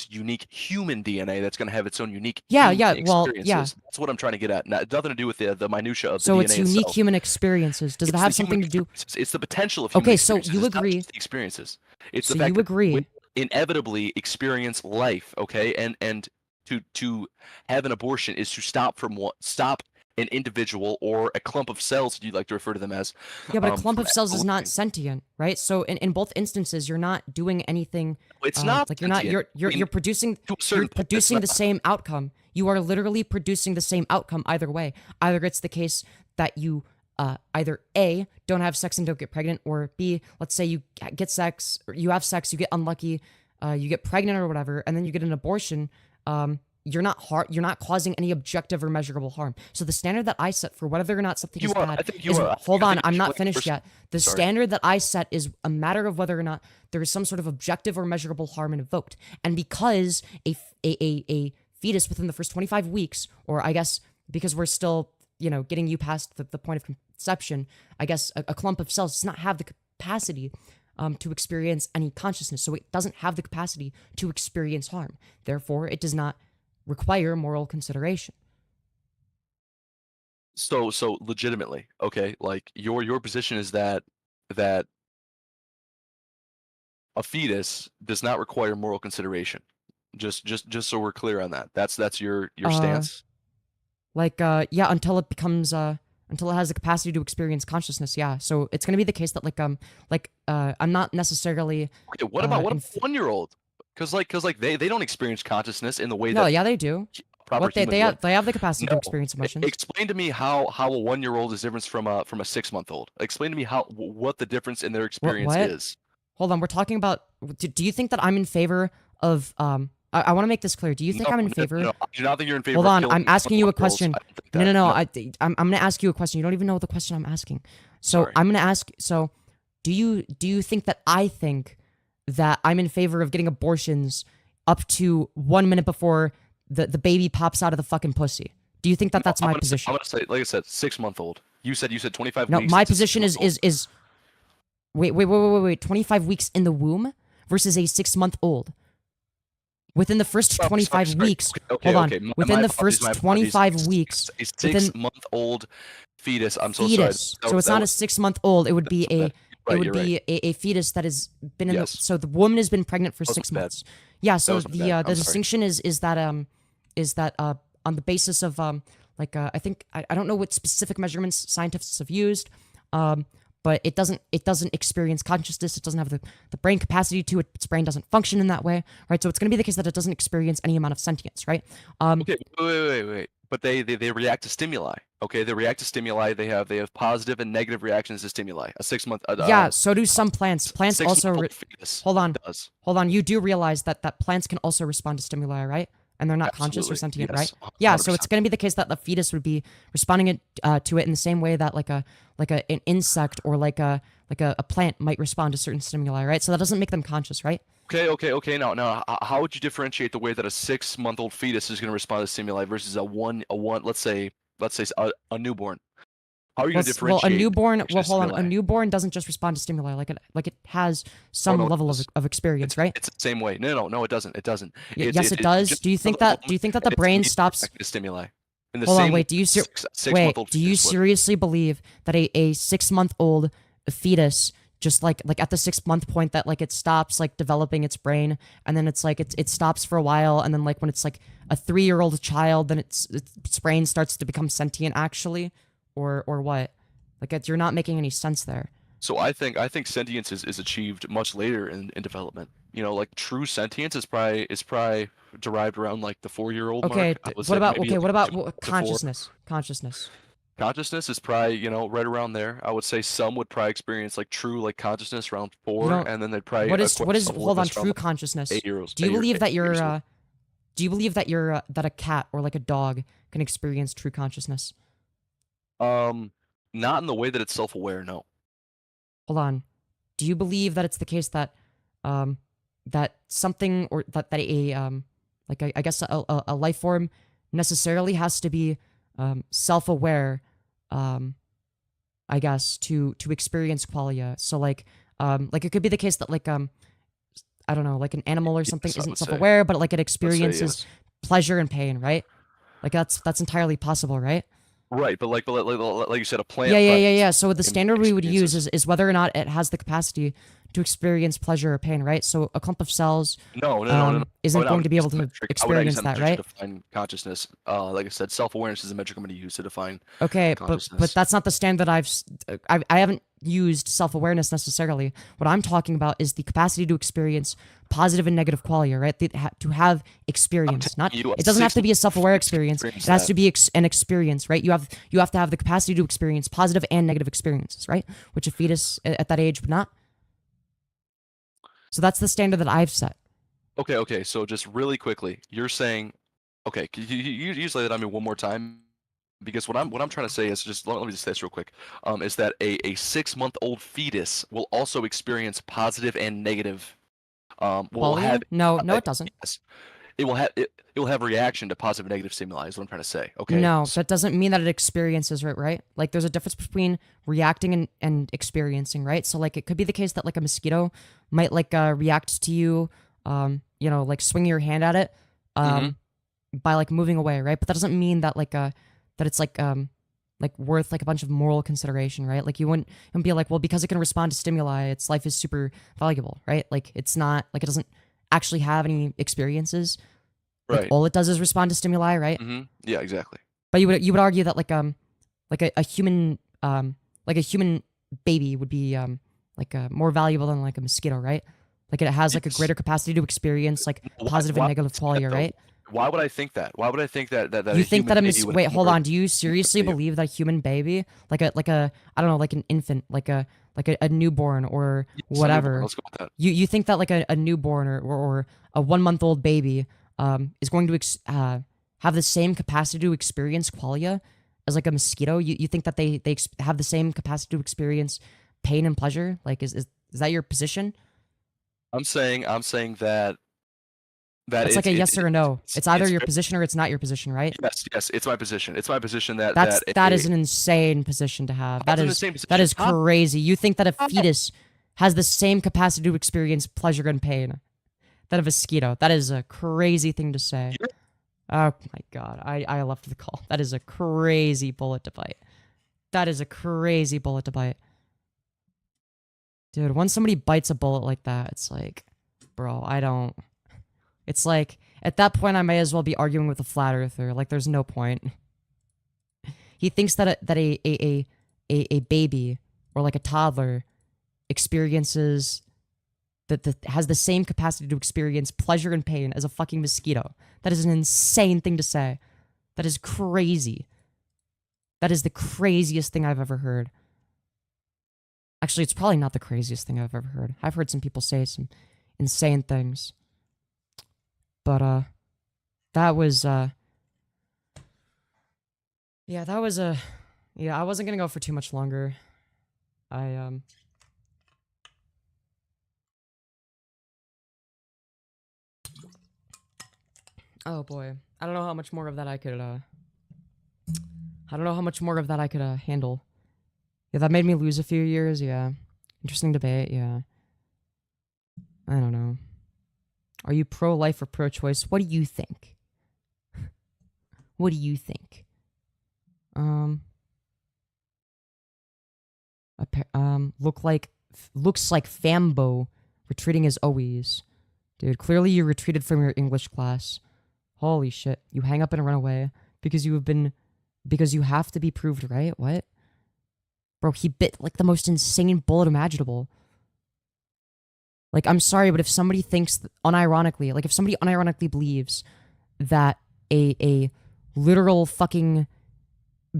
[SPEAKER 4] unique human DNA that's going to have its own unique experiences. That's what I'm trying to get at. Now, it's nothing to do with the minutia of the DNA.
[SPEAKER 1] So it's unique
[SPEAKER 4] itself.
[SPEAKER 1] Human experiences. Does that have something to do?
[SPEAKER 4] It's the potential of human experiences.
[SPEAKER 1] So you agree?
[SPEAKER 4] It's not just the experiences. It's
[SPEAKER 1] so
[SPEAKER 4] the fact
[SPEAKER 1] you agree?
[SPEAKER 4] That we inevitably experience life. Okay, and to have an abortion is to stop an individual or a clump of cells, you like to refer to them as.
[SPEAKER 1] Yeah, but a clump
[SPEAKER 4] from
[SPEAKER 1] of cells is not
[SPEAKER 4] evolution.
[SPEAKER 1] sentient, right? So in both instances, you're not doing anything.
[SPEAKER 4] It's not
[SPEAKER 1] like you're not
[SPEAKER 4] sentient.
[SPEAKER 1] you're
[SPEAKER 4] I mean,
[SPEAKER 1] you're producing
[SPEAKER 4] to a certain
[SPEAKER 1] you're
[SPEAKER 4] point, it's
[SPEAKER 1] producing the
[SPEAKER 4] not.
[SPEAKER 1] same outcome. You are literally producing the same outcome either way. Either it's the case that you either A, don't have sex and don't get pregnant, or B, let's say you get sex, or you have sex, you get unlucky, you get pregnant or whatever, and then you get an abortion. You're not causing any objective or measurable harm. So the standard that I set for whether or not something
[SPEAKER 4] You
[SPEAKER 1] is
[SPEAKER 4] are.
[SPEAKER 1] bad
[SPEAKER 4] I think you
[SPEAKER 1] is,
[SPEAKER 4] are.
[SPEAKER 1] hold
[SPEAKER 4] I
[SPEAKER 1] on,
[SPEAKER 4] think
[SPEAKER 1] I'm
[SPEAKER 4] you're
[SPEAKER 1] not
[SPEAKER 4] like the
[SPEAKER 1] finished
[SPEAKER 4] first-
[SPEAKER 1] yet. The
[SPEAKER 4] Sorry.
[SPEAKER 1] standard that I set is a matter of whether or not there is some sort of objective or measurable harm invoked. And because a fetus within the first 25 weeks, or I guess because we're still, getting you past the point of conception, I guess a clump of cells does not have the capacity to experience any consciousness. So it doesn't have the capacity to experience harm. Therefore, it does not require moral consideration.
[SPEAKER 4] So legitimately, okay, like your position is that a fetus does not require moral consideration. Just so we're clear on that. That's your stance.
[SPEAKER 1] Yeah, until it becomes until it has the capacity to experience consciousness. Yeah. So it's gonna be the case that I'm not necessarily.
[SPEAKER 4] Okay, what about
[SPEAKER 1] in
[SPEAKER 4] 1-year-old? Because they don't experience consciousness in the way
[SPEAKER 1] No,
[SPEAKER 4] that
[SPEAKER 1] yeah, they do.
[SPEAKER 4] proper
[SPEAKER 1] What they
[SPEAKER 4] humans would.
[SPEAKER 1] they have the capacity to
[SPEAKER 4] No.
[SPEAKER 1] experience emotions.
[SPEAKER 4] Explain to me how a 1-year-old is different from a 6-month-old. Explain to me what the difference in their experience
[SPEAKER 1] what?
[SPEAKER 4] is.
[SPEAKER 1] Hold on, we're talking about. Do you think that I'm in favor of I want to make this clear. Do you think I'm in favor?
[SPEAKER 4] No, I do not think you're in favor.
[SPEAKER 1] Hold
[SPEAKER 4] of
[SPEAKER 1] on,
[SPEAKER 4] killing
[SPEAKER 1] I'm asking you a
[SPEAKER 4] 1-year-olds.
[SPEAKER 1] question.
[SPEAKER 4] I don't think
[SPEAKER 1] No,
[SPEAKER 4] that.
[SPEAKER 1] I'm gonna ask you a question. You don't even know what the question I'm asking. So
[SPEAKER 4] Sorry.
[SPEAKER 1] I'm gonna ask. So, do you think that I think that I'm in favor of getting abortions up to 1 minute before the baby pops out of the fucking pussy? Do you think that that's my position?
[SPEAKER 4] I'm gonna say, like I said, 6-month-old. You said 25
[SPEAKER 1] No,
[SPEAKER 4] weeks.
[SPEAKER 1] my
[SPEAKER 4] it's a
[SPEAKER 1] position is
[SPEAKER 4] 6-month-old.
[SPEAKER 1] wait. 25 weeks in the womb versus a 6-month-old. Within the first
[SPEAKER 4] Oh,
[SPEAKER 1] 25
[SPEAKER 4] sorry.
[SPEAKER 1] weeks,
[SPEAKER 4] Okay,
[SPEAKER 1] hold on.
[SPEAKER 4] okay.
[SPEAKER 1] Within
[SPEAKER 4] My
[SPEAKER 1] the
[SPEAKER 4] apologies,
[SPEAKER 1] first
[SPEAKER 4] my apologies.
[SPEAKER 1] 25 weeks,
[SPEAKER 4] A
[SPEAKER 1] within
[SPEAKER 4] 6-month-old fetus. I'm so
[SPEAKER 1] fetus.
[SPEAKER 4] sorry.
[SPEAKER 1] So it's not a 6-month-old. It would be
[SPEAKER 4] That's
[SPEAKER 1] a
[SPEAKER 4] bad. You're right,
[SPEAKER 1] a fetus that has been in
[SPEAKER 4] Yes.
[SPEAKER 1] the, so the woman has been pregnant for
[SPEAKER 4] That was
[SPEAKER 1] 6
[SPEAKER 4] bad.
[SPEAKER 1] months. Yeah. So
[SPEAKER 4] was
[SPEAKER 1] the
[SPEAKER 4] bad. I'm
[SPEAKER 1] the
[SPEAKER 4] sorry.
[SPEAKER 1] distinction is that on the basis of I think I don't know what specific measurements scientists have used, but it doesn't experience consciousness. It doesn't have the brain capacity to it. Its brain doesn't function in that way, right? So it's going to be the case that it doesn't experience any amount of sentience, right?
[SPEAKER 4] Okay, wait. But they react to stimuli. Okay, they react to stimuli. They have positive and negative reactions to stimuli. A 6-month.
[SPEAKER 1] Yeah, so do some plants. Plants also.
[SPEAKER 4] 6-month-old fetus
[SPEAKER 1] Hold on.
[SPEAKER 4] does.
[SPEAKER 1] Hold on. You do realize that plants can also respond to stimuli, right? And they're not conscious or
[SPEAKER 4] Absolutely,
[SPEAKER 1] sentient,
[SPEAKER 4] yes,
[SPEAKER 1] right? Yeah. So
[SPEAKER 4] 100%.
[SPEAKER 1] it's going to be the case that the fetus would be responding to it in the same way that an insect or like a plant might respond to certain stimuli, right? So that doesn't make them conscious, right?
[SPEAKER 4] Okay. Now, how would you differentiate the way that a 6-month-old fetus is going to respond to stimuli versus a one? Let's say a newborn. How are you going to differentiate?
[SPEAKER 1] Well, a newborn. Well, hold on. A
[SPEAKER 4] stimuli?
[SPEAKER 1] newborn doesn't just respond to stimuli. Like it has some
[SPEAKER 4] no, it
[SPEAKER 1] level
[SPEAKER 4] does.
[SPEAKER 1] of experience, right?
[SPEAKER 4] It's the same way. No, it doesn't. It doesn't.
[SPEAKER 1] Yes, it does.
[SPEAKER 4] just
[SPEAKER 1] Do you think that the brain stops?
[SPEAKER 4] reacting to stimuli? In the
[SPEAKER 1] Hold
[SPEAKER 4] same
[SPEAKER 1] on, wait. Do you wait?
[SPEAKER 4] 6-month-old
[SPEAKER 1] Do you
[SPEAKER 4] fetus would.
[SPEAKER 1] seriously believe that a 6-month-old fetus just like at the 6-month point that like it stops like developing its brain, and then it's like it stops for a while, and then like when it's like a 3-year-old child, then its brain starts to become sentient actually, or what? Like you're not making any sense there.
[SPEAKER 4] So I think sentience is achieved much later in development. Like true sentience is probably derived around like the 4-year-old
[SPEAKER 1] Okay.
[SPEAKER 4] mark. I would
[SPEAKER 1] What
[SPEAKER 4] say
[SPEAKER 1] about
[SPEAKER 4] maybe, like, 2 to 4.
[SPEAKER 1] consciousness?
[SPEAKER 4] Consciousness is probably right around there. I would say some would probably experience like true like consciousness around 4,
[SPEAKER 1] don't-
[SPEAKER 4] and then they'd probably
[SPEAKER 1] What is
[SPEAKER 4] some
[SPEAKER 1] hold on,
[SPEAKER 4] around,
[SPEAKER 1] true
[SPEAKER 4] like,
[SPEAKER 1] consciousness?
[SPEAKER 4] 8 years.
[SPEAKER 1] Do you believe that
[SPEAKER 4] years old.
[SPEAKER 1] that a cat or like a dog can experience true consciousness?
[SPEAKER 4] Not in the way that it's self-aware. No.
[SPEAKER 1] Hold on. Do you believe that it's the case that that something or that a I guess a life form necessarily has to be self-aware, I guess, to experience qualia. So like it could be the case that I don't know, like an animal or something
[SPEAKER 4] Yes, I
[SPEAKER 1] isn't
[SPEAKER 4] would say.
[SPEAKER 1] self-aware, but like it
[SPEAKER 4] Let's say
[SPEAKER 1] experiences
[SPEAKER 4] yes.
[SPEAKER 1] pleasure and pain, right? Like that's entirely possible, right?
[SPEAKER 4] Right, but like you said, a plant.
[SPEAKER 1] Yeah. So the standard we would use
[SPEAKER 4] experiences.
[SPEAKER 1] is whether or not it has the capacity to experience pleasure or pain, right? So a clump of cells
[SPEAKER 4] No.
[SPEAKER 1] isn't
[SPEAKER 4] I
[SPEAKER 1] going
[SPEAKER 4] would
[SPEAKER 1] to be
[SPEAKER 4] use
[SPEAKER 1] able
[SPEAKER 4] the
[SPEAKER 1] to
[SPEAKER 4] metric. I would not use
[SPEAKER 1] experience that,
[SPEAKER 4] metric
[SPEAKER 1] right?
[SPEAKER 4] to define consciousness. Like I said, self-awareness is a metric I'm going to use to define
[SPEAKER 1] Okay, but
[SPEAKER 4] consciousness.
[SPEAKER 1] that's not the standard I haven't used self-awareness necessarily. What I'm talking about is the capacity to experience positive and negative qualia, right? To have experience. Not
[SPEAKER 4] you,
[SPEAKER 1] it doesn't have to be a self-aware
[SPEAKER 4] experience
[SPEAKER 1] experience. It has
[SPEAKER 4] that.
[SPEAKER 1] to be an experience, right? You have to have the capacity to experience positive and negative experiences, right? Which a fetus at that age would not. So that's the standard that I've set.
[SPEAKER 4] Okay. So just really quickly, you're saying, okay, could you just lay that on me one more time? Because what I'm trying to say is just let me just say this real quick. Is that a 6-month-old fetus will also experience positive and negative. Will
[SPEAKER 1] Qualia?
[SPEAKER 4] have
[SPEAKER 1] No, it doesn't.
[SPEAKER 4] yes, it will have reaction to positive and negative stimuli. Is what I'm trying to say. Okay.
[SPEAKER 1] No,
[SPEAKER 4] So,
[SPEAKER 1] that doesn't mean that it experiences it, right? Like there's a difference between reacting and experiencing, right? So like it could be the case that like a mosquito might like react to you, like swinging your hand at it, by like moving away, right? But that doesn't mean that like that it's like worth like a bunch of moral consideration, right? Like you wouldn't be like, well, because it can respond to stimuli, its life is super valuable, right? Like it's not like it doesn't actually have any experiences. Like
[SPEAKER 4] right.
[SPEAKER 1] all it does is respond to stimuli, right?
[SPEAKER 4] Yeah. Exactly.
[SPEAKER 1] But you would argue that like a human baby would be more valuable than like a mosquito, right? Like it has like a greater capacity to experience like positive and negative qualia, right?
[SPEAKER 4] Why would I think that? Why would I think that
[SPEAKER 1] You think that a
[SPEAKER 4] baby would
[SPEAKER 1] hold
[SPEAKER 4] more-
[SPEAKER 1] on? Do you seriously
[SPEAKER 4] baby.
[SPEAKER 1] believe that a human baby, like a I don't know, like an infant, like a newborn or
[SPEAKER 4] Yes,
[SPEAKER 1] whatever?
[SPEAKER 4] Let's go with that.
[SPEAKER 1] You think that like a newborn or a 1-month-old baby is going to have the same capacity to experience qualia as like a mosquito? You think that they have the same capacity to experience pain and pleasure? Like is that your position?
[SPEAKER 4] I'm saying that
[SPEAKER 1] It's like a yes or a no. It's either your
[SPEAKER 4] very-
[SPEAKER 1] position or it's not your position, right?
[SPEAKER 4] Yes, it's my position. It's my position that
[SPEAKER 1] That is an insane position to have.
[SPEAKER 4] That's an insane
[SPEAKER 1] That is
[SPEAKER 4] position.
[SPEAKER 1] crazy. You think that a fetus has the same capacity to experience pleasure and pain than a mosquito? That is a crazy thing to say. Oh my god, I left the call. That is a crazy bullet to bite. That is a crazy bullet to bite. Dude, when somebody bites a bullet like that, it's like, bro, I don't... It's like, at that point, I may as well be arguing with a flat earther. Like, there's no point. He thinks that a baby or like a toddler experiences that has the same capacity to experience pleasure and pain as a fucking mosquito. That is an insane thing to say. That is crazy. That is the craziest thing I've ever heard. Actually, it's probably not the craziest thing I've ever heard. I've heard some people say some insane things. But that was I wasn't gonna go for too much longer. Oh boy. I don't know how much more of that I could handle. Yeah, that made me lose a few years, yeah. Interesting debate, yeah. I don't know. Are you pro-life or pro-choice? What do you think? What do you think? Looks like Fambo retreating as always. Dude, clearly you retreated from your English class. Holy shit. You hang up and run away because you have to be proved right? What? Bro, he bit like the most insane bullet imaginable. Like, I'm sorry, but if somebody thinks if somebody unironically believes that a literal fucking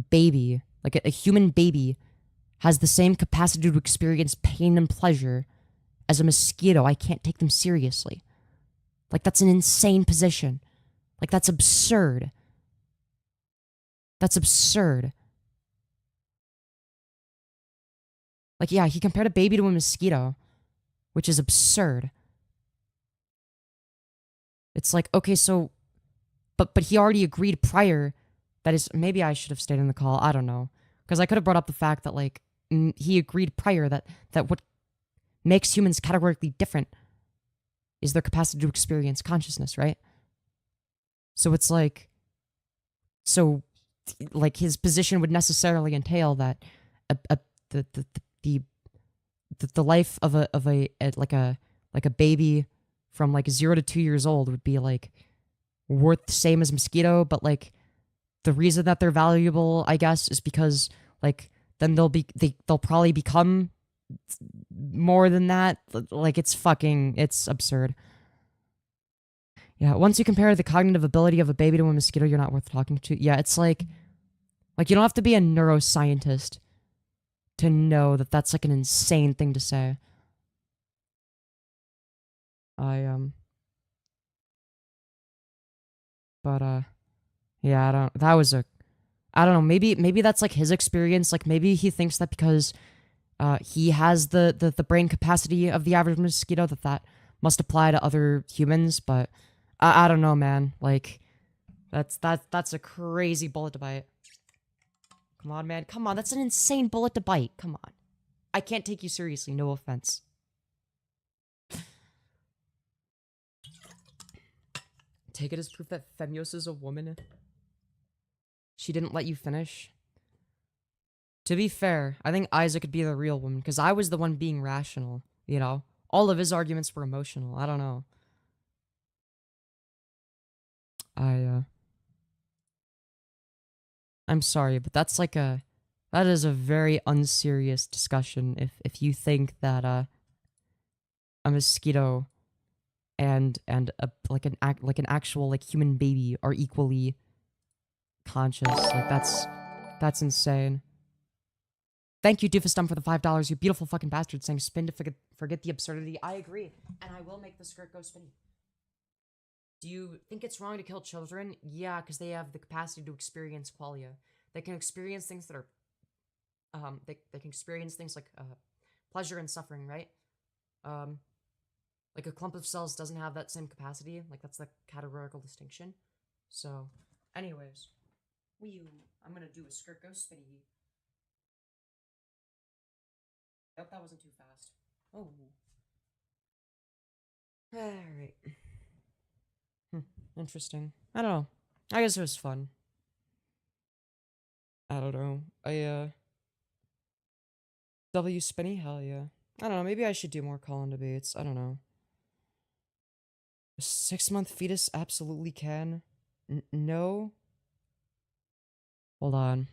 [SPEAKER 1] baby, like a human baby, has the same capacity to experience pain and pleasure as a mosquito, I can't take them seriously. Like, that's an insane position. Like, that's absurd. That's absurd. Like, yeah, he compared a baby to a mosquito, which is absurd. It's like, okay, so, but he already agreed prior. That is, maybe I should have stayed in the call. I don't know, because I could have brought up the fact that like he agreed prior that what makes humans categorically different is their capacity to experience consciousness, right? So it's like, so like his position would necessarily entail that a the the the, the life of a like a baby from like 0 to 2 years old would be like worth the same as a mosquito, but like the reason that they're valuable, I guess, is because like then they'll probably become more than that. Like it's absurd. Yeah, once you compare the cognitive ability of a baby to a mosquito, you're not worth talking to. Yeah, it's like you don't have to be a neuroscientist to know that that's like an insane thing to say. Yeah, I don't know, maybe that's like his experience, like maybe he thinks that because he has the brain capacity of the average mosquito that must apply to other humans, but I don't know, man. Like that's a crazy bullet to bite. Come on, man. Come on, that's an insane bullet to bite. Come on. I can't take you seriously, no offense. Take it as proof that Femyoz is a woman. She didn't let you finish. To be fair, I think Isaac could be the real woman, because I was the one being rational, you know? All of his arguments were emotional. I don't know. I'm sorry, but that is a very unserious discussion if you think that a mosquito and an actual like human baby are equally conscious. Like that's insane. Thank you, Doofusdum, for the $5. You beautiful fucking bastard, saying spin to forget the absurdity. I agree, and I will make the skirt go spinny. Do you think it's wrong to kill children? Yeah, because they have the capacity to experience qualia. They can experience things that are, they can experience things like pleasure and suffering, right? Like a clump of cells doesn't have that same capacity. Like that's the categorical distinction. So, anyways, I'm gonna do a skirt go spinny. Nope, that wasn't too fast. Oh. Alright. Interesting. I don't know. I guess it was fun. I don't know. W spinny? Hell yeah. I don't know, maybe I should do more call-in debates. I don't know. A 6-month fetus absolutely can. No? Hold on.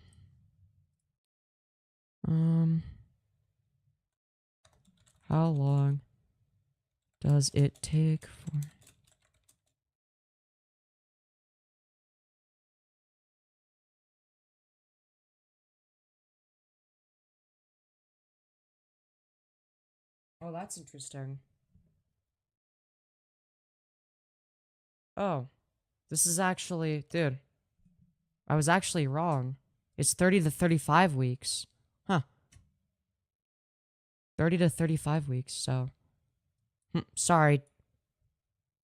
[SPEAKER 1] How long does it take for... Oh, that's interesting. Oh. This is actually... Dude. I was actually wrong. It's 30 to 35 weeks. Huh. 30 to 35 weeks, so... sorry.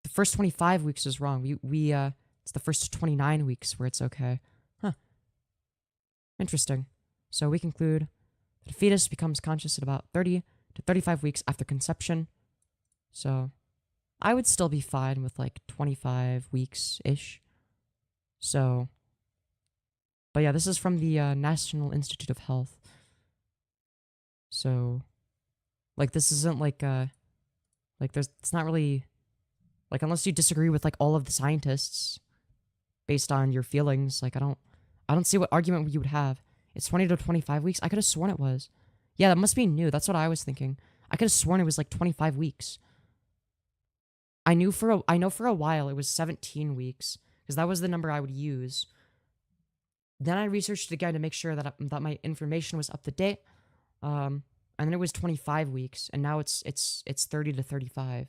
[SPEAKER 1] The first 25 weeks is wrong. It's the first 29 weeks where it's okay. Huh. Interesting. So we conclude that the fetus becomes conscious at about 30 to 35 weeks after conception. So I would still be fine with like 25 weeks-ish. So, but yeah, this is from the National Institute of Health. So, like this isn't like it's not really, like unless you disagree with like all of the scientists based on your feelings, like I don't see what argument you would have. It's 20 to 25 weeks. I could have sworn it was. Yeah, that must be new. That's what I was thinking. I could have sworn it was like 25 weeks. I know for a while it was 17 weeks because that was the number I would use. Then I researched it again to make sure that my information was up to date. And then it was 25 weeks, and now it's 30 to 35.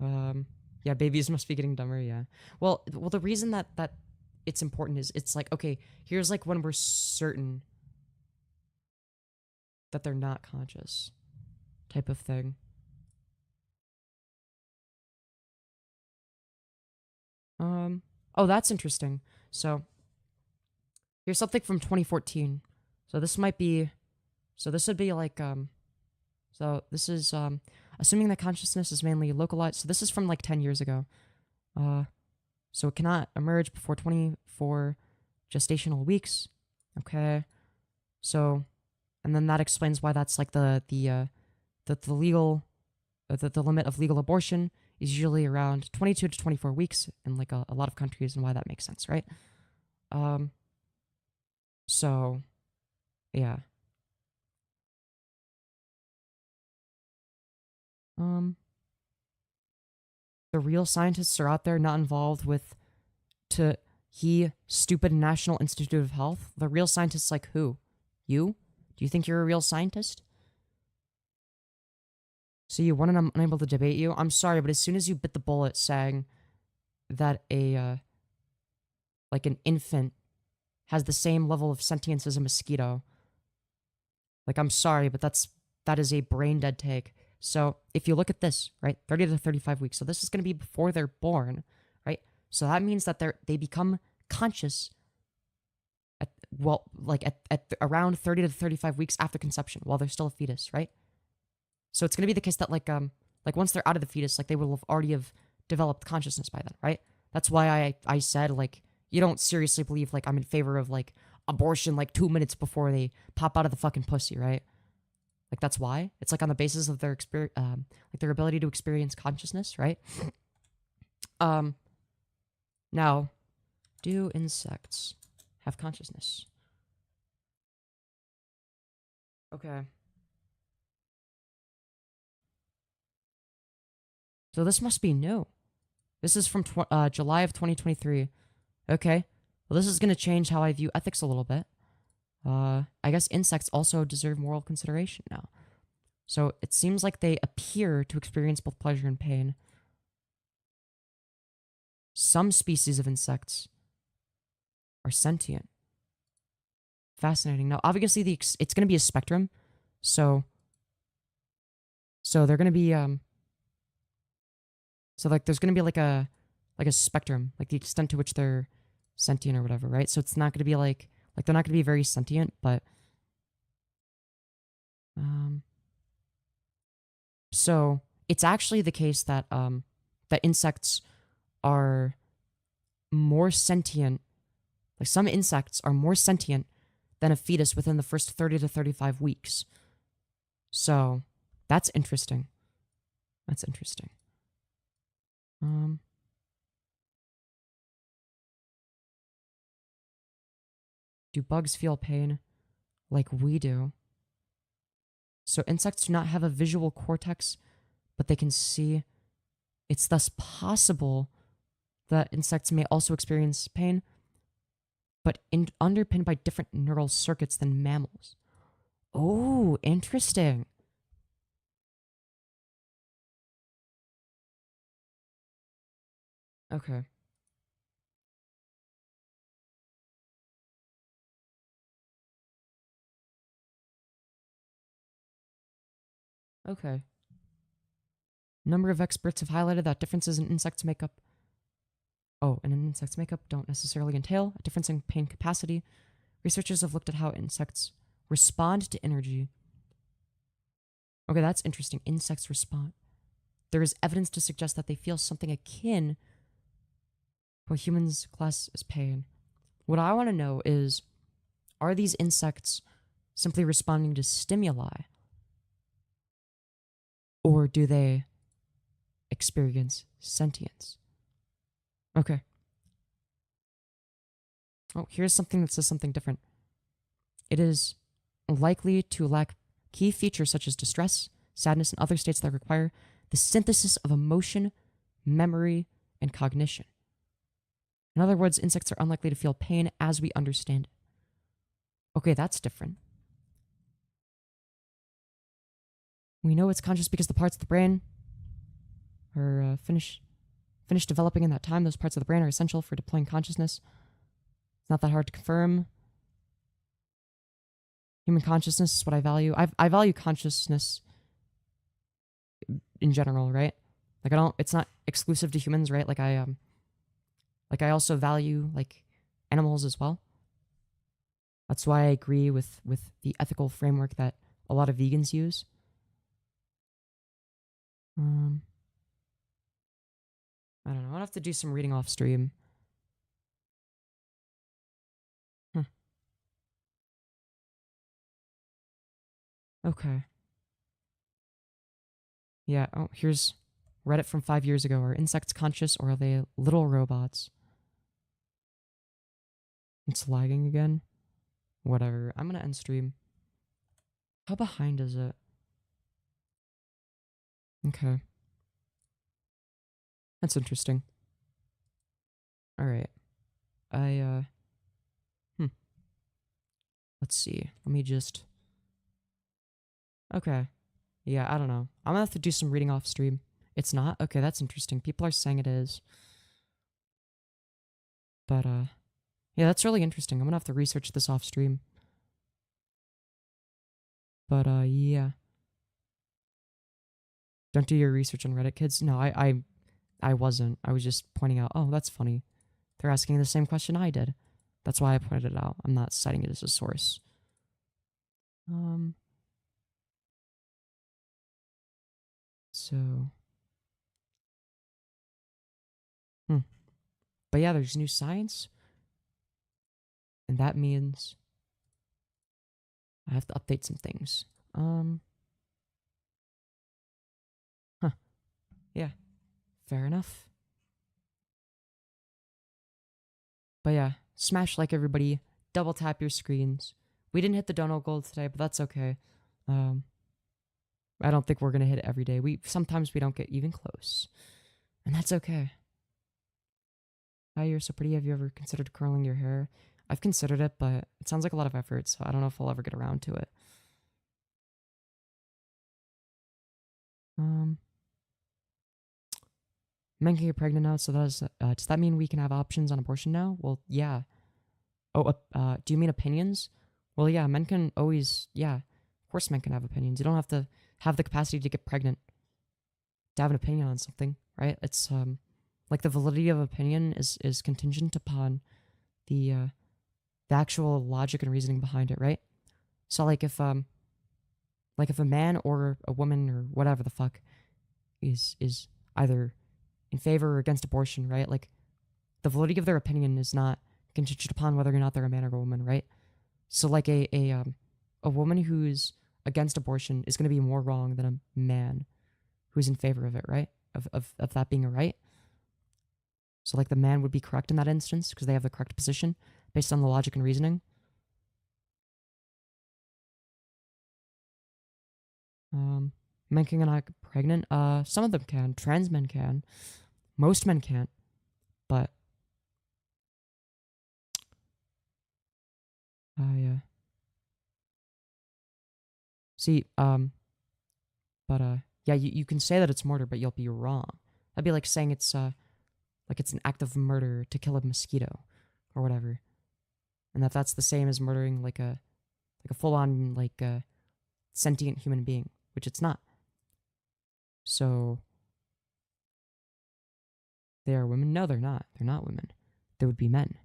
[SPEAKER 1] Yeah, babies must be getting dumber. Yeah. Well, the reason that it's important is it's like, okay, here's like when we're certain that they're not conscious, type of thing. Oh, that's interesting. So, here's something from 2014. So this would be like, so this is, assuming that consciousness is mainly localized. So this is from like 10 years ago. So it cannot emerge before 24 gestational weeks. Okay. So, and then that explains why that's like the legal, the limit of legal abortion is usually around 22 to 24 weeks in like a lot of countries, and why that makes sense, right? So, yeah. The real scientists are out there, not involved with stupid National Institute of Health. The real scientists, like who? You? Do you think you're a real scientist? So you want, and I'm unable to debate you. I'm sorry, but as soon as you bit the bullet saying that like an infant has the same level of sentience as a mosquito, like, I'm sorry, but that is a brain dead take. So if you look at this, right, 30 to 35 weeks. So this is going to be before they're born, right? So that means that they become conscious at around 30 to 35 weeks after conception, while they're still a fetus, right? So it's going to be the case that like once they're out of the fetus, like they will have already have developed consciousness by then, right? That's why I said, like, you don't seriously believe like I'm in favor of like abortion like 2 minutes before they pop out of the fucking pussy, right? Like, that's why. It's like on the basis of their like their ability to experience consciousness, right? Now, do insects have consciousness? Okay. So this must be new. This is from July of 2023. Okay. Well, this is going to change how I view ethics a little bit. I guess insects also deserve moral consideration now. So it seems like they appear to experience both pleasure and pain. Some species of insects are sentient. Fascinating. Now, obviously, it's going to be a spectrum. So they're going to be so like there's going to be like a spectrum, like the extent to which they're sentient or whatever, right? So it's not going to be like they're not going to be very sentient, but so it's actually the case that that insects are more sentient. Like, some insects are more sentient than a fetus within the first 30 to 35 weeks. So that's interesting. That's interesting. Do bugs feel pain like we do? So insects do not have a visual cortex, but they can see. It's thus possible that insects may also experience pain, but underpinned by different neural circuits than mammals. Oh, interesting. Okay. Okay. Number of experts have highlighted that differences in insects makeup don't necessarily entail a difference in pain capacity. Researchers have looked at how insects respond to energy. Okay, that's interesting. Insects respond. There is evidence to suggest that they feel something akin to what humans class as pain. What I want to know is, are these insects simply responding to stimuli? Or do they experience sentience? Okay. Oh, here's something that says something different. It is likely to lack key features such as distress, sadness, and other states that require the synthesis of emotion, memory, and cognition. In other words, insects are unlikely to feel pain as we understand it. Okay, that's different. We know it's conscious because the parts of the brain are finished developing in that time. Those parts of the brain are essential for deploying consciousness. It's not that hard to confirm. Human consciousness is what I value. I value consciousness in general, right? Like, it's not exclusive to humans, right? Like, I also value like animals as well. That's why I agree with the ethical framework that a lot of vegans use. I don't know. I'll have to do some reading off stream. Okay. Yeah, oh, here's Reddit from 5 years ago. Are insects conscious or are they little robots? It's lagging again. Whatever. I'm gonna end stream. How behind is it? Okay. That's interesting. Alright. Let's see. Let me just... Okay. Yeah, I don't know. I'm gonna have to do some reading off stream. It's not? Okay, that's interesting. People are saying it is. But, yeah, that's really interesting. I'm gonna have to research this off stream. But, yeah. Don't do your research on Reddit, kids. No, I wasn't. I was just pointing out, oh, that's funny. They're asking the same question I did. That's why I pointed it out. I'm not citing it as a source. So... But yeah, there's new science. And that means I have to update some things. Yeah. Fair enough. But yeah, smash like everybody. Double tap your screens. We didn't hit the dono goal today, but that's okay. I don't think we're gonna hit it every day. Sometimes we don't get even close. And that's okay. Hi, you're so pretty. Have you ever considered curling your hair? I've considered it, but it sounds like a lot of effort, so I don't know if I'll ever get around to it. Men can get pregnant now, so does that mean we can have options on abortion now? Well, yeah. Oh, do you mean opinions? Well, yeah, men can always, yeah. Of course men can have opinions. You don't have to have the capacity to get pregnant to have an opinion on something, right? It's, like the validity of opinion is contingent upon the actual logic and reasoning behind it, right? So like if a man or a woman or whatever the fuck is either in favor or against abortion, right? Like the validity of their opinion is not contingent upon whether or not they're a man or a woman, right? So like a woman who's against abortion is going to be more wrong than a man who's in favor of it, right? Of that being a right. So like the man would be correct in that instance because they have the correct position based on the logic and reasoning. Men can not get pregnant. Some of them can. Trans men can. Most men can't. But see, yeah, you can say that it's murder, but you'll be wrong. That'd be like saying it's it's an act of murder to kill a mosquito or whatever. And that's the same as murdering like a full-on sentient human being, which it's not. So they are women? No, they're not. They're not women. They would be men.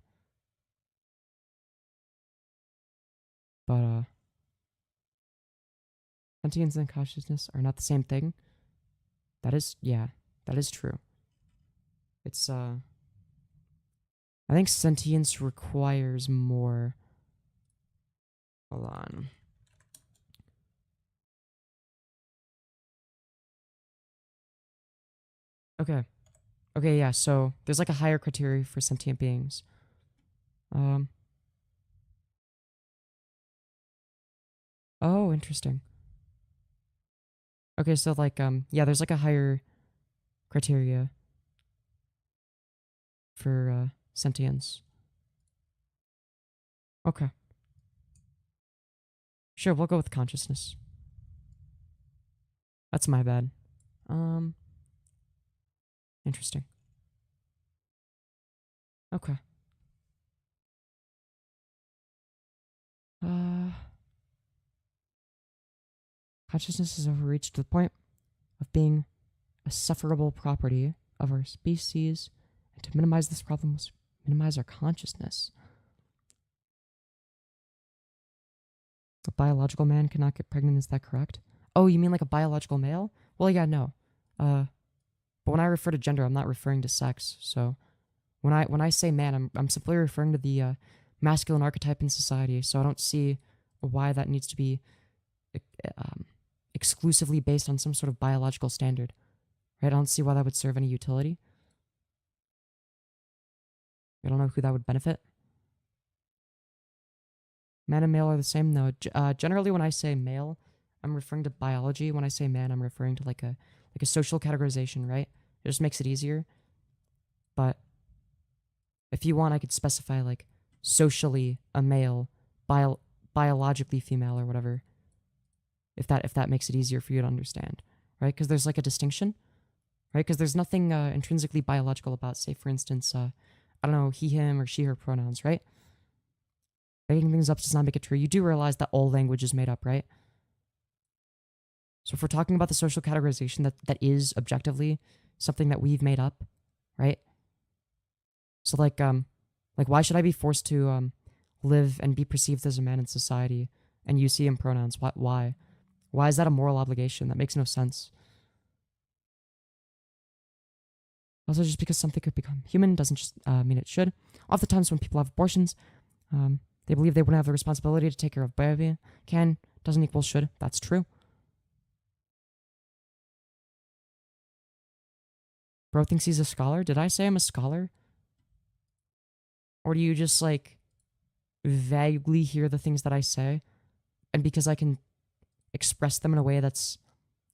[SPEAKER 1] But sentience and consciousness are not the same thing. That is true. It's I think sentience requires more. Hold on. Okay. Okay, yeah, so there's like a higher criteria for sentient beings. Oh, interesting. Okay, so like yeah, there's like a higher criteria for sentience. Okay. Sure, we'll go with consciousness. That's my bad. Interesting. Okay. Consciousness is overreached to the point of being a sufferable property of our species, and to minimize this problem was minimize our consciousness. A biological man cannot get pregnant, is that correct? Oh, you mean like a biological male? Well, yeah, no. But when I refer to gender, I'm not referring to sex. So when I say man, I'm simply referring to the masculine archetype in society. So I don't see why that needs to be exclusively based on some sort of biological standard. Right? I don't see why that would serve any utility. I don't know who that would benefit. Man and male are the same? No. Generally, when I say male, I'm referring to biology. When I say man, I'm referring to like a social categorization, right? It just makes it easier. But if you want, I could specify like socially a male, biologically female, or whatever. If that makes it easier for you to understand, right? Because there's like a distinction, right? Because there's nothing intrinsically biological about, say, for instance, I don't know, he, him, or she, her pronouns, right? Making things up does not make it true. You do realize that all language is made up, right? So if we're talking about the social categorization that is objectively something that we've made up, right? So like why should I be forced to live and be perceived as a man in society and use he him pronouns? Why? Why is that a moral obligation? That makes no sense. Also, just because something could become human doesn't just mean it should. Oftentimes when people have abortions, they believe they wouldn't have the responsibility to take care of baby. Can doesn't equal should. That's true. Bro thinks he's a scholar. Did I say I'm a scholar? Or do you just like vaguely hear the things that I say, and because I can express them in a way that's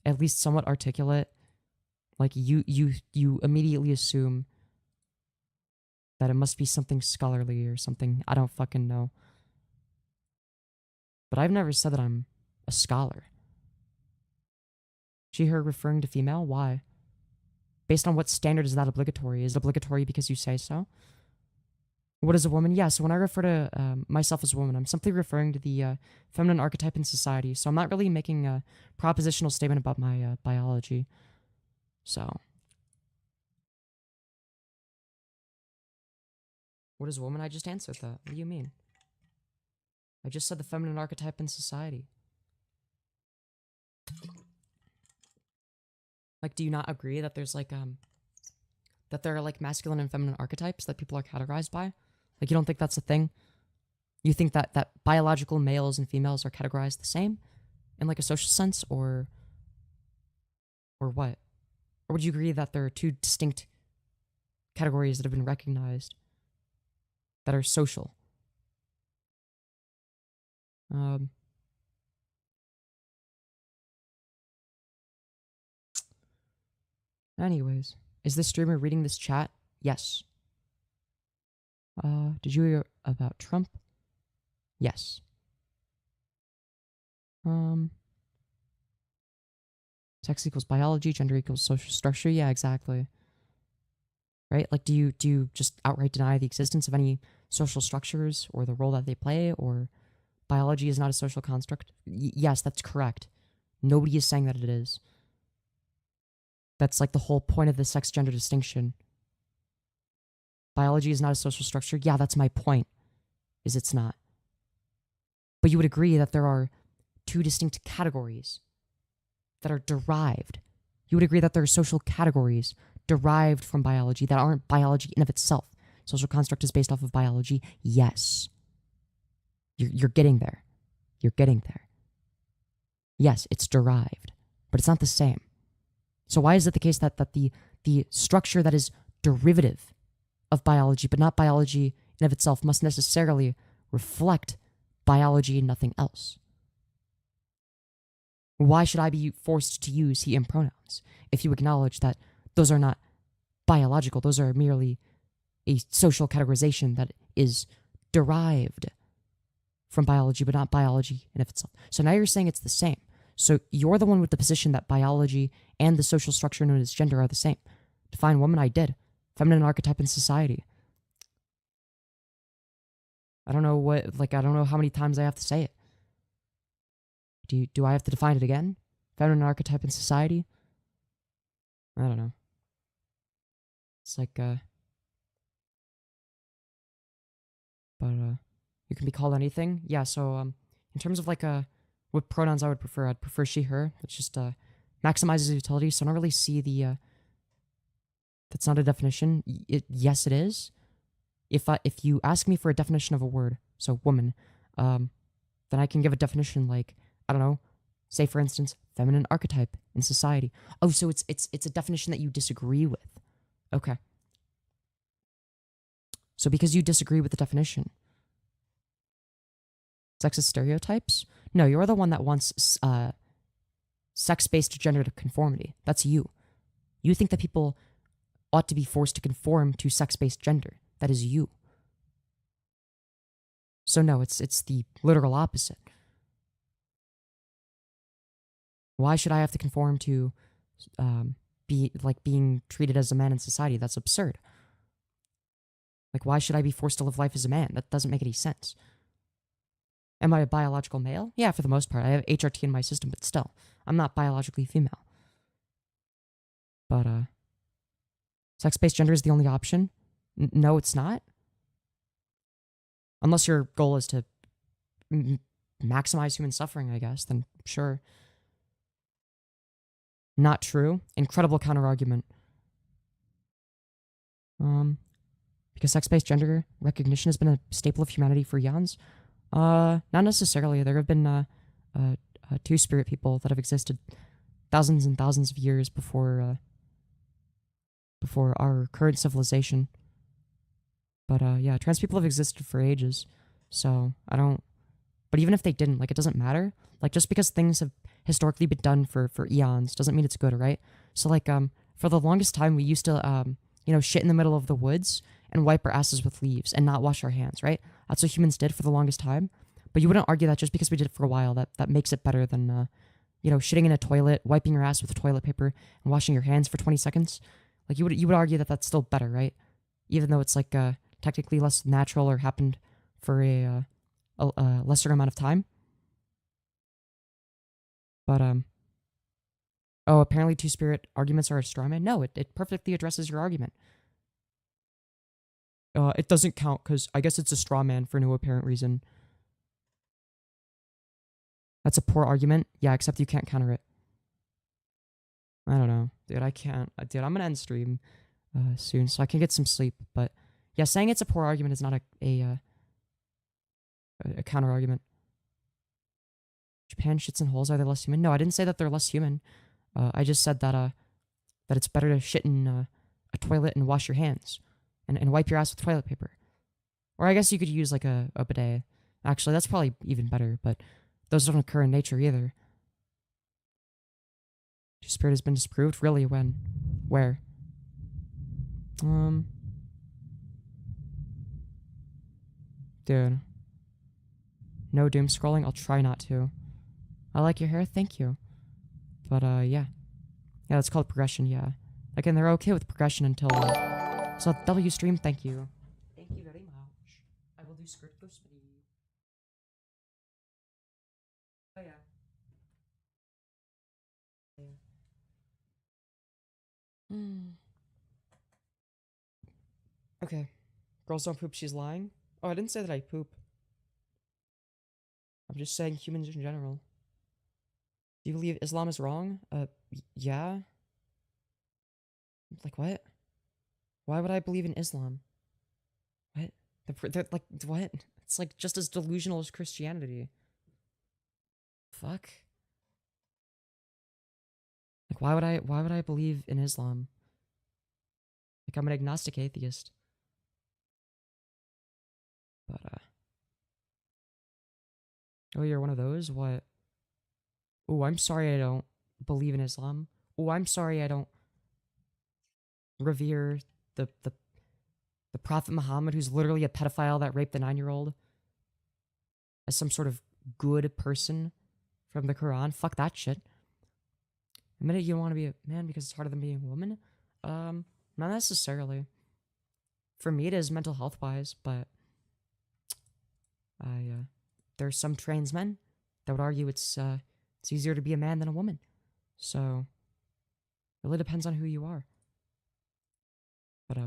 [SPEAKER 1] at least somewhat articulate, like you immediately assume that it must be something scholarly or something? I don't fucking know. But I've never said that I'm a scholar. She, her referring to female? Why? Based on what standard is that obligatory? Is it obligatory because you say so? What is a woman? Yeah, so when I refer to myself as a woman, I'm simply referring to the feminine archetype in society. So I'm not really making a propositional statement about my biology. So. What is a woman? I just answered that. What do you mean? I just said the feminine archetype in society. Like, do you not agree that there's like, that there are like masculine and feminine archetypes that people are categorized by? Like, you don't think that's a thing? You think that biological males and females are categorized the same in like a social sense, or what? Or would you agree that there are two distinct categories that have been recognized that are social? Anyways, is this streamer reading this chat? Yes. Did you hear about Trump? Yes. Sex equals biology, gender equals social structure. Yeah, exactly. Right? Like, do you just outright deny the existence of any social structures or the role that they play, or biology is not a social construct? Yes, that's correct. Nobody is saying that it is. That's like the whole point of the sex-gender distinction. Biology is not a social structure. Yeah, that's my point, is it's not. But you would agree that there are two distinct categories that are derived. You would agree that there are social categories derived from biology that aren't biology in of itself. Social construct is based off of biology. Yes. You're getting there. You're getting there. Yes, it's derived, but it's not the same. So why is it the case that the structure that is derivative of biology, but not biology in of itself, must necessarily reflect biology and nothing else? Why should I be forced to use he, him pronouns if you acknowledge that those are not biological? Those are merely a social categorization that is derived from biology, but not biology in of itself. So now you're saying it's the same. So you're the one with the position that biology and the social structure known as gender are the same. Define woman, I did. Feminine archetype in society. I don't know I don't know how many times I have to say it. Do I have to define it again? Feminine archetype in society? I don't know. It's like, but you can be called anything. Yeah, so, in terms of like, what pronouns I would prefer, I'd prefer she, her. It's just, maximizes utility, so I don't really see the, that's not a definition. Yes, it is. If you ask me for a definition of a word, so woman, then I can give a definition like, I don't know, Say, for instance, feminine archetype in society. Oh, so it's a definition that you disagree with. Okay. So because you disagree with the definition, sexist stereotypes? No, you're the one that wants sex-based gender conformity. That's you. You think that people ought to be forced to conform to sex-based gender. That is you. So no, it's the literal opposite. Why should I have to conform to being treated as a man in society? That's absurd. Like, why should I be forced to live life as a man? That doesn't make any sense. Am I a biological male? Yeah, for the most part. I have HRT in my system, but still, I'm not biologically female. But, sex-based gender is the only option? No, it's not. Unless your goal is to maximize human suffering, I guess, then sure. Not true. Incredible counter-argument. Because sex-based gender recognition has been a staple of humanity for eons? Not necessarily. There have been two-spirit people that have existed thousands and thousands of years before our current civilization. But yeah, trans people have existed for ages, so I don't... But even if they didn't, like, it doesn't matter. Like, just because things have historically been done for eons doesn't mean it's good, right? So, like, for the longest time, we used to, shit in the middle of the woods and wipe our asses with leaves and not wash our hands, right? That's what humans did for the longest time. But you wouldn't argue that just because we did it for a while, that makes it better than, shitting in a toilet, wiping your ass with toilet paper, and washing your hands for 20 seconds. Like, you would argue that that's still better, right? Even though it's, like, technically less natural or happened for a lesser amount of time. But, oh, apparently two-spirit arguments are a straw man? No, it perfectly addresses your argument. It doesn't count because I guess it's a straw man for no apparent reason. That's a poor argument? Yeah, except you can't counter it. I don't know. Dude, I can't. Dude, I'm gonna end stream soon so I can get some sleep. But, yeah, saying it's a poor argument is not a counter-argument. Japan shits in holes. Are they less human? No, I didn't say that they're less human. I just said that it's better to shit in a toilet and wash your hands and wipe your ass with toilet paper. Or I guess you could use like a bidet. Actually, that's probably even better, but those don't occur in nature either. Two-spirit has been disproved? Really? When? Where? Dude. No doom scrolling? I'll try not to. I like your hair, thank you. But, yeah. Yeah, that's called progression, yeah. Again, they're okay with progression until, so W stream, thank you. Thank you very much. I will do Skirt Go Spinny. Oh, yeah. Okay. Girls don't poop, she's lying? Oh, I didn't say that I poop. I'm just saying humans in general. Do you believe Islam is wrong? Yeah. Like, what? Why would I believe in Islam? What? They're like, what? It's like just as delusional as Christianity. Fuck. Like, why would I believe in Islam? Like, I'm an agnostic atheist. But, oh, you're one of those? What? Oh, I'm sorry I don't believe in Islam. Oh, I'm sorry I don't revere the Prophet Muhammad, who's literally a pedophile that raped a 9-year-old, as some sort of good person from the Quran. Fuck that shit. A minute you want to be a man because it's harder than being a woman? Not necessarily. For me it is mental health wise, but there's some trans men that would argue it's easier to be a man than a woman. So it really depends on who you are. But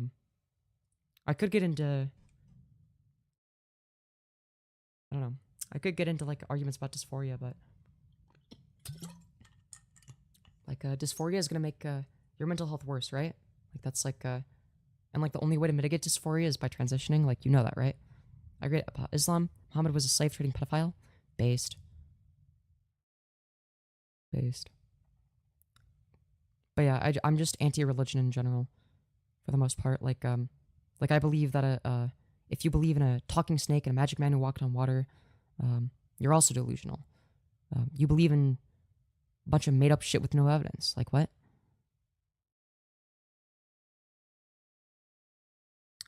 [SPEAKER 1] I could get into, I don't know. I could get into like arguments about dysphoria, but like dysphoria is gonna make your mental health worse, right? Like that's like and like the only way to mitigate dysphoria is by transitioning. Like you know that, right? I read about Islam. Muhammad was a slave trading pedophile. Based. Paste. But yeah, I'm just anti-religion in general, for the most part. Like I believe that if you believe in a talking snake and a magic man who walked on water, you're also delusional. You believe in a bunch of made-up shit with no evidence. Like what?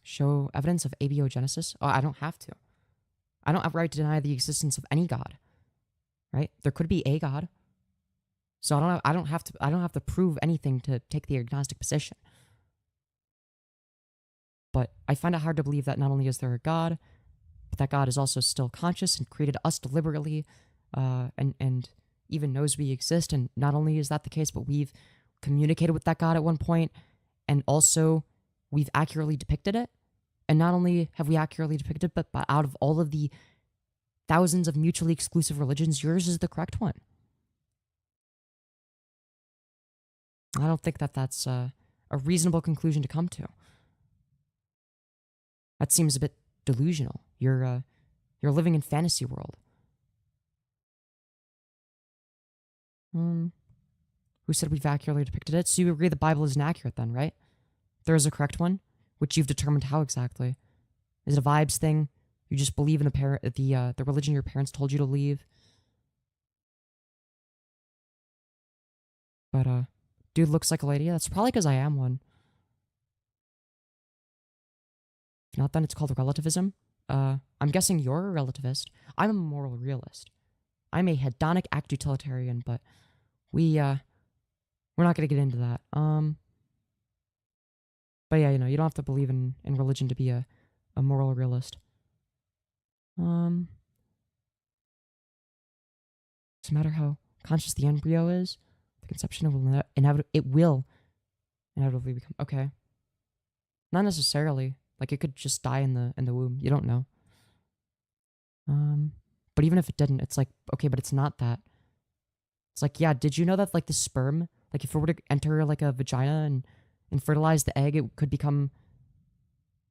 [SPEAKER 1] Show evidence of abiogenesis? Oh, I don't have to. I don't have a right to deny the existence of any god. Right? There could be a god. So I don't have to prove anything to take the agnostic position. But I find it hard to believe that not only is there a God, but that God is also still conscious and created us deliberately, and even knows we exist. And not only is that the case, but we've communicated with that God at one point, and also we've accurately depicted it. And not only have we accurately depicted it, but out of all of the thousands of mutually exclusive religions, yours is the correct one. I don't think that that's a reasonable conclusion to come to. That seems a bit delusional. You're living in fantasy world. Who said we've accurately depicted it? So you agree the Bible is inaccurate then, right? There is a correct one, which you've determined how exactly. Is it a vibes thing? You just believe in the religion your parents told you to leave? But dude looks like a lady. That's probably because I am one. If not, then it's called relativism. I'm guessing you're a relativist. I'm a moral realist. I'm a hedonic act utilitarian, but we're not gonna get into that. But yeah, you don't have to believe in religion to be a moral realist. Doesn't matter how conscious the embryo is, the conception will inevitably become okay. Not necessarily. Like it could just die in the womb. You don't know. But even if it didn't, it's like okay, but it's not that. It's like yeah, did you know that like the sperm, like if it were to enter like a vagina and fertilize the egg, it could become.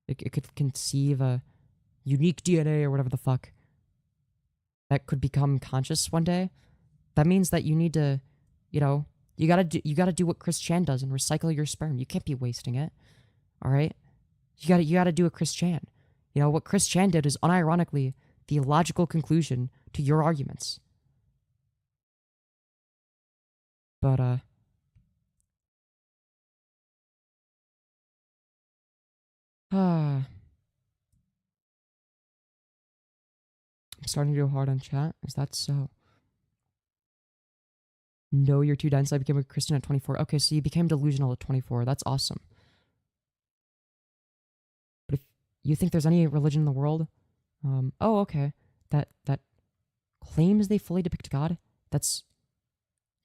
[SPEAKER 1] It could conceive a unique DNA or whatever the fuck that could become conscious one day. That means that you need to, you gotta do what Chris Chan does and recycle your sperm. You can't be wasting it. All right, you gotta do what Chris Chan. What Chris Chan did is unironically the logical conclusion to your arguments. But I'm starting to go hard on chat. Is that so? No, you're too dense. I became a Christian at 24. Okay, so you became delusional at 24. That's awesome. But if you think there's any religion in the world, okay, that claims they fully depict God,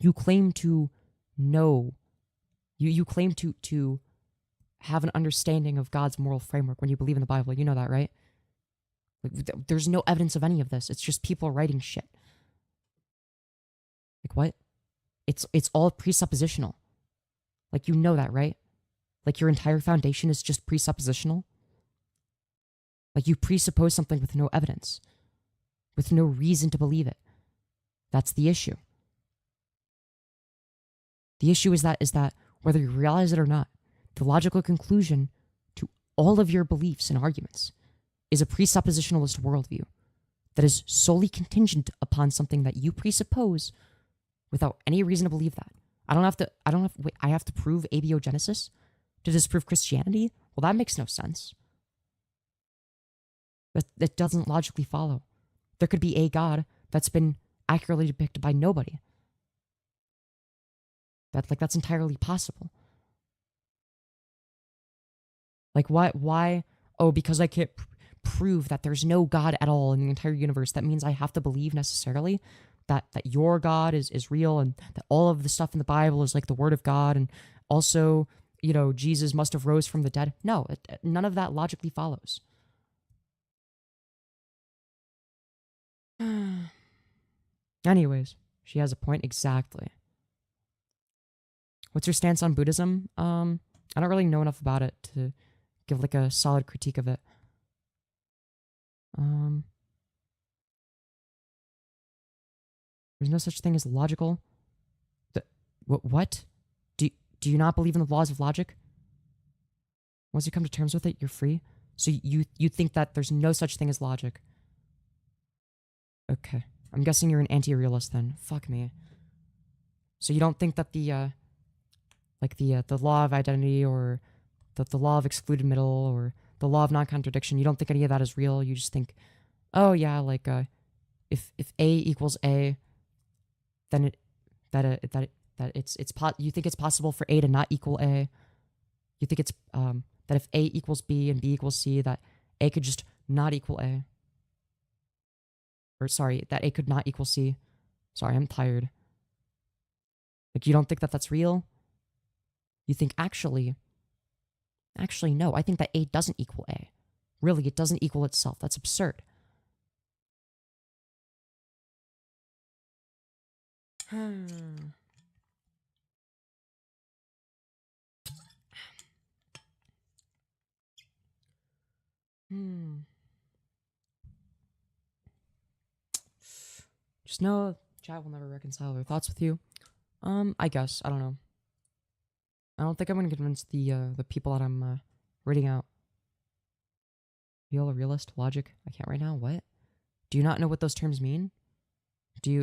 [SPEAKER 1] you claim to know, you claim to have an understanding of God's moral framework when you believe in the Bible. You know that, right? Like, there's no evidence of any of this. It's just people writing shit. Like what? It's all presuppositional. Like you know that, right? Like your entire foundation is just presuppositional. Like you presuppose something with no evidence, with no reason to believe it. That's the issue. The issue is that whether you realize it or not, the logical conclusion to all of your beliefs and arguments is a presuppositionalist worldview that is solely contingent upon something that you presuppose without any reason to believe that. I have to prove abiogenesis to disprove Christianity? Well, that makes no sense. That doesn't logically follow. There could be a God that's been accurately depicted by nobody. That's entirely possible. Like why? Oh, because I can't prove that there's no God at all in the entire universe. That means I have to believe necessarily that your God is real and that all of the stuff in the Bible is like the word of God, and also, Jesus must have rose from the dead. No, none of that logically follows. Anyways, she has a point exactly. What's your stance on Buddhism? I don't really know enough about it to give like a solid critique of it. There's no such thing as logical What? Do you not believe in the laws of logic? Once you come to terms with it, you're free. So you think that there's no such thing as logic. Okay. I'm guessing you're an anti-realist then. Fuck me. So you don't think that the law of identity or the law of excluded middle or the law of non-contradiction, you don't think any of that is real? You just think, oh yeah, like if A equals A, then you think it's possible for A to not equal A. You think it's that if A equals B and B equals C, that A could just not equal A. Or sorry, that A could not equal C. Sorry, I'm tired. Like, you don't think that that's real? You think actually no, I think that A doesn't equal A. Really, it doesn't equal itself. That's absurd. Just know chat will never reconcile their thoughts with you. I guess. I don't know. I don't think I'm gonna convince the people that I'm reading out. Real, realist, logic. I can't right now. What? Do you not know what those terms mean?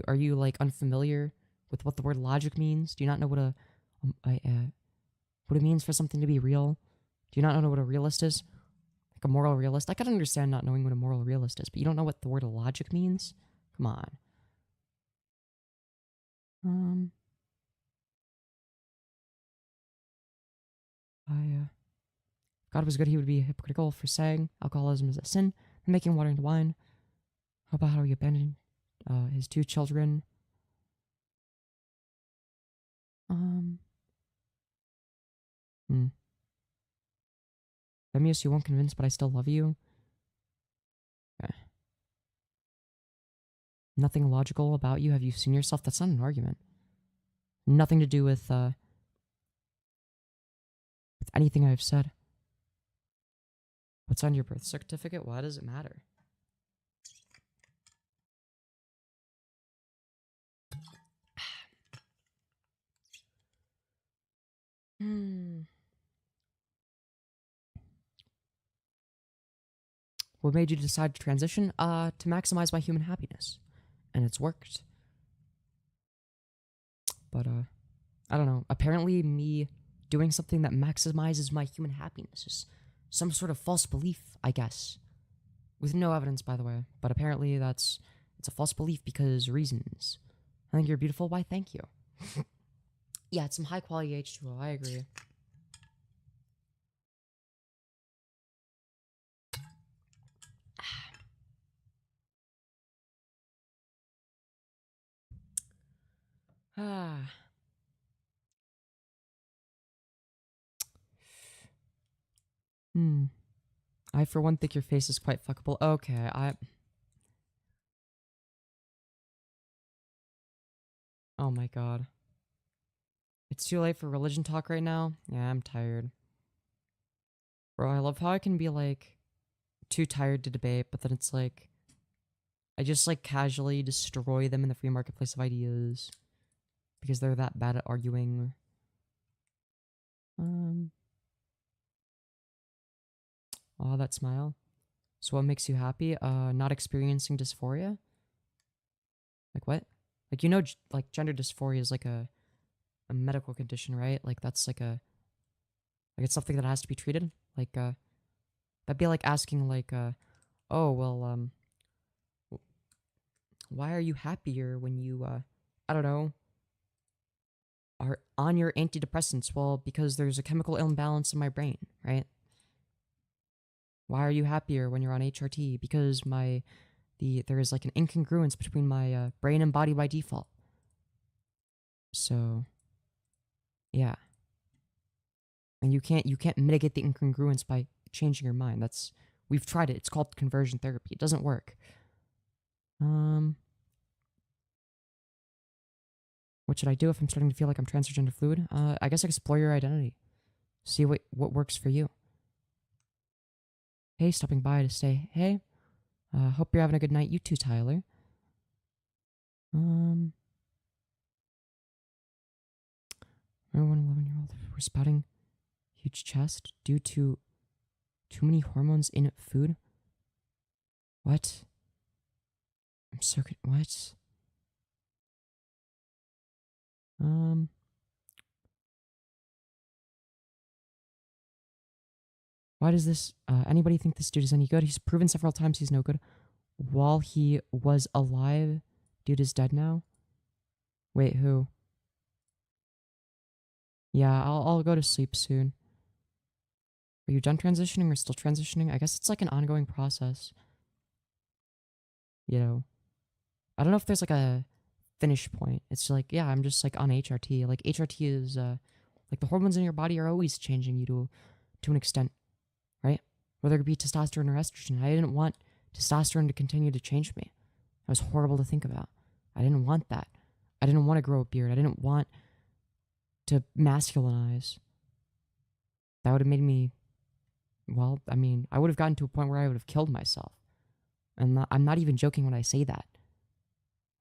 [SPEAKER 1] Are you like unfamiliar with what the word logic means? Do you not know what what it means for something to be real? Do you not know what a realist is? Like a moral realist? I can understand not knowing what a moral realist is, but you don't know what the word logic means? Come on. If God was good, he would be hypocritical for saying alcoholism is a sin and making water into wine. How about how he abandoned his 2 children? Femyoz, you won't convince, but I still love you. Okay. Nothing logical about you. Have you seen yourself? That's not an argument. Nothing to do with anything I've said. What's on your birth certificate? Why does it matter? What made you decide to transition? To maximize my human happiness. And it's worked. But, I don't know. Apparently me doing something that maximizes my human happiness is some sort of false belief, I guess. With no evidence, by the way. But apparently it's a false belief because reasons. I think you're beautiful. Why, thank you. Yeah, it's some high quality H2O. I agree. I, for one, think your face is quite fuckable. Okay, Oh my god. It's too late for religion talk right now? Yeah, I'm tired. Bro, I love how I can be, like, too tired to debate, but then it's like, I just, like, casually destroy them in the free marketplace of ideas. Because they're that bad at arguing. Oh, that smile. So what makes you happy? Not experiencing dysphoria? Like what? Like, you know, like, gender dysphoria is like a medical condition, right? Like, that's like it's something that has to be treated. Like, that'd be like asking, like, oh, well, why are you happier when you, I don't know, are on your antidepressants? Well, because there's a chemical imbalance in my brain, right? Why are you happier when you're on HRT? Because there is like an incongruence between my brain and body by default. So, yeah. And you can't mitigate the incongruence by changing your mind. We've tried it. It's called conversion therapy. It doesn't work. What should I do if I'm starting to feel like I'm transgender fluid? I guess explore your identity. See what works for you. Hey, stopping by to say hey. Hope you're having a good night. You too, Tyler. Remember when 11-year-old were spouting huge chest due to too many hormones in food? What? I'm so good. What? Why does this, anybody think this dude is any good? He's proven several times he's no good. While he was alive, dude is dead now? Wait, who? Yeah, I'll go to sleep soon. Are you done transitioning or still transitioning? I guess it's like an ongoing process. You know, I don't know if there's like a finish point. It's like, yeah, I'm just like on HRT. Like HRT is, like the hormones in your body are always changing you to an extent, right? Whether it be testosterone or estrogen. I didn't want testosterone to continue to change me. That was horrible to think about. I didn't want that. I didn't want to grow a beard. I didn't want to masculinize. That would have made me, well, I mean, I would have gotten to a point where I would have killed myself. And I'm not even joking when I say that.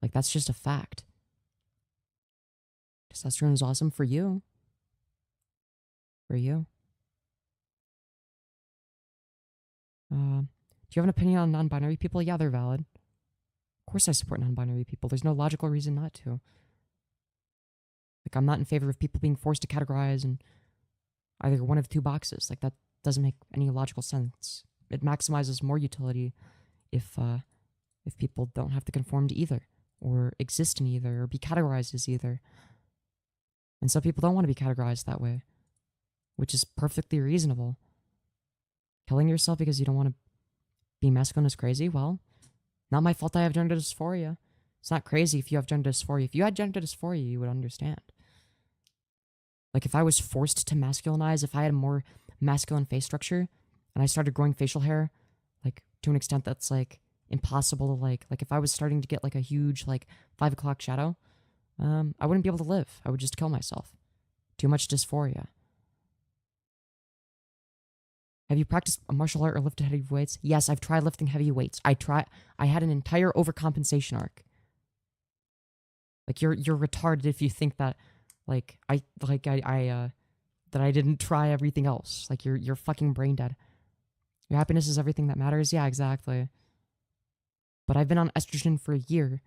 [SPEAKER 1] Like, that's just a fact. Testosterone is awesome for you. For you. Do you have an opinion on non-binary people? Yeah, they're valid. Of course I support non-binary people. There's no logical reason not to. Like, I'm not in favor of people being forced to categorize in either one of two boxes. Like, that doesn't make any logical sense. It maximizes more utility if people don't have to conform to either, or exist in either, or be categorized as either. And some people don't want to be categorized that way, which is perfectly reasonable. Killing yourself because you don't want to be masculine is crazy? Well, not my fault I have gender dysphoria. It's not crazy if you have gender dysphoria. If you had gender dysphoria, you would understand. Like, if I was forced to masculinize, if I had a more masculine face structure, and I started growing facial hair, like, to an extent that's, like, impossible to, like if I was starting to get, like, a huge, like, 5 o'clock shadow, I wouldn't be able to live. I would just kill myself. Too much dysphoria. Have you practiced a martial art or lifted heavy weights? Yes, I've tried lifting heavy weights. I had an entire overcompensation arc. Like, you're retarded if you think that, like, that I didn't try everything else. Like, you're fucking brain dead. Your happiness is everything that matters? Yeah, exactly. But I've been on estrogen for a year,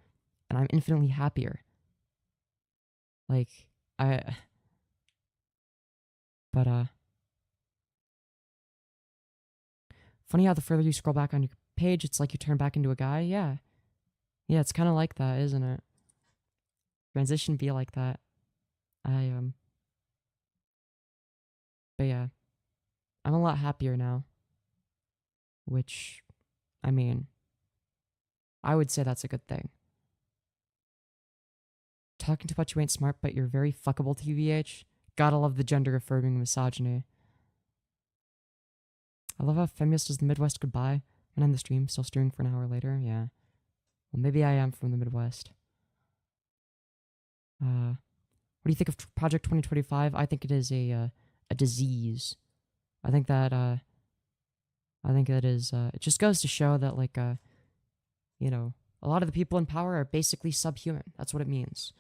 [SPEAKER 1] and I'm infinitely happier. Like, funny how the further you scroll back on your page, it's like you turn back into a guy. Yeah. Yeah, it's kind of like that, isn't it? Transition be like that. But yeah. I'm a lot happier now. Which, I mean, I would say that's a good thing. Talking too much, you ain't smart, but you're very fuckable, TVH. Gotta love the gender-affirming misogyny. I love how Femyoz does the Midwest goodbye and end the stream, still streaming for an hour later. Yeah. Well, maybe I am from the Midwest. What do you think of Project 2025? I think it is a disease. I think that it just goes to show that, like, you know, a lot of the people in power are basically subhuman. That's what it means.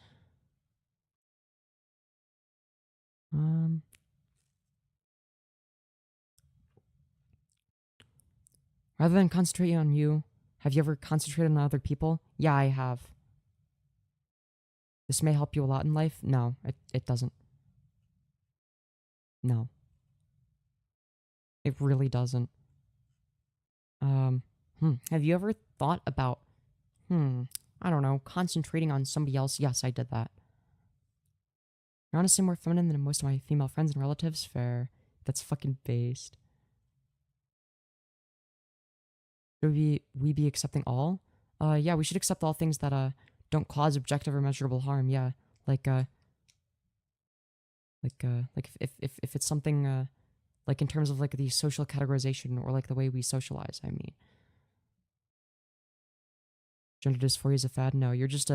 [SPEAKER 1] Rather than concentrating on you, have you ever concentrated on other people? Yeah, I have. This may help you a lot in life. No, it doesn't. No. It really doesn't. Have you ever thought about, I don't know, concentrating on somebody else? Yes, I did that. You're honestly more feminine than most of my female friends and relatives. Fair. That's fucking based. Should we be accepting all? Yeah, we should accept all things that don't cause objective or measurable harm. Yeah, like if it's something like in terms of like the social categorization or like the way we socialize. I mean, gender dysphoria is a fad. No, you're just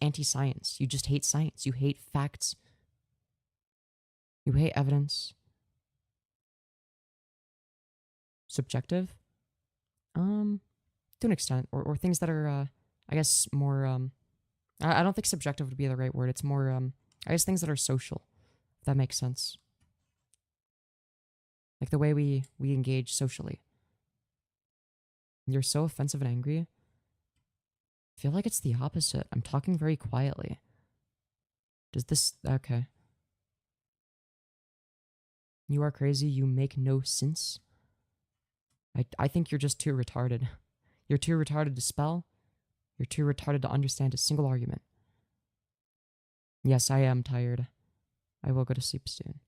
[SPEAKER 1] anti-science. You just hate science. You hate facts. You hate evidence. Subjective. To an extent, or things that are, I guess, more, I don't think subjective would be the right word. It's more, I guess, things that are social. that makes sense. Like the way we engage socially. You're so offensive and angry. I feel like it's the opposite. I'm talking very quietly. Does this... Okay. You are crazy. You make no sense. I think you're just too retarded. You're too retarded to spell. You're too retarded to understand a single argument. Yes, I am tired. I will go to sleep soon.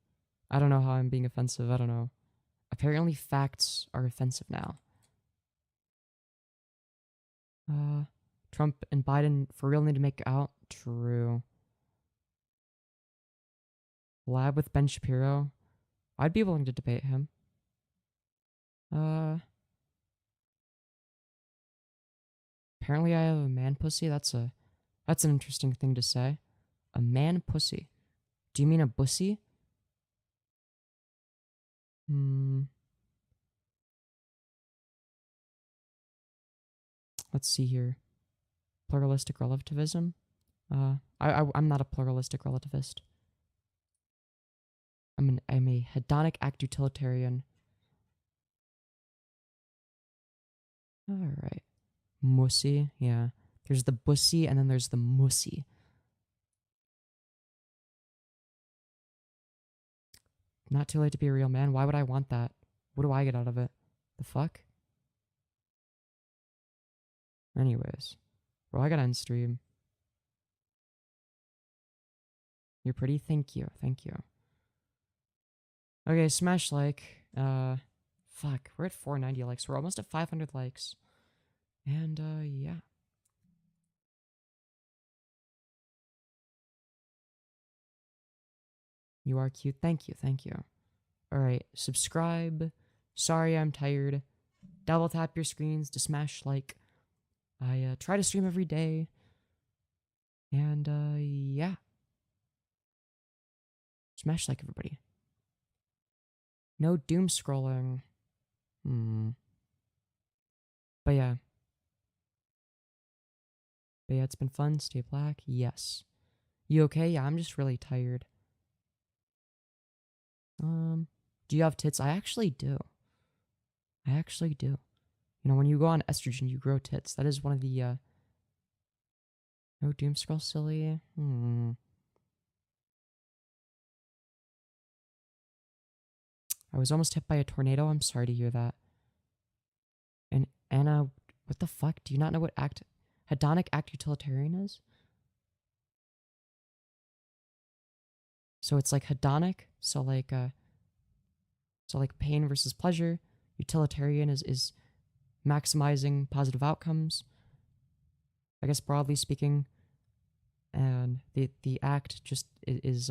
[SPEAKER 1] I don't know how I'm being offensive. I don't know. Apparently facts are offensive now. Trump and Biden for real need to make out. True. Lab with Ben Shapiro. I'd be willing to debate him. Apparently I have a man pussy. That's an interesting thing to say. A man pussy. Do you mean a bussy? Let's see here. Pluralistic relativism. I'm not a pluralistic relativist. I'm a hedonic act utilitarian. All right. Mussy, yeah. There's the bussy and then there's the mussy. Not too late to be a real man. Why would I want that? What do I get out of it? The fuck? Anyways. Bro, I gotta end stream. You're pretty? Thank you. Thank you. Okay, smash like. Fuck. We're at 490 likes. We're almost at 500 likes. And, yeah. You are cute. Thank you. Thank you. Alright, subscribe. Sorry, I'm tired. Double tap your screens to smash like. I try to stream every day. And, yeah. Smash like, everybody. No doom scrolling. But yeah. It's been fun. Stay black. Yes. You okay? Yeah, I'm just really tired. Do you have tits? I actually do. I actually do. You know, when you go on estrogen, you grow tits. That is one of the, No doom scroll, silly. I was almost hit by a tornado. I'm sorry to hear that. And Anna, what the fuck? Do you not know what hedonic act utilitarian is? So it's like hedonic, so like pain versus pleasure. Utilitarian is maximizing positive outcomes. I guess broadly speaking, and the act just is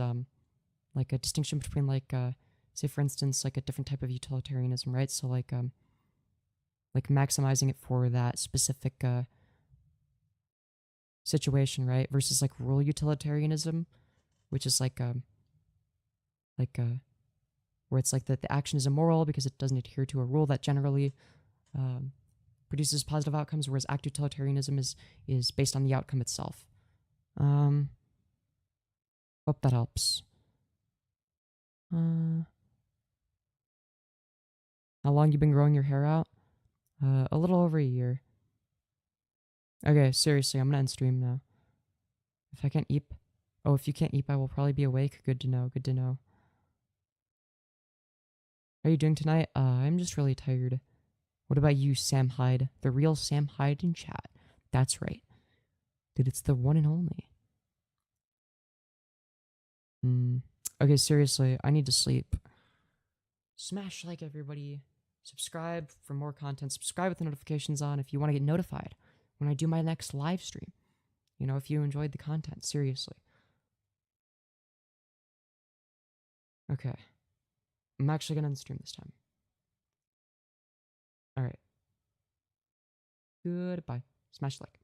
[SPEAKER 1] like a distinction between like say for instance like a different type of utilitarianism, right? So like maximizing it for that specific situation, right? Versus like rule utilitarianism, which is like where it's like that the action is immoral because it doesn't adhere to a rule that generally produces positive outcomes, whereas act utilitarianism is based on the outcome itself. Hope that helps. How long you been growing your hair out? A little over a year. Okay, seriously, I'm gonna end stream now. If I can't eep. Oh, if you can't eep, I will probably be awake. Good to know, good to know. How are you doing tonight? I'm just really tired. What about you, Sam Hyde? The real Sam Hyde in chat. That's right. Dude, it's the one and only. Okay, seriously, I need to sleep. Smash like, everybody. Subscribe for more content. Subscribe with the notifications on if you want to get notified when I do my next live stream. You know, if you enjoyed the content, seriously. Okay. I'm actually going to end stream this time. Alright. Goodbye. Smash like.